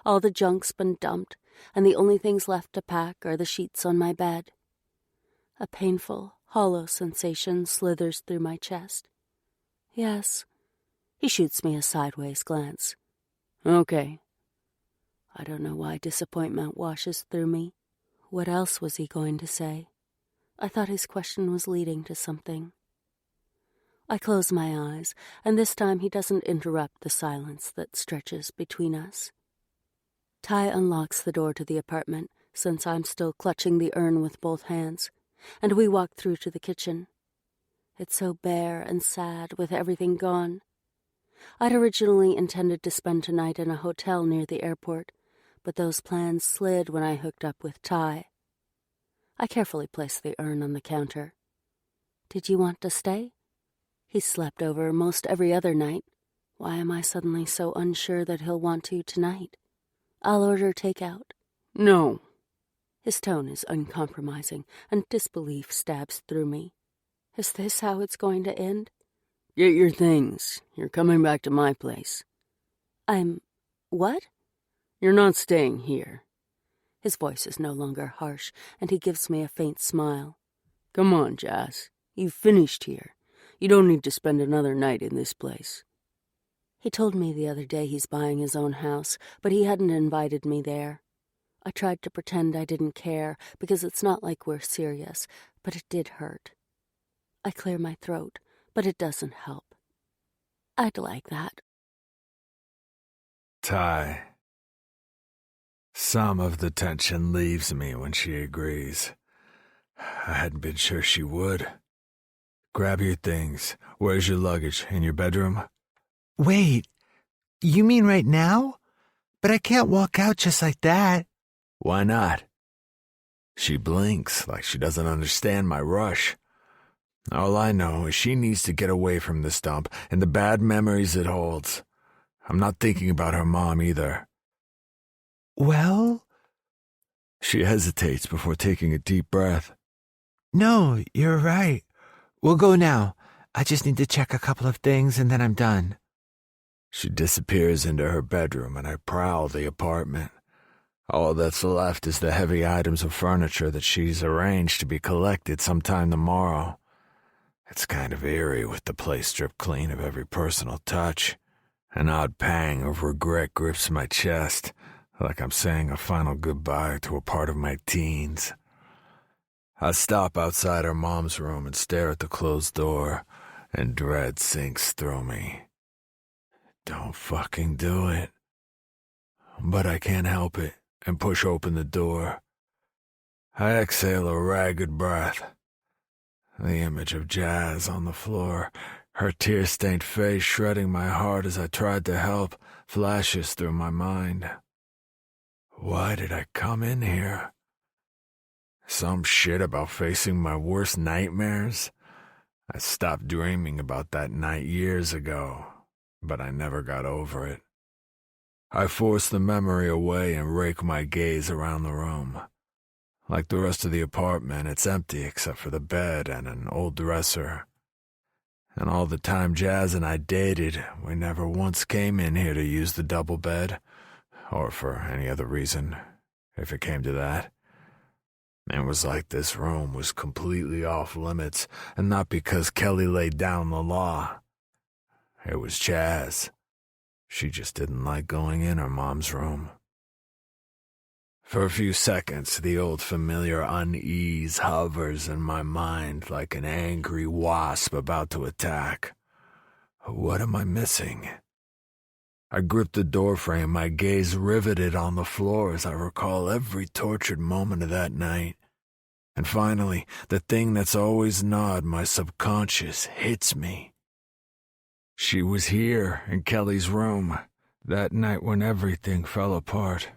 All the junk's been dumped, and the only things left to pack are the sheets on my bed. A painful, hollow sensation slithers through my chest. Yes. He shoots me a sideways glance. Okay. I don't know why disappointment washes through me. What else was he going to say? I thought his question was leading to something. I close my eyes, and this time he doesn't interrupt the silence that stretches between us. Ty unlocks the door to the apartment, since I'm still clutching the urn with both hands, and we walk through to the kitchen. It's so bare and sad with everything gone. I'd originally intended to spend tonight in a hotel near the airport, but those plans slid when I hooked up with Ty. I carefully placed the urn on the counter. Did you want to stay? He's slept over most every other night. Why am I suddenly so unsure that he'll want to tonight? I'll order takeout. No. His tone is uncompromising, and disbelief stabs through me. Is this how it's going to end? Get your things. You're coming back to my place. What? You're not staying here. His voice is no longer harsh, and he gives me a faint smile. Come on, Jazz. You've finished here. You don't need to spend another night in this place. He told me the other day he's buying his own house, but he hadn't invited me there. I tried to pretend I didn't care, because it's not like we're serious, but it did hurt. I clear my throat, but it doesn't help. I'd like that. Ty. Some of the tension leaves me when she agrees. I hadn't been sure she would. Grab your things. Where's your luggage? In your bedroom? Wait, you mean right now? But I can't walk out just like that. Why not? She blinks like she doesn't understand my rush. All I know is she needs to get away from this dump and the bad memories it holds. I'm not thinking about her mom either. Well? She hesitates before taking a deep breath. No, you're right. We'll go now. I just need to check a couple of things and then I'm done. She disappears into her bedroom and I prowl the apartment. All that's left is the heavy items of furniture that she's arranged to be collected sometime tomorrow. It's kind of eerie with the place stripped clean of every personal touch. An odd pang of regret grips my chest, like I'm saying a final goodbye to a part of my teens. I stop outside her mom's room and stare at the closed door, and dread sinks through me. Don't fucking do it. But I can't help it and push open the door. I exhale a ragged breath. The image of Jazz on the floor, her tear-stained face shredding my heart as I tried to help, flashes through my mind. Why did I come in here? Some shit about facing my worst nightmares? I stopped dreaming about that night years ago, but I never got over it. I force the memory away and rake my gaze around the room. Like the rest of the apartment, it's empty except for the bed and an old dresser. And all the time Jazz and I dated, we never once came in here to use the double bed, or for any other reason, if it came to that. It was like this room was completely off limits, and not because Kelly laid down the law. It was Jazz. She just didn't like going in her mom's room. For a few seconds, the old familiar unease hovers in my mind like an angry wasp about to attack. What am I missing? I grip the doorframe, my gaze riveted on the floor as I recall every tortured moment of that night. And finally, the thing that's always gnawed my subconscious hits me. She was here in Kelly's room that night when everything fell apart.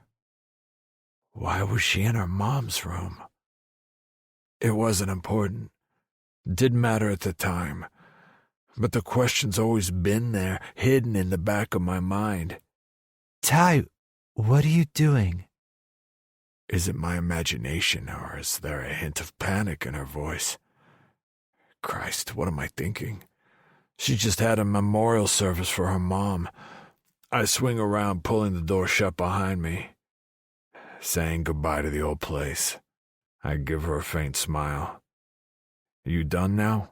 Why was she in her mom's room? It wasn't important. It didn't matter at the time. But the question's always been there, hidden in the back of my mind. Ty, what are you doing? Is it my imagination, or is there a hint of panic in her voice? Christ, what am I thinking? She just had a memorial service for her mom. I swing around, pulling the door shut behind me. Saying goodbye to the old place. I give her a faint smile. You done now?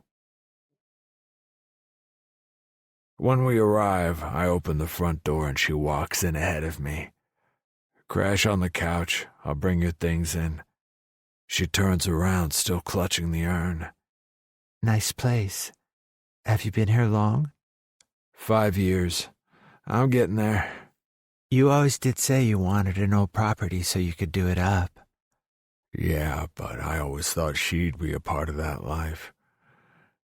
When we arrive, I open the front door and she walks in ahead of me. Crash on the couch, I'll bring your things in. She turns around, still clutching the urn. Nice place. Have you been here long? 5 years. I'm getting there. You always did say you wanted an old property so you could do it up. Yeah, but I always thought she'd be a part of that life.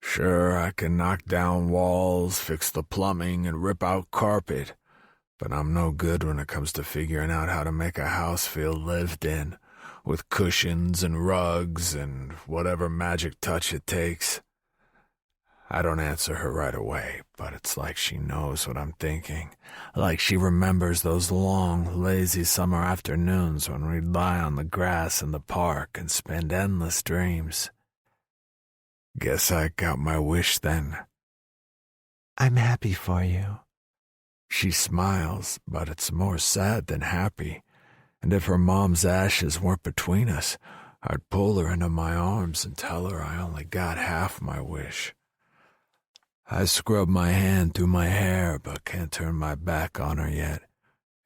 Sure, I can knock down walls, fix the plumbing, and rip out carpet, but I'm no good when it comes to figuring out how to make a house feel lived in, with cushions and rugs and whatever magic touch it takes. I don't answer her right away, but it's like she knows what I'm thinking, like she remembers those long, lazy summer afternoons when we'd lie on the grass in the park and spend endless dreams. Guess I got my wish then. I'm happy for you. She smiles, but it's more sad than happy, and if her mom's ashes weren't between us, I'd pull her into my arms and tell her I only got half my wish. I scrub my hand through my hair, but can't turn my back on her yet,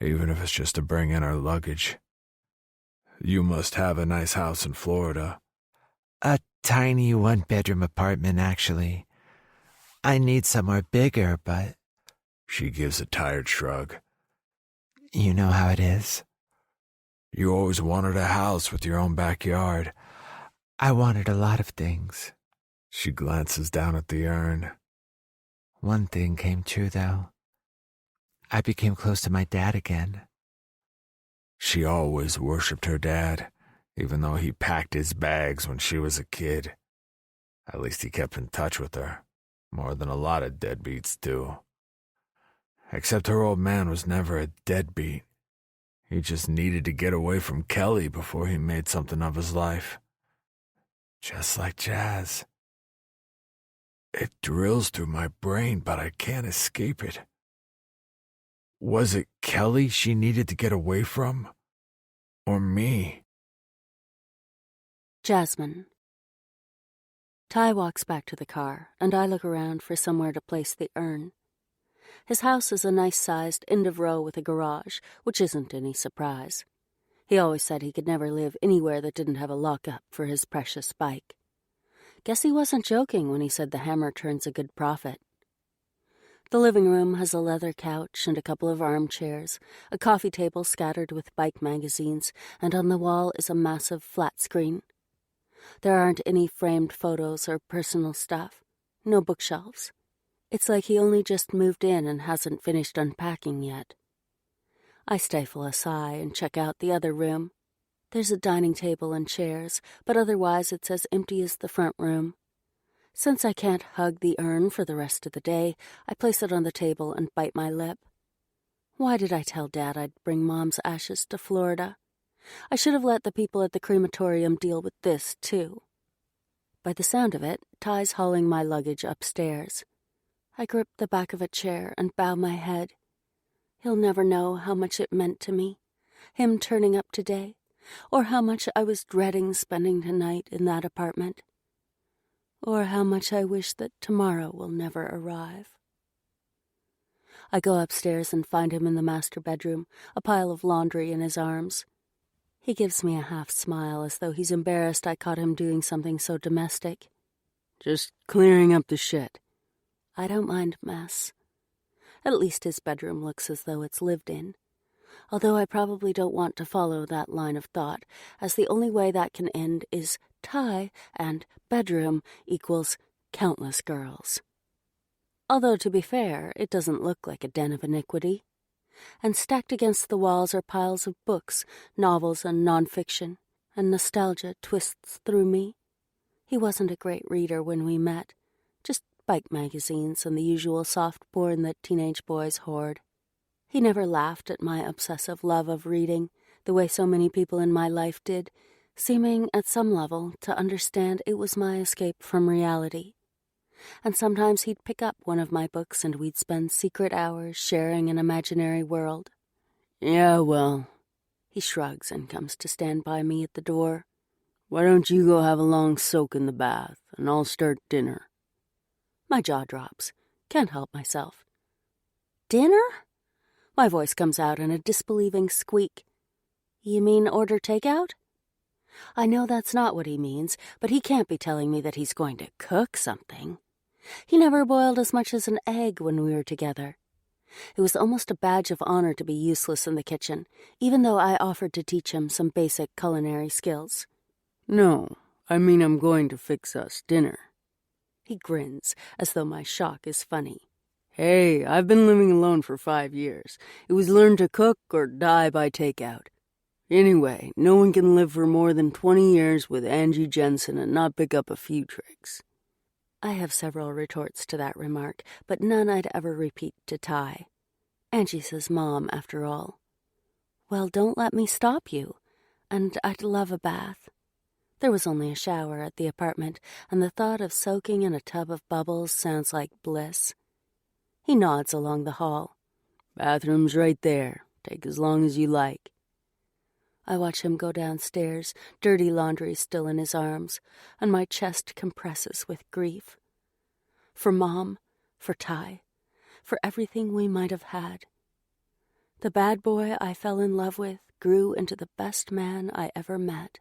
even if it's just to bring in her luggage. You must have a nice house in Florida. A tiny one-bedroom apartment, actually. I need somewhere bigger, but... She gives a tired shrug. You know how it is. You always wanted a house with your own backyard. I wanted a lot of things. She glances down at the urn. One thing came true, though. I became close to my dad again. She always worshipped her dad, even though he packed his bags when she was a kid. At least he kept in touch with her, more than a lot of deadbeats do. Except her old man was never a deadbeat. He just needed to get away from Kelly before he made something of his life. Just like jazz. It drills through my brain, but I can't escape it. Was it Kelly she needed to get away from? Or me? Jasmine. Ty walks back to the car, and I look around for somewhere to place the urn. His house is a nice-sized end-of-row with a garage, which isn't any surprise. He always said he could never live anywhere that didn't have a lock-up for his precious bike. Guess he wasn't joking when he said the hammer turns a good profit. The living room has a leather couch and a couple of armchairs, a coffee table scattered with bike magazines, and on the wall is a massive flat screen. There aren't any framed photos or personal stuff, no bookshelves. It's like he only just moved in and hasn't finished unpacking yet. I stifle a sigh and check out the other room. There's a dining table and chairs, but otherwise it's as empty as the front room. Since I can't hug the urn for the rest of the day, I place it on the table and bite my lip. Why did I tell Dad I'd bring Mom's ashes to Florida? I should have let the people at the crematorium deal with this, too. By the sound of it, Ty's hauling my luggage upstairs. I grip the back of a chair and bow my head. He'll never know how much it meant to me, him turning up today, or how much I was dreading spending tonight in that apartment, or how much I wish that tomorrow will never arrive. I go upstairs and find him in the master bedroom, a pile of laundry in his arms. He gives me a half smile as though he's embarrassed I caught him doing something so domestic. Just clearing up the shit. I don't mind mess. At least his bedroom looks as though it's lived in. Although I probably don't want to follow that line of thought, as the only way that can end is Ty and bedroom equals countless girls. Although, to be fair, it doesn't look like a den of iniquity. And stacked against the walls are piles of books, novels and nonfiction, and nostalgia twists through me. He wasn't a great reader when we met, just bike magazines and the usual soft porn that teenage boys hoard. He never laughed at my obsessive love of reading, the way so many people in my life did, seeming at some level to understand it was my escape from reality. And sometimes he'd pick up one of my books and we'd spend secret hours sharing an imaginary world. Yeah, well, He shrugs and comes to stand by me at the door. why don't you go have a long soak in the bath, and I'll start dinner. My jaw drops. Can't help myself. Dinner? My voice comes out in a disbelieving squeak. You mean order takeout? I know that's not what he means, but he can't be telling me that he's going to cook something. He never boiled as much as an egg when we were together. It was almost a badge of honor to be useless in the kitchen, even though I offered to teach him some basic culinary skills. No, I mean I'm going to fix us dinner. He grins, as though my shock is funny. Hey, I've been living alone for 5 years. It was learn to cook or die by takeout. Anyway, no one can live for more than 20 years with Angie Jensen and not pick up a few tricks. I have several retorts to that remark, but none I'd ever repeat to Ty. Angie's his mom, after all. Well, don't let me stop you. And I'd love a bath. There was only a shower at the apartment, and the thought of soaking in a tub of bubbles sounds like bliss. He nods along the hall. Bathroom's right there. Take as long as you like. I watch him go downstairs, dirty laundry still in his arms, and my chest compresses with grief. For Mom, for Ty, for everything we might have had. The bad boy I fell in love with grew into the best man I ever met.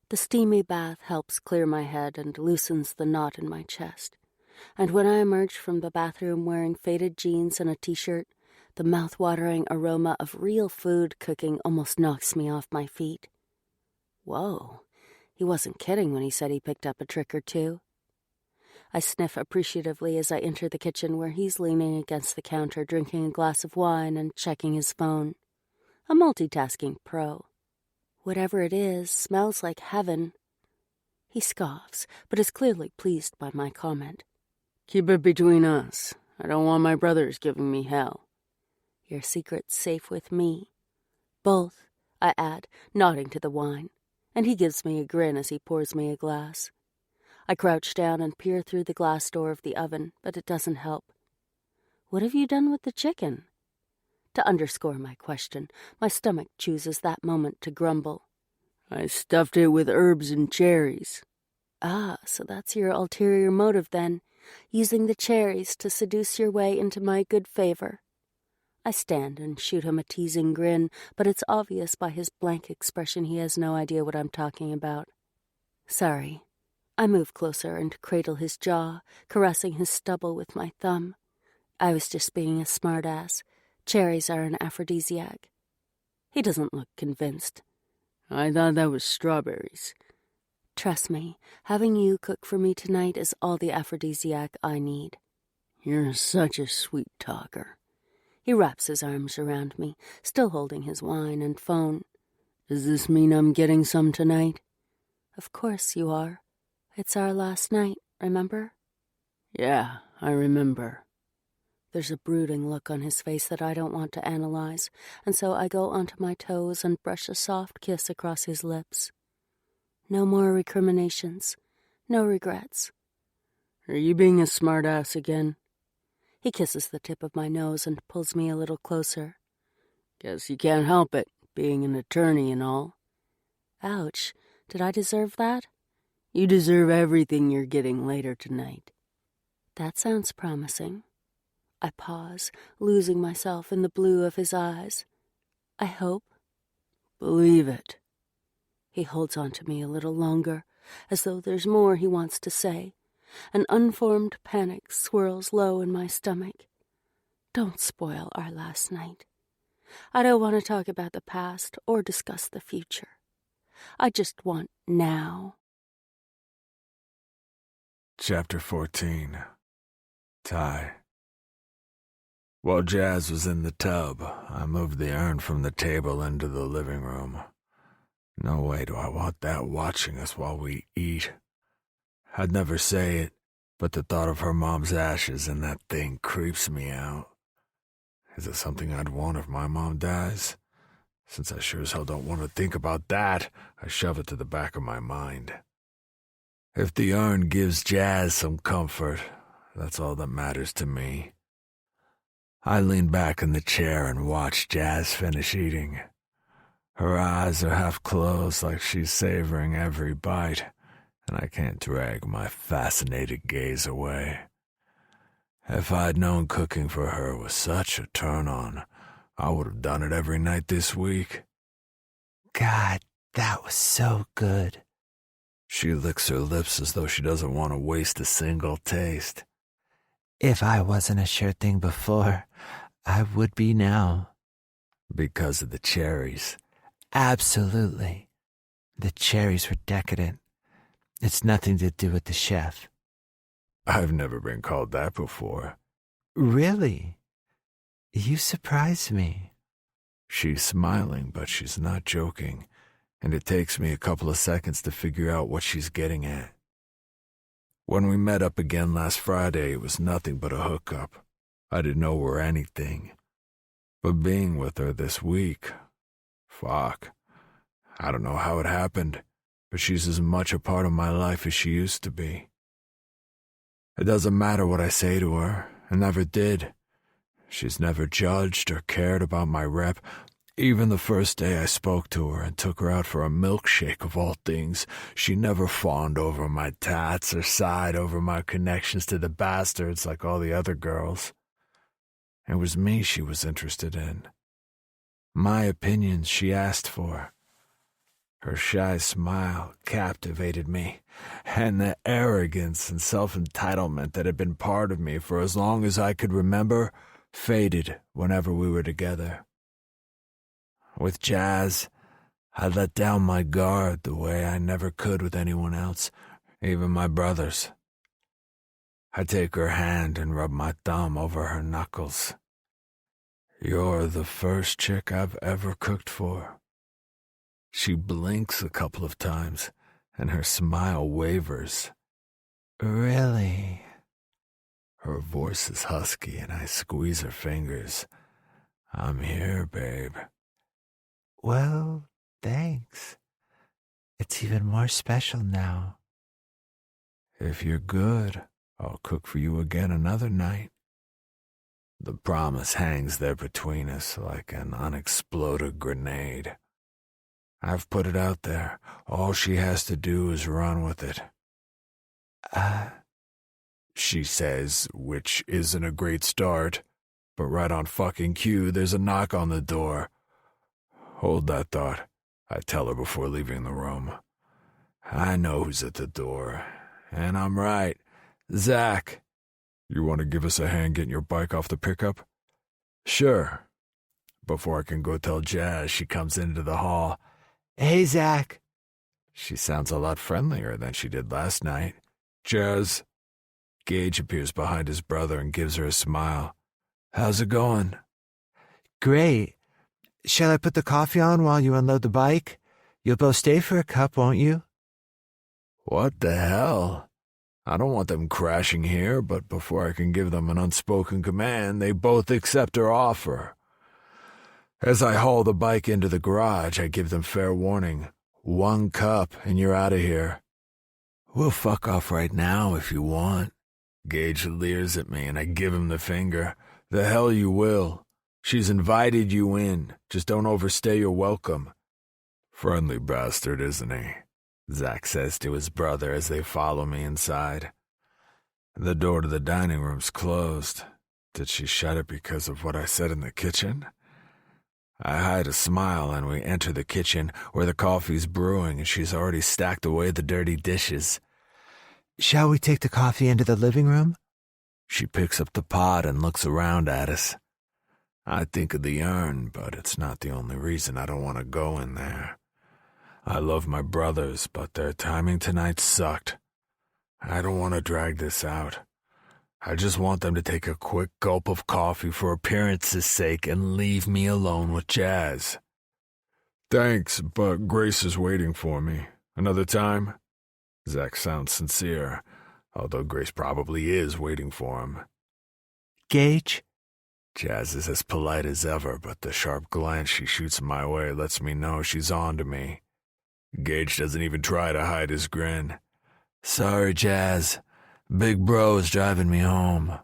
The steamy bath helps clear my head and loosens the knot in my chest. And when I emerge from the bathroom wearing faded jeans and a t-shirt, the mouth-watering aroma of real food cooking almost knocks me off my feet. Whoa, he wasn't kidding when he said he picked up a trick or two. I sniff appreciatively as I enter the kitchen where he's leaning against the counter drinking a glass of wine and checking his phone. A multitasking pro. Whatever it is smells like heaven. He scoffs, but is clearly pleased by my comment. Keep it between us. I don't want my brothers giving me hell. Your secret's safe with me. Both, I add, nodding to the wine, and he gives me a grin as he pours me a glass. I crouch down and peer through the glass door of the oven, but it doesn't help. What have you done with the chicken? To underscore my question, my stomach chooses that moment to grumble. I stuffed it with herbs and cherries. Ah, so that's your ulterior motive then, using the cherries to seduce your way into my good favor. I stand and shoot him a teasing grin, but it's obvious by his blank expression he has no idea what I'm talking about. Sorry. I move closer and cradle his jaw, caressing his stubble with my thumb. I was just being a smartass. Cherries are an aphrodisiac. He doesn't look convinced. I thought that was strawberries. Trust me, having you cook for me tonight is all the aphrodisiac I need. You're such a sweet talker. He wraps his arms around me, still holding his wine and phone. Does this mean I'm getting some tonight? Of course you are. It's our last night, remember? Yeah, I remember. There's a brooding look on his face that I don't want to analyze, and so I go onto my toes and brush a soft kiss across his lips. No more recriminations, no regrets. Are you being a smartass again? He kisses the tip of my nose and pulls me a little closer. Guess you can't help it, being an attorney and all. Ouch, did I deserve that? You deserve everything you're getting later tonight. That sounds promising. I pause, losing myself in the blue of his eyes. I hope. Believe it. He holds on to me a little longer, as though there's more he wants to say. An unformed panic swirls low in my stomach. Don't spoil our last night. I don't want to talk about the past or discuss the future. I just want now. Chapter 14. Ty. While Jazz was in the tub, I moved the urn from the table into the living room. No way do I want that watching us while we eat. I'd never say it, but the thought of her mom's ashes in that thing creeps me out. Is it something I'd want if my mom dies? Since I sure as hell don't want to think about that, I shove it to the back of my mind. If the urn gives Jazz some comfort, that's all that matters to me. I lean back in the chair and watch Jazz finish eating. Her eyes are half closed like she's savoring every bite, and I can't drag my fascinated gaze away. If I'd known cooking for her was such a turn-on, I would have done it every night this week. God, that was so good. She licks her lips as though she doesn't want to waste a single taste. If I wasn't a sure thing before, I would be now. Because of the cherries. Absolutely. The cherries were decadent. It's nothing to do with the chef. I've never been called that before. Really? You surprise me. She's smiling, but she's not joking, and it takes me a couple of seconds to figure out what she's getting at. When we met up again last Friday, it was nothing but a hookup. I didn't know her anything. But being with her this week, fuck. I don't know how it happened, but she's as much a part of my life as she used to be. It doesn't matter what I say to her, and never did. She's never judged or cared about my rep. Even the first day I spoke to her and took her out for a milkshake of all things, she never fawned over my tats or sighed over my connections to the bastards like all the other girls. It was me she was interested in. My opinions she asked for. Her shy smile captivated me, and the arrogance and self-entitlement that had been part of me for as long as I could remember faded whenever we were together. With Jazz, I let down my guard the way I never could with anyone else, even my brothers. I take her hand and rub my thumb over her knuckles. You're the first chick I've ever cooked for. She blinks a couple of times, and her smile wavers. Really? Her voice is husky, and I squeeze her fingers. I'm here, babe. Well, thanks. It's even more special now. If you're good, I'll cook for you again another night. The promise hangs there between us like an unexploded grenade. I've put it out there. All she has to do is run with it. She says, which isn't a great start, but right on fucking cue, there's a knock on the door. Hold that thought, I tell her before leaving the room. I know who's at the door, and I'm right. Zach. You want to give us a hand getting your bike off the pickup? Sure. Before I can go tell Jazz, she comes into the hall. Hey, Zach. She sounds a lot friendlier than she did last night. Jazz. Gage appears behind his brother and gives her a smile. How's it going? Great. Shall I put the coffee on while you unload the bike? You'll both stay for a cup, won't you? What the hell? I don't want them crashing here, but before I can give them an unspoken command, they both accept her offer. As I haul the bike into the garage, I give them fair warning. 1 cup, and you're out of here. We'll fuck off right now if you want. Gage leers at me, and I give him the finger. The hell you will. She's invited you in. Just don't overstay your welcome. Friendly bastard, isn't he? Zach says to his brother as they follow me inside. The door to the dining room's closed. Did she shut it because of what I said in the kitchen? I hide a smile and we enter the kitchen where the coffee's brewing and she's already stacked away the dirty dishes. Shall we take the coffee into the living room? She picks up the pot and looks around at us. I think of the urn, but it's not the only reason I don't want to go in there. I love my brothers, but their timing tonight sucked. I don't want to drag this out. I just want them to take a quick gulp of coffee for appearance's sake and leave me alone with Jazz. Thanks, but Grace is waiting for me. Another time? Zach sounds sincere, although Grace probably is waiting for him. Gage? Jazz is as polite as ever, but the sharp glance she shoots my way lets me know she's on to me. Gage doesn't even try to hide his grin. Sorry, Jazz. Big bro is driving me home.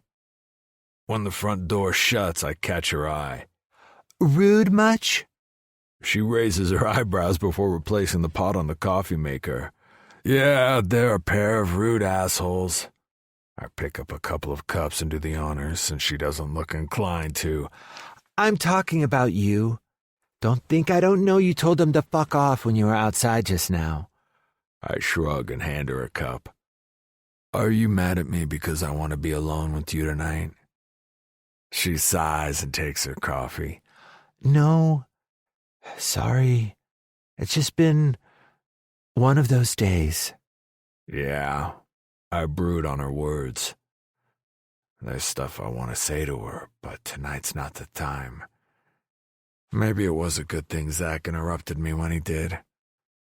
When the front door shuts, I catch her eye. Rude much? She raises her eyebrows before replacing the pot on the coffee maker. Yeah, they're a pair of rude assholes. I pick up a couple of cups and do the honors, since she doesn't look inclined to. I'm talking about you. Don't think I don't know you told them to fuck off when you were outside just now. I shrug and hand her a cup. Are you mad at me because I want to be alone with you tonight? She sighs and takes her coffee. No. Sorry. It's just been one of those days. Yeah, I brood on her words. There's stuff I want to say to her, but tonight's not the time. Maybe it was a good thing Zach interrupted me when he did.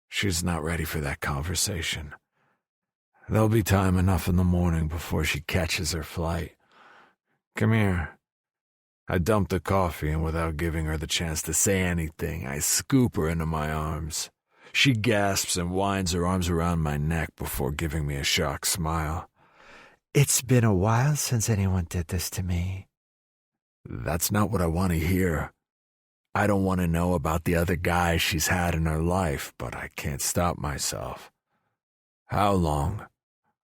She's not ready for that conversation. There'll be time enough in the morning before she catches her flight. Come here. I dump the coffee, and without giving her the chance to say anything, I scoop her into my arms. She gasps and winds her arms around my neck before giving me a shocked smile. It's been a while since anyone did this to me. That's not what I want to hear. I don't want to know about the other guys she's had in her life, but I can't stop myself. How long?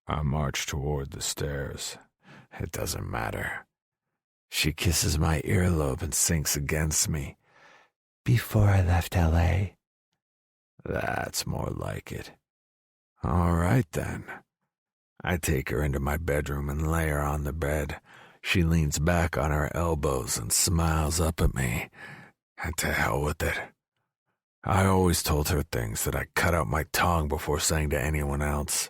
I march toward the stairs. It doesn't matter. She kisses my earlobe and sinks against me. Before I left L.A. That's more like it. All right, then. I take her into my bedroom and lay her on the bed. She leans back on her elbows and smiles up at me. And to hell with it. I always told her things that I cut out my tongue before saying to anyone else.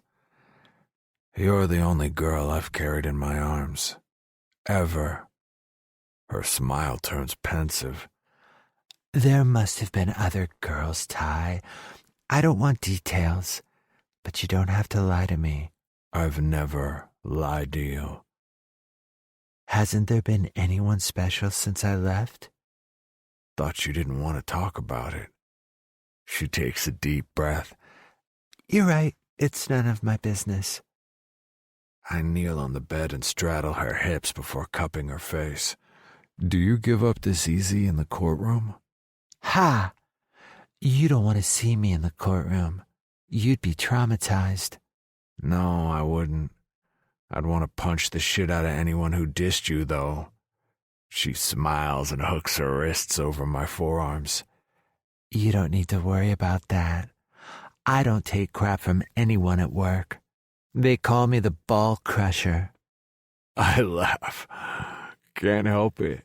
You're the only girl I've carried in my arms. Ever. Her smile turns pensive. There must have been other girls, Ty. I don't want details, but you don't have to lie to me. I've never lied to you. Hasn't there been anyone special since I left? Thought you didn't want to talk about it. She takes a deep breath. You're right. It's none of my business. I kneel on the bed and straddle her hips before cupping her face. Do you give up this easy in the courtroom? Ha! You don't want to see me in the courtroom. You'd be traumatized. No, I wouldn't. I'd want to punch the shit out of anyone who dissed you, though. She smiles and hooks her wrists over my forearms. You don't need to worry about that. I don't take crap from anyone at work. They call me the ball crusher. I laugh. Can't help it.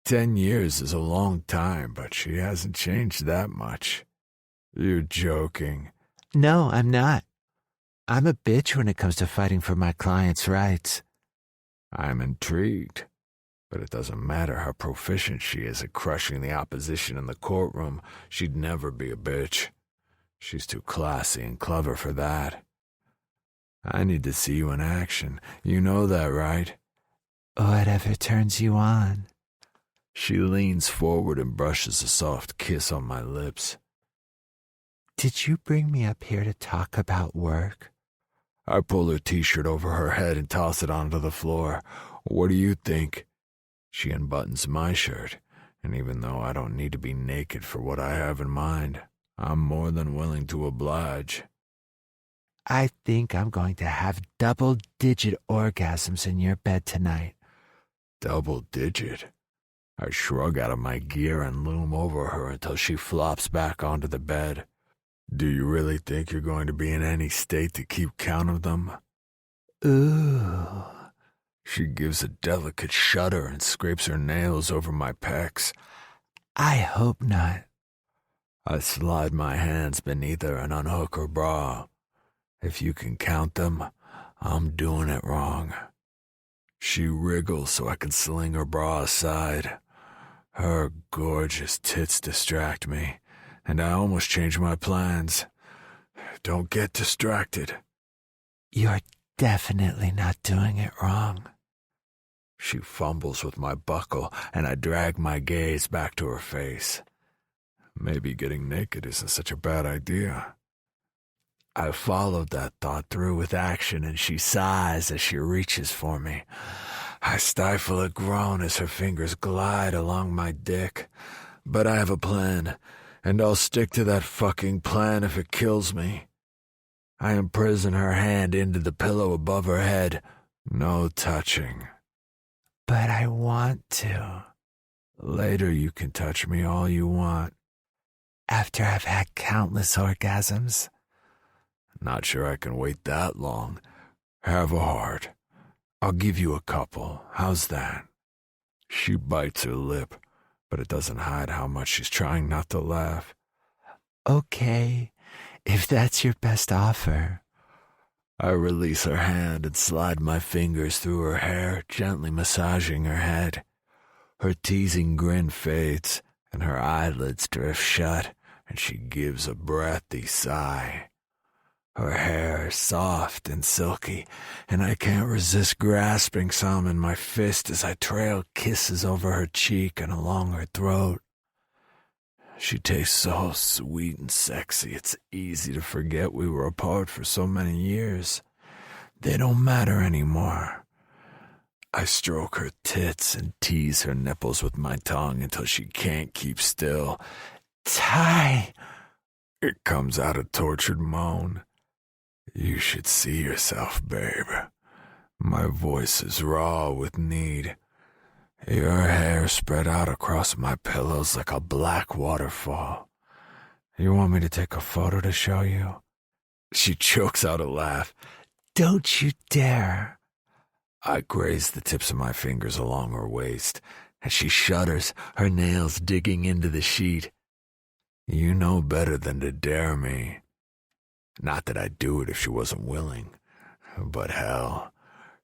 10 years is a long time, but she hasn't changed that much. You're joking. No, I'm not. I'm a bitch when it comes to fighting for my clients' rights. I'm intrigued. But it doesn't matter how proficient she is at crushing the opposition in the courtroom. She'd never be a bitch. She's too classy and clever for that. I need to see you in action. You know that, right? Whatever turns you on. She leans forward and brushes a soft kiss on my lips. Did you bring me up here to talk about work? I pull her t-shirt over her head and toss it onto the floor. What do you think? She unbuttons my shirt, and even though I don't need to be naked for what I have in mind, I'm more than willing to oblige. I think I'm going to have double-digit orgasms in your bed tonight. Double-digit? I shrug out of my gear and loom over her until she flops back onto the bed. Do you really think you're going to be in any state to keep count of them? Ooh. She gives a delicate shudder and scrapes her nails over my pecs. I hope not. I slide my hands beneath her and unhook her bra. If you can count them, I'm doing it wrong. She wriggles so I can sling her bra aside. Her gorgeous tits distract me, and I almost change my plans. Don't get distracted. You're definitely not doing it wrong. She fumbles with my buckle, and I drag my gaze back to her face. Maybe getting naked isn't such a bad idea. I followed that thought through with action, and she sighs as she reaches for me. I stifle a groan as her fingers glide along my dick. But I have a plan, and I'll stick to that fucking plan if it kills me. I imprison her hand into the pillow above her head. No touching. But I want to. Later you can touch me all you want. After I've had countless orgasms. Not sure I can wait that long. Have a heart. I'll give you a couple. How's that? She bites her lip, but it doesn't hide how much she's trying not to laugh. Okay, if that's your best offer. I release her hand and slide my fingers through her hair, gently massaging her head. Her teasing grin fades, and her eyelids drift shut, and she gives a breathy sigh. Her hair is soft and silky, and I can't resist grasping some in my fist as I trail kisses over her cheek and along her throat. She tastes so sweet and sexy, it's easy to forget we were apart for so many years. They don't matter anymore. I stroke her tits and tease her nipples with my tongue until she can't keep still. Ty! It comes out a tortured moan. You should see yourself, babe. My voice is raw with need. Your hair spread out across my pillows like a black waterfall. You want me to take a photo to show you? She chokes out a laugh. Don't you dare. I graze the tips of my fingers along her waist, and she shudders, her nails digging into the sheet. You know better than to dare me. Not that I'd do it if she wasn't willing, but hell,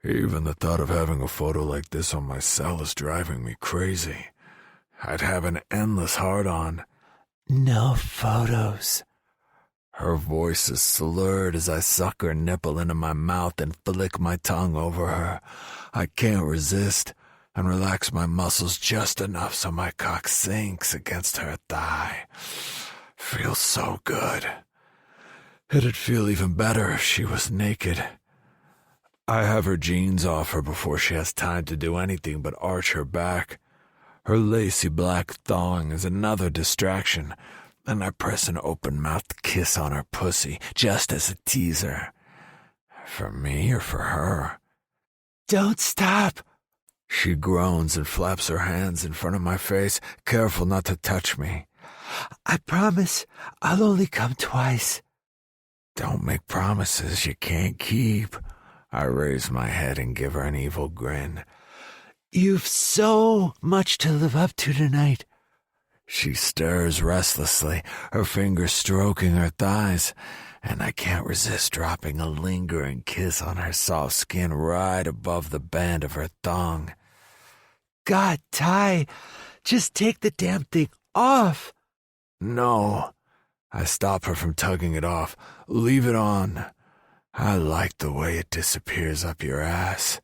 even the thought of having a photo like this on my cell is driving me crazy. I'd have an endless hard-on. No photos. Her voice is slurred as I suck her nipple into my mouth and flick my tongue over her. I can't resist and relax my muscles just enough so my cock sinks against her thigh. Feels so good. It'd feel even better if she was naked. I have her jeans off her before she has time to do anything but arch her back. Her lacy black thong is another distraction, and I press an open-mouthed kiss on her pussy just as a teaser. For me or for her? Don't stop! She groans and flaps her hands in front of my face, careful not to touch me. I promise I'll only come twice. Don't make promises you can't keep. I raise my head and give her an evil grin. You've so much to live up to tonight. She stirs restlessly, her fingers stroking her thighs, and I can't resist dropping a lingering kiss on her soft skin right above the band of her thong. God, Ty, just take the damn thing off. No. I stop her from tugging it off. Leave it on. I like the way it disappears up your ass.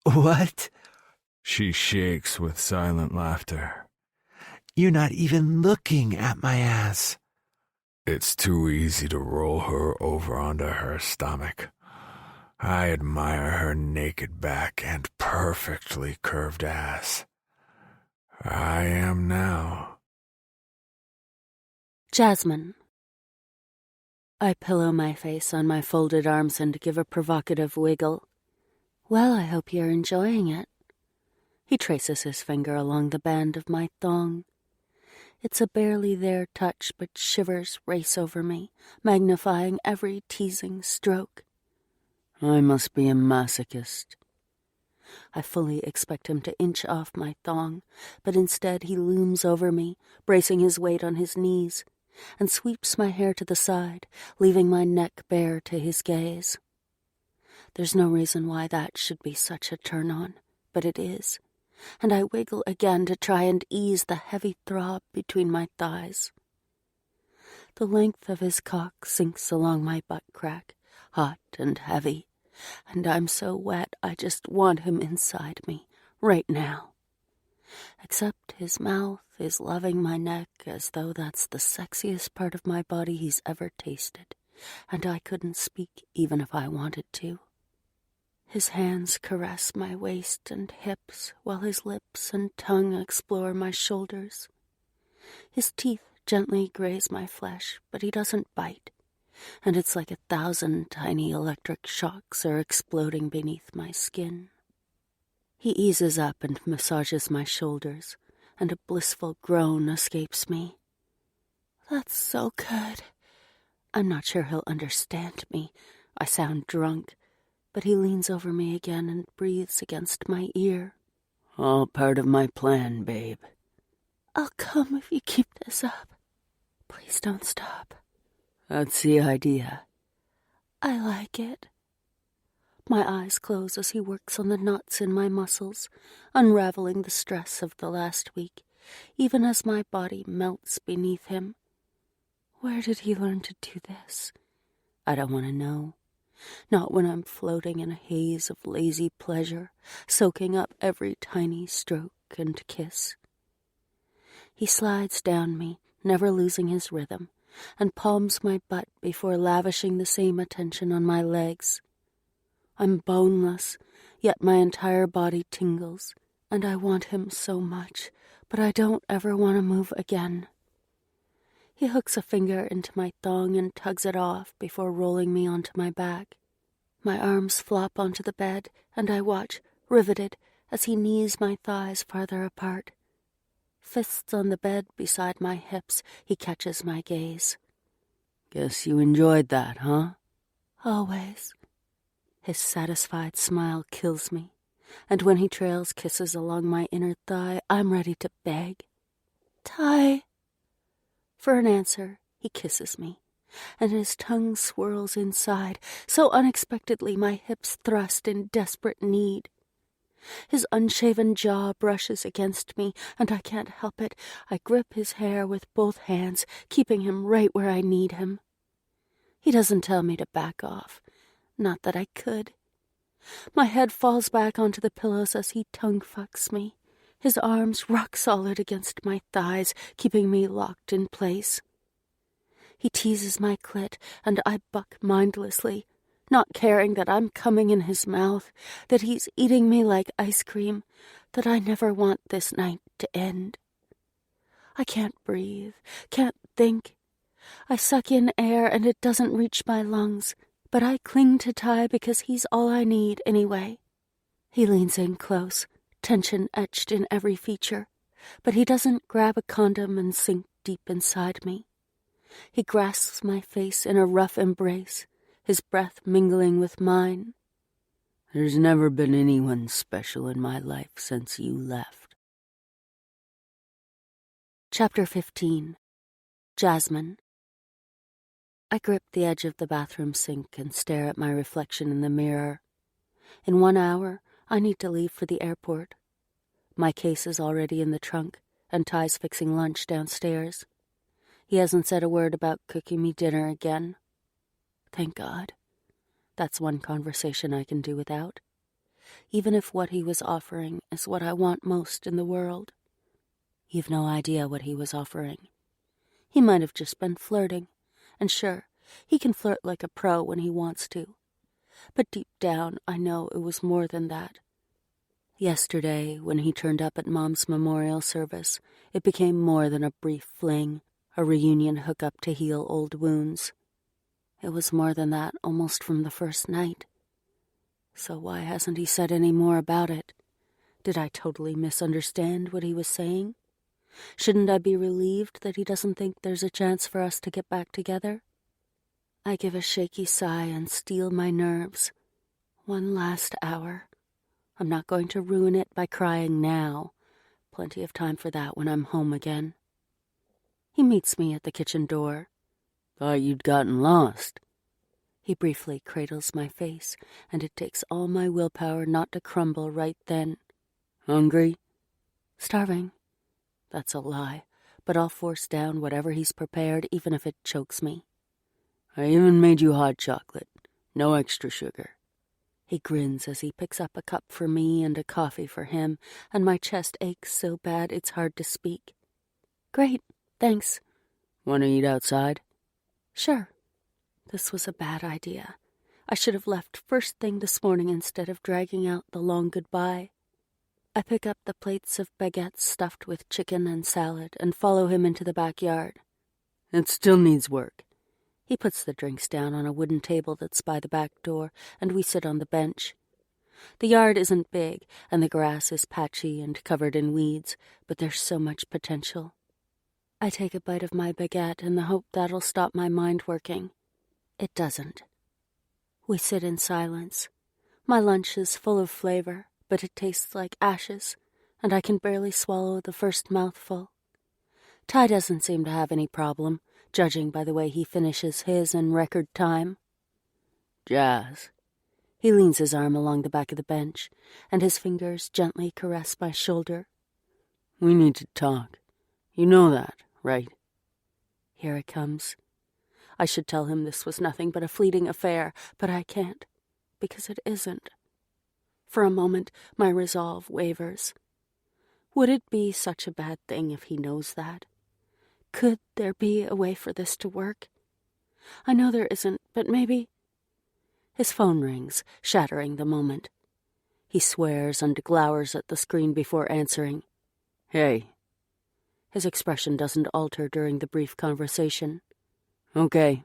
What? She shakes with silent laughter. You're not even looking at my ass. It's too easy to roll her over onto her stomach. I admire her naked back and perfectly curved ass. I am now. Jasmine. I pillow my face on my folded arms and give a provocative wiggle. Well, I hope you're enjoying it. He traces his finger along the band of my thong. It's a barely there touch, but shivers race over me, magnifying every teasing stroke. I must be a masochist. I fully expect him to inch off my thong, but instead he looms over me, bracing his weight on his knees, and sweeps my hair to the side, leaving my neck bare to his gaze. There's no reason why that should be such a turn-on, but it is, and I wiggle again to try and ease the heavy throb between my thighs. The length of his cock sinks along my butt crack, hot and heavy, and I'm so wet I just want him inside me, right now. Except his mouth is loving my neck as though that's the sexiest part of my body he's ever tasted, and I couldn't speak even if I wanted to. His hands caress my waist and hips while his lips and tongue explore my shoulders. His teeth gently graze my flesh, but he doesn't bite, and it's like 1,000 tiny electric shocks are exploding beneath my skin. He eases up and massages my shoulders, and a blissful groan escapes me. That's so good. I'm not sure he'll understand me. I sound drunk, but he leans over me again and breathes against my ear. All part of my plan, babe. I'll come if you keep this up. Please don't stop. That's the idea. I like it. My eyes close as he works on the knots in my muscles, unraveling the stress of the last week, even as my body melts beneath him. Where did he learn to do this? I don't want to know. Not when I'm floating in a haze of lazy pleasure, soaking up every tiny stroke and kiss. He slides down me, never losing his rhythm, and palms my butt before lavishing the same attention on my legs. I'm boneless, yet my entire body tingles, and I want him so much, but I don't ever want to move again. He hooks a finger into my thong and tugs it off before rolling me onto my back. My arms flop onto the bed, and I watch, riveted, as he knees my thighs farther apart. Fists on the bed beside my hips, he catches my gaze. Guess you enjoyed that, huh? Always. His satisfied smile kills me, and when he trails kisses along my inner thigh, I'm ready to beg. Ty. For an answer, he kisses me, and his tongue swirls inside, so unexpectedly my hips thrust in desperate need. His unshaven jaw brushes against me, and I can't help it. I grip his hair with both hands, keeping him right where I need him. He doesn't tell me to back off. Not that I could. My head falls back onto the pillows as he tongue-fucks me, his arms rock solid against my thighs, keeping me locked in place. He teases my clit, and I buck mindlessly, not caring that I'm coming in his mouth, that he's eating me like ice cream, that I never want this night to end. I can't breathe, can't think. I suck in air and it doesn't reach my lungs, but I cling to Ty because he's all I need anyway. He leans in close, tension etched in every feature, but he doesn't grab a condom and sink deep inside me. He grasps my face in a rough embrace, his breath mingling with mine. There's never been anyone special in my life since you left. Chapter 15. Jasmine. I grip the edge of the bathroom sink and stare at my reflection in the mirror. In 1 hour, I need to leave for the airport. My case is already in the trunk, and Ty's fixing lunch downstairs. He hasn't said a word about cooking me dinner again. Thank God. That's one conversation I can do without, even if what he was offering is what I want most in the world. You've no idea what he was offering. He might have just been flirting, and sure, he can flirt like a pro when he wants to. But deep down, I know it was more than that. Yesterday, when he turned up at Mom's memorial service, it became more than a brief fling, a reunion hookup to heal old wounds. It was more than that almost from the first night. So why hasn't he said any more about it? Did I totally misunderstand what he was saying? Shouldn't I be relieved that he doesn't think there's a chance for us to get back together? I give a shaky sigh and steel my nerves. One last hour. I'm not going to ruin it by crying now. Plenty of time for that when I'm home again. He meets me at the kitchen door. Thought you'd gotten lost. He briefly cradles my face, and it takes all my willpower not to crumble right then. Hungry? Starving. That's a lie, but I'll force down whatever he's prepared, even if it chokes me. I even made you hot chocolate. No extra sugar. He grins as he picks up a cup for me and a coffee for him, and my chest aches so bad it's hard to speak. Great, thanks. Want to eat outside? Sure. This was a bad idea. I should have left first thing this morning instead of dragging out the long goodbye. I pick up the plates of baguettes stuffed with chicken and salad and follow him into the backyard. It still needs work. He puts the drinks down on a wooden table that's by the back door, and we sit on the bench. The yard isn't big, and the grass is patchy and covered in weeds, but there's so much potential. I take a bite of my baguette in the hope that'll stop my mind working. It doesn't. We sit in silence. My lunch is full of flavor, but it tastes like ashes, and I can barely swallow the first mouthful. Ty doesn't seem to have any problem, judging by the way he finishes his in record time. Jazz. He leans his arm along the back of the bench, and his fingers gently caress my shoulder. We need to talk. You know that, right? Here it comes. I should tell him this was nothing but a fleeting affair, but I can't, because it isn't. For a moment, my resolve wavers. Would it be such a bad thing if he knows that? Could there be a way for this to work? I know there isn't, but maybe... His phone rings, shattering the moment. He swears and glowers at the screen before answering. Hey. His expression doesn't alter during the brief conversation. Okay.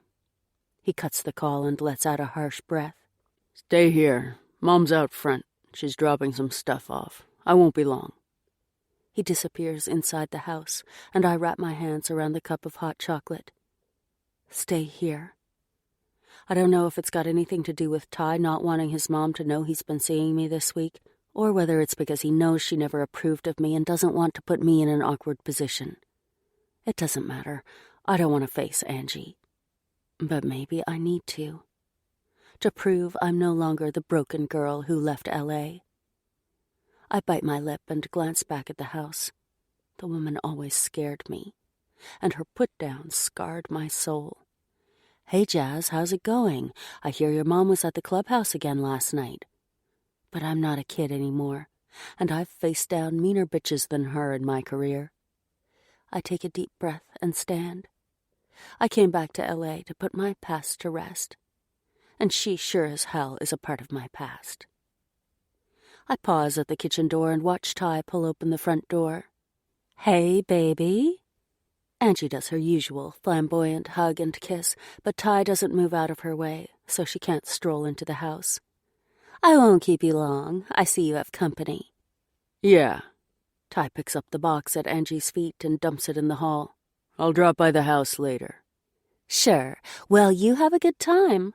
He cuts the call and lets out a harsh breath. Stay here. Mom's out front. She's dropping some stuff off. I won't be long. He disappears inside the house, and I wrap my hands around the cup of hot chocolate. Stay here. I don't know if it's got anything to do with Ty not wanting his mom to know he's been seeing me this week, or whether it's because he knows she never approved of me and doesn't want to put me in an awkward position. It doesn't matter. I don't want to face Angie. But maybe I need to prove I'm no longer the broken girl who left L.A. I bite my lip and glance back at the house. The woman always scared me, and her put-down scarred my soul. Hey, Jazz, how's it going? I hear your mom was at the clubhouse again last night. But I'm not a kid anymore, and I've faced down meaner bitches than her in my career. I take a deep breath and stand. I came back to L.A. to put my past to rest, and she sure as hell is a part of my past. I pause at the kitchen door and watch Ty pull open the front door. Hey, baby. Angie does her usual flamboyant hug and kiss, but Ty doesn't move out of her way, so she can't stroll into the house. I won't keep you long. I see you have company. Yeah. Ty picks up the box at Angie's feet and dumps it in the hall. I'll drop by the house later. Sure. Well, you have a good time.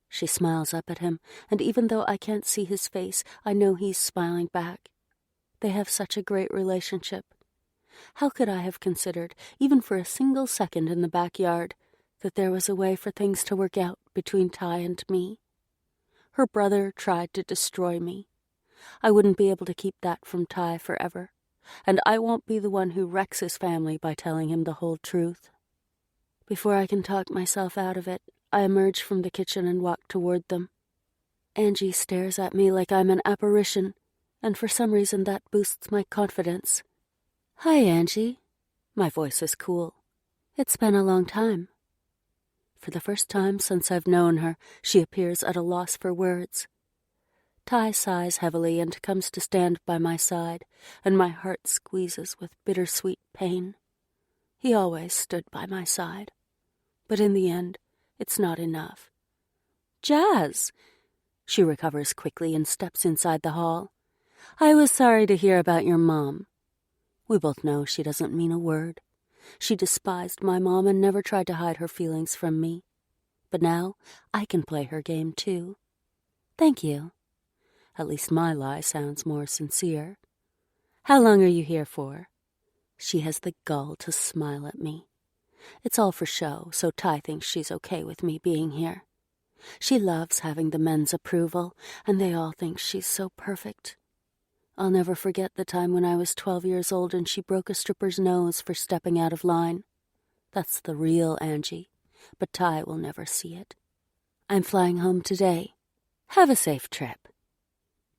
She smiles up at him, and even though I can't see his face, I know he's smiling back. They have such a great relationship. How could I have considered, even for a single second in the backyard, that there was a way for things to work out between Ty and me? Her brother tried to destroy me. I wouldn't be able to keep that from Ty forever, and I won't be the one who wrecks his family by telling him the whole truth. Before I can talk myself out of it, I emerge from the kitchen and walk toward them. Angie stares at me like I'm an apparition, and for some reason that boosts my confidence. Hi, Angie. My voice is cool. It's been a long time. For the first time since I've known her, she appears at a loss for words. Ty sighs heavily and comes to stand by my side, and my heart squeezes with bittersweet pain. He always stood by my side. But in the end, it's not enough. Jazz! She recovers quickly and steps inside the hall. I was sorry to hear about your mom. We both know she doesn't mean a word. She despised my mom and never tried to hide her feelings from me. But now I can play her game too. Thank you. At least my lie sounds more sincere. How long are you here for? She has the gall to smile at me. It's all for show, so Ty thinks she's okay with me being here. She loves having the men's approval, and they all think she's so perfect. I'll never forget the time when I was 12 years old and she broke a stripper's nose for stepping out of line. That's the real Angie, but Ty will never see it. I'm flying home today. Have a safe trip.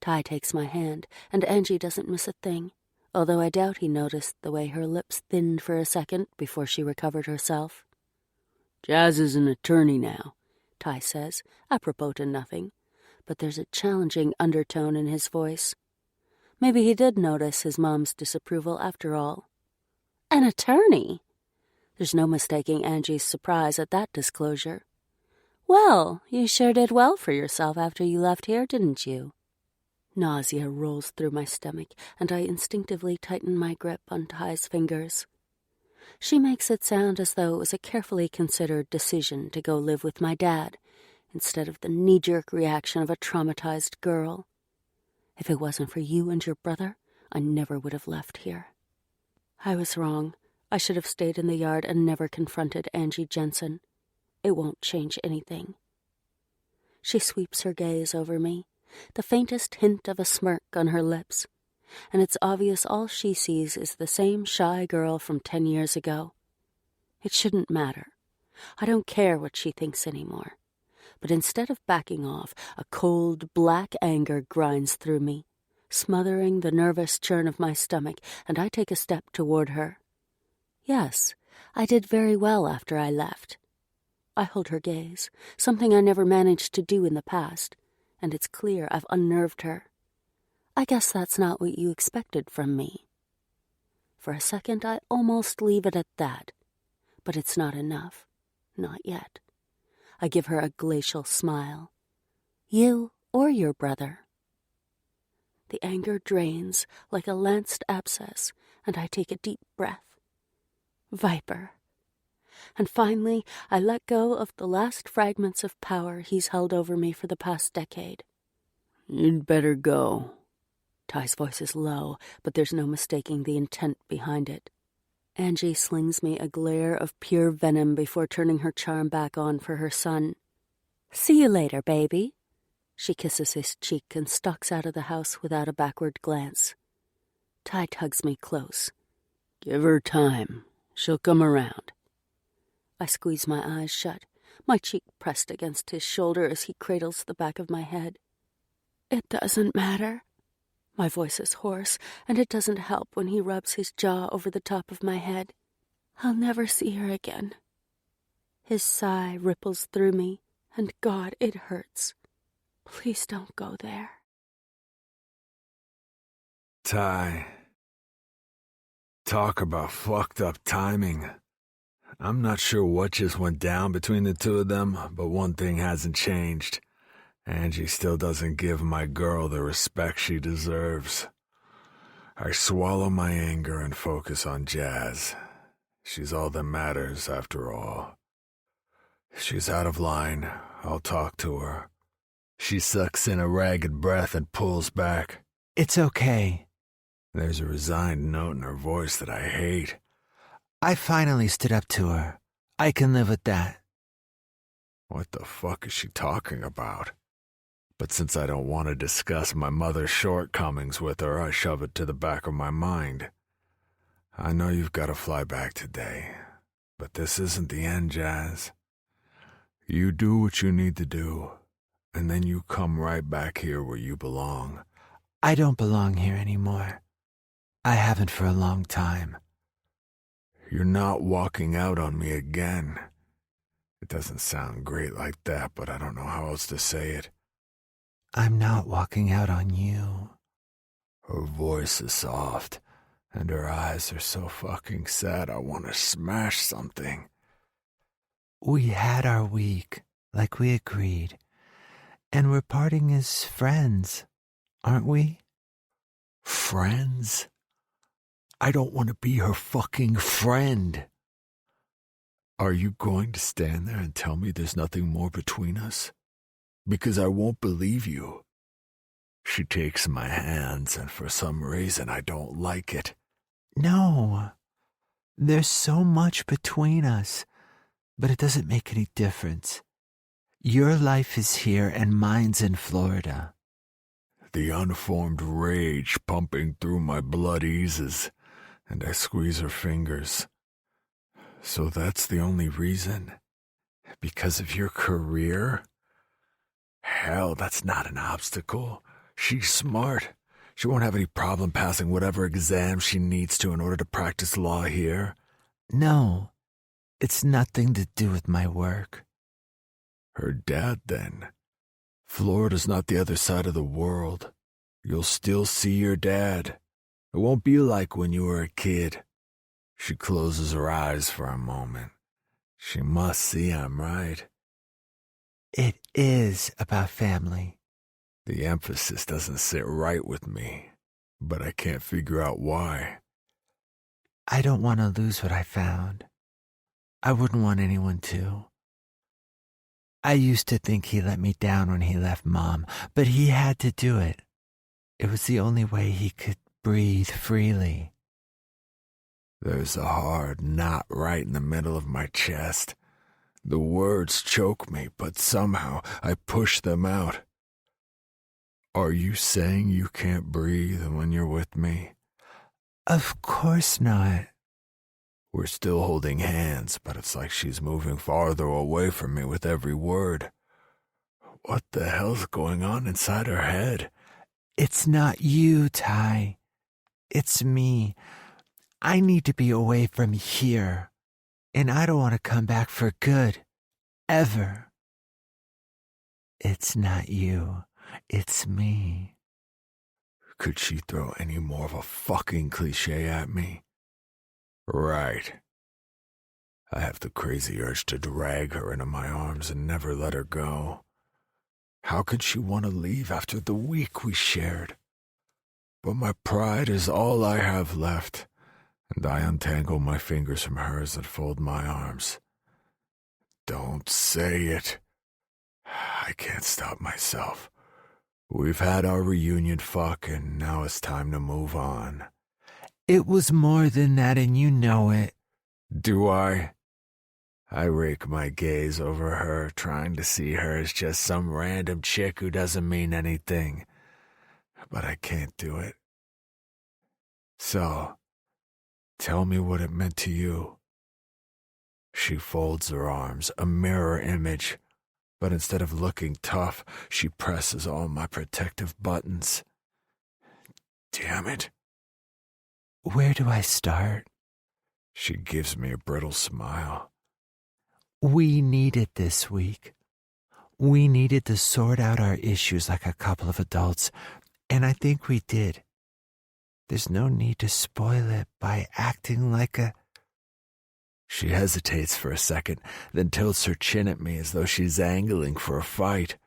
Ty takes my hand, and Angie doesn't miss a thing, although I doubt he noticed the way her lips thinned for a second before she recovered herself. Jazz is an attorney now, Ty says, apropos to nothing, but there's a challenging undertone in his voice. Maybe he did notice his mom's disapproval after all. An attorney? There's no mistaking Angie's surprise at that disclosure. Well, you sure did well for yourself after you left here, didn't you? Nausea rolls through my stomach, and I instinctively tighten my grip on Ty's fingers. She makes it sound as though it was a carefully considered decision to go live with my dad, instead of the knee-jerk reaction of a traumatized girl. If it wasn't for you and your brother, I never would have left here. I was wrong. I should have stayed in the yard and never confronted Angie Jensen. It won't change anything. She sweeps her gaze over me, the faintest hint of a smirk on her lips, and it's obvious all she sees is the same shy girl from 10 years ago. It shouldn't matter. I don't care what she thinks anymore. But instead of backing off, a cold, black anger grinds through me, smothering the nervous churn of my stomach, and I take a step toward her. Yes, I did very well after I left. I hold her gaze, something I never managed to do in the past, and it's clear I've unnerved her. I guess that's not what you expected from me. For a second, I almost leave it at that, but it's not enough. Not yet. I give her a glacial smile. You or your brother. The anger drains like a lanced abscess, and I take a deep breath. Viper. And finally, I let go of the last fragments of power he's held over me for the past decade. You'd better go. Ty's voice is low, but there's no mistaking the intent behind it. Angie slings me a glare of pure venom before turning her charm back on for her son. See you later, baby. She kisses his cheek and stalks out of the house without a backward glance. Ty tugs me close. Give her time. She'll come around. I squeeze my eyes shut, my cheek pressed against his shoulder as he cradles the back of my head. It doesn't matter. My voice is hoarse, and it doesn't help when he rubs his jaw over the top of my head. I'll never see her again. His sigh ripples through me, and God, it hurts. Please don't go there. Ty. Talk about fucked up timing. I'm not sure what just went down between the two of them, but one thing hasn't changed. Angie still doesn't give my girl the respect she deserves. I swallow my anger and focus on Jazz. She's all that matters, after all. If she's out of line, I'll talk to her. She sucks in a ragged breath and pulls back. It's okay. There's a resigned note in her voice that I hate. I finally stood up to her. I can live with that. What the fuck is she talking about? But since I don't want to discuss my mother's shortcomings with her, I shove it to the back of my mind. I know you've got to fly back today, but this isn't the end, Jazz. You do what you need to do, and then you come right back here where you belong. I don't belong here anymore. I haven't for a long time. You're not walking out on me again. It doesn't sound great like that, but I don't know how else to say it. I'm not walking out on you. Her voice is soft, and her eyes are so fucking sad I want to smash something. We had our week, like we agreed, and we're parting as friends, aren't we? Friends? I don't want to be her fucking friend. Are you going to stand there and tell me there's nothing more between us? Because I won't believe you. She takes my hands, and for some reason I don't like it. No, there's so much between us, but it doesn't make any difference. Your life is here and mine's in Florida. The unformed rage pumping through my blood eases, and I squeeze her fingers. So that's the only reason? Because of your career? Hell, that's not an obstacle. She's smart. She won't have any problem passing whatever exam she needs to in order to practice law here. No, it's nothing to do with my work. Her dad, then. Florida's not the other side of the world. You'll still see your dad. It won't be like when you were a kid. She closes her eyes for a moment. She must see I'm right. It is about family. The emphasis doesn't sit right with me, but I can't figure out why. I don't want to lose what I found. I wouldn't want anyone to. I used to think he let me down when he left Mom, but he had to do it. It was the only way he could breathe freely. There's a hard knot right in the middle of my chest. The words choke me, but somehow I push them out. Are you saying you can't breathe when you're with me? Of course not. We're still holding hands, but it's like she's moving farther away from me with every word. What the hell's going on inside her head? It's not you, Ty. It's me. I need to be away from here. And I don't want to come back for good. Ever. It's not you. It's me. Could she throw any more of a fucking cliche at me? Right. I have the crazy urge to drag her into my arms and never let her go. How could she want to leave after the week we shared? But my pride is all I have left, and I untangle my fingers from hers and fold my arms. Don't say it. I can't stop myself. We've had our reunion fuck, and now it's time to move on. It was more than that, and you know it. Do I? I rake my gaze over her, trying to see her as just some random chick who doesn't mean anything. But I can't do it. So, tell me what it meant to you. She folds her arms, a mirror image, but instead of looking tough, she presses all my protective buttons. Damn it. Where do I start? She gives me a brittle smile. We needed this week. We needed to sort out our issues like a couple of adults, and I think we did. There's no need to spoil it by acting like a... She hesitates for a second, then tilts her chin at me as though she's angling for a fight.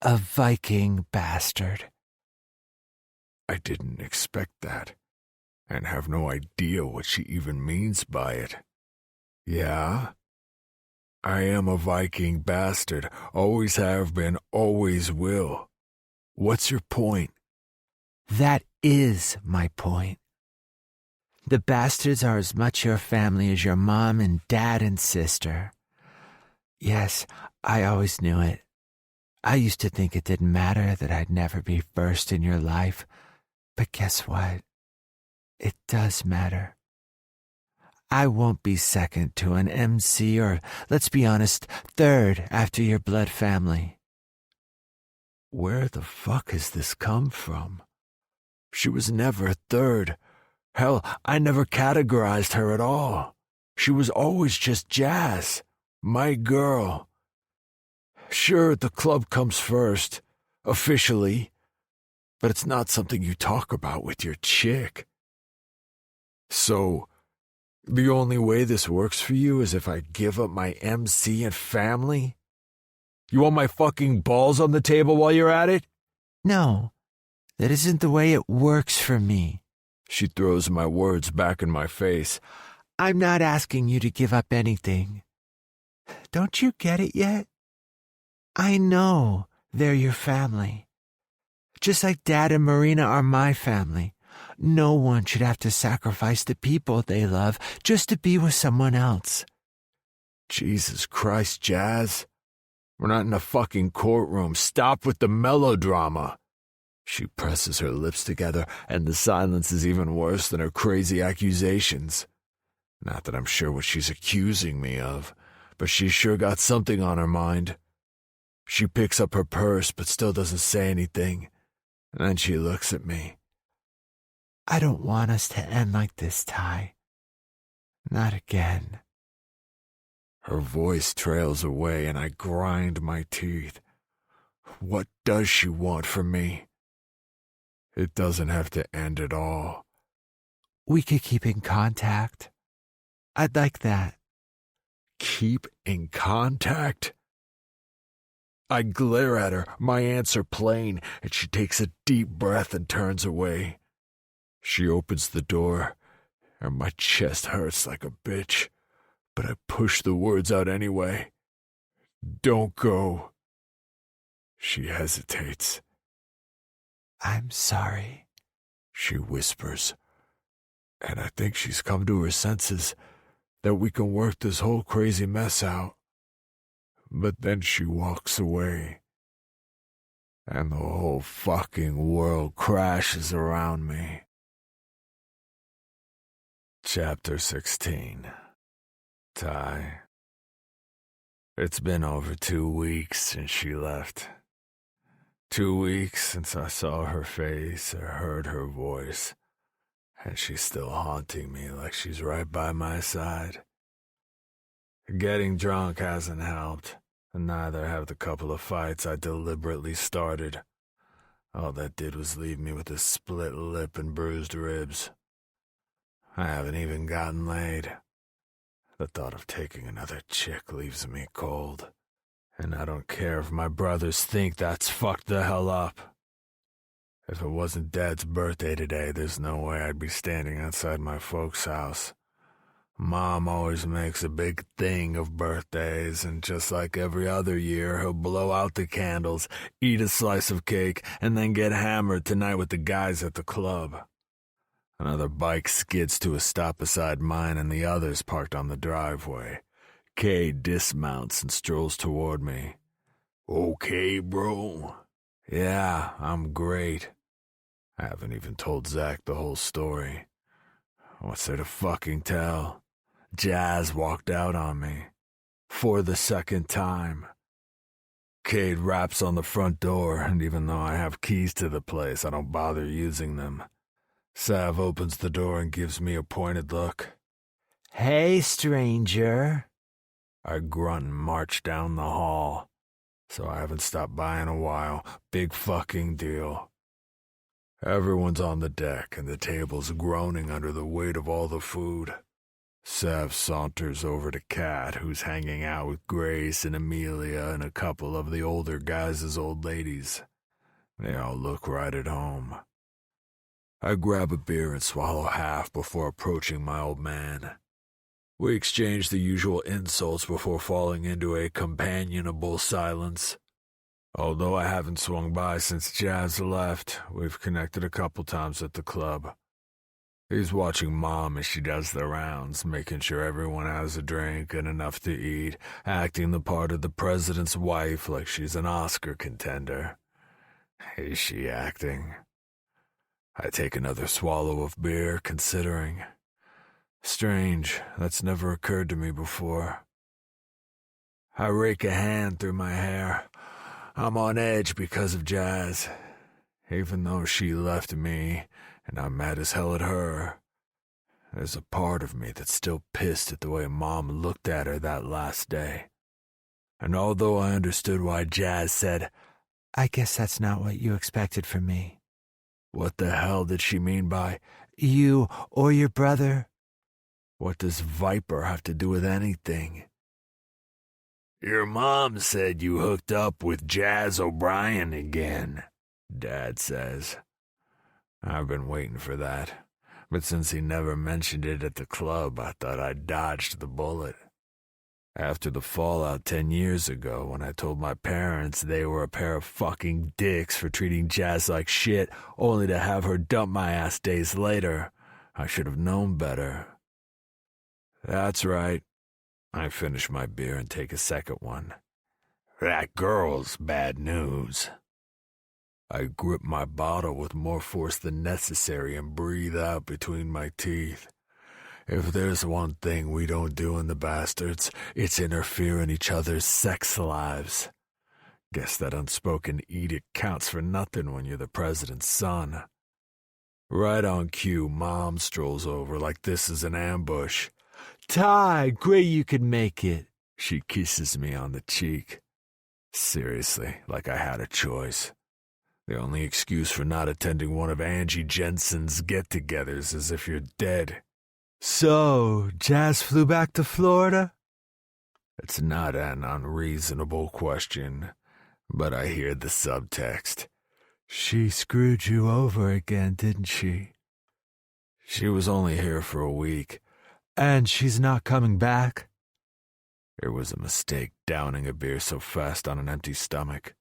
A Viking bastard. I didn't expect that, and have no idea what she even means by it. Yeah? I am a Viking bastard, always have been, always will. What's your point? That is my point. The bastards are as much your family as your mom and dad and sister. Yes, I always knew it. I used to think it didn't matter that I'd never be first in your life, but guess what? It does matter. I won't be second to an MC or, let's be honest, third after your blood family. Where the fuck has this come from? She was never third. Hell, I never categorized her at all. She was always just Jazz, my girl. Sure, the club comes first, officially, but it's not something you talk about with your chick. So, the only way this works for you is if I give up my MC and family? You want my fucking balls on the table while you're at it? No, that isn't the way it works for me. She throws my words back in my face. I'm not asking you to give up anything. Don't you get it yet? I know they're your family. Just like Dad and Marina are my family. No one should have to sacrifice the people they love just to be with someone else. Jesus Christ, Jazz. We're not in a fucking courtroom. Stop with the melodrama. She presses her lips together, and the silence is even worse than her crazy accusations. Not that I'm sure what she's accusing me of, but she's sure got something on her mind. She picks up her purse, but still doesn't say anything. And then she looks at me. I don't want us to end like this, Ty. Not again. Her voice trails away, and I grind my teeth. What does she want from me? It doesn't have to end at all. We could keep in contact. I'd like that. Keep in contact? I glare at her, my answer plain, and she takes a deep breath and turns away. She opens the door, and my chest hurts like a bitch, but I push the words out anyway. Don't go. She hesitates. I'm sorry, she whispers, and I think she's come to her senses, that we can work this whole crazy mess out. But then she walks away, and the whole fucking world crashes around me. Chapter 16. Ty. It's been over 2 weeks since she left. 2 weeks since I saw her face or heard her voice, and she's still haunting me like she's right by my side. Getting drunk hasn't helped, and neither have the couple of fights I deliberately started. All that did was leave me with a split lip and bruised ribs. I haven't even gotten laid. The thought of taking another chick leaves me cold, and I don't care if my brothers think that's fucked the hell up. If it wasn't Dad's birthday today, there's no way I'd be standing outside my folks' house. Mom always makes a big thing of birthdays, and just like every other year, he'll blow out the candles, eat a slice of cake, and then get hammered tonight with the guys at the club. Another bike skids to a stop beside mine, and the others parked on the driveway. Kay dismounts and strolls toward me. "Okay, bro?" "Yeah, I'm great." I haven't even told Zach the whole story. What's there to fucking tell? Jazz walked out on me. For the second time. Cade raps on the front door, and even though I have keys to the place, I don't bother using them. Sav opens the door and gives me a pointed look. "Hey, stranger." I grunt and march down the hall. So I haven't stopped by in a while. Big fucking deal. Everyone's on the deck, and the table's groaning under the weight of all the food. Sav saunters over to Kat, who's hanging out with Grace and Amelia and a couple of the older guys' old ladies. They all look right at home. I grab a beer and swallow half before approaching my old man. We exchange the usual insults before falling into a companionable silence. Although I haven't swung by since Jazz left, we've connected a couple times at the club. He's watching Mom as she does the rounds, making sure everyone has a drink and enough to eat, acting the part of the president's wife like she's an Oscar contender. Is she acting? I take another swallow of beer, considering. Strange, that's never occurred to me before. I rake a hand through my hair. I'm on edge because of Jazz. Even though she left me, and I'm mad as hell at her, there's a part of me that's still pissed at the way Mom looked at her that last day. And although I understood why Jazz said, "I guess that's not what you expected from me," what the hell did she mean by, "You or your brother?" What does Viper have to do with anything? "Your mom said you hooked up with Jazz O'Brien again," Dad says. I've been waiting for that, but since he never mentioned it at the club, I thought I dodged the bullet. After the fallout 10 years ago, when I told my parents they were a pair of fucking dicks for treating Jazz like shit, only to have her dump my ass days later, I should have known better. That's right. I finish my beer and take a second one. That girl's bad news. I grip my bottle with more force than necessary and breathe out between my teeth. If there's one thing we don't do in the Bastards, it's interfere in each other's sex lives. Guess that unspoken edict counts for nothing when you're the president's son. Right on cue, Mom strolls over like this is an ambush. "Ty, great you could make it." She kisses me on the cheek. Seriously, like I had a choice. The only excuse for not attending one of Angie Jensen's get-togethers is if you're dead. "So, Jazz flew back to Florida?" It's not an unreasonable question, but I hear the subtext. "She screwed you over again, didn't she?" She was only here for a week. "And she's not coming back?" It was a mistake downing a beer so fast on an empty stomach.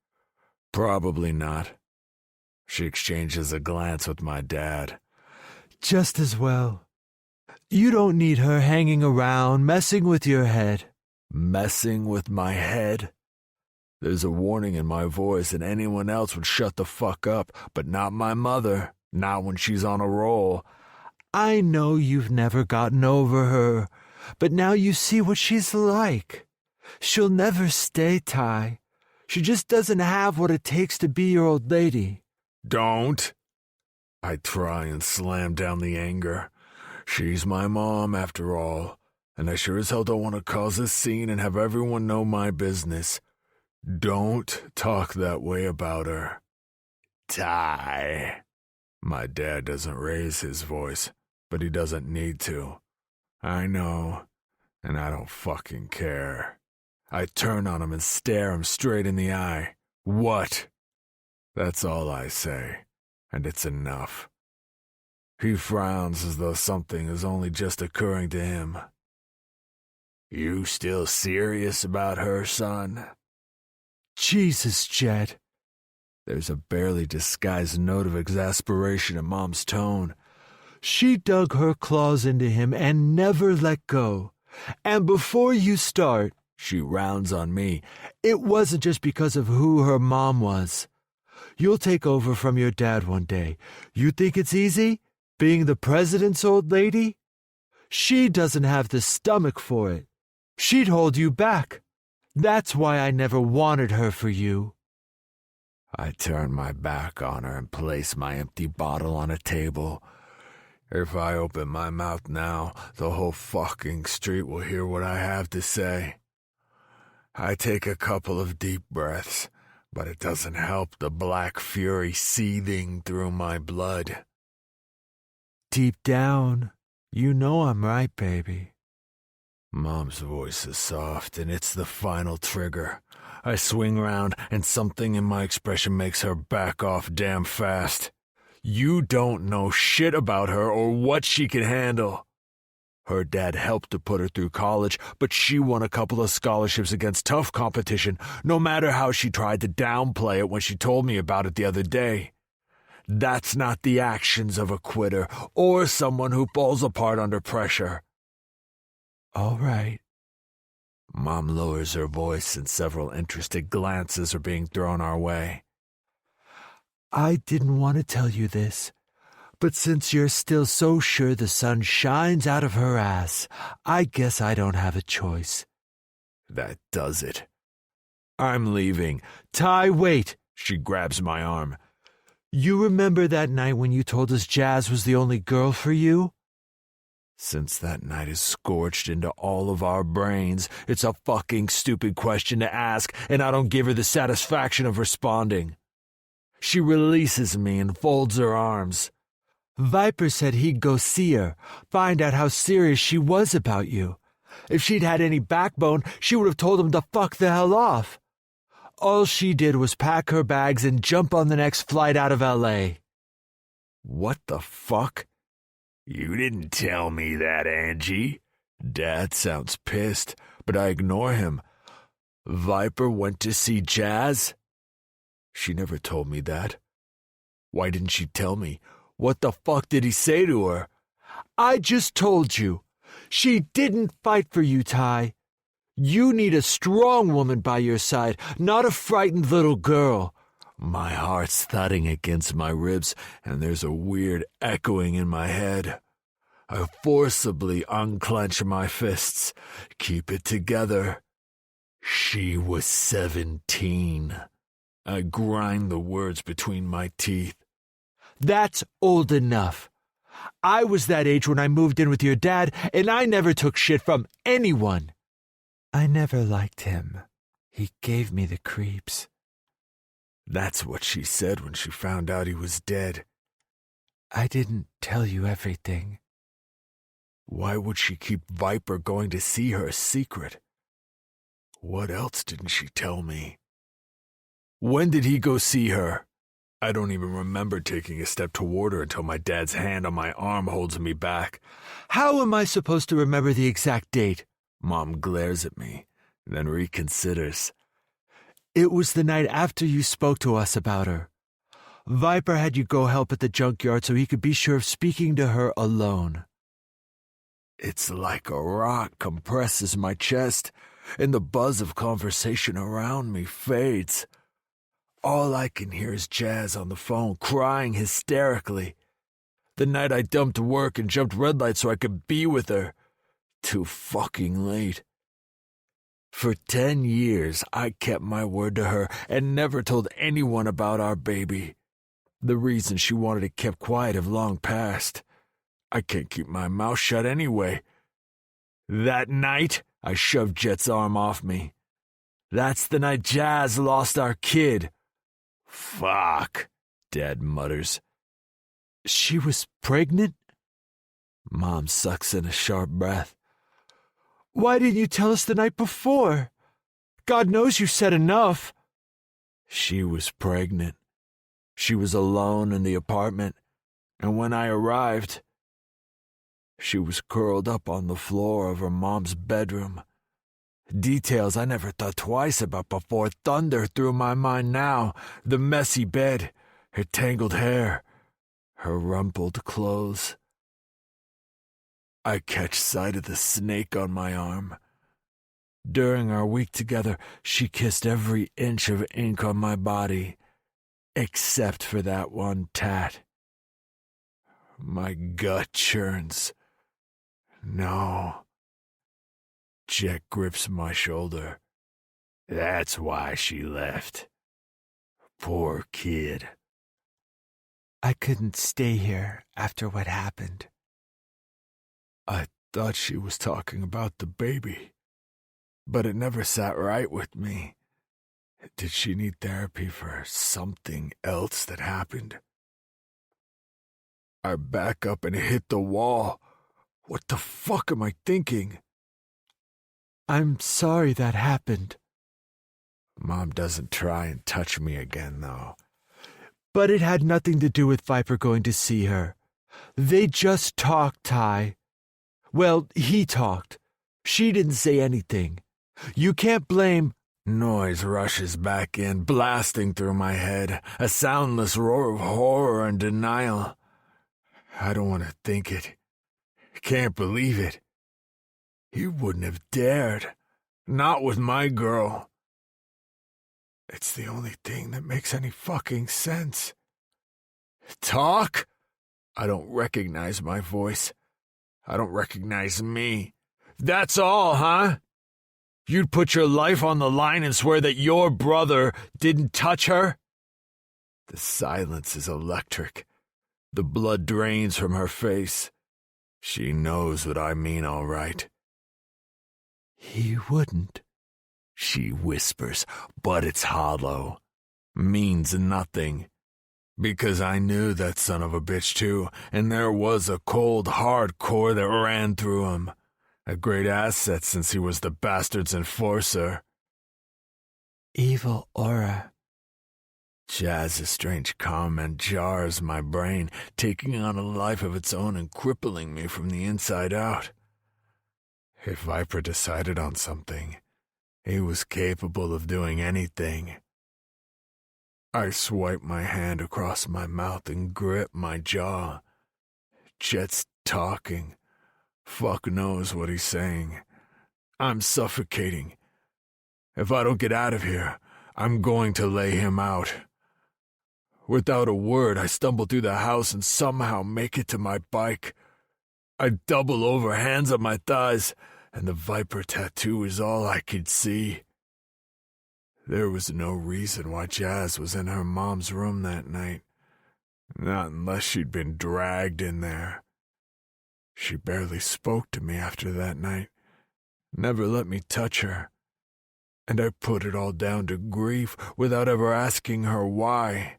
Probably not. She exchanges a glance with my dad. "Just as well. You don't need her hanging around, messing with your head." Messing with my head? There's a warning in my voice, and anyone else would shut the fuck up, but not my mother, not when she's on a roll. I know you've never gotten over her, but now you see what she's like. She'll never stay, Ty. She just doesn't have what it takes to be your old lady. Don't. I try and slam down the anger. She's my mom, after all, and I sure as hell don't want to cause a scene and have everyone know my business. Don't talk that way about her. Ty. My dad doesn't raise his voice, but he doesn't need to. I know, and I don't fucking care. I turn on him and stare him straight in the eye. What? That's all I say, and it's enough. He frowns as though something is only just occurring to him. You still serious about her, son? Jesus, Jed. There's a barely disguised note of exasperation in Mom's tone. She dug her claws into him and never let go. And before you start, she rounds on me, it wasn't just because of who her mom was. You'll take over from your dad one day. You think it's easy, being the president's old lady? She doesn't have the stomach for it. She'd hold you back. That's why I never wanted her for you. I turn my back on her and place my empty bottle on a table. If I open my mouth now, the whole fucking street will hear what I have to say. I take a couple of deep breaths, but it doesn't help the black fury seething through my blood. Deep down, you know I'm right, baby. Mom's voice is soft, and it's the final trigger. I swing round, and something in my expression makes her back off damn fast. You don't know shit about her or what she can handle. Her dad helped to put her through college, but she won a couple of scholarships against tough competition, no matter how she tried to downplay it when she told me about it the other day. That's not the actions of a quitter or someone who falls apart under pressure. All right. Mom lowers her voice and several interested glances are being thrown our way. I didn't want to tell you this, but since you're still so sure the sun shines out of her ass, I guess I don't have a choice. That does it. I'm leaving. Ty, wait. She grabs my arm. You remember that night when you told us Jazz was the only girl for you? Since that night is scorched into all of our brains, it's a fucking stupid question to ask, and I don't give her the satisfaction of responding. She releases me and folds her arms. Viper said he'd go see her, find out how serious she was about you. If she'd had any backbone, she would have told him to fuck the hell off. All she did was pack her bags and jump on the next flight out of L.A. What the fuck? You didn't tell me that, Angie. Dad sounds pissed, but I ignore him. Viper went to see Jazz? She never told me that. Why didn't she tell me? What the fuck did he say to her? I just told you. She didn't fight for you, Ty. You need a strong woman by your side, not a frightened little girl. My heart's thudding against my ribs, and there's a weird echoing in my head. I forcibly unclench my fists. Keep it together. She was 17. I grind the words between my teeth. That's old enough. I was that age when I moved in with your dad, and I never took shit from anyone. I never liked him. He gave me the creeps. That's what she said when she found out he was dead. I didn't tell you everything. Why would she keep Viper going to see her a secret? What else didn't she tell me? When did he go see her? I don't even remember taking a step toward her until my dad's hand on my arm holds me back. How am I supposed to remember the exact date? Mom glares at me, then reconsiders. It was the night after you spoke to us about her. Viper had you go help at the junkyard so he could be sure of speaking to her alone. It's like a rock compresses my chest. and the buzz of conversation around me fades. All I can hear is Jazz on the phone, crying hysterically. The night I dumped work and jumped red lights so I could be with her. Too fucking late. For 10 years, I kept my word to her and never told anyone about our baby. The reasons she wanted it kept quiet have long passed. I can't keep my mouth shut anyway. That night, I shoved Jet's arm off me. That's the night Jazz lost our kid. Fuck, Dad mutters. She was pregnant? Mom sucks in a sharp breath. Why didn't you tell us the night before? God knows you said enough. She was pregnant. She was alone in the apartment, and when I arrived, she was curled up on the floor of her mom's bedroom. Details I never thought twice about before thunder through my mind now. The messy bed, her tangled hair, her rumpled clothes. I catch sight of the snake on my arm. During our week together, she kissed every inch of ink on my body, except for that one tat. My gut churns. No. Jet grips my shoulder. That's why she left. Poor kid. I couldn't stay here after what happened. I thought she was talking about the baby, but it never sat right with me. Did she need therapy for something else that happened? I back up and hit the wall. What the fuck am I thinking? I'm sorry that happened. Mom doesn't try and touch me again, though. But it had nothing to do with Viper going to see her. They just talked, Ty. Well, he talked. She didn't say anything. You can't blame... Noise rushes back in, blasting through my head, a soundless roar of horror and denial. I don't want to think it. Can't believe it. He wouldn't have dared. Not with my girl. It's the only thing that makes any fucking sense. Talk? I don't recognize my voice. I don't recognize me. That's all, huh? You'd put your life on the line and swear that your brother didn't touch her? The silence is electric. The blood drains from her face. She knows what I mean, all right. He wouldn't, she whispers, but it's hollow. Means nothing. Because I knew that son of a bitch too, and there was a cold, hard core that ran through him. A great asset since he was the bastard's enforcer. Evil aura. Jazz's strange comment jars my brain, taking on a life of its own and crippling me from the inside out. If Viper decided on something, he was capable of doing anything. I swipe my hand across my mouth and grip my jaw. Jet's talking. Fuck knows what he's saying. I'm suffocating. If I don't get out of here, I'm going to lay him out. Without a word, I stumble through the house and somehow make it to my bike. I double over, hands on my thighs, and the Viper tattoo is all I could see. There was no reason why Jazz was in her mom's room that night. Not unless she'd been dragged in there. She barely spoke to me after that night, never let me touch her, and I put it all down to grief without ever asking her why.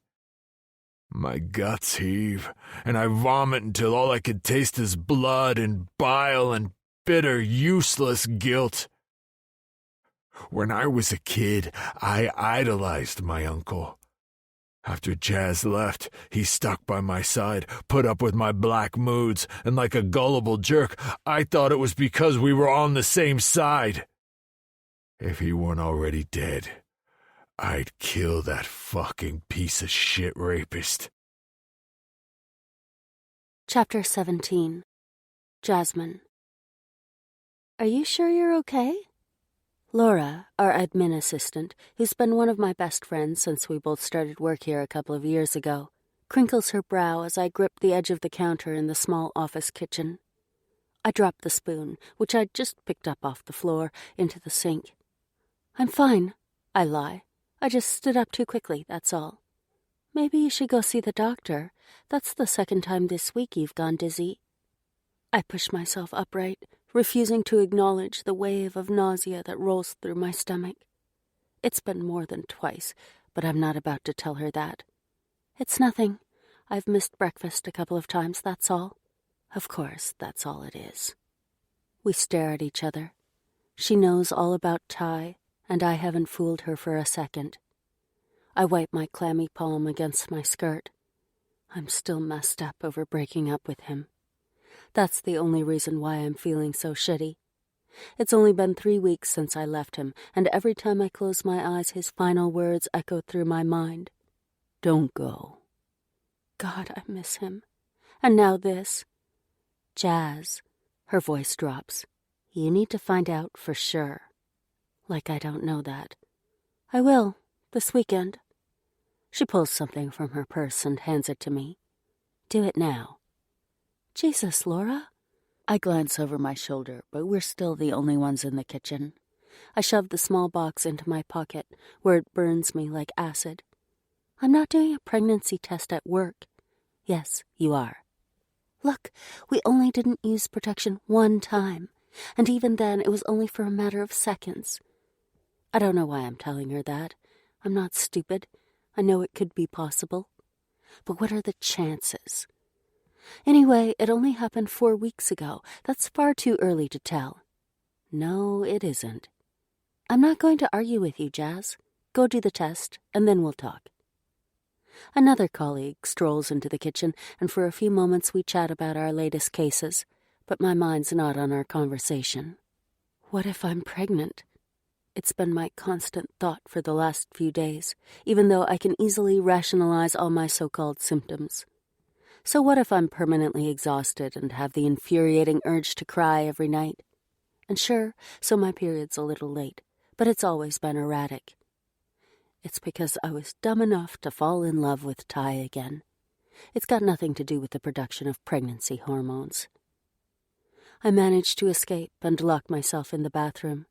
My guts heave, and I vomit until all I could taste is blood and bile and bitter, useless guilt. When I was a kid, I idolized my uncle. After Jazz left, he stuck by my side, put up with my black moods, and like a gullible jerk, I thought it was because we were on the same side. If he weren't already dead, I'd kill that fucking piece of shit rapist. Chapter 17. Jasmine. Are you sure you're okay? Laura, our admin assistant, who's been one of my best friends since we both started work here a couple of years ago, crinkles her brow as I grip the edge of the counter in the small office kitchen. I drop the spoon, which I'd just picked up off the floor, into the sink. "I'm fine," I lie. "I just stood up too quickly, that's all." "Maybe you should go see the doctor. That's the second time this week you've gone dizzy." I push myself upright, refusing to acknowledge the wave of nausea that rolls through my stomach. It's been more than twice, but I'm not about to tell her that. "It's nothing. I've missed breakfast a couple of times, that's all." Of course, that's all it is. We stare at each other. She knows all about Ty, and I haven't fooled her for a second. I wipe my clammy palm against my skirt. I'm still messed up over breaking up with him. That's the only reason why I'm feeling so shitty. It's only been 3 weeks since I left him, and every time I close my eyes, his final words echo through my mind. "Don't go." God, I miss him. And now this. "Jazz," her voice drops. "You need to find out for sure." Like I don't know that. "I will, this weekend." She pulls something from her purse and hands it to me. "Do it now." "Jesus, Laura." I glance over my shoulder, but we're still the only ones in the kitchen. I shove the small box into my pocket, where it burns me like acid. "I'm not doing a pregnancy test at work." "Yes, you are." "Look, we only didn't use protection one time, and even then it was only for a matter of seconds." I don't know why I'm telling her that. I'm not stupid. I know it could be possible. But what are the chances? Anyway, it only happened 4 weeks ago. That's far too early to tell. No, it isn't. "I'm not going to argue with you, Jazz. Go do the test, and then we'll talk." Another colleague strolls into the kitchen, and for a few moments we chat about our latest cases, but my mind's not on our conversation. What if I'm pregnant? It's been my constant thought for the last few days, even though I can easily rationalize all my so-called symptoms. So what if I'm permanently exhausted and have the infuriating urge to cry every night? And sure, so my period's a little late, but it's always been erratic. It's because I was dumb enough to fall in love with Ty again. It's got nothing to do with the production of pregnancy hormones. I managed to escape and lock myself in the bathroom.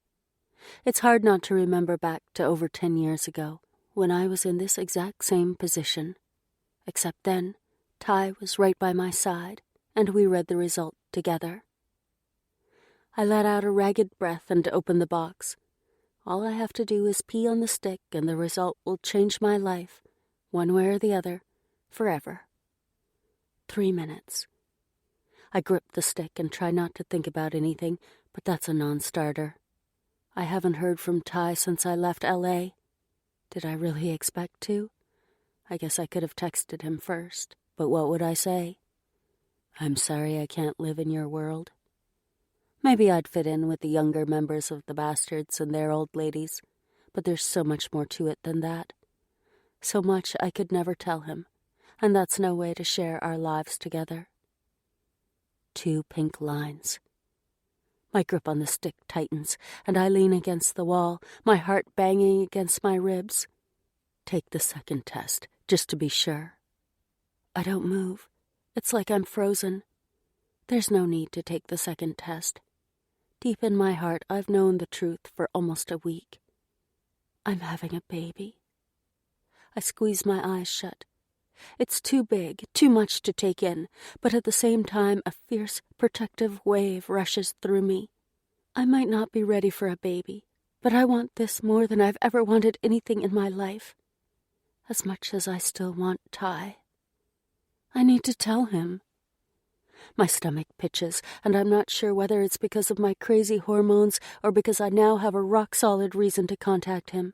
It's hard not to remember back to over 10 years ago, when I was in this exact same position. Except then, Ty was right by my side, and we read the result together. I let out a ragged breath and opened the box. All I have to do is pee on the stick, and the result will change my life, one way or the other, forever. 3 minutes. I grip the stick and try not to think about anything, but that's a non-starter. I haven't heard from Ty since I left L.A. Did I really expect to? I guess I could have texted him first, but what would I say? "I'm sorry I can't live in your world." Maybe I'd fit in with the younger members of the Bastards and their old ladies, but there's so much more to it than that. So much I could never tell him, and that's no way to share our lives together. 2 pink lines. My grip on the stick tightens, and I lean against the wall, my heart banging against my ribs. Take the second test, just to be sure. I don't move. It's like I'm frozen. There's no need to take the second test. Deep in my heart, I've known the truth for almost a week. I'm having a baby. I squeeze my eyes shut. It's too big, too much to take in, but at the same time a fierce, protective wave rushes through me. I might not be ready for a baby, but I want this more than I've ever wanted anything in my life. As much as I still want Ty. I need to tell him. My stomach pitches, and I'm not sure whether it's because of my crazy hormones or because I now have a rock-solid reason to contact him.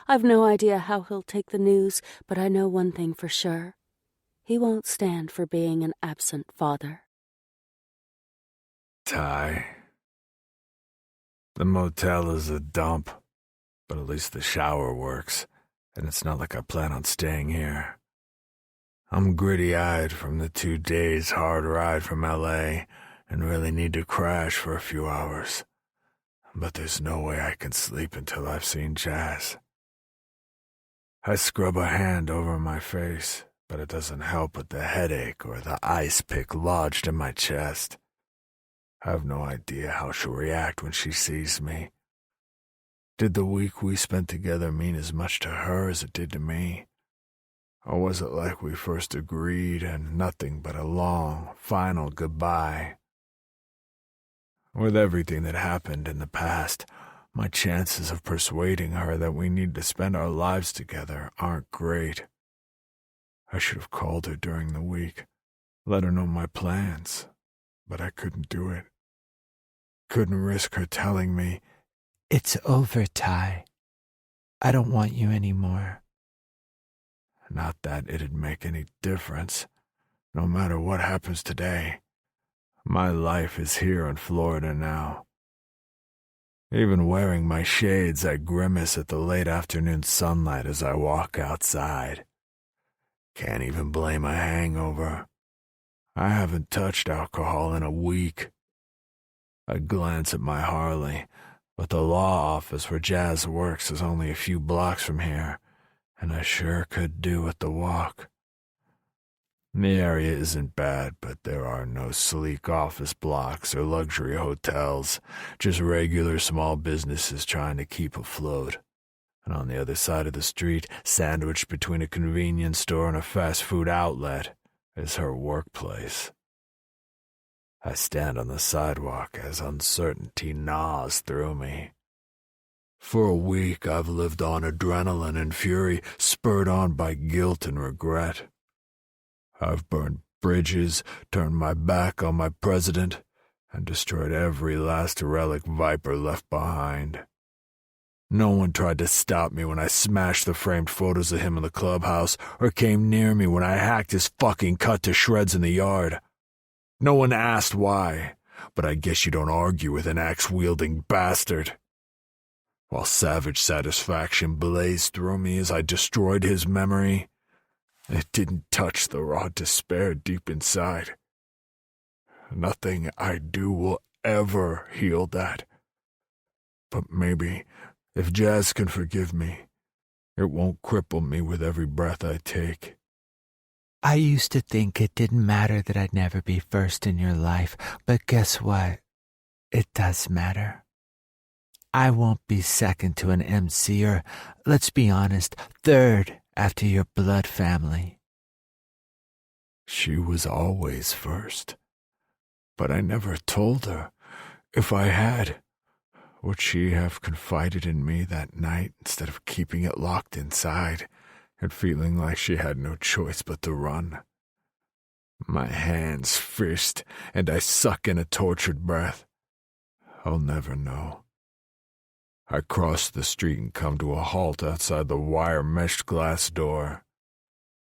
I've no idea how he'll take the news, but I know one thing for sure. He won't stand for being an absent father. Ty. The motel is a dump, but at least the shower works, and it's not like I plan on staying here. I'm gritty-eyed from the 2 days hard ride from L.A. and really need to crash for a few hours. but there's no way I can sleep until I've seen Jazz. I scrub a hand over my face, but it doesn't help with the headache or the ice pick lodged in my chest. I have no idea how she'll react when she sees me. Did the week we spent together mean as much to her as it did to me? Or was it like we first agreed and nothing but a long, final goodbye? With everything that happened in the past, my chances of persuading her that we need to spend our lives together aren't great. I should have called her during the week, let her know my plans, but I couldn't do it. Couldn't risk her telling me, "It's over, Ty. I don't want you anymore." not that it'd make any difference. No matter what happens today, my life is here in Florida now. Even wearing my shades, I grimace at the late afternoon sunlight as I walk outside. Can't even blame a hangover. I haven't touched alcohol in a week. I glance at my Harley, but the law office where Jazz works is only a few blocks from here, and I sure could do with the walk. The area isn't bad, but there are no sleek office blocks or luxury hotels, just regular small businesses trying to keep afloat. And on the other side of the street, sandwiched between a convenience store and a fast food outlet, is her workplace. I stand on the sidewalk as uncertainty gnaws through me. For a week, I've lived on adrenaline and fury, spurred on by guilt and regret. I've burned bridges, turned my back on my president, and destroyed every last relic Viper left behind. No one tried to stop me when I smashed the framed photos of him in the clubhouse, or came near me when I hacked his fucking cut to shreds in the yard. No one asked why, but I guess you don't argue with an axe-wielding bastard. While savage satisfaction blazed through me as I destroyed his memory, it didn't touch the raw despair deep inside. Nothing I do will ever heal that. But maybe, if Jazz can forgive me, it won't cripple me with every breath I take. I used to think it didn't matter that I'd never be first in your life, but guess what? It does matter. I won't be second to an MC or, let's be honest, third after your blood family. She was always first, but I never told her. If I had, would she have confided in me that night instead of keeping it locked inside and feeling like she had no choice but to run? My hands fist, and I suck in a tortured breath. I'll never know. I cross the street and come to a halt outside the wire-meshed glass door.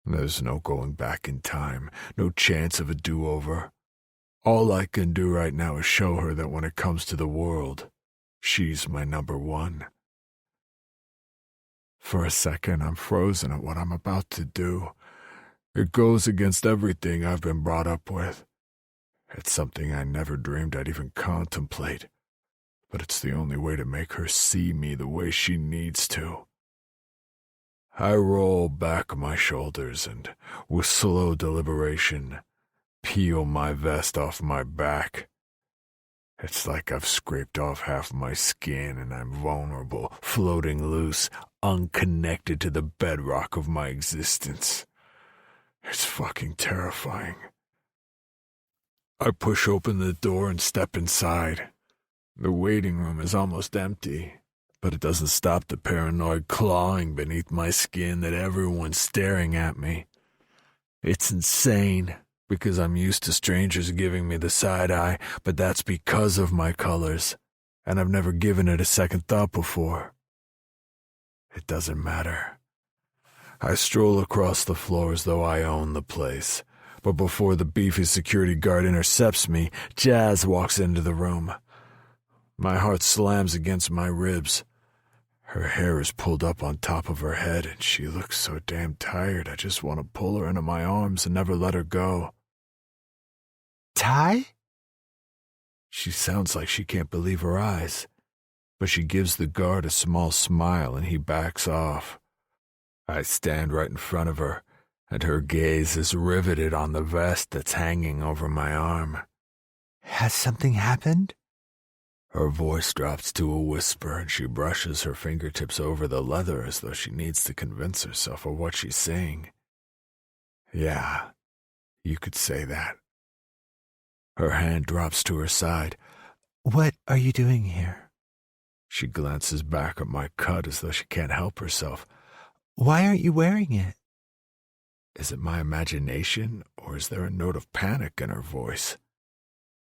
There's no going back in time, no chance of a do-over. All I can do right now is show her that when it comes to the world, she's my number one. For a second, I'm frozen at what I'm about to do. It goes against everything I've been brought up with. It's something I never dreamed I'd even contemplate. But it's the only way to make her see me the way she needs to. I roll back my shoulders and, with slow deliberation, peel my vest off my back. It's like I've scraped off half my skin and I'm vulnerable, floating loose, unconnected to the bedrock of my existence. It's fucking terrifying. I push open the door and step inside. The waiting room is almost empty, but it doesn't stop the paranoid clawing beneath my skin that everyone's staring at me. It's insane, because I'm used to strangers giving me the side eye, but that's because of my colors, and I've never given it a second thought before. It doesn't matter. I stroll across the floor as though I own the place, but before the beefy security guard intercepts me, Jazz walks into the room. My heart slams against my ribs. Her hair is pulled up on top of her head, and she looks so damn tired I just want to pull her into my arms and never let her go. Ty? She sounds like she can't believe her eyes. but she gives the guard a small smile and he backs off. I stand right in front of her, and her gaze is riveted on the vest that's hanging over my arm. Has something happened? Her voice drops to a whisper, and she brushes her fingertips over the leather as though she needs to convince herself of what she's saying. Yeah, you could say that. Her hand drops to her side. What are you doing here? She glances back at my cut as though she can't help herself. Why aren't you wearing it? Is it my imagination, or is there a note of panic in her voice?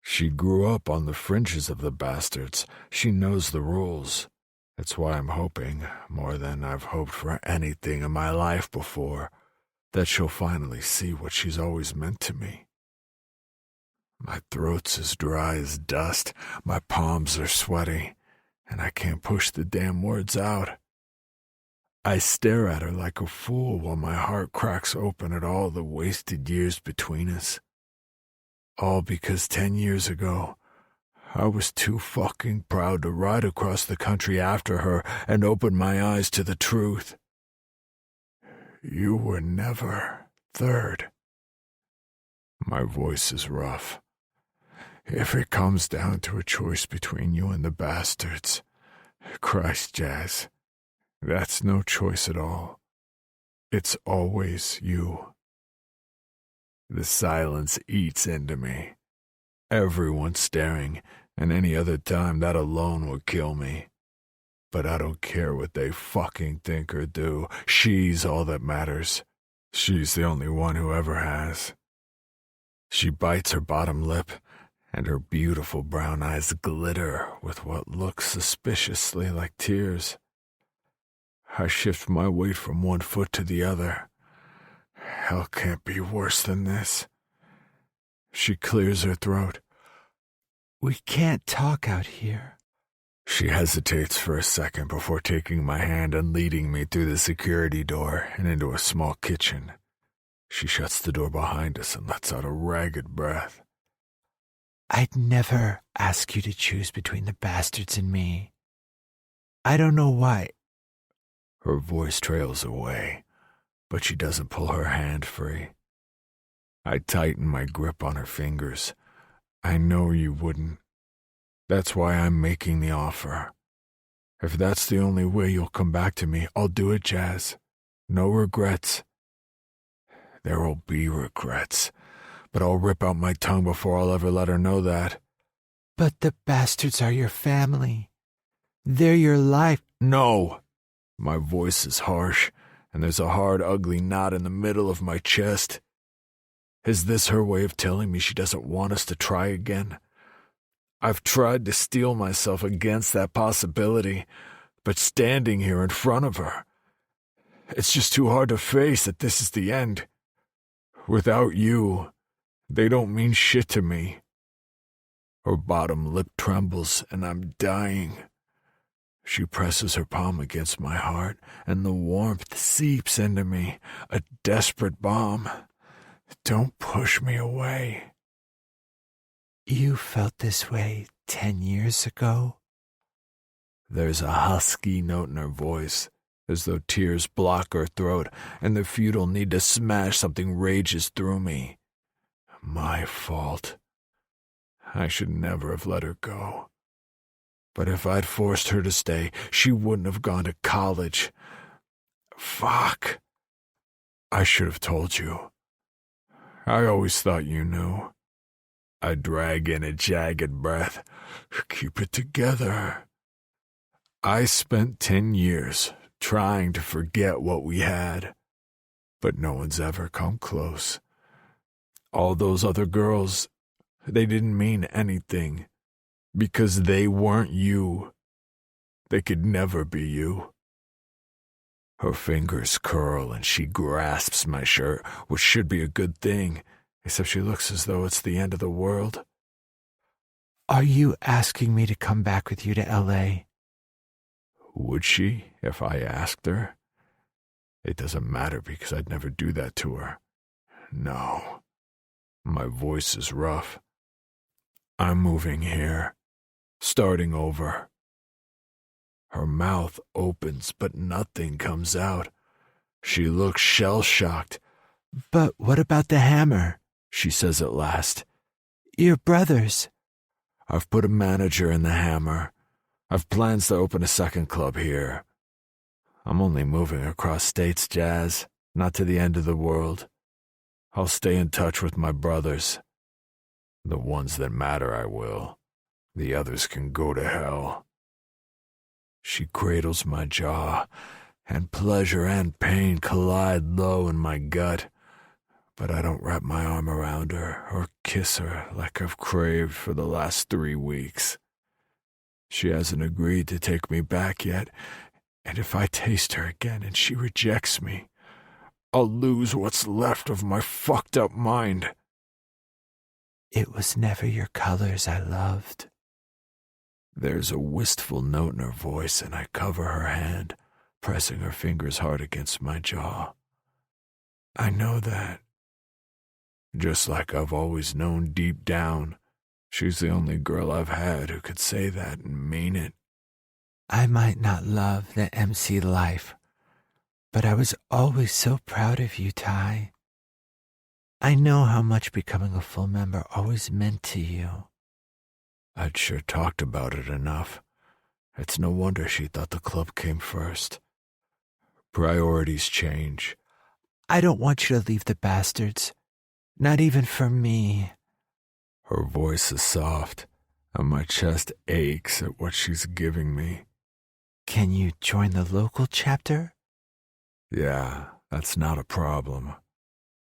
She grew up on the fringes of the bastards. She knows the rules. It's why I'm hoping, more than I've hoped for anything in my life before, that she'll finally see what she's always meant to me. My throat's as dry as dust, my palms are sweaty, and I can't push the damn words out. I stare at her like a fool while my heart cracks open at all the wasted years between us. All because 10 years ago, I was too fucking proud to ride across the country after her and open my eyes to the truth. You were never third. My voice is rough. If it comes down to a choice between you and the bastards, Christ, Jazz, that's no choice at all. It's always you. The silence eats into me. Everyone's staring, and any other time that alone would kill me. But I don't care what they fucking think or do. She's all that matters. She's the only one who ever has. She bites her bottom lip, and her beautiful brown eyes glitter with what looks suspiciously like tears. I shift my weight from one foot to the other. Hell can't be worse than this. She clears her throat. We can't talk out here. She hesitates for a second before taking my hand and leading me through the security door and into a small kitchen. She shuts the door behind us and lets out a ragged breath. I'd never ask you to choose between the bastards and me. I don't know why. Her voice trails away, but she doesn't pull her hand free. I tighten my grip on her fingers. I know you wouldn't. That's why I'm making the offer. If that's the only way you'll come back to me, I'll do it, Jazz. No regrets. There'll be regrets, but I'll rip out my tongue before I'll ever let her know that. But the bastards are your family. They're your life. No! My voice is harsh, and there's a hard, ugly knot in the middle of my chest. Is this her way of telling me she doesn't want us to try again? I've tried to steel myself against that possibility, but standing here in front of her, it's just too hard to face that this is the end. Without you, they don't mean shit to me. Her bottom lip trembles, and I'm dying. She presses her palm against my heart, and the warmth seeps into me, a desperate balm. Don't push me away. You felt this way 10 years ago? There's a husky note in her voice, as though tears block her throat, and the futile need to smash something rages through me. My fault. I should never have let her go. But if I'd forced her to stay, she wouldn't have gone to college. Fuck. I should have told you. I always thought you knew. I drag in a jagged breath. Keep it together. I spent 10 years trying to forget what we had, but no one's ever come close. All those other girls, they didn't mean anything, because they weren't you. They could never be you. Her fingers curl and she grasps my shirt, which should be a good thing, except she looks as though it's the end of the world. Are you asking me to come back with you to L.A.? Would she, if I asked her? It doesn't matter because I'd never do that to her. No. My voice is rough. I'm moving here, starting over. Her mouth opens, but nothing comes out. She looks shell-shocked. "But what about the hammer?" she says at last. "Your brothers." I've put a manager in the Hammer. I've plans to open a second club here. I'm only moving across states, Jazz, not to the end of the world. I'll stay in touch with my brothers. The ones that matter, I will. The others can go to hell. She cradles my jaw, and pleasure and pain collide low in my gut. But I don't wrap my arm around her or kiss her like I've craved for the last 3 weeks. She hasn't agreed to take me back yet, and if I taste her again and she rejects me, I'll lose what's left of my fucked up mind. "It was never your colors I loved." There's a wistful note in her voice, and I cover her hand, pressing her fingers hard against my jaw. I know that. Just like I've always known deep down, she's the only girl I've had who could say that and mean it. "I might not love the MC life, but I was always so proud of you, Ty. I know how much becoming a full member always meant to you." I'd sure talked about it enough. It's no wonder she thought the club came first. Priorities change. "I don't want you to leave the bastards. Not even for me." Her voice is soft, and my chest aches at what she's giving me. "Can you join the local chapter?" Yeah, that's not a problem.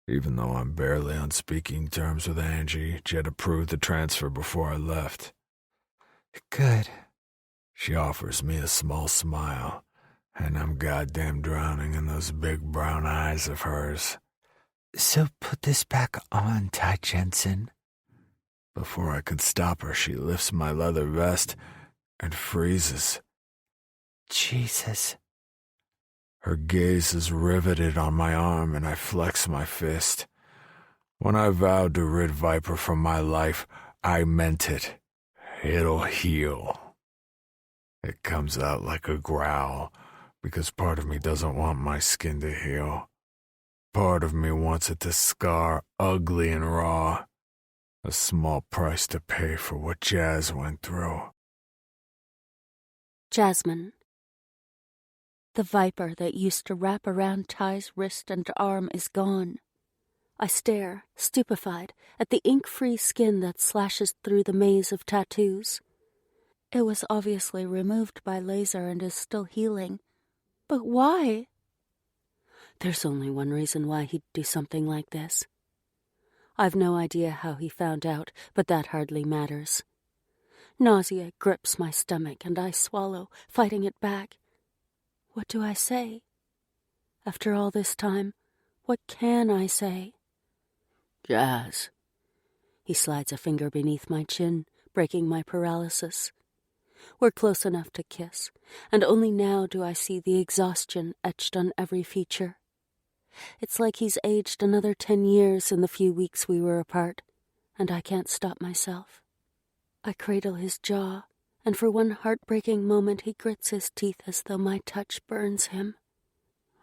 Even though I'm barely on speaking terms with Angie, Jed approved the transfer before I left. "Good." She offers me a small smile, and I'm goddamn drowning in those big brown eyes of hers. "So put this back on, Ty Jensen." Before I could stop her, she lifts my leather vest and freezes. Jesus. Her gaze is riveted on my arm, and I flex my fist. When I vowed to rid Viper from my life, I meant it. It'll heal. It comes out like a growl, because part of me doesn't want my skin to heal. Part of me wants it to scar ugly and raw. A small price to pay for what Jazz went through. Jasmine. The viper that used to wrap around Ty's wrist and arm is gone. I stare, stupefied, at the ink-free skin that slashes through the maze of tattoos. It was obviously removed by laser and is still healing. But why? There's only one reason why he'd do something like this. I've no idea how he found out, but that hardly matters. Nausea grips my stomach and I swallow, fighting it back. What do I say? After all this time, what can I say? Jazz. He slides a finger beneath my chin, breaking my paralysis. We're close enough to kiss, and only now do I see the exhaustion etched on every feature. It's like he's aged another 10 years in the few weeks we were apart, and I can't stop myself. I cradle his jaw, and for one heartbreaking moment he grits his teeth as though my touch burns him.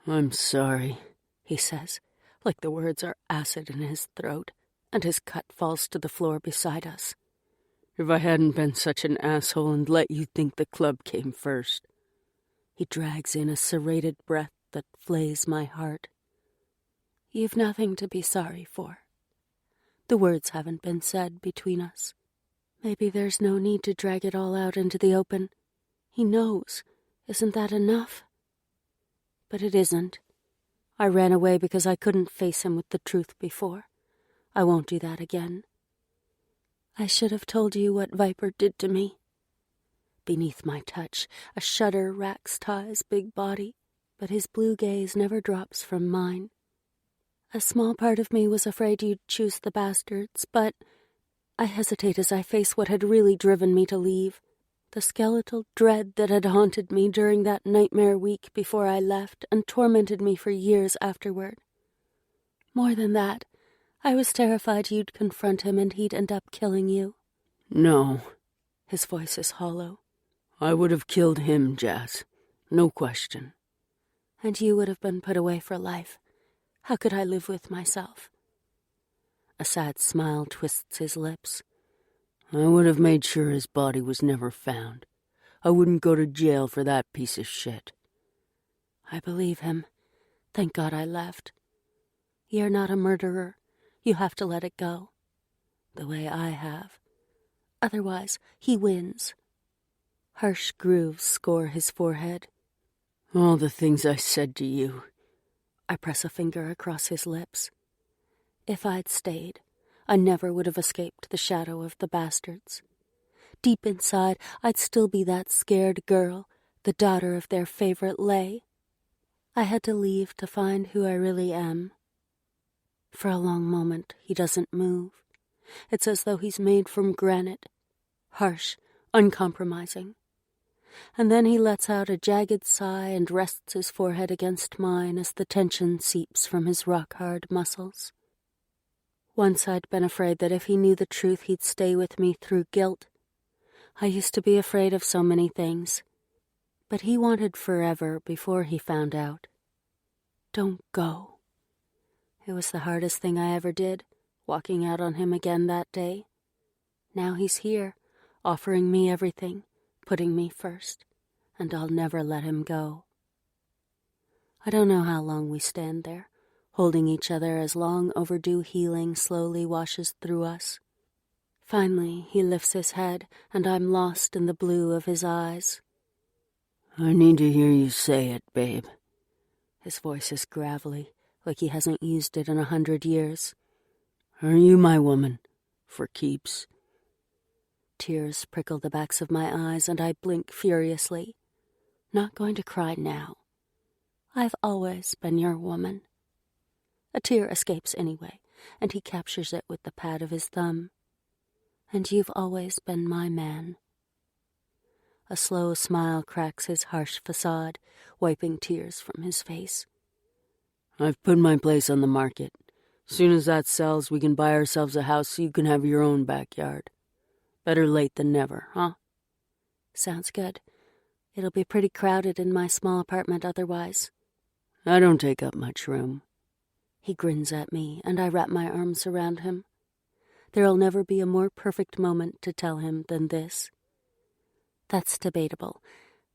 I'm sorry, he says, like the words are acid in his throat, and his cut falls to the floor beside us. if I hadn't been such an asshole and let you think the club came first. He drags in a serrated breath that flays my heart. You've nothing to be sorry for. The words haven't been said between us. Maybe there's no need to drag it all out into the open. He knows. Isn't that enough? But it isn't. I ran away because I couldn't face him with the truth before. I won't do that again. I should have told you what Viper did to me. Beneath my touch, a shudder racks Ty's big body, but his blue gaze never drops from mine. A small part of me was afraid you'd choose the bastards, but I hesitate as I face what had really driven me to leave, the skeletal dread that had haunted me during that nightmare week before I left and tormented me for years afterward. More than that, I was terrified you'd confront him and he'd end up killing you. No. His voice is hollow. I would have killed him, Jazz. No question. And you would have been put away for life. How could I live with myself? A sad smile twists his lips. I would have made sure his body was never found. I wouldn't go to jail for that piece of shit. I believe him. Thank God I left. You're not a murderer. You have to let it go. The way I have. Otherwise, he wins. Harsh grooves score his forehead. All the things I said to you. I press a finger across his lips. If I'd stayed, I never would have escaped the shadow of the bastards. Deep inside, I'd still be that scared girl, the daughter of their favorite lay. I had to leave to find who I really am. For a long moment, he doesn't move. It's as though he's made from granite, harsh, uncompromising. And then he lets out a jagged sigh and rests his forehead against mine as the tension seeps from his rock-hard muscles. Once I'd been afraid that if he knew the truth he'd stay with me through guilt. I used to be afraid of so many things. But he wanted forever before he found out. Don't go. It was the hardest thing I ever did, walking out on him again that day. Now he's here, offering me everything, putting me first, and I'll never let him go. I don't know how long we stand there, holding each other as long overdue healing slowly washes through us. Finally, he lifts his head, and I'm lost in the blue of his eyes. I need to hear you say it, babe. His voice is gravelly, like he hasn't used it in 100 years. Are you my woman, for keeps? Tears prickle the backs of my eyes, and I blink furiously. Not going to cry now. I've always been your woman. A tear escapes anyway, and he captures it with the pad of his thumb. And you've always been my man. A slow smile cracks his harsh facade, wiping tears from his face. I've put my place on the market. Soon as that sells, we can buy ourselves a house so you can have your own backyard. Better late than never, huh? Sounds good. It'll be pretty crowded in my small apartment otherwise. I don't take up much room. He grins at me, and I wrap my arms around him. There'll never be a more perfect moment to tell him than this. That's debatable,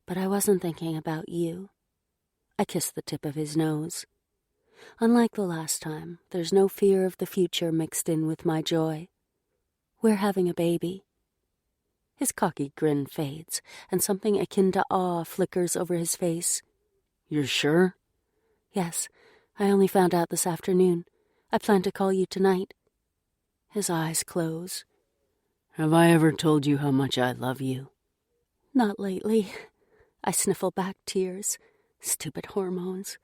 but I wasn't thinking about you. I kiss the tip of his nose. Unlike the last time, there's no fear of the future mixed in with my joy. We're having a baby. His cocky grin fades, and something akin to awe flickers over his face. You're sure? Yes, I only found out this afternoon. I plan to call you tonight. His eyes close. Have I ever told you how much I love you? Not lately. I sniffle back tears. Stupid hormones.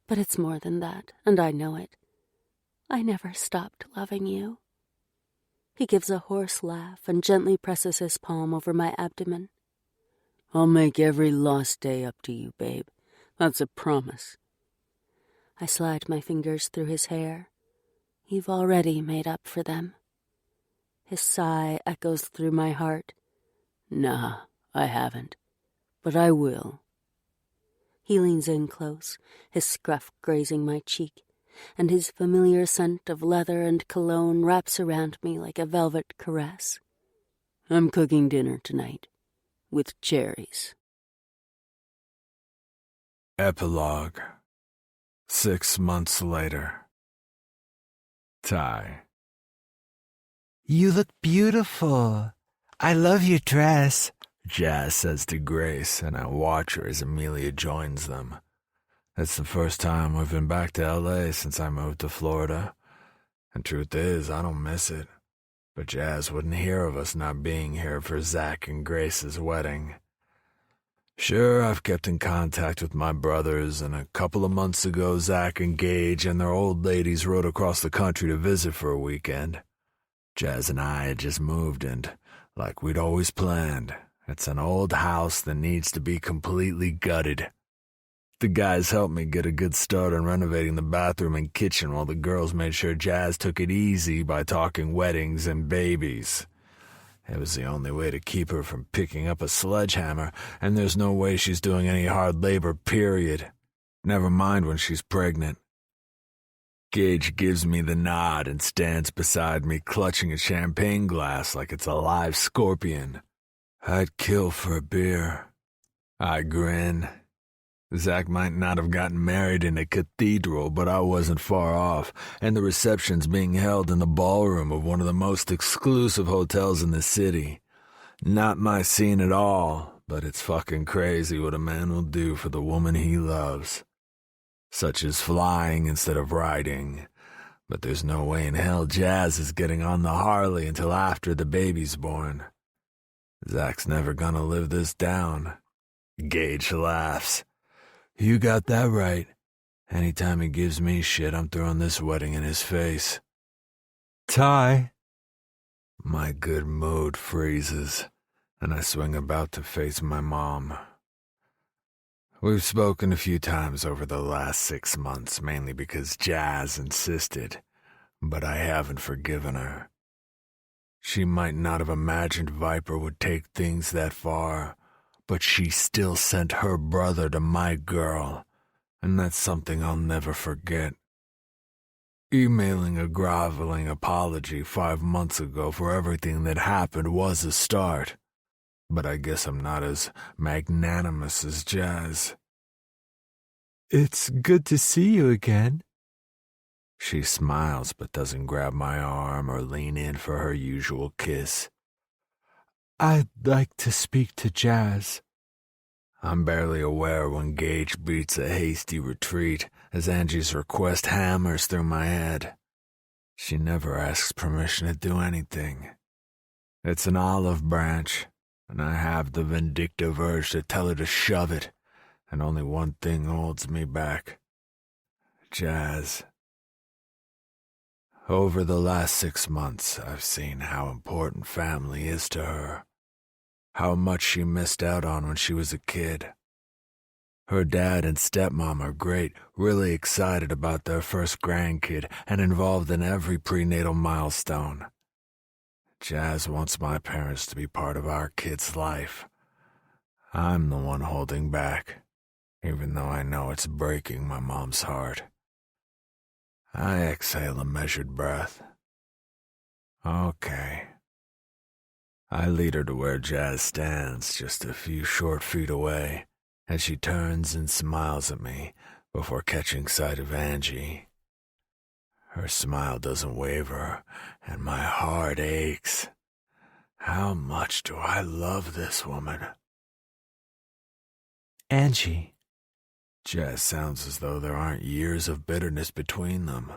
But it's more than that, and I know it. I never stopped loving you. He gives a hoarse laugh and gently presses his palm over my abdomen. I'll make every lost day up to you, babe. That's a promise. I slide my fingers through his hair. You've already made up for them. His sigh echoes through my heart. Nah, I haven't. But I will. He leans in close, his scruff grazing my cheek, and his familiar scent of leather and cologne wraps around me like a velvet caress. I'm cooking dinner tonight, with cherries. Epilogue. 6 months later. Ty. You look beautiful. I love your dress, Jazz says to Grace, and I watch her as Amelia joins them. It's the first time we've been back to L.A. since I moved to Florida. And truth is, I don't miss it. But Jazz wouldn't hear of us not being here for Zach and Grace's wedding. Sure, I've kept in contact with my brothers, and a couple of months ago Zach and Gage and their old ladies rode across the country to visit for a weekend. Jazz and I had just moved, and, like we'd always planned, it's an old house that needs to be completely gutted. The guys helped me get a good start on renovating the bathroom and kitchen while the girls made sure Jazz took it easy by talking weddings and babies. It was the only way to keep her from picking up a sledgehammer, and there's no way she's doing any hard labor, period. Never mind when she's pregnant. Gage gives me the nod and stands beside me, clutching a champagne glass like it's a live scorpion. I'd kill for a beer. I grin. Zach might not have gotten married in a cathedral, but I wasn't far off, and the reception's being held in the ballroom of one of the most exclusive hotels in the city. Not my scene at all, but it's fucking crazy what a man will do for the woman he loves. Such as flying instead of riding. But there's no way in hell Jazz is getting on the Harley until after the baby's born. Zach's never gonna live this down. Gage laughs. You got that right. Anytime he gives me shit, I'm throwing this wedding in his face. Ty. My good mood freezes, and I swing about to face my mom. We've spoken a few times over the last 6 months, mainly because Jazz insisted, but I haven't forgiven her. She might not have imagined Viper would take things that far, but she still sent her brother to my girl, and that's something I'll never forget. Emailing a groveling apology 5 months ago for everything that happened was a start, but I guess I'm not as magnanimous as Jazz. It's good to see you again. She smiles but doesn't grab my arm or lean in for her usual kiss. I'd like to speak to Jazz. I'm barely aware when Gage beats a hasty retreat as Angie's request hammers through my head. She never asks permission to do anything. It's an olive branch, and I have the vindictive urge to tell her to shove it, and only one thing holds me back. Jazz. Over the last 6 months, I've seen how important family is to her. How much she missed out on when she was a kid. Her dad and stepmom are great, really excited about their first grandkid and involved in every prenatal milestone. Jazz wants my parents to be part of our kid's life. I'm the one holding back, even though I know it's breaking my mom's heart. I exhale a measured breath. Okay. I lead her to where Jazz stands, just a few short feet away, as she turns and smiles at me before catching sight of Angie. Her smile doesn't waver, and my heart aches. How much do I love this woman? Angie. Jazz sounds as though there aren't years of bitterness between them.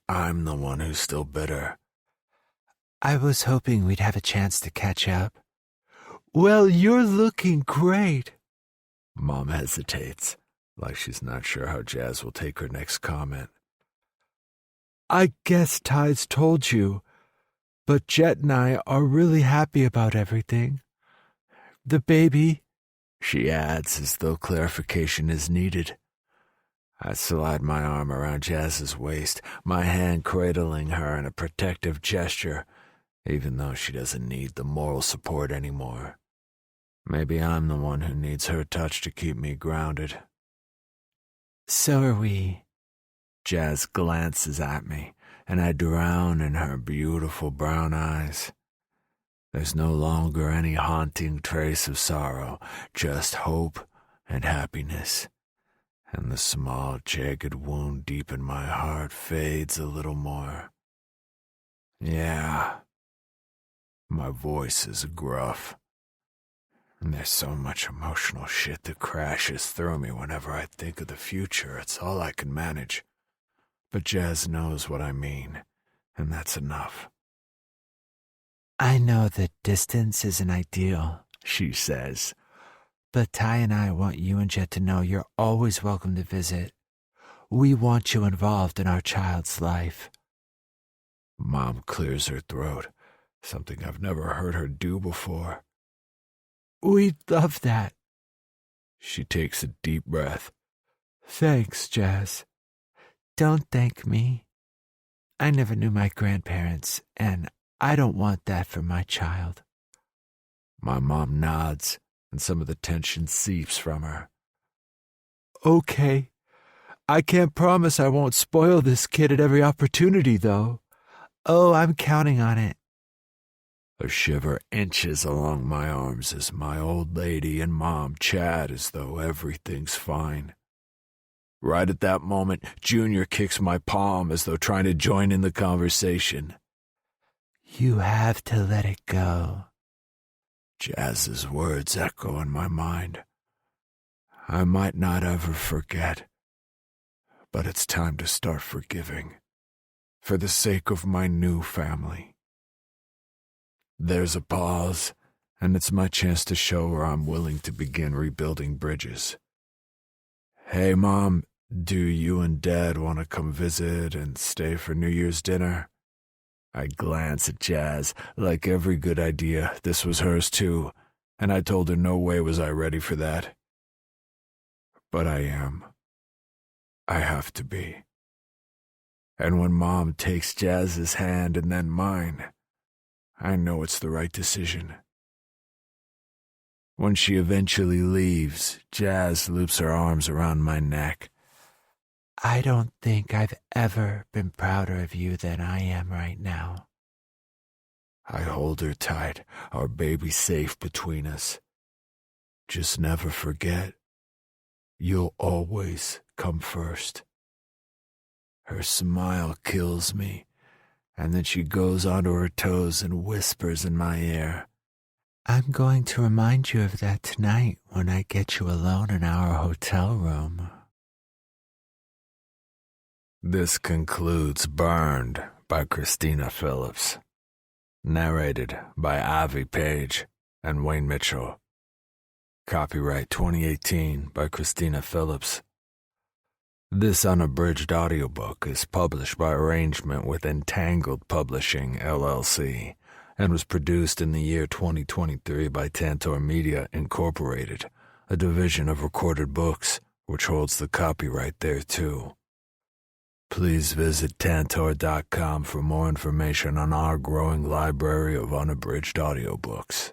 I'm the one who's still bitter. I was hoping we'd have a chance to catch up. Well, you're looking great. Mom hesitates, like she's not sure how Jazz will take her next comment. I guess Ty's told you, but Jet and I are really happy about everything. The baby, she adds as though clarification is needed. I slide my arm around Jazz's waist, my hand cradling her in a protective gesture, even though she doesn't need the moral support anymore. Maybe I'm the one who needs her touch to keep me grounded. So are we. Jazz glances at me, and I drown in her beautiful brown eyes. There's no longer any haunting trace of sorrow, just hope and happiness. And the small, jagged wound deep in my heart fades a little more. Yeah. My voice is gruff. And there's so much emotional shit that crashes through me whenever I think of the future. It's all I can manage. But Jazz knows what I mean, and that's enough. I know that distance isn't ideal, she says. But Ty and I want you and Jet to know you're always welcome to visit. We want you involved in our child's life. Mom clears her throat, something I've never heard her do before. We'd love that. She takes a deep breath. Thanks, Jazz. Don't thank me. I never knew my grandparents, and I don't want that for my child. My mom nods, and some of the tension seeps from her. Okay. I can't promise I won't spoil this kid at every opportunity, though. Oh, I'm counting on it. A shiver inches along my arms as my old lady and Mom chat as though everything's fine. Right at that moment, Junior kicks my palm as though trying to join in the conversation. You have to let it go. Jazz's words echo in my mind. I might not ever forget, but it's time to start forgiving, for the sake of my new family. There's a pause, and it's my chance to show her I'm willing to begin rebuilding bridges. Hey, Mom, do you and Dad want to come visit and stay for New Year's dinner? I glance at Jazz. Like every good idea, this was hers too, and I told her no way was I ready for that. But I am. I have to be. And when Mom takes Jazz's hand and then mine, I know it's the right decision. When she eventually leaves, Jazz loops her arms around my neck. I don't think I've ever been prouder of you than I am right now. I hold her tight, our baby safe between us. Just never forget, you'll always come first. Her smile kills me, and then she goes onto her toes and whispers in my ear. I'm going to remind you of that tonight when I get you alone in our hotel room. This concludes Burned by Christina Phillips. Narrated by Avi Page and Wayne Mitchell. Copyright 2018 by Christina Phillips. This unabridged audiobook is published by arrangement with Entangled Publishing, LLC, and was produced in the year 2023 by Tantor Media, Incorporated, a division of Recorded Books, which holds the copyright thereto. Please visit Tantor.com for more information on our growing library of unabridged audiobooks.